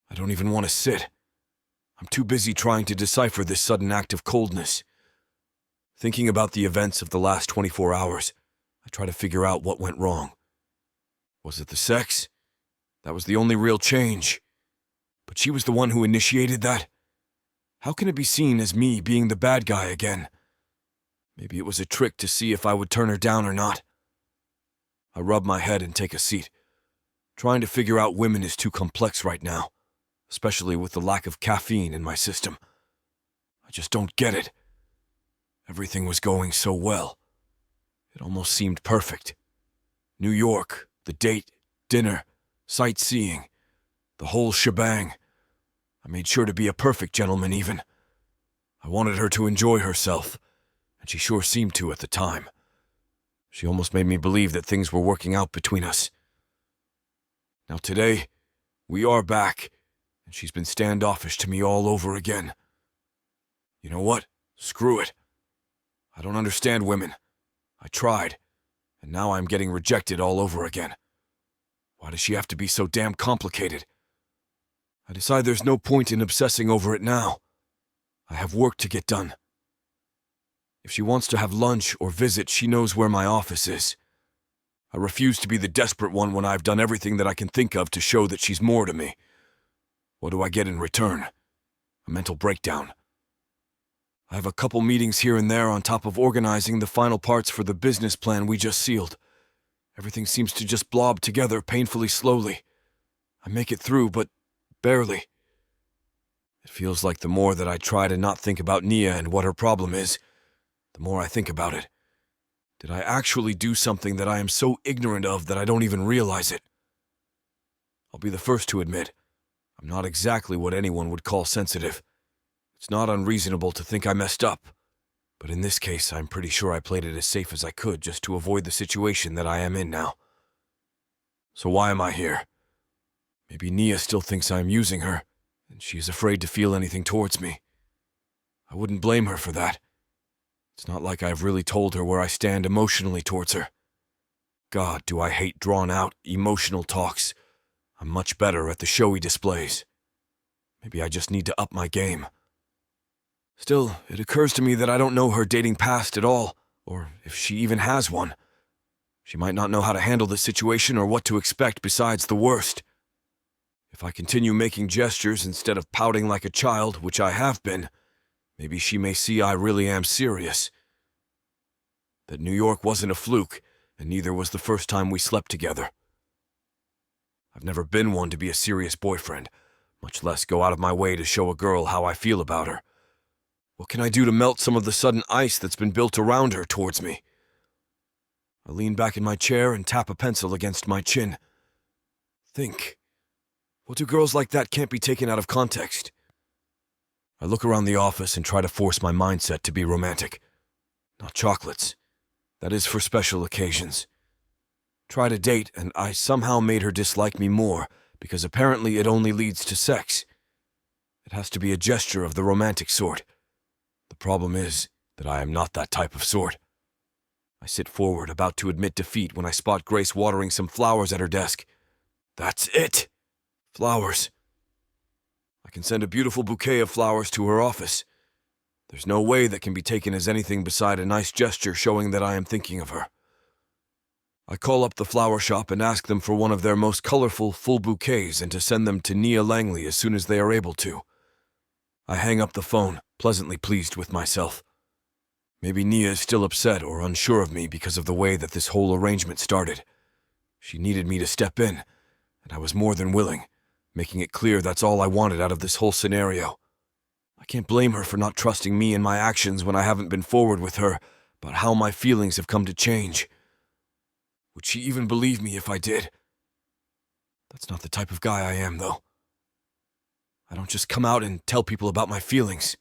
I don't even want to sit. I'm too busy trying to decipher this sudden act of coldness. Thinking about the events of the last 24 hours, I try to figure out what went wrong. Was it the sex? That was the only real change. But she was the one who initiated that. How can it be seen as me being the bad guy again? Maybe it was a trick to see if I would turn her down or not. I rub my head and take a seat. Trying to figure out women is too complex right now, especially with the lack of caffeine in my system. I just don't get it. Everything was going so well. It almost seemed perfect. New York, the date, dinner, sightseeing, the whole shebang. I made sure to be a perfect gentleman even. I wanted her to enjoy herself, and she sure seemed to at the time. She almost made me believe that things were working out between us. Now today, we are back, and she's been standoffish to me all over again. You know what? Screw it. I don't understand women. I tried, and now I'm getting rejected all over again. Why does she have to be so damn complicated? I decide there's no point in obsessing over it now. I have work to get done. If she wants to have lunch or visit, she knows where my office is. I refuse to be the desperate one when I've done everything that I can think of to show that she's more to me. What do I get in return? A mental breakdown. I have a couple meetings here and there on top of organizing the final parts for the business plan we just sealed. Everything seems to just blob together painfully slowly. I make it through, but barely. It feels like the more that I try to not think about Nia and what her problem is, the more I think about it. Did I actually do something that I am so ignorant of that I don't even realize it? I'll be the first to admit, I'm not exactly what anyone would call sensitive. It's not unreasonable to think I messed up, but in this case, I'm pretty sure I played it as safe as I could just to avoid the situation that I am in now. So why am I here? Maybe Nia still thinks I'm using her, and she is afraid to feel anything towards me. I wouldn't blame her for that. It's not like I've really told her where I stand emotionally towards her. God, do I hate drawn-out, emotional talks. I'm much better at the showy displays. Maybe I just need to up my game. Still, it occurs to me that I don't know her dating past at all, or if she even has one. She might not know how to handle the situation or what to expect besides the worst. If I continue making gestures instead of pouting like a child, which I have been, maybe she may see I really am serious. That New York wasn't a fluke, and neither was the first time we slept together. I've never been one to be a serious boyfriend, much less go out of my way to show a girl how I feel about her. What can I do to melt some of the sudden ice that's been built around her towards me? I lean back in my chair and tap a pencil against my chin. Think. What do girls like that can't be taken out of context? I look around the office and try to force my mindset to be romantic. Not chocolates. That is for special occasions. Tried a date, and I somehow made her dislike me more, because apparently it only leads to sex. It has to be a gesture of the romantic sort. The problem is that I am not that type of sort. I sit forward, about to admit defeat, when I spot Grace watering some flowers at her desk. That's it! Flowers. I can send a beautiful bouquet of flowers to her office. There's no way that can be taken as anything beside a nice gesture showing that I am thinking of her. I call up the flower shop and ask them for one of their most colorful, full bouquets and to send them to Nia Langley as soon as they are able to. I hang up the phone, pleasantly pleased with myself. Maybe Nia is still upset or unsure of me because of the way that this whole arrangement started. She needed me to step in, and I was more than willing, making it clear that's all I wanted out of this whole scenario. I can't blame her for not trusting me and my actions when I haven't been forward with her about how my feelings have come to change. Would she even believe me if I did? That's not the type of guy I am, though. I don't just come out and tell people about my feelings.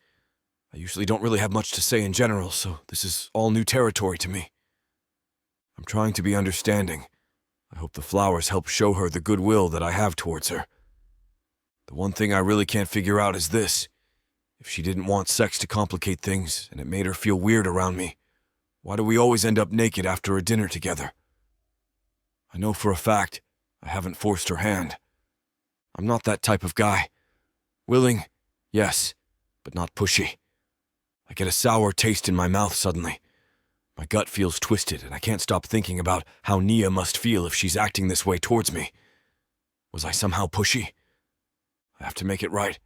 I usually don't really have much to say in general, so this is all new territory to me. I'm trying to be understanding. I hope the flowers help show her the goodwill that I have towards her. The one thing I really can't figure out is this. If she didn't want sex to complicate things and it made her feel weird around me, why do we always end up naked after a dinner together? I know for a fact I haven't forced her hand. I'm not that type of guy. Willing, yes, but not pushy. I get a sour taste in my mouth suddenly. My gut feels twisted, and I can't stop thinking about how Nia must feel if she's acting this way towards me. Was I somehow pushy? I have to make it right.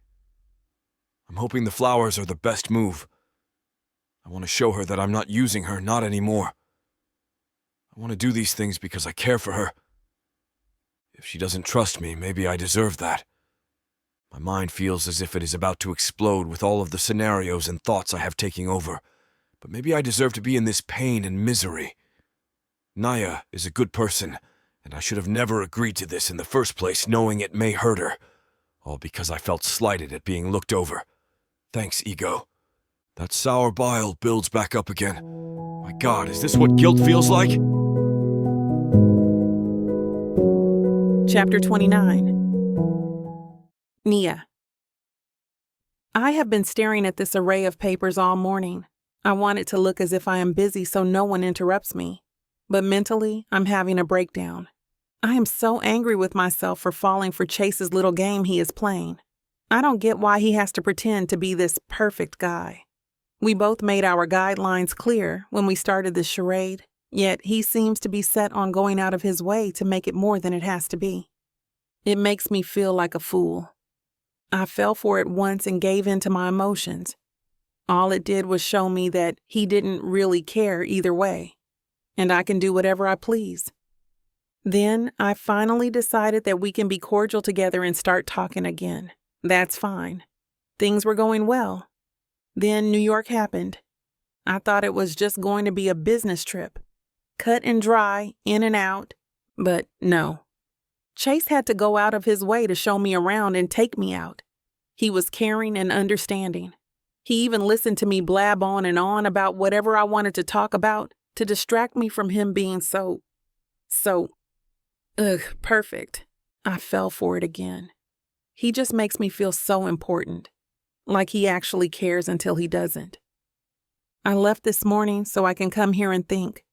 I'm hoping the flowers are the best move. I want to show her that I'm not using her, not anymore. I want to do these things because I care for her. If she doesn't trust me, maybe I deserve that. My mind feels as if it is about to explode with all of the scenarios and thoughts I have taking over. But maybe I deserve to be in this pain and misery. Naya is a good person, and I should have never agreed to this in the first place, knowing it may hurt her. All because I felt slighted at being looked over. Thanks, ego. That sour bile builds back up again. My God, is this what guilt feels like? Chapter 29. Nia. I have been staring at this array of papers all morning. I want it to look as if I am busy so no one interrupts me. But mentally, I'm having a breakdown. I am so angry with myself for falling for Chase's little game he is playing. I don't get why he has to pretend to be this perfect guy. We both made our guidelines clear when we started this charade, yet he seems to be set on going out of his way to make it more than it has to be. It makes me feel like a fool. I fell for it once and gave in to my emotions. All it did was show me that he didn't really care either way, and I can do whatever I please. Then I finally decided that we can be cordial together and start talking again. That's fine. Things were going well. Then New York happened. I thought it was just going to be a business trip. Cut and dry, in and out. But no. Chase had to go out of his way to show me around and take me out. He was caring and understanding. He even listened to me blab on and on about whatever I wanted to talk about to distract me from him being so perfect. I fell for it again. He just makes me feel so important, like he actually cares until he doesn't. I left this morning so I can come here and think.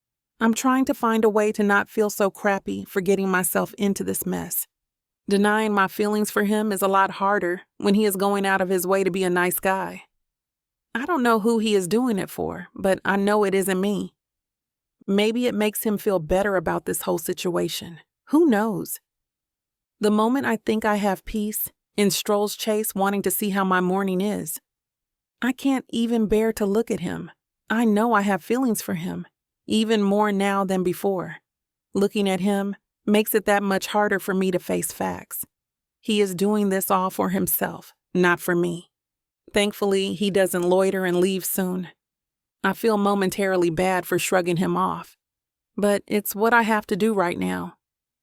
I'm trying to find a way to not feel so crappy for getting myself into this mess. Denying my feelings for him is a lot harder when he is going out of his way to be a nice guy. I don't know who he is doing it for, but I know it isn't me. Maybe it makes him feel better about this whole situation. Who knows? The moment I think I have peace, in strolls Chase wanting to see how my morning is. I can't even bear to look at him. I know I have feelings for him, even more now than before. Looking at him makes it that much harder for me to face facts. He is doing this all for himself, not for me. Thankfully, he doesn't loiter and leave soon. I feel momentarily bad for shrugging him off, but it's what I have to do right now.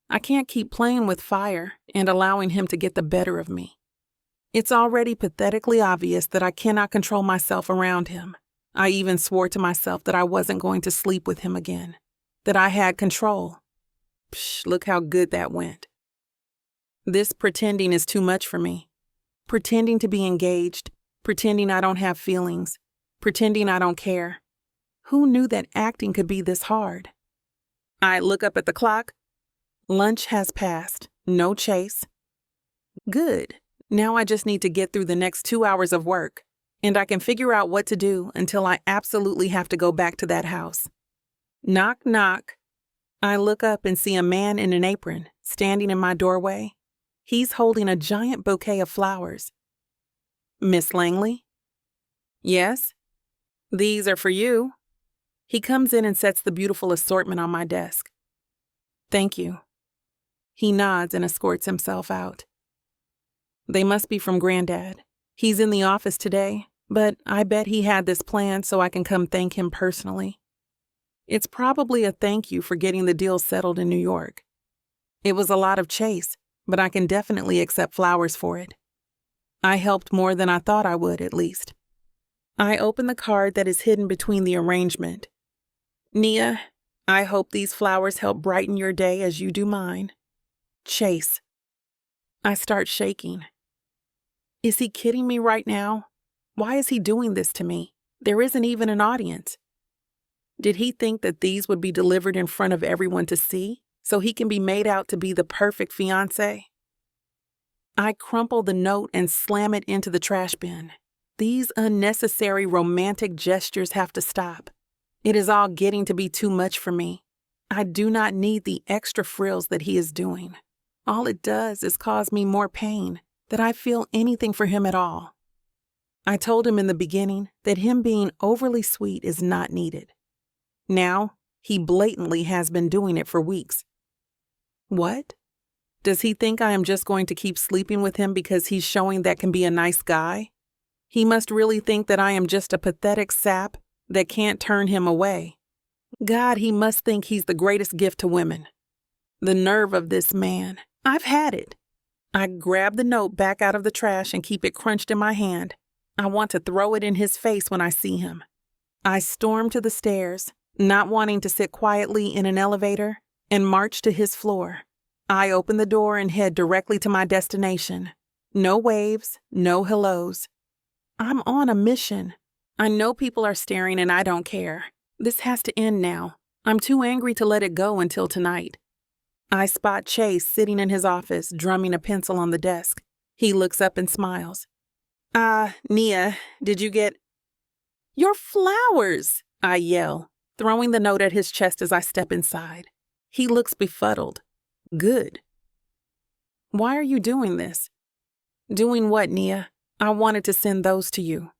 I can't keep playing with fire and allowing him to get the better of me. It's already pathetically obvious that I cannot control myself around him. I even swore to myself that I wasn't going to sleep with him again, that I had control. Psh, look how good that went. This pretending is too much for me. Pretending to be engaged, pretending I don't have feelings, pretending I don't care. Who knew that acting could be this hard? I look up at the clock. Lunch has passed. No Chase. Good. Now I just need to get through the next 2 hours of work, and I can figure out what to do until I absolutely have to go back to that house. Knock, knock. I look up and see a man in an apron standing in my doorway. He's holding a giant bouquet of flowers. Miss Langley? Yes? These are for you. He comes in and sets the beautiful assortment on my desk. Thank you. He nods and escorts himself out. They must be from Grandad. He's in the office today, but I bet he had this planned so I can come thank him personally. It's probably a thank you for getting the deal settled in New York. It was a lot of chase, but I can definitely accept flowers for it. I helped more than I thought I would, at least. I open the card that is hidden between the arrangement. Nia, I hope these flowers help brighten your day as you do mine. Chase. I start shaking. Is he kidding me right now? Why is he doing this to me? There isn't even an audience. Did he think that these would be delivered in front of everyone to see, so he can be made out to be the perfect fiancé? I crumple the note and slam it into the trash bin. These unnecessary romantic gestures have to stop. It is all getting to be too much for me. I do not need the extra frills that he is doing. All it does is cause me more pain that I feel anything for him at all. I told him in the beginning that him being overly sweet is not needed. Now, he blatantly has been doing it for weeks. What? Does he think I am just going to keep sleeping with him because he's showing that can be a nice guy? He must really think that I am just a pathetic sap that can't turn him away. God, he must think he's the greatest gift to women. The nerve of this man. I've had it. I grab the note back out of the trash and keep it crunched in my hand. I want to throw it in his face when I see him. I storm to the stairs, not wanting to sit quietly in an elevator, and march to his floor. I open the door and head directly to my destination. No waves, no hellos. I'm on a mission. I know people are staring and I don't care. This has to end now. I'm too angry to let it go until tonight. I spot Chase sitting in his office, drumming a pencil on the desk. He looks up and smiles. Nia, did you get... Your flowers, I yell, throwing the note at his chest as I step inside. He looks befuddled. Good. Why are you doing this? Doing what, Nia? I wanted to send those to you.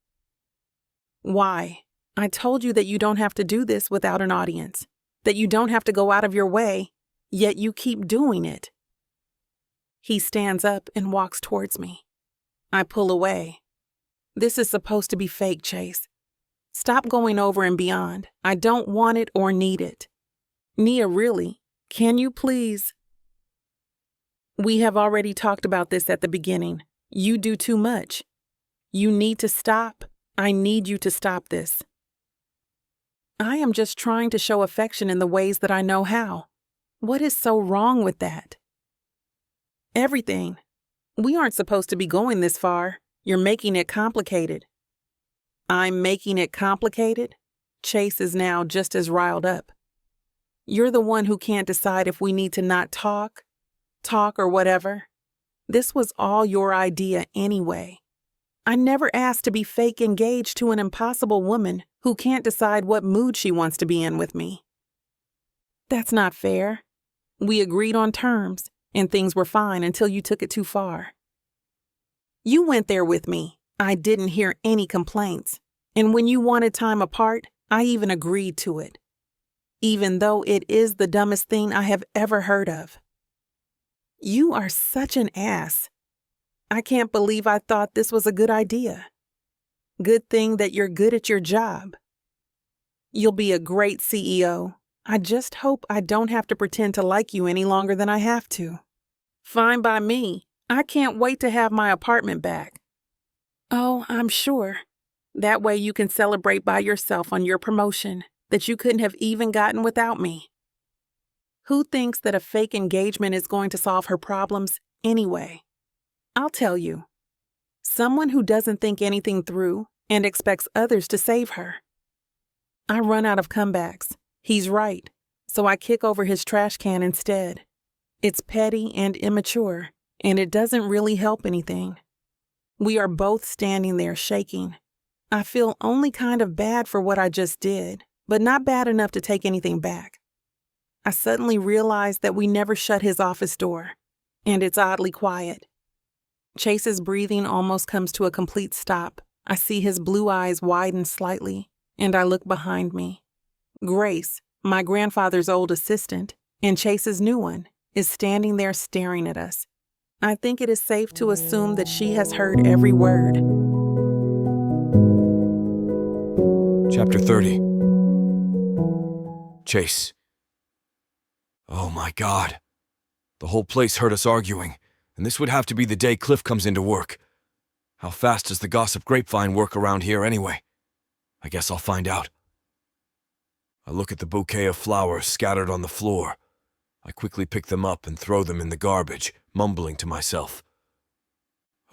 Why? I told you that you don't have to do this without an audience, that you don't have to go out of your way, yet you keep doing it. He stands up and walks towards me. I pull away. This is supposed to be fake, Chase. Stop going over and beyond. I don't want it or need it. Nia, really, can you please? We have already talked about this at the beginning. You do too much. You need to stop. I need you to stop this. I am just trying to show affection in the ways that I know how. What is so wrong with that? Everything. We aren't supposed to be going this far. You're making it complicated. I'm making it complicated? Chase is now just as riled up. You're the one who can't decide if we need to not talk or whatever. This was all your idea anyway. I never asked to be fake engaged to an impossible woman who can't decide what mood she wants to be in with me. That's not fair. We agreed on terms, and things were fine until you took it too far. You went there with me. I didn't hear any complaints. And when you wanted time apart, I even agreed to it. Even though it is the dumbest thing I have ever heard of. You are such an ass. I can't believe I thought this was a good idea. Good thing that you're good at your job. You'll be a great CEO. I just hope I don't have to pretend to like you any longer than I have to. Fine by me. I can't wait to have my apartment back. Oh, I'm sure. That way you can celebrate by yourself on your promotion that you couldn't have even gotten without me. Who thinks that a fake engagement is going to solve her problems anyway? I'll tell you. Someone who doesn't think anything through and expects others to save her. I run out of comebacks. He's right, so I kick over his trash can instead. It's petty and immature, and it doesn't really help anything. We are both standing there shaking. I feel only kind of bad for what I just did, but not bad enough to take anything back. I suddenly realize that we never shut his office door, and it's oddly quiet. Chase's breathing almost comes to a complete stop. I see his blue eyes widen slightly, and I look behind me. Grace, my grandfather's old assistant, and Chase's new one, is standing there staring at us. I think it is safe to assume that she has heard every word. Chapter 30. Chase. Oh my God. The whole place heard us arguing, and this would have to be the day Cliff comes into work. How fast does the gossip grapevine work around here anyway? I guess I'll find out. I look at the bouquet of flowers scattered on the floor. I quickly pick them up and throw them in the garbage, mumbling to myself.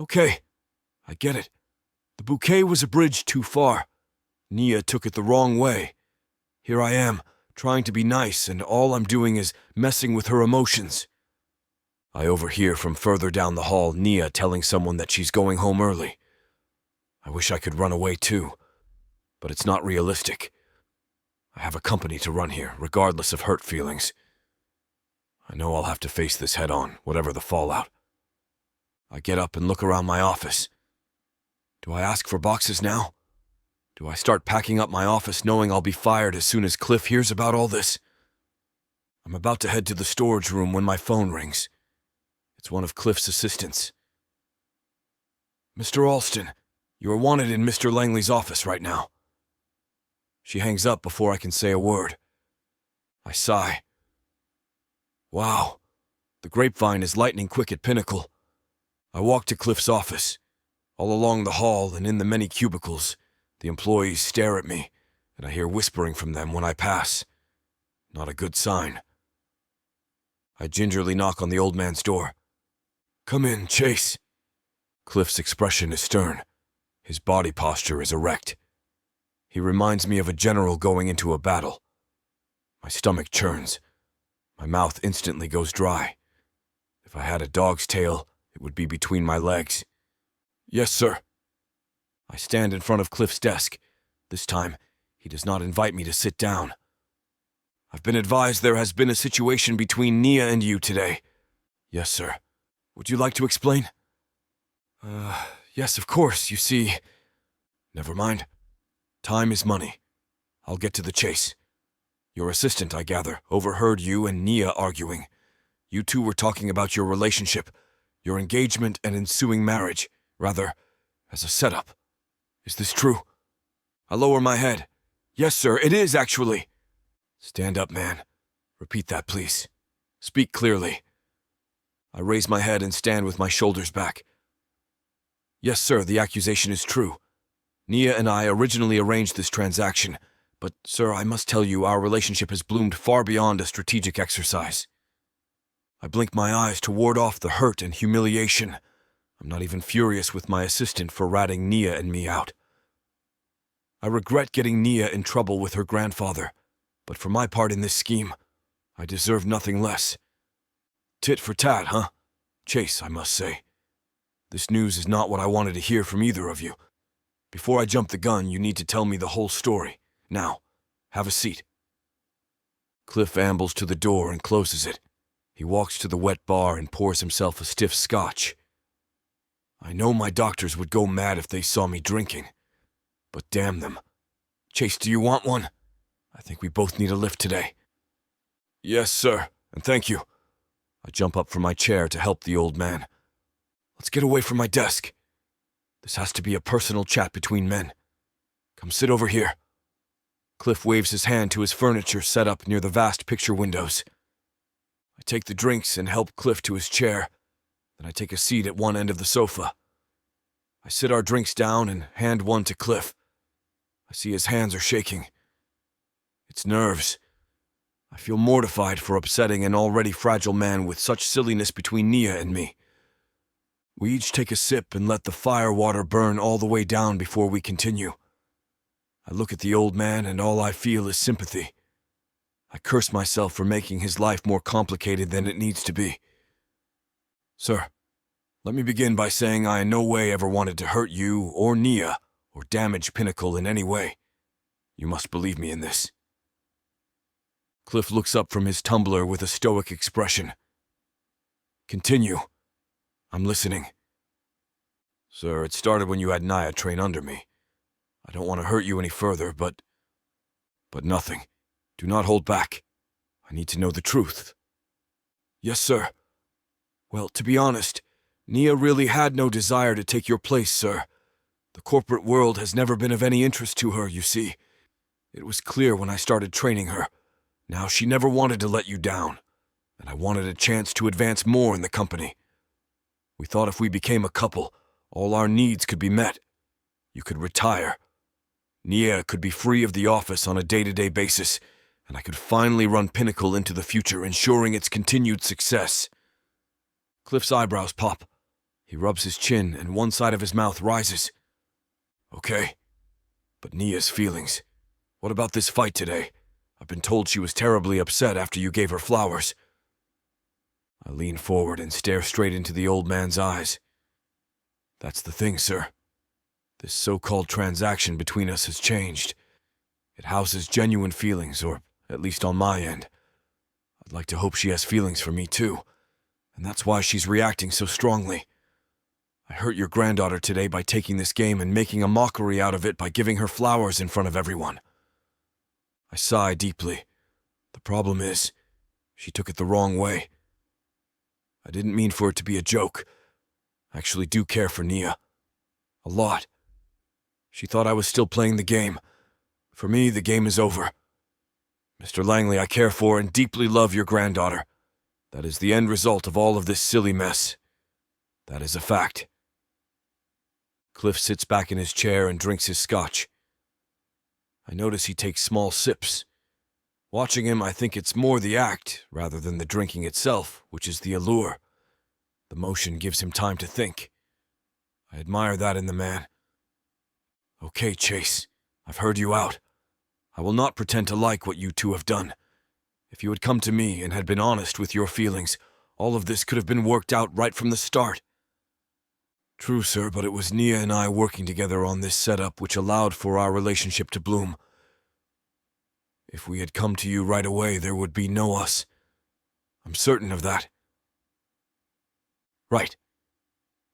Okay, I get it. The bouquet was a bridge too far. Nia took it the wrong way. Here I am, trying to be nice, and all I'm doing is messing with her emotions. I overhear from further down the hall Nia telling someone that she's going home early. I wish I could run away too, but it's not realistic. I have a company to run here, regardless of hurt feelings. I know I'll have to face this head on, whatever the fallout. I get up and look around my office. Do I ask for boxes now? Do I start packing up my office knowing I'll be fired as soon as Cliff hears about all this? I'm about to head to the storage room when my phone rings. It's one of Cliff's assistants. Mr. Alston, you are wanted in Mr. Langley's office right now. She hangs up before I can say a word. I sigh. Wow, the grapevine is lightning quick at Pinnacle. I walk to Cliff's office. All along the hall and in the many cubicles, the employees stare at me, and I hear whispering from them when I pass. Not a good sign. I gingerly knock on the old man's door. Come in, Chase. Cliff's expression is stern. His body posture is erect. He reminds me of a general going into a battle. My stomach churns. My mouth instantly goes dry. If I had a dog's tail, it would be between my legs. Yes, sir. I stand in front of Cliff's desk. This time, he does not invite me to sit down. I've been advised there has been a situation between Nia and you today. Yes, sir. Would you like to explain? Yes, of course, you see. Never mind. Time is money. I'll get to the chase. Your assistant, I gather, overheard you and Nia arguing. You two were talking about your relationship, your engagement and ensuing marriage, rather, as a setup. Is this true? I lower my head. Yes, sir, it is actually. Stand up, man. Repeat that, please. Speak clearly. I raise my head and stand with my shoulders back. Yes, sir, the accusation is true. Nia and I originally arranged this transaction, but, sir, I must tell you our relationship has bloomed far beyond a strategic exercise. I blink my eyes to ward off the hurt and humiliation. I'm not even furious with my assistant for ratting Nia and me out. I regret getting Nia in trouble with her grandfather, but for my part in this scheme, I deserve nothing less. Tit for tat, huh? Chase, I must say. This news is not what I wanted to hear from either of you. Before I jump the gun, you need to tell me the whole story. Now, have a seat. Cliff ambles to the door and closes it. He walks to the wet bar and pours himself a stiff scotch. I know my doctors would go mad if they saw me drinking. But damn them. Chase, do you want one? I think we both need a lift today. Yes, sir, and thank you. I jump up from my chair to help the old man. Let's get away from my desk. This has to be a personal chat between men. Come sit over here. Cliff waves his hand to his furniture set up near the vast picture windows. I take the drinks and help Cliff to his chair. Then I take a seat at one end of the sofa. I sit our drinks down and hand one to Cliff. I see his hands are shaking. It's nerves. I feel mortified for upsetting an already fragile man with such silliness between Nia and me. We each take a sip and let the fire water burn all the way down before we continue. I look at the old man and all I feel is sympathy. I curse myself for making his life more complicated than it needs to be. Sir, let me begin by saying I in no way ever wanted to hurt you or Nia or damage Pinnacle in any way. You must believe me in this. Cliff looks up from his tumbler with a stoic expression. Continue. I'm listening. Sir, it started when you had Nia train under me. I don't want to hurt you any further, but nothing. Do not hold back. I need to know the truth. Yes, sir. Well, to be honest, Nia really had no desire to take your place, sir. The corporate world has never been of any interest to her, you see. It was clear when I started training her. Now, she never wanted to let you down, and I wanted a chance to advance more in the company. We thought if we became a couple, all our needs could be met. You could retire. Nia could be free of the office on a day-to-day basis, and I could finally run Pinnacle into the future, ensuring its continued success. Cliff's eyebrows pop. He rubs his chin, and one side of his mouth rises. Okay, but Nia's feelings. What about this fight today? I've been told she was terribly upset after you gave her flowers. I lean forward and stare straight into the old man's eyes. That's the thing, sir. This so-called transaction between us has changed. It houses genuine feelings, or at least on my end. I'd like to hope she has feelings for me too, and that's why she's reacting so strongly. I hurt your granddaughter today by taking this game and making a mockery out of it by giving her flowers in front of everyone. I sigh deeply. The problem is, she took it the wrong way. I didn't mean for it to be a joke. I actually do care for Nia. A lot. She thought I was still playing the game. For me, the game is over. Mr. Langley, I care for and deeply love your granddaughter. That is the end result of all of this silly mess. That is a fact. Cliff sits back in his chair and drinks his scotch. I notice he takes small sips. Watching him, I think it's more the act, rather than the drinking itself, which is the allure. The motion gives him time to think. I admire that in the man. Okay, Chase, I've heard you out. I will not pretend to like what you two have done. If you had come to me and had been honest with your feelings, all of this could have been worked out right from the start. True, sir, but it was Nia and I working together on this setup which allowed for our relationship to bloom. If we had come to you right away, there would be no us. I'm certain of that. Right.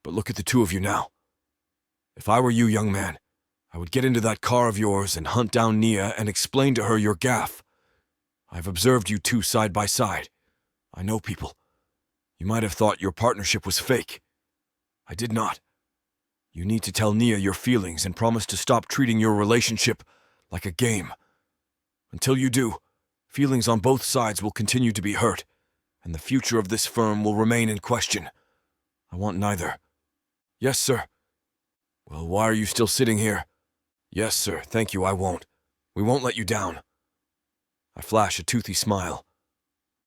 But look at the two of you now. If I were you, young man, I would get into that car of yours and hunt down Nia and explain to her your gaffe. I've observed you two side by side. I know people. You might have thought your partnership was fake. I did not. You need to tell Nia your feelings and promise to stop treating your relationship like a game. Until you do, feelings on both sides will continue to be hurt, and the future of this firm will remain in question. I want neither. Yes, sir. Well, why are you still sitting here? Yes, sir, thank you, I won't. We won't let you down. I flash a toothy smile.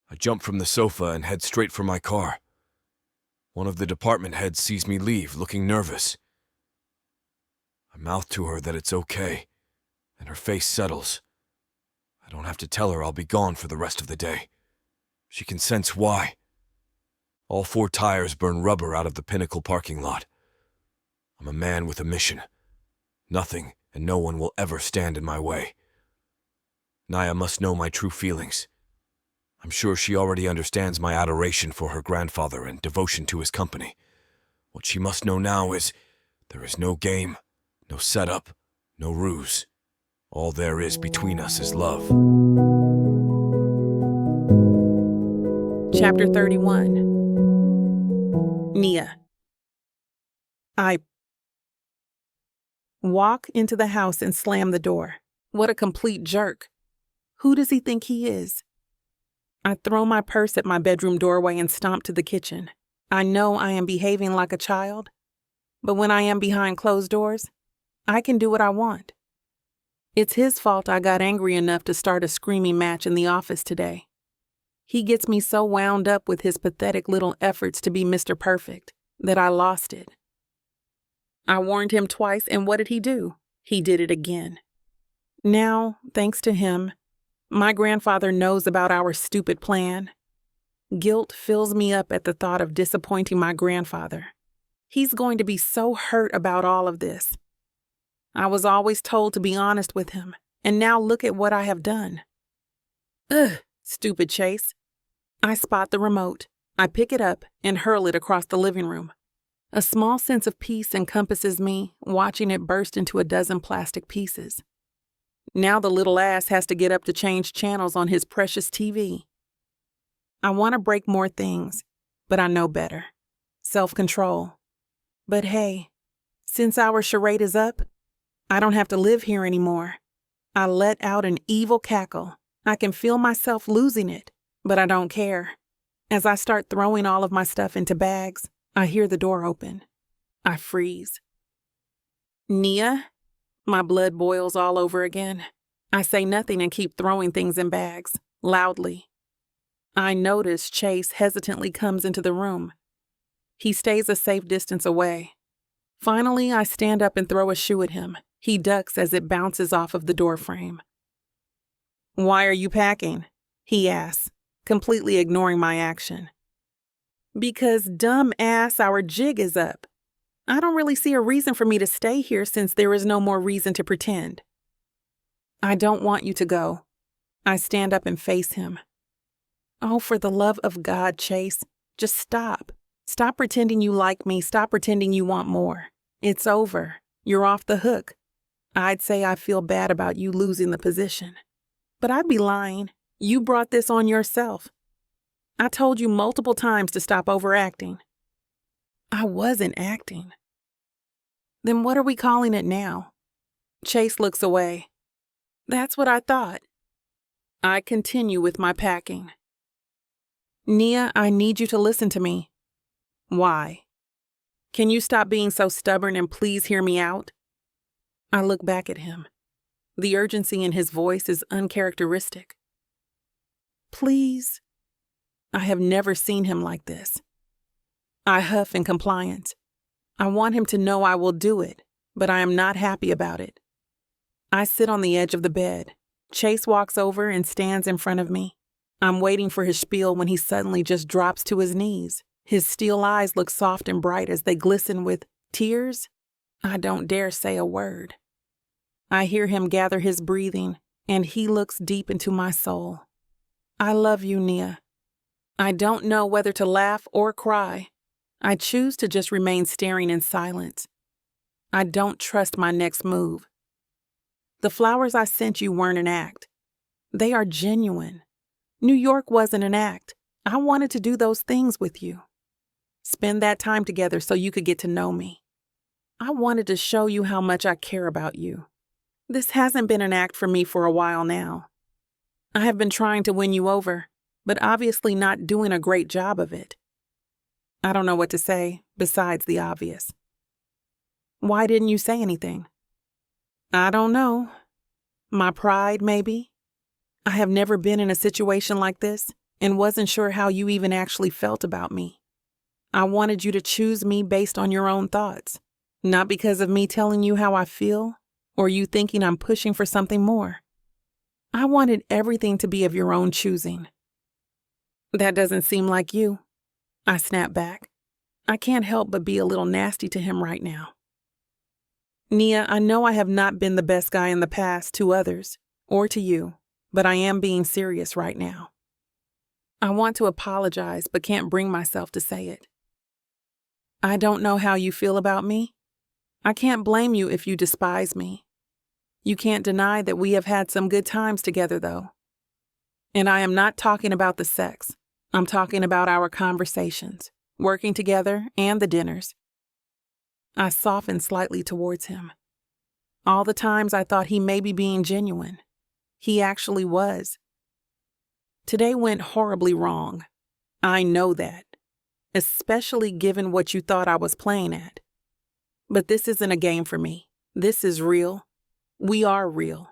I jump from the sofa and head straight for my car. One of the department heads sees me leave, looking nervous. I mouth to her that it's okay, and her face settles. I don't have to tell her I'll be gone for the rest of the day. She can sense why. All 4 tires burn rubber out of the Pinnacle parking lot. I'm a man with a mission. Nothing and no one will ever stand in my way. Nia must know my true feelings. I'm sure she already understands my adoration for her grandfather and devotion to his company. What she must know now is there is no game, no setup, no ruse. All there is between us is love. Chapter 31. Nia. I walk into the house and slam the door. What a complete jerk. Who does he think he is? I throw my purse at my bedroom doorway and stomp to the kitchen. I know I am behaving like a child, but when I am behind closed doors, I can do what I want. It's his fault I got angry enough to start a screaming match in the office today. He gets me so wound up with his pathetic little efforts to be Mr. Perfect that I lost it. I warned him twice, and what did he do? He did it again. Now, thanks to him, my grandfather knows about our stupid plan. Guilt fills me up at the thought of disappointing my grandfather. He's going to be so hurt about all of this. I was always told to be honest with him, and now look at what I have done. Ugh, stupid Chase. I spot the remote. I pick it up and hurl it across the living room. A small sense of peace encompasses me, watching it burst into a dozen plastic pieces. Now the little ass has to get up to change channels on his precious TV. I want to break more things, but I know better. Self-control. But hey, since our charade is up, I don't have to live here anymore. I let out an evil cackle. I can feel myself losing it, but I don't care. As I start throwing all of my stuff into bags, I hear the door open. I freeze. Nia? My blood boils all over again. I say nothing and keep throwing things in bags, loudly. I notice Chase hesitantly comes into the room. He stays a safe distance away. Finally, I stand up and throw a shoe at him. He ducks as it bounces off of the doorframe. "Why are you packing?" he asks, completely ignoring my action. "Because dumb ass, our jig is up." I don't really see a reason for me to stay here since there is no more reason to pretend. I don't want you to go. I stand up and face him. Oh, for the love of God, Chase, just stop. Stop pretending you like me. Stop pretending you want more. It's over. You're off the hook. I'd say I feel bad about you losing the position. But I'd be lying. You brought this on yourself. I told you multiple times to stop overacting. I wasn't acting. Then what are we calling it now? Chase looks away. That's what I thought. I continue with my packing. Nia, I need you to listen to me. Why? Can you stop being so stubborn and please hear me out? I look back at him. The urgency in his voice is uncharacteristic. Please? I have never seen him like this. I huff in compliance. I want him to know I will do it, but I am not happy about it. I sit on the edge of the bed. Chase walks over and stands in front of me. I'm waiting for his spiel when he suddenly just drops to his knees. His steel eyes look soft and bright as they glisten with tears. I don't dare say a word. I hear him gather his breathing, and he looks deep into my soul. I love you, Nia. I don't know whether to laugh or cry. I choose to just remain staring in silence. I don't trust my next move. The flowers I sent you weren't an act. They are genuine. New York wasn't an act. I wanted to do those things with you. Spend that time together so you could get to know me. I wanted to show you how much I care about you. This hasn't been an act for me for a while now. I have been trying to win you over, but obviously not doing a great job of it. I don't know what to say besides the obvious. Why didn't you say anything? I don't know. My pride, maybe? I have never been in a situation like this and wasn't sure how you even actually felt about me. I wanted you to choose me based on your own thoughts, not because of me telling you how I feel or you thinking I'm pushing for something more. I wanted everything to be of your own choosing. That doesn't seem like you. I snap back. I can't help but be a little nasty to him right now. Nia, I know I have not been the best guy in the past to others or to you, but I am being serious right now. I want to apologize but can't bring myself to say it. I don't know how you feel about me. I can't blame you if you despise me. You can't deny that we have had some good times together, though. And I am not talking about the sex. I'm talking about our conversations, working together, and the dinners. I soften slightly towards him. All the times I thought he may be being genuine, he actually was. Today went horribly wrong. I know that, especially given what you thought I was playing at. But this isn't a game for me. This is real. We are real.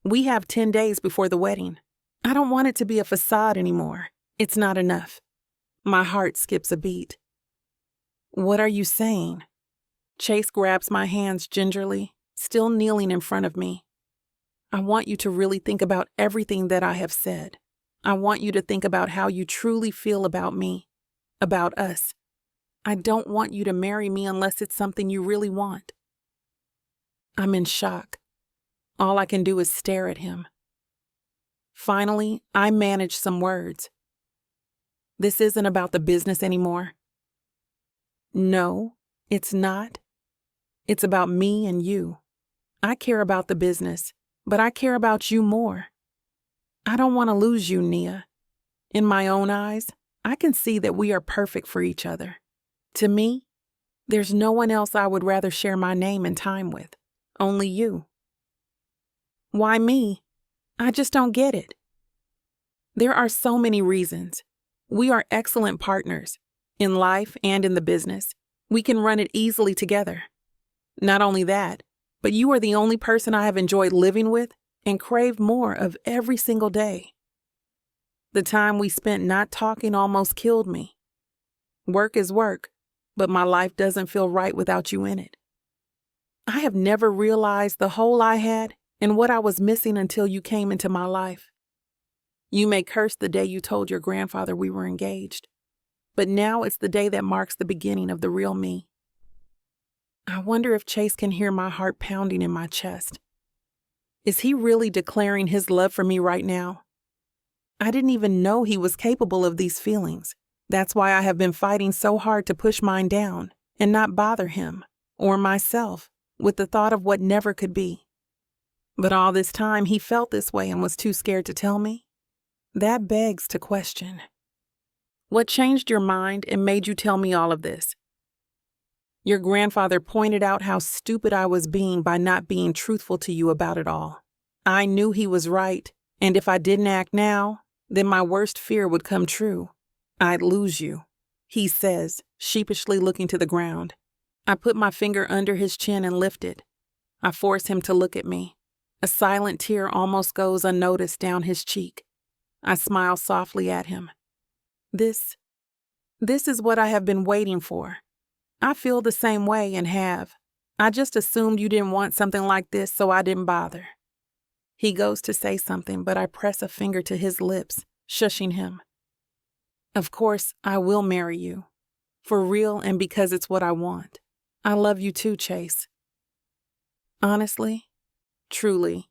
We have 10 days before the wedding. I don't want it to be a facade anymore. It's not enough. My heart skips a beat. What are you saying? Chase grabs my hands gingerly, still kneeling in front of me. I want you to really think about everything that I have said. I want you to think about how you truly feel about me, about us. I don't want you to marry me unless it's something you really want. I'm in shock. All I can do is stare at him. Finally, I manage some words. This isn't about the business anymore. No, it's not. It's about me and you. I care about the business, but I care about you more. I don't want to lose you, Nia. In my own eyes, I can see that we are perfect for each other. To me, there's no one else I would rather share my name and time with. Only you. Why me? I just don't get it. There are so many reasons. We are excellent partners, in life and in the business. We can run it easily together. Not only that, but you are the only person I have enjoyed living with and crave more of every single day. The time we spent not talking almost killed me. Work is work, but my life doesn't feel right without you in it. I have never realized the hole I had and what I was missing until you came into my life. You may curse the day you told your grandfather we were engaged, but now it's the day that marks the beginning of the real me. I wonder if Chase can hear my heart pounding in my chest. Is he really declaring his love for me right now? I didn't even know he was capable of these feelings. That's why I have been fighting so hard to push mine down and not bother him or myself with the thought of what never could be. But all this time he felt this way and was too scared to tell me? That begs to question. What changed your mind and made you tell me all of this? Your grandfather pointed out how stupid I was being by not being truthful to you about it all. I knew he was right, and if I didn't act now, then my worst fear would come true. I'd lose you, he says, sheepishly looking to the ground. I put my finger under his chin and lift it. I force him to look at me. A silent tear almost goes unnoticed down his cheek. I smile softly at him. This is what I have been waiting for. I feel the same way and have. I just assumed you didn't want something like this, so I didn't bother. He goes to say something, but I press a finger to his lips, shushing him. Of course, I will marry you. For real and because it's what I want. I love you too, Chase. Honestly, truly.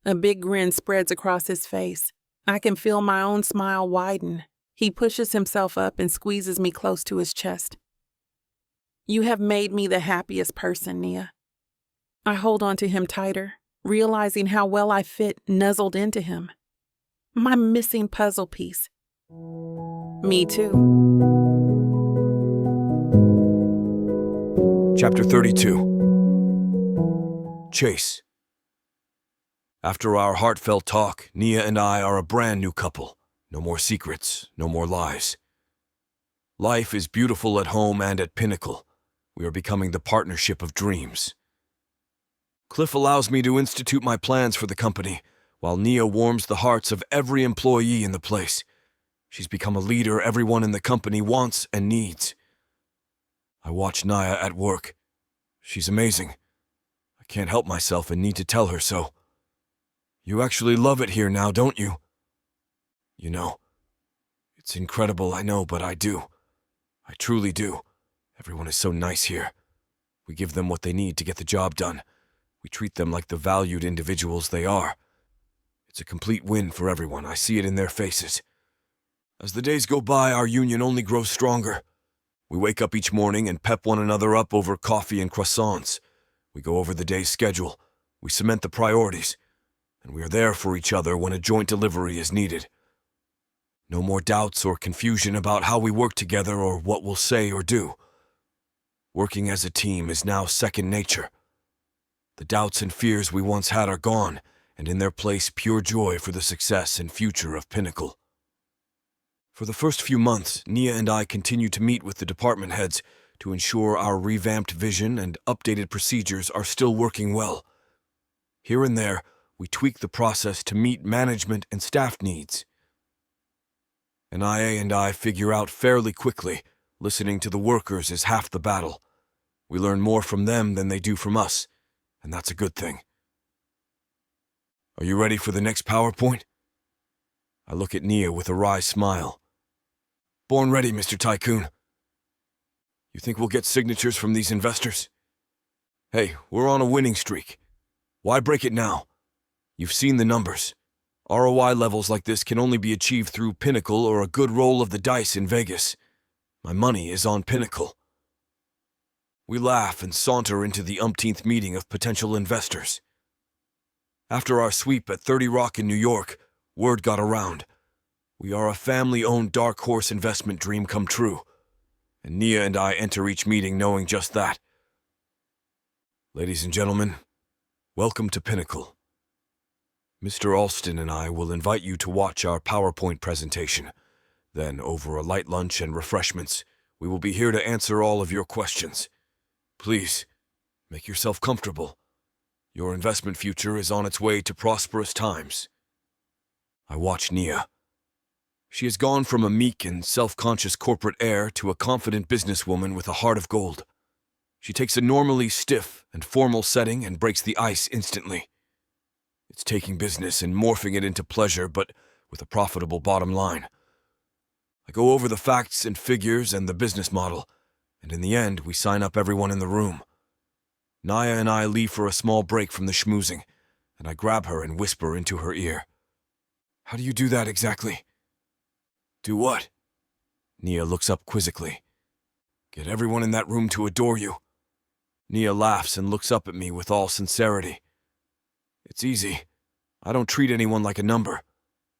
A big grin spreads across his face. I can feel my own smile widen. He pushes himself up and squeezes me close to his chest. You have made me the happiest person, Nia. I hold on to him tighter, realizing how well I fit nuzzled into him. My missing puzzle piece. Me too. Chapter 32. Chase. After our heartfelt talk, Nia and I are a brand new couple. No more secrets, no more lies. Life is beautiful at home and at Pinnacle. We are becoming the partnership of dreams. Cliff allows me to institute my plans for the company, while Nia warms the hearts of every employee in the place. She's become a leader everyone in the company wants and needs. I watch Nia at work. She's amazing. I can't help myself and need to tell her so. You actually love it here now, don't you? You know, it's incredible, I know, but I do. I truly do. Everyone is so nice here. We give them what they need to get the job done. We treat them like the valued individuals they are. It's a complete win for everyone. I see it in their faces. As the days go by, our union only grows stronger. We wake up each morning and pep one another up over coffee and croissants. We go over the day's schedule. We cement the priorities. And we are there for each other when a joint delivery is needed. No more doubts or confusion about how we work together or what we'll say or do. Working as a team is now second nature. The doubts and fears we once had are gone, and in their place pure joy for the success and future of Pinnacle. For the first few months, Nia and I continued to meet with the department heads to ensure our revamped vision and updated procedures are still working well. Here and there, we tweak the process to meet management and staff needs. NIA and I figure out fairly quickly, listening to the workers is half the battle. We learn more from them than they do from us, and that's a good thing. Are you ready for the next PowerPoint? I look at Nia with a wry smile. Born ready, Mr. Tycoon. You think we'll get signatures from these investors? Hey, we're on a winning streak. Why break it now? You've seen the numbers. ROI levels like this can only be achieved through Pinnacle or a good roll of the dice in Vegas. My money is on Pinnacle. We laugh and saunter into the umpteenth meeting of potential investors. After our sweep at 30 Rock in New York, word got around. We are a family-owned dark horse investment dream come true, and Nia and I enter each meeting knowing just that. Ladies and gentlemen, welcome to Pinnacle. Mr. Alston and I will invite you to watch our PowerPoint presentation. Then, over a light lunch and refreshments, we will be here to answer all of your questions. Please, make yourself comfortable. Your investment future is on its way to prosperous times. I watch Nia. She has gone from a meek and self-conscious corporate heir to a confident businesswoman with a heart of gold. She takes a normally stiff and formal setting and breaks the ice instantly. It's taking business and morphing it into pleasure, but with a profitable bottom line. I go over the facts and figures and the business model, and in the end, we sign up everyone in the room. Naya and I leave for a small break from the schmoozing, and I grab her and whisper into her ear. How do you do that exactly? Do what? Nia looks up quizzically. Get everyone in that room to adore you. Nia laughs and looks up at me with all sincerity. It's easy. I don't treat anyone like a number.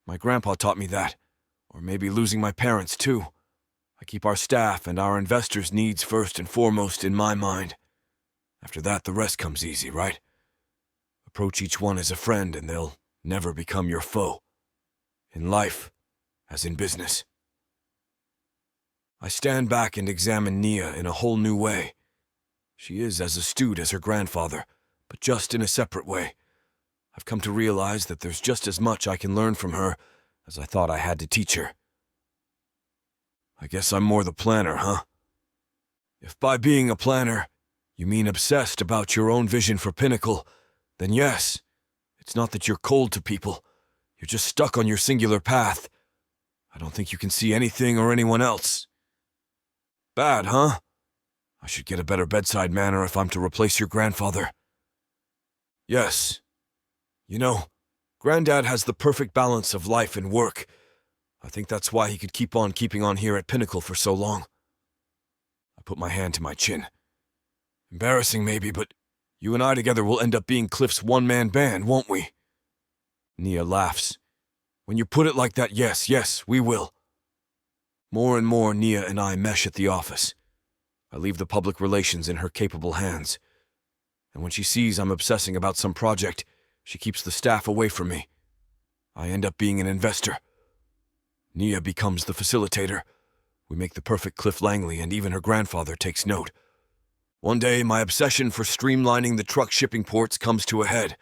My grandpa taught me that. Or maybe losing my parents, too. I keep our staff and our investors' needs first and foremost in my mind. After that, the rest comes easy, right? Approach each one as a friend and they'll never become your foe. In life, as in business. I stand back and examine Nia in a whole new way. She is as astute as her grandfather, but just in a separate way. I've come to realize that there's just as much I can learn from her as I thought I had to teach her. I guess I'm more the planner, huh? If by being a planner, you mean obsessed about your own vision for Pinnacle, then yes, it's not that you're cold to people. You're just stuck on your singular path. I don't think you can see anything or anyone else. Bad, huh? I should get a better bedside manner if I'm to replace your grandfather. Yes. You know, Grandad has the perfect balance of life and work. I think that's why he could keep on keeping on here at Pinnacle for so long. I put my hand to my chin. Embarrassing maybe, but you and I together will end up being Cliff's one-man band, won't we? Nia laughs. When you put it like that, yes, we will. More and more, Nia and I mesh at the office. I leave the public relations in her capable hands. And when she sees I'm obsessing about some project, she keeps the staff away from me. I end up being an investor. Nia becomes the facilitator. We make the perfect Cliff Langley, and even her grandfather takes note. One day, my obsession for streamlining the truck shipping ports comes to a head.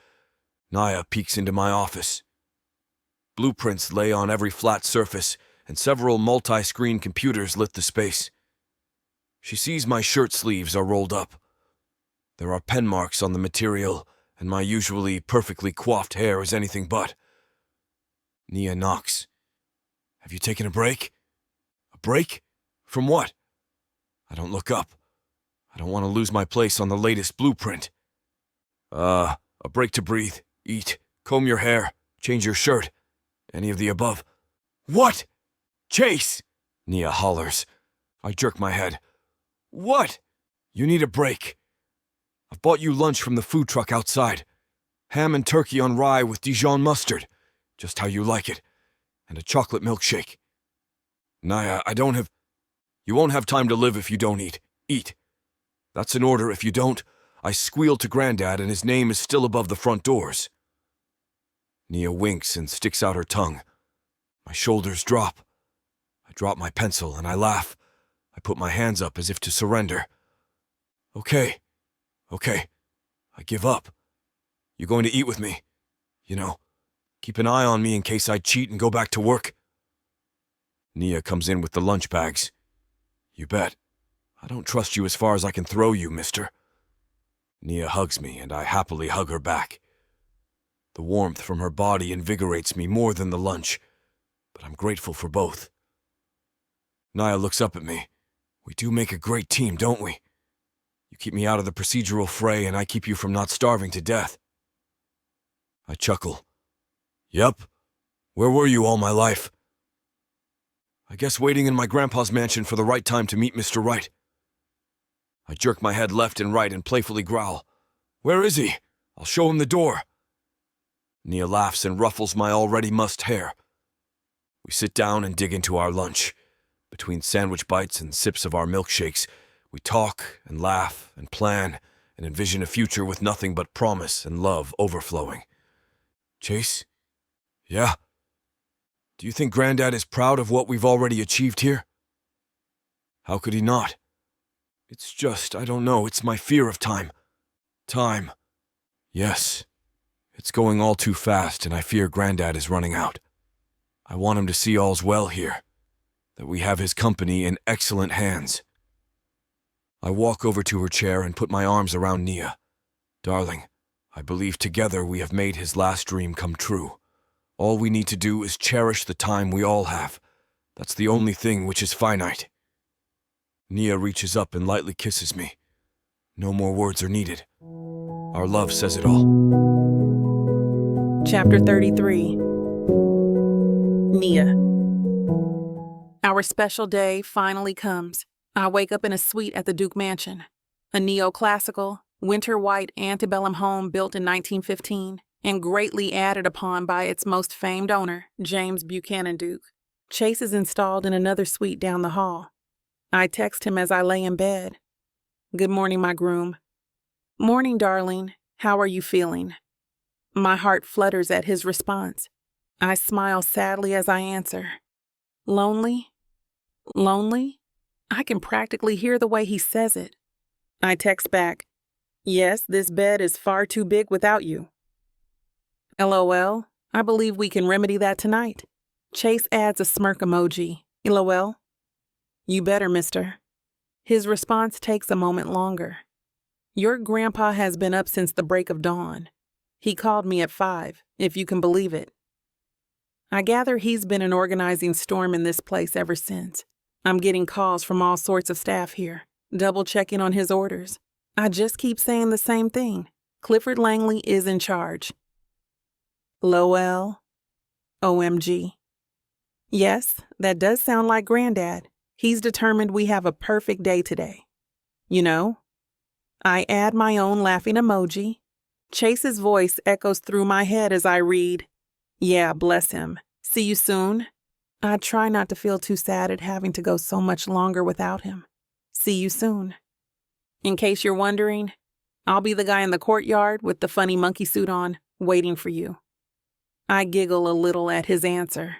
Naya peeks into my office. Blueprints lay on every flat surface, and several multi-screen computers lit the space. She sees my shirt sleeves are rolled up. There are pen marks on the material, and my usually perfectly coiffed hair is anything but. Nia knocks. Have you taken a break? A break? From what? I don't look up. I don't want to lose my place on the latest blueprint. A break to breathe, eat, comb your hair, change your shirt. Any of the above. What? Chase! Nia hollers. I jerk my head. What? You need a break. I've bought you lunch from the food truck outside. Ham and turkey on rye with Dijon mustard. Just how you like it. And a chocolate milkshake. Nia, You won't have time to live if you don't eat. Eat. That's an order. If you don't, I squeal to Grandad and his name is still above the front doors. Nia winks and sticks out her tongue. My shoulders drop. I drop my pencil and I laugh. I put my hands up as if to surrender. Okay. I give up. You going to eat with me? You know, keep an eye on me in case I cheat and go back to work. Nia comes in with the lunch bags. You bet. I don't trust you as far as I can throw you, mister. Nia hugs me and I happily hug her back. The warmth from her body invigorates me more than the lunch, but I'm grateful for both. Nia looks up at me. We do make a great team, don't we? You keep me out of the procedural fray and I keep you from not starving to death. I chuckle. Yep. Where were you all my life? I guess waiting in my grandpa's mansion for the right time to meet Mr. Right. I jerk my head left and right and playfully growl. Where is he? I'll show him the door. Nia laughs and ruffles my already mussed hair. We sit down and dig into our lunch. Between sandwich bites and sips of our milkshakes, we talk and laugh and plan and envision a future with nothing but promise and love overflowing. Chase? Yeah? Do you think Grandad is proud of what we've already achieved here? How could he not? It's just, I don't know, it's my fear of time. Time. Yes. It's going all too fast and I fear Grandad is running out. I want him to see all's well here, that we have his company in excellent hands. I walk over to her chair and put my arms around Nia. Darling, I believe together we have made his last dream come true. All we need to do is cherish the time we all have. That's the only thing which is finite. Nia reaches up and lightly kisses me. No more words are needed. Our love says it all. Chapter 33. Nia. Our special day finally comes. I wake up in a suite at the Duke Mansion, a neoclassical, winter-white antebellum home built in 1915 and greatly added upon by its most famed owner, James Buchanan Duke. Chase is installed in another suite down the hall. I text him as I lay in bed. "Good morning, my groom." "Morning, darling. How are you feeling?" My heart flutters at his response. I smile sadly as I answer. "Lonely? Lonely?" I can practically hear the way he says it. I text back, "Yes, this bed is far too big without you." LOL, I believe we can remedy that tonight. Chase adds a smirk emoji. LOL. "You better, mister." His response takes a moment longer. "Your grandpa has been up since the break of dawn. He called me at 5, if you can believe it." I gather he's been an organizing storm in this place ever since. I'm getting calls from all sorts of staff here, double-checking on his orders. I just keep saying the same thing. Clifford Langley is in charge. LOL. OMG. Yes, that does sound like Grandad. He's determined we have a perfect day today. You know? I add my own laughing emoji. Chase's voice echoes through my head as I read, "Yeah, bless him. See you soon." I try not to feel too sad at having to go so much longer without him. See you soon. In case you're wondering, I'll be the guy in the courtyard with the funny monkey suit on, waiting for you. I giggle a little at his answer.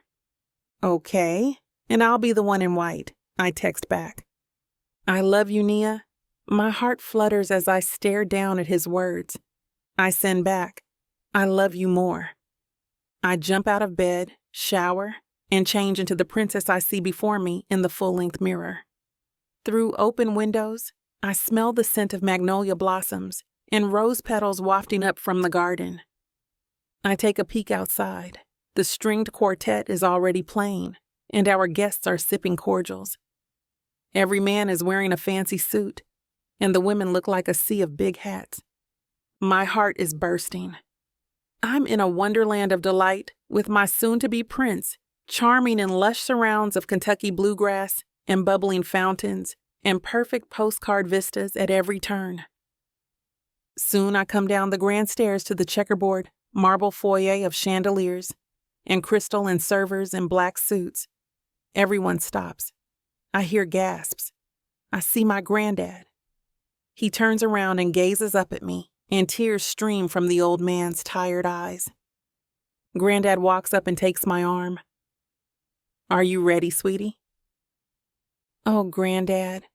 "Okay, and I'll be the one in white," I text back. "I love you, Nia." My heart flutters as I stare down at his words. I send back, "I love you more." I jump out of bed, shower, and change into the princess I see before me in the full-length mirror. Through open windows, I smell the scent of magnolia blossoms and rose petals wafting up from the garden. I take a peek outside. The stringed quartet is already playing, and our guests are sipping cordials. Every man is wearing a fancy suit, and the women look like a sea of big hats. My heart is bursting. I'm in a wonderland of delight with my soon-to-be prince, charming in lush surrounds of Kentucky bluegrass and bubbling fountains and perfect postcard vistas at every turn. Soon I come down the grand stairs to the checkerboard marble foyer of chandeliers and crystal and servers in black suits. Everyone stops. I hear gasps. I see my granddad. He turns around and gazes up at me, and tears stream from the old man's tired eyes. Grandad walks up and takes my arm. "Are you ready, sweetie?" Oh, Grandad,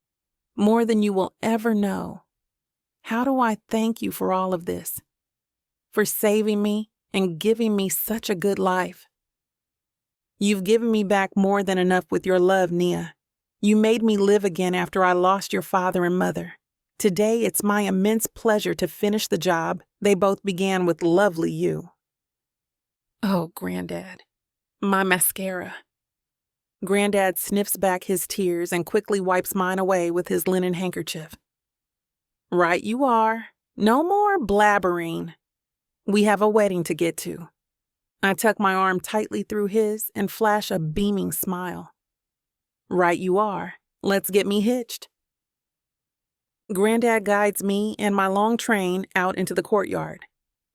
more than you will ever know. How do I thank you for all of this? For saving me and giving me such a good life. You've given me back more than enough with your love, Nia. You made me live again after I lost your father and mother. Today, it's my immense pleasure to finish the job they both began with lovely you. Oh, Grandad, my mascara. Grandad sniffs back his tears and quickly wipes mine away with his linen handkerchief. Right you are. No more blabbering. We have a wedding to get to. I tuck my arm tightly through his and flash a beaming smile. Right you are. Let's get me hitched. Grandad guides me and my long train out into the courtyard,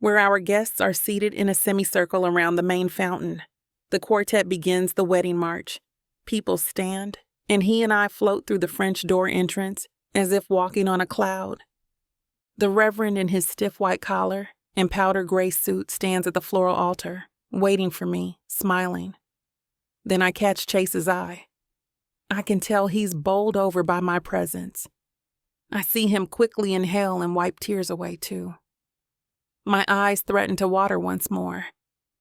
where our guests are seated in a semicircle around the main fountain. The quartet begins the wedding march. People stand, and he and I float through the French door entrance as if walking on a cloud. The Reverend in his stiff white collar and powder gray suit stands at the floral altar, waiting for me, smiling. Then I catch Chase's eye. I can tell he's bowled over by my presence. I see him quickly inhale and wipe tears away, too. My eyes threaten to water once more,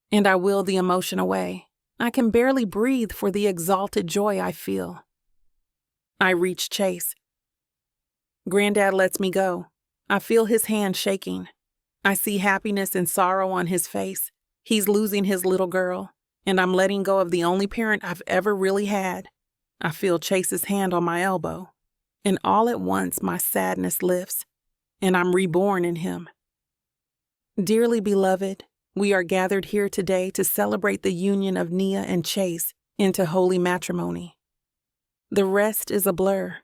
and I will the emotion away. I can barely breathe for the exalted joy I feel. I reach Chase. Grandad lets me go. I feel his hand shaking. I see happiness and sorrow on his face. He's losing his little girl, and I'm letting go of the only parent I've ever really had. I feel Chase's hand on my elbow, and all at once my sadness lifts. and I'm reborn in him. Dearly beloved, we are gathered here today to celebrate the union of Nia and Chase into holy matrimony. The rest is a blur.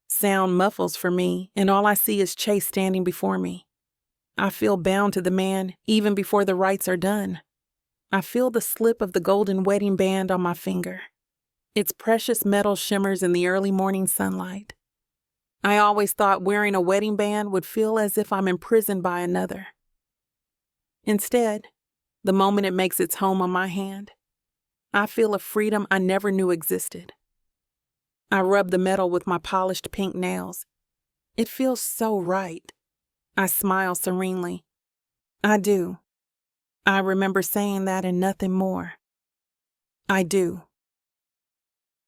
Sound muffles for me, and all I see is Chase standing before me. I feel bound to the man even before the rites are done. I feel the slip of the golden wedding band on my finger. Its precious metal shimmers in the early morning sunlight. I always thought wearing a wedding band would feel as if I'm imprisoned by another. Instead, the moment it makes its home on my hand, I feel a freedom I never knew existed. I rub the metal with my polished pink nails. It feels so right. I smile serenely. I do. I remember saying that and nothing more. I do.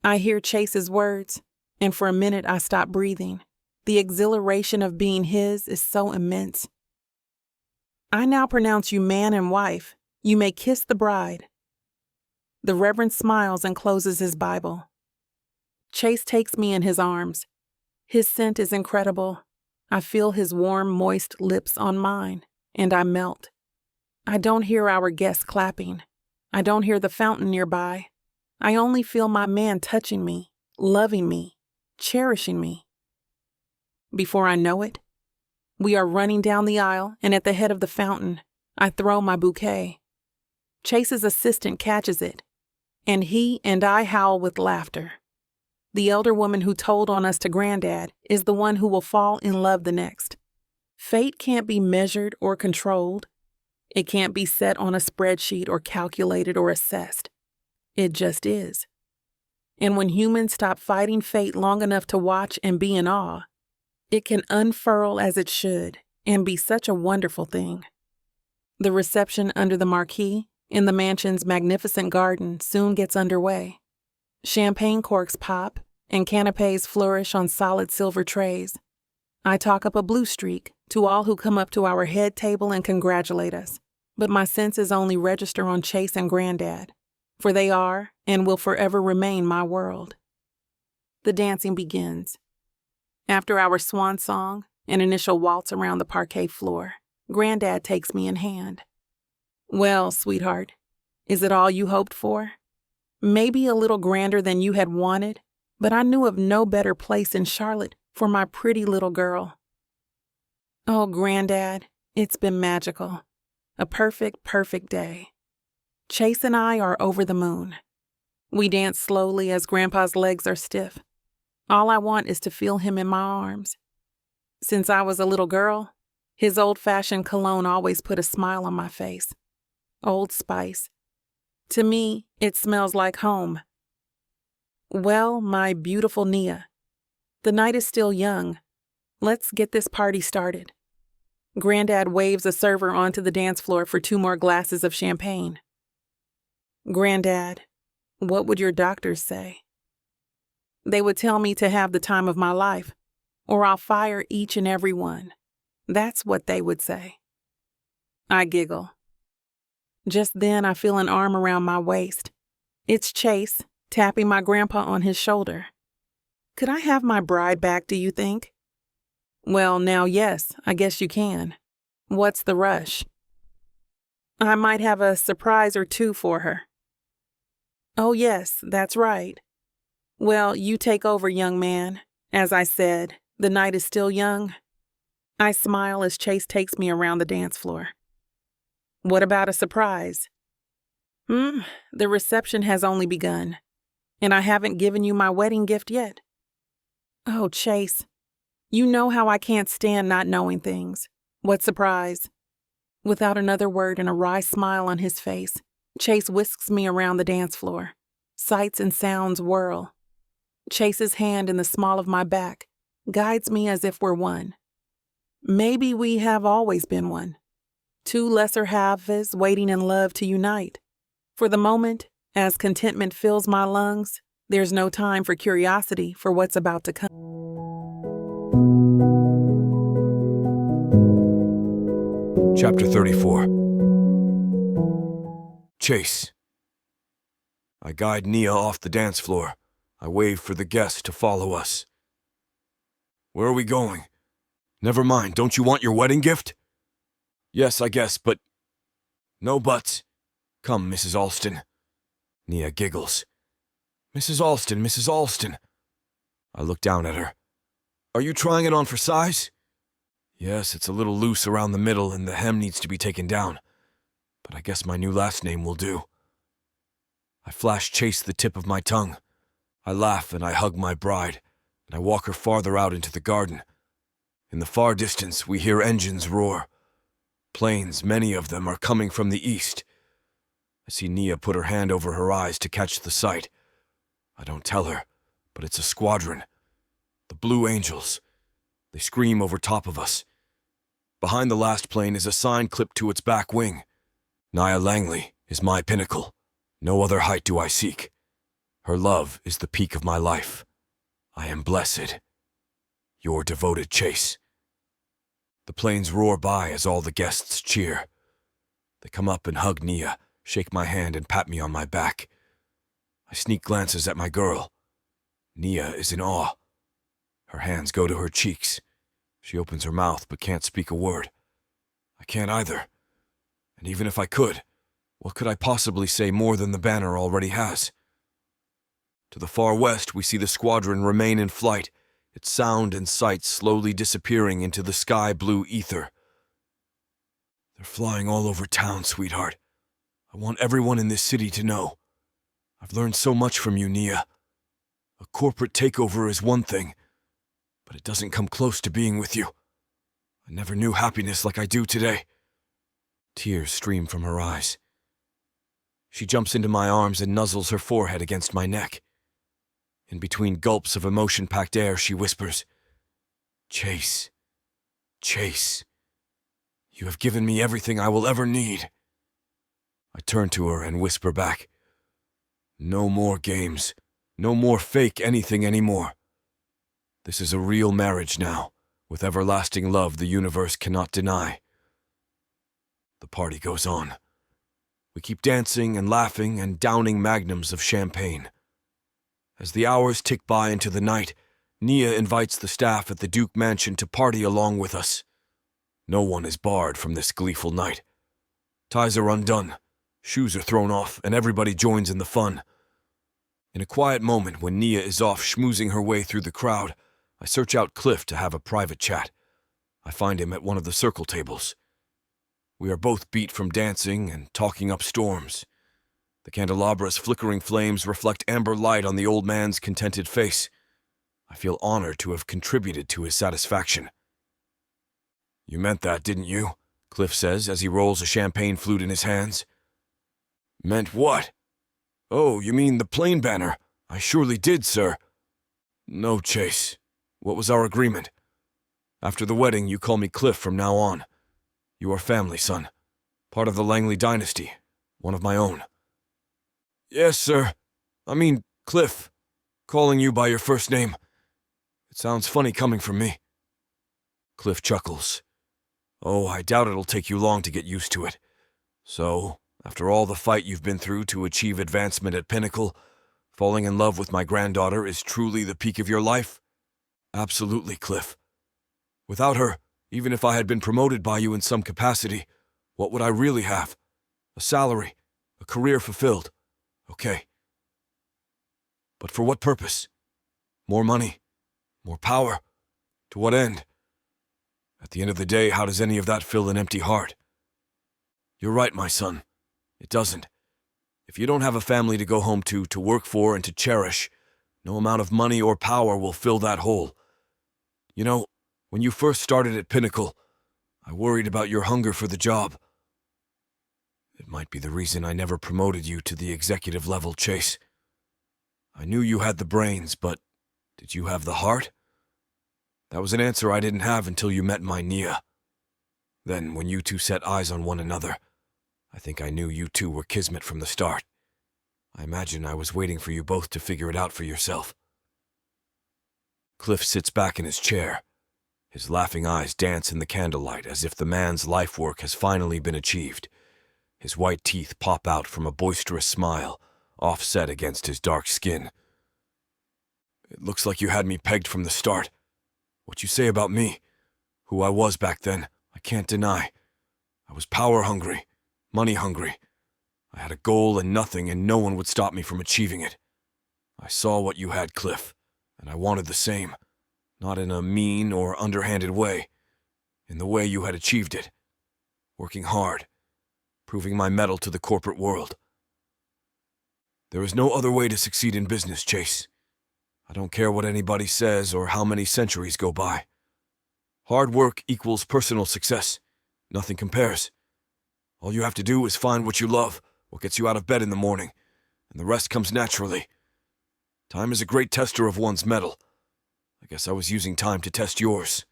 I hear Chase's words, and for a minute I stop breathing. The exhilaration of being his is so immense. I now pronounce you man and wife. You may kiss the bride. The Reverend smiles and closes his Bible. Chase takes me in his arms. His scent is incredible. I feel his warm, moist lips on mine, and I melt. I don't hear our guests clapping. I don't hear the fountain nearby. I only feel my man touching me, loving me, cherishing me. Before I know it, we are running down the aisle, and at the head of the fountain, I throw my bouquet. Chase's assistant catches it, and he and I howl with laughter. The elder woman who told on us to Grandad is the one who will fall in love the next. Fate can't be measured or controlled. It can't be set on a spreadsheet or calculated or assessed. It just is. And when humans stop fighting fate long enough to watch and be in awe, it can unfurl as it should and be such a wonderful thing. The reception under the marquee in the mansion's magnificent garden soon gets underway. Champagne corks pop and canapes flourish on solid silver trays. I talk up a blue streak to all who come up to our head table and congratulate us, but my senses only register on Chase and Grandad, for they are and will forever remain my world. The dancing begins. After our swan song, an initial waltz around the parquet floor, Grandad takes me in hand. Well, sweetheart, is it all you hoped for? Maybe a little grander than you had wanted, but I knew of no better place in Charlotte for my pretty little girl. Oh, Grandad, it's been magical. A perfect, perfect day. Chase and I are over the moon. We dance slowly as Grandpa's legs are stiff. All I want is to feel him in my arms. Since I was a little girl, his old-fashioned cologne always put a smile on my face. Old Spice. To me, it smells like home. Well, my beautiful Nia, the night is still young. Let's get this party started. Grandad waves a server onto the dance floor for 2 more glasses of champagne. Grandad, what would your doctors say? They would tell me to have the time of my life, or I'll fire each and every one. That's what they would say. I giggle. Just then I feel an arm around my waist. It's Chase, tapping my grandpa on his shoulder. Could I have my bride back, do you think? Well, now, yes, I guess you can. What's the rush? I might have a surprise or 2 for her. Oh, yes, that's right. Well, you take over, young man. As I said, the night is still young. I smile as Chase takes me around the dance floor. What about a surprise? The reception has only begun, and I haven't given you my wedding gift yet. Oh, Chase, you know how I can't stand not knowing things. What surprise? Without another word and a wry smile on his face, Chase whisks me around the dance floor. Sights and sounds whirl. Chase's hand in the small of my back guides me as if we're one. Maybe we have always been one. 2 lesser halves waiting in love to unite. For the moment, as contentment fills my lungs, there's no time for curiosity for what's about to come. Chapter 34. Chase. I guide Nia off the dance floor. I wave for the guests to follow us. Where are we going? Never mind, don't you want your wedding gift? Yes, I guess, but... No buts. Come, Mrs. Alston. Nia giggles. Mrs. Alston, Mrs. Alston. I look down at her. Are you trying it on for size? Yes, it's a little loose around the middle and the hem needs to be taken down. But I guess my new last name will do. I flash Chase the tip of my tongue. I laugh and I hug my bride, and I walk her farther out into the garden. In the far distance, we hear engines roar. Planes, many of them, are coming from the east. I see Nia put her hand over her eyes to catch the sight. I don't tell her, but it's a squadron. The Blue Angels. They scream over top of us. Behind the last plane is a sign clipped to its back wing. Nia Langley is my pinnacle. No other height do I seek. Her love is the peak of my life. I am blessed. Your devoted Chase. The planes roar by as all the guests cheer. They come up and hug Nia, shake my hand and pat me on my back. I sneak glances at my girl. Nia is in awe. Her hands go to her cheeks. She opens her mouth but can't speak a word. I can't either. And even if I could, what could I possibly say more than the banner already has? To the far west, we see the squadron remain in flight, its sound and sight slowly disappearing into the sky-blue ether. They're flying all over town, sweetheart. I want everyone in this city to know. I've learned so much from you, Nia. A corporate takeover is one thing, but it doesn't come close to being with you. I never knew happiness like I do today. Tears stream from her eyes. She jumps into my arms and nuzzles her forehead against my neck. In between gulps of emotion-packed air, she whispers, Chase, Chase, you have given me everything I will ever need. I turn to her and whisper back, no more games, no more fake anything anymore. This is a real marriage now, with everlasting love the universe cannot deny. The party goes on. We keep dancing and laughing and downing magnums of champagne. As the hours tick by into the night, Nia invites the staff at the Duke Mansion to party along with us. No one is barred from this gleeful night. Ties are undone, shoes are thrown off, and everybody joins in the fun. In a quiet moment when Nia is off schmoozing her way through the crowd, I search out Cliff to have a private chat. I find him at one of the circle tables. We are both beat from dancing and talking up storms. The candelabra's flickering flames reflect amber light on the old man's contented face. I feel honored to have contributed to his satisfaction. You meant that, didn't you? Cliff says as he rolls a champagne flute in his hands. Meant what? Oh, you mean the plane banner. I surely did, sir. No, Chase. What was our agreement? After the wedding, you call me Cliff from now on. You are family, son. Part of the Langley dynasty. One of my own. Yes, sir. I mean, Cliff. Calling you by your first name. It sounds funny coming from me. Cliff chuckles. Oh, I doubt it'll take you long to get used to it. So, after all the fight you've been through to achieve advancement at Pinnacle, falling in love with my granddaughter is truly the peak of your life? Absolutely, Cliff. Without her, even if I had been promoted by you in some capacity, what would I really have? A salary, a career fulfilled. Okay. But for what purpose? More money? More power? To what end? At the end of the day, how does any of that fill an empty heart? You're right, my son. It doesn't. If you don't have a family to go home to work for, and to cherish, no amount of money or power will fill that hole. You know, when you first started at Pinnacle, I worried about your hunger for the job. It might be the reason I never promoted you to the executive level, Chase. I knew you had the brains, but did you have the heart? That was an answer I didn't have until you met my Nia. Then, when you two set eyes on one another, I think I knew you two were kismet from the start. I imagine I was waiting for you both to figure it out for yourself. Cliff sits back in his chair. His laughing eyes dance in the candlelight as if the man's life work has finally been achieved. His white teeth pop out from a boisterous smile, offset against his dark skin. It looks like you had me pegged from the start. What you say about me? Who I was back then, I can't deny. I was power hungry, money hungry. I had a goal and no one would stop me from achieving it. I saw what you had, Cliff, and I wanted the same. Not in a mean or underhanded way. In the way you had achieved it. Working hard. Proving my mettle to the corporate world. There is no other way to succeed in business, Chase. I don't care what anybody says or how many centuries go by. Hard work equals personal success. Nothing compares. All you have to do is find what you love, what gets you out of bed in the morning, and the rest comes naturally. Time is a great tester of one's mettle. I guess I was using time to test yours.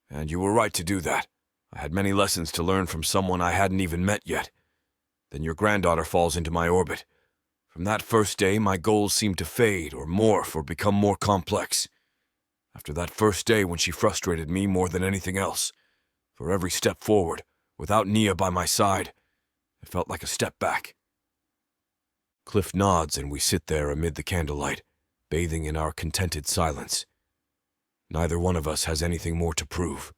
And you were right to do that. I had many lessons to learn from someone I hadn't even met yet. Then your granddaughter falls into my orbit. From that first day, my goals seemed to fade or morph or become more complex. After that first day when she frustrated me more than anything else, for every step forward, without Nia by my side, it felt like a step back. Cliff nods and we sit there amid the candlelight, bathing in our contented silence. Neither one of us has anything more to prove.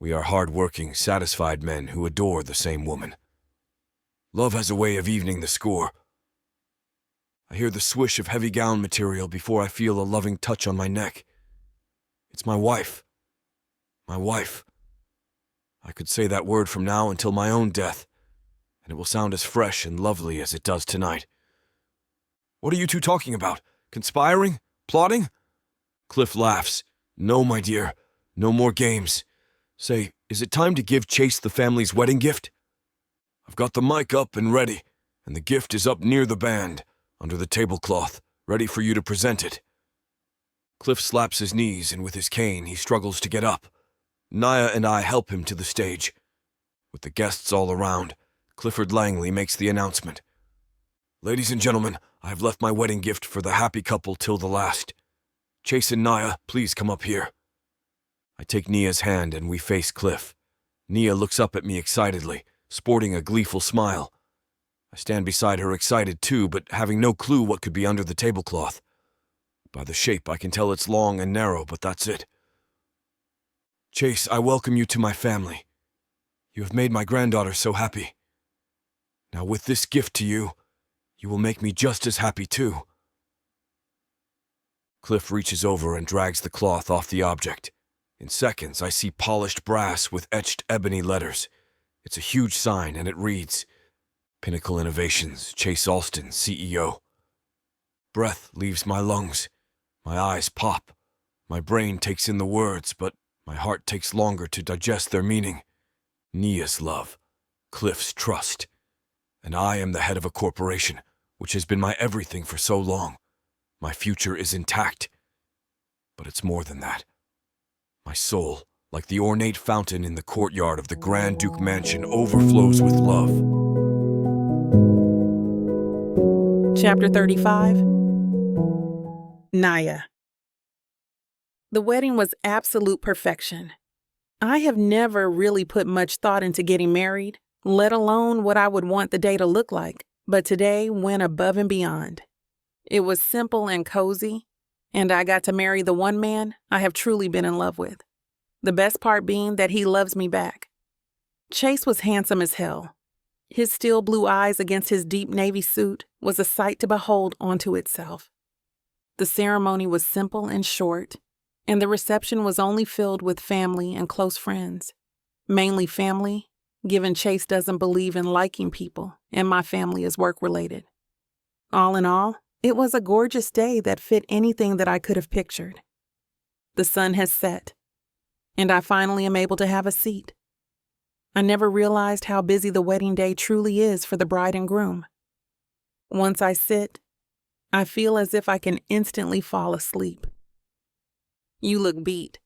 We are hard-working, satisfied men who adore the same woman. Love has a way of evening the score. I hear the swish of heavy gown material before I feel a loving touch on my neck. It's my wife. My wife. I could say that word from now until my own death, and it will sound as fresh and lovely as it does tonight. What are you two talking about? Conspiring? Plotting? Cliff laughs. No, my dear. No more games. Say, is it time to give Chase the family's wedding gift? I've got the mic up and ready, and the gift is up near the band, under the tablecloth, ready for you to present it. Cliff slaps his knees, and with his cane, he struggles to get up. Nia and I help him to the stage. With the guests all around, Clifford Langley makes the announcement. Ladies and gentlemen, I have left my wedding gift for the happy couple till the last. Chase and Nia, please come up here. I take Nia's hand and we face Cliff. Nia looks up at me excitedly, sporting a gleeful smile. I stand beside her excited too, but having no clue what could be under the tablecloth. By the shape, I can tell it's long and narrow, but that's it. Chase, I welcome you to my family. You have made my granddaughter so happy. Now with this gift to you, you will make me just as happy too. Cliff reaches over and drags the cloth off the object. In seconds, I see polished brass with etched ebony letters. It's a huge sign, and it reads, Pinnacle Innovations, Chase Alston, CEO. Breath leaves my lungs. My eyes pop. My brain takes in the words, but my heart takes longer to digest their meaning. Nia's love, Cliff's trust. And I am the head of a corporation, which has been my everything for so long. My future is intact. But it's more than that. My soul, like the ornate fountain in the courtyard of the Grand Duke Mansion, overflows with love. Chapter 35. Nia. The wedding was absolute perfection. I have never really put much thought into getting married, let alone what I would want the day to look like, but today went above and beyond. It was simple and cozy, and I got to marry the one man I have truly been in love with. The best part being that he loves me back. Chase was handsome as hell. His steel blue eyes against his deep navy suit was a sight to behold onto itself. The ceremony was simple and short, and the reception was only filled with family and close friends. Mainly family, given Chase doesn't believe in liking people, and my family is work-related. All in all, it was a gorgeous day that fit anything that I could have pictured. The sun has set, and I finally am able to have a seat. I never realized how busy the wedding day truly is for the bride and groom. Once I sit, I feel as if I can instantly fall asleep. You look beat.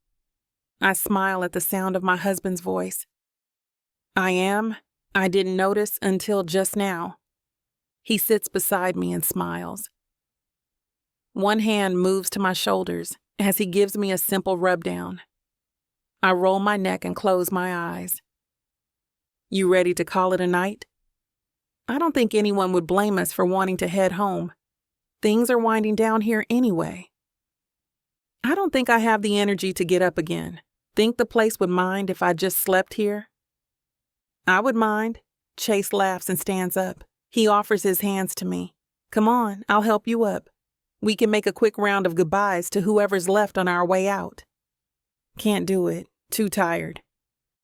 I smile at the sound of my husband's voice. I didn't notice until just now. He sits beside me and smiles. One hand moves to my shoulders as he gives me a simple rub down. I roll my neck and close my eyes. You ready to call it a night? I don't think anyone would blame us for wanting to head home. Things are winding down here anyway. I don't think I have the energy to get up again, Think the place would mind if I just slept here? I would mind. Chase laughs and stands up. He offers his hands to me. Come on, I'll help you up. We can make a quick round of goodbyes to whoever's left on our way out. Can't do it. Too tired.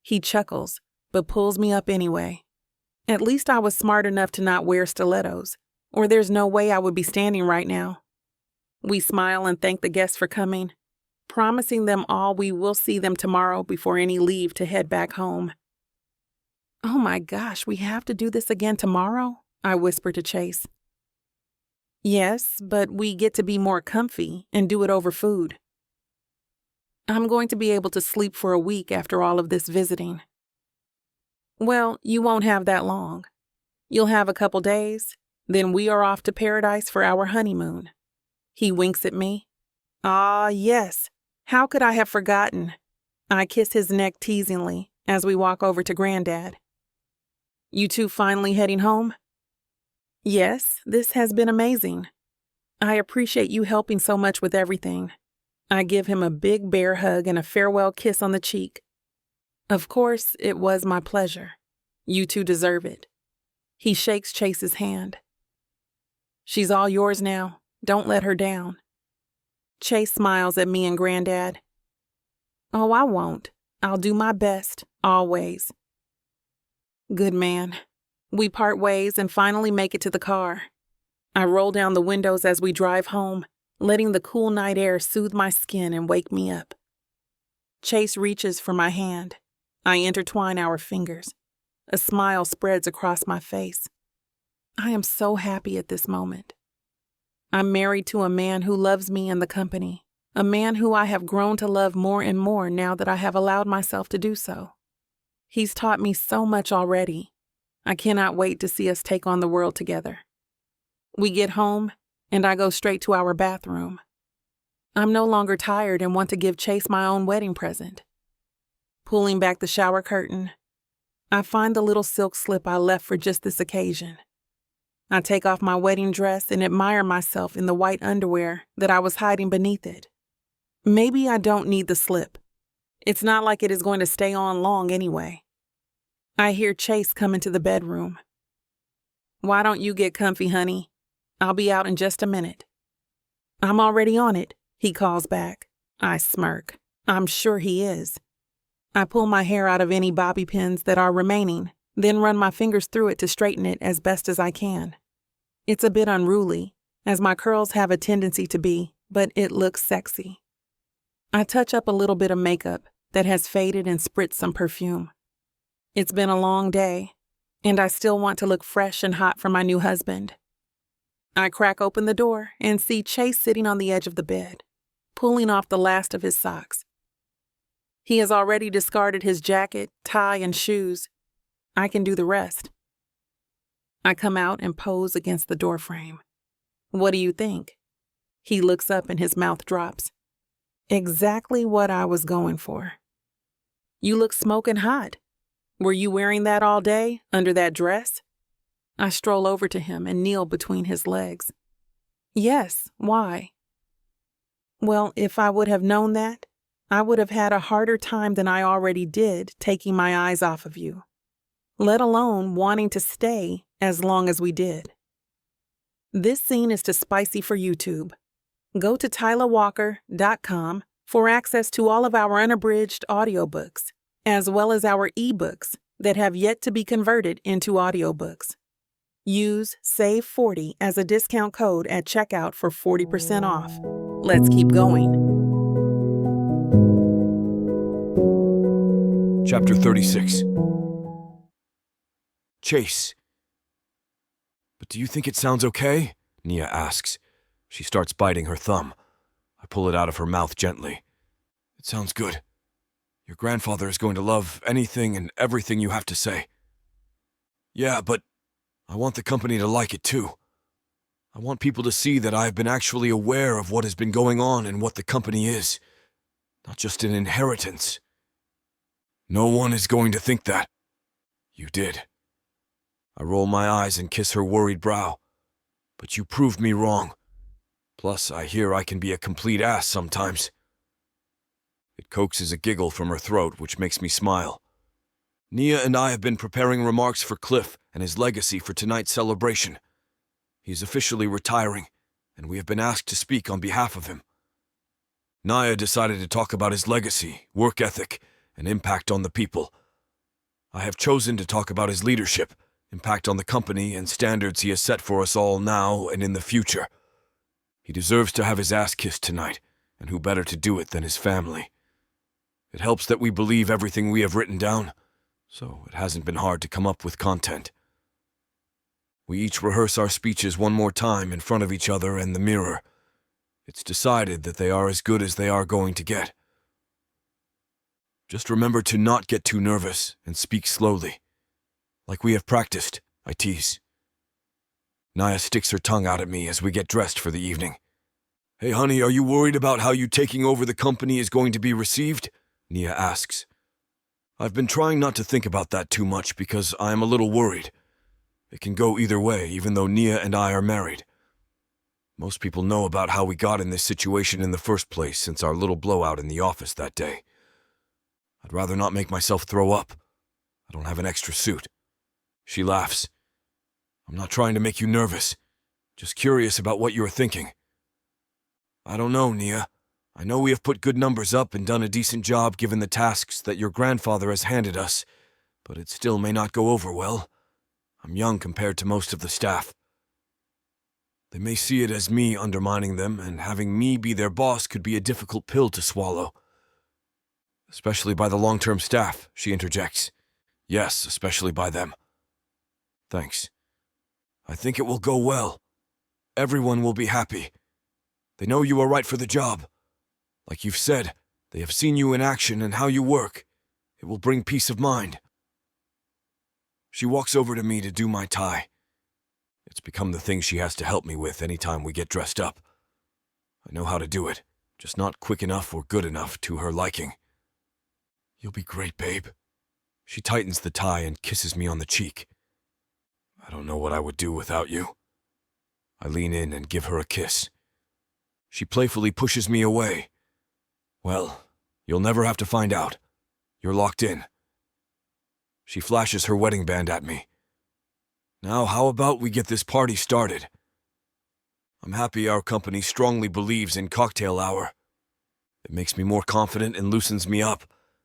He chuckles, but pulls me up anyway. At least I was smart enough to not wear stilettos, or there's no way I would be standing right now. We smile and thank the guests for coming, promising them all we will see them tomorrow before any leave to head back home. Oh my gosh, we have to do this again tomorrow? I whisper to Chase. Yes, but we get to be more comfy and do it over food. I'm going to be able to sleep for a week after all of this visiting. Well, you won't have that long. You'll have a couple days, then we are off to paradise for our honeymoon. He winks at me. Ah, yes. How could I have forgotten? I kiss his neck teasingly as we walk over to Grandad. You two finally heading home? Yes, this has been amazing. I appreciate you helping so much with everything. I give him a big bear hug and a farewell kiss on the cheek. Of course, it was my pleasure. You two deserve it. He shakes Chase's hand. She's all yours now. Don't let her down. Chase smiles at me and Grandad. Oh, I won't. I'll do my best, always. Good man. We part ways and finally make it to the car. I roll down the windows as we drive home, letting the cool night air soothe my skin and wake me up. Chase reaches for my hand. I intertwine our fingers. A smile spreads across my face. I am so happy at this moment. I'm married to a man who loves me and the company, a man who I have grown to love more and more now that I have allowed myself to do so. He's taught me so much already. I cannot wait to see us take on the world together. We get home, and I go straight to our bathroom. I'm no longer tired and want to give Chase my own wedding present. Pulling back the shower curtain, I find the little silk slip I left for just this occasion. I take off my wedding dress and admire myself in the white underwear that I was hiding beneath it. Maybe I don't need the slip. It's not like it is going to stay on long anyway. I hear Chase come into the bedroom. Why don't you get comfy, honey? I'll be out in just a minute. I'm already on it, he calls back. I smirk. I'm sure he is. I pull my hair out of any bobby pins that are remaining, then run my fingers through it to straighten it as best as I can. It's a bit unruly, as my curls have a tendency to be, but it looks sexy. I touch up a little bit of makeup that has faded and spritz some perfume. It's been a long day, and I still want to look fresh and hot for my new husband. I crack open the door and see Chase sitting on the edge of the bed, pulling off the last of his socks. He has already discarded his jacket, tie, and shoes. I can do the rest. I come out and pose against the doorframe. What do you think? He looks up and his mouth drops. Exactly what I was going for. You look smoking hot. Were you wearing that all day, under that dress? I stroll over to him and kneel between his legs. Yes, why? Well, if I would have known that, I would have had a harder time than I already did taking my eyes off of you, let alone wanting to stay as long as we did. This scene is too spicy for YouTube. Go to TylaWalker.com for access to all of our unabridged audiobooks, as well as our ebooks that have yet to be converted into audiobooks. Use SAVE40 as a discount code at checkout for 40% off. Let's keep going. Chapter 36. Chase. But do you think it sounds okay? Nia asks. She starts biting her thumb. I pull it out of her mouth gently. It sounds good. Your grandfather is going to love anything and everything you have to say. Yeah, but I want the company to like it too. I want people to see that I have been actually aware of what has been going on and what the company is. Not just an inheritance. No one is going to think that. You did. I roll my eyes and kiss her worried brow. But you proved me wrong. Plus, I hear I can be a complete ass sometimes. It coaxes a giggle from her throat, which makes me smile. Nia and I have been preparing remarks for Cliff and his legacy for tonight's celebration. He is officially retiring, and we have been asked to speak on behalf of him. Nia decided to talk about his legacy, work ethic, and impact on the people. I have chosen to talk about his leadership, impact on the company, and standards he has set for us all now and in the future. He deserves to have his ass kissed tonight, and who better to do it than his family? It helps that we believe everything we have written down, so it hasn't been hard to come up with content. We each rehearse our speeches one more time in front of each other and the mirror. It's decided that they are as good as they are going to get. Just remember to not get too nervous and speak slowly. Like we have practiced, I tease. Nia sticks her tongue out at me as we get dressed for the evening. Hey honey, are you worried about how you taking over the company is going to be received? Nia asks. I've been trying not to think about that too much because I am a little worried. It can go either way, even though Nia and I are married. Most people know about how we got in this situation in the first place since our little blowout in the office that day. I'd rather not make myself throw up. I don't have an extra suit. She laughs. I'm not trying to make you nervous. Just curious about what you are thinking. I don't know, Nia. I know we have put good numbers up and done a decent job given the tasks that your grandfather has handed us, but it still may not go over well. I'm young compared to most of the staff. They may see it as me undermining them, and having me be their boss could be a difficult pill to swallow. Especially by the long-term staff, she interjects. Yes, especially by them. Thanks. I think it will go well. Everyone will be happy. They know you are right for the job. Like you've said, they have seen you in action and how you work. It will bring peace of mind. She walks over to me to do my tie. It's become the thing she has to help me with anytime we get dressed up. I know how to do it, just not quick enough or good enough to her liking. You'll be great, babe. She tightens the tie and kisses me on the cheek. I don't know what I would do without you. I lean in and give her a kiss. She playfully pushes me away. Well, you'll never have to find out. You're locked in. She flashes her wedding band at me. Now, how about we get this party started? I'm happy our company strongly believes in cocktail hour. It makes me more confident and loosens me up,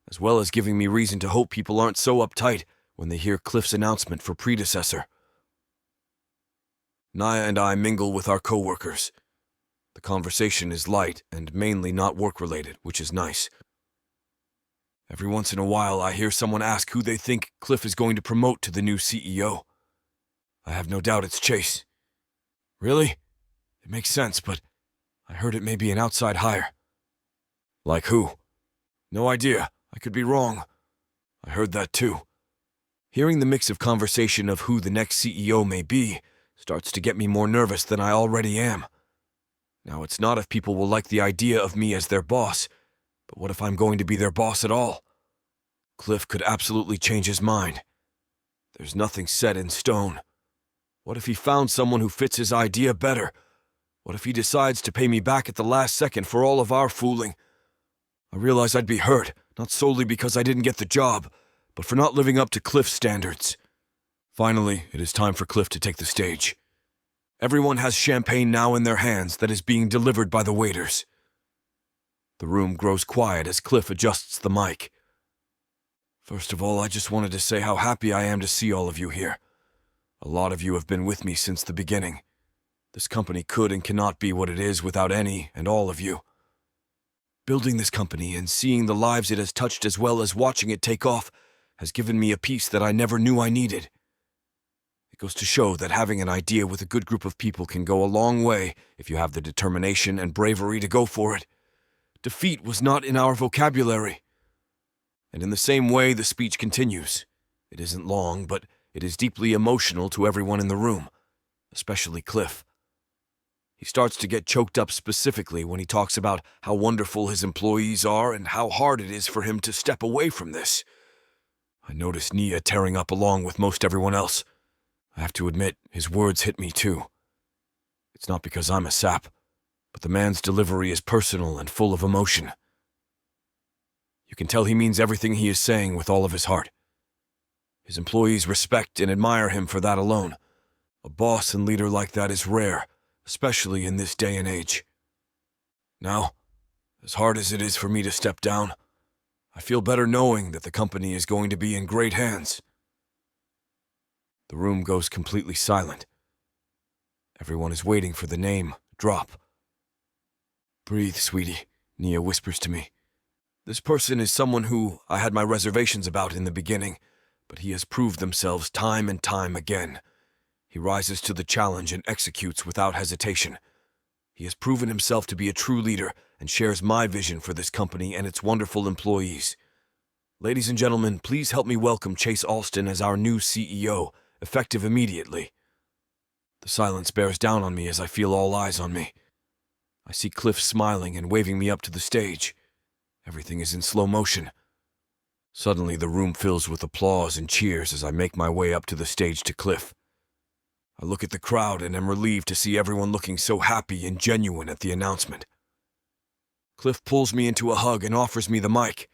as well as giving me reason to hope people aren't so uptight when they hear Cliff's announcement for predecessor. Nia and I mingle with our coworkers. The conversation is light and mainly not work-related, which is nice. Every once in a while, I hear someone ask who they think Cliff is going to promote to the new CEO. I have no doubt it's Chase. Really? It makes sense, but I heard it may be an outside hire. Like who? No idea. I could be wrong. I heard that too. Hearing the mix of conversation of who the next CEO may be starts to get me more nervous than I already am. Now, it's not if people will like the idea of me as their boss, but what if I'm going to be their boss at all? Cliff could absolutely change his mind. There's nothing set in stone. What if he found someone who fits his idea better? What if he decides to pay me back at the last second for all of our fooling? I realize I'd be hurt, not solely because I didn't get the job, but for not living up to Cliff's standards. Finally, it is time for Cliff to take the stage. Everyone has champagne now in their hands that is being delivered by the waiters. The room grows quiet as Cliff adjusts the mic. First of all, I just wanted to say how happy I am to see all of you here. A lot of you have been with me since the beginning. This company could and cannot be what it is without any and all of you. Building this company and seeing the lives it has touched as well as watching it take off has given me a peace that I never knew I needed. It goes to show that having an idea with a good group of people can go a long way if you have the determination and bravery to go for it. Defeat was not in our vocabulary. And in the same way, the speech continues. It isn't long, but it is deeply emotional to everyone in the room, especially Cliff. He starts to get choked up specifically when he talks about how wonderful his employees are and how hard it is for him to step away from this. I notice Nia tearing up along with most everyone else. I have to admit, his words hit me too. It's not because I'm a sap, but the man's delivery is personal and full of emotion. You can tell he means everything he is saying with all of his heart. His employees respect and admire him for that alone. A boss and leader like that is rare, especially in this day and age. Now, as hard as it is for me to step down, I feel better knowing that the company is going to be in great hands. The room goes completely silent. Everyone is waiting for the name drop. "Breathe, sweetie," Nia whispers to me. "This person is someone who I had my reservations about in the beginning, but he has proved themselves time and time again. He rises to the challenge and executes without hesitation. He has proven himself to be a true leader and shares my vision for this company and its wonderful employees. Ladies and gentlemen, please help me welcome Chase Alston as our new CEO, effective immediately." The silence bears down on me as I feel all eyes on me. I see Cliff smiling and waving me up to the stage. Everything is in slow motion. Suddenly, the room fills with applause and cheers as I make my way up to the stage to Cliff. I look at the crowd and am relieved to see everyone looking so happy and genuine at the announcement. Cliff pulls me into a hug and offers me the mic.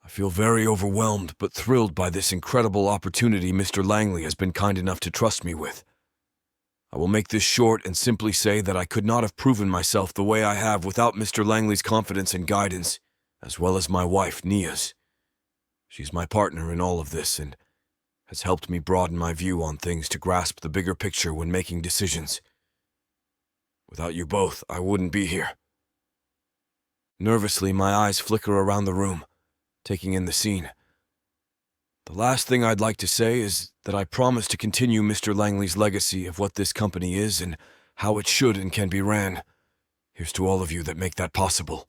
I feel very overwhelmed but thrilled by this incredible opportunity Mr. Langley has been kind enough to trust me with. I will make this short and simply say that I could not have proven myself the way I have without Mr. Langley's confidence and guidance, as well as my wife, Nia's. She's my partner in all of this and has helped me broaden my view on things to grasp the bigger picture when making decisions. Without you both, I wouldn't be here. Nervously, my eyes flicker around the room, taking in the scene. The last thing I'd like to say is that I promise to continue Mr. Langley's legacy of what this company is and how it should and can be ran. Here's to all of you that make that possible.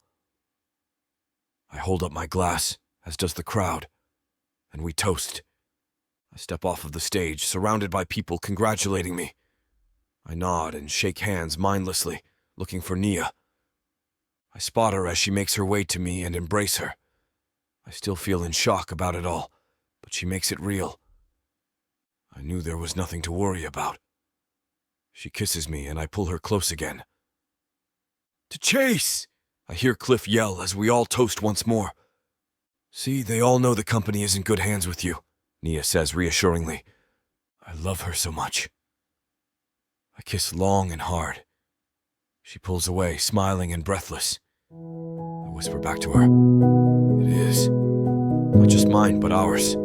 I hold up my glass, as does the crowd, and we toast. I step off of the stage, surrounded by people congratulating me. I nod and shake hands mindlessly, looking for Nia. I spot her as she makes her way to me and embrace her. I still feel in shock about it all, but she makes it real. I knew there was nothing to worry about. She kisses me and I pull her close again. "To Chase!" I hear Cliff yell as we all toast once more. "See, they all know the company is in good hands with you," Nia says reassuringly. "I love her so much." I kiss long and hard. She pulls away, smiling and breathless. I whisper back to her, "It is. Not just mine, but ours."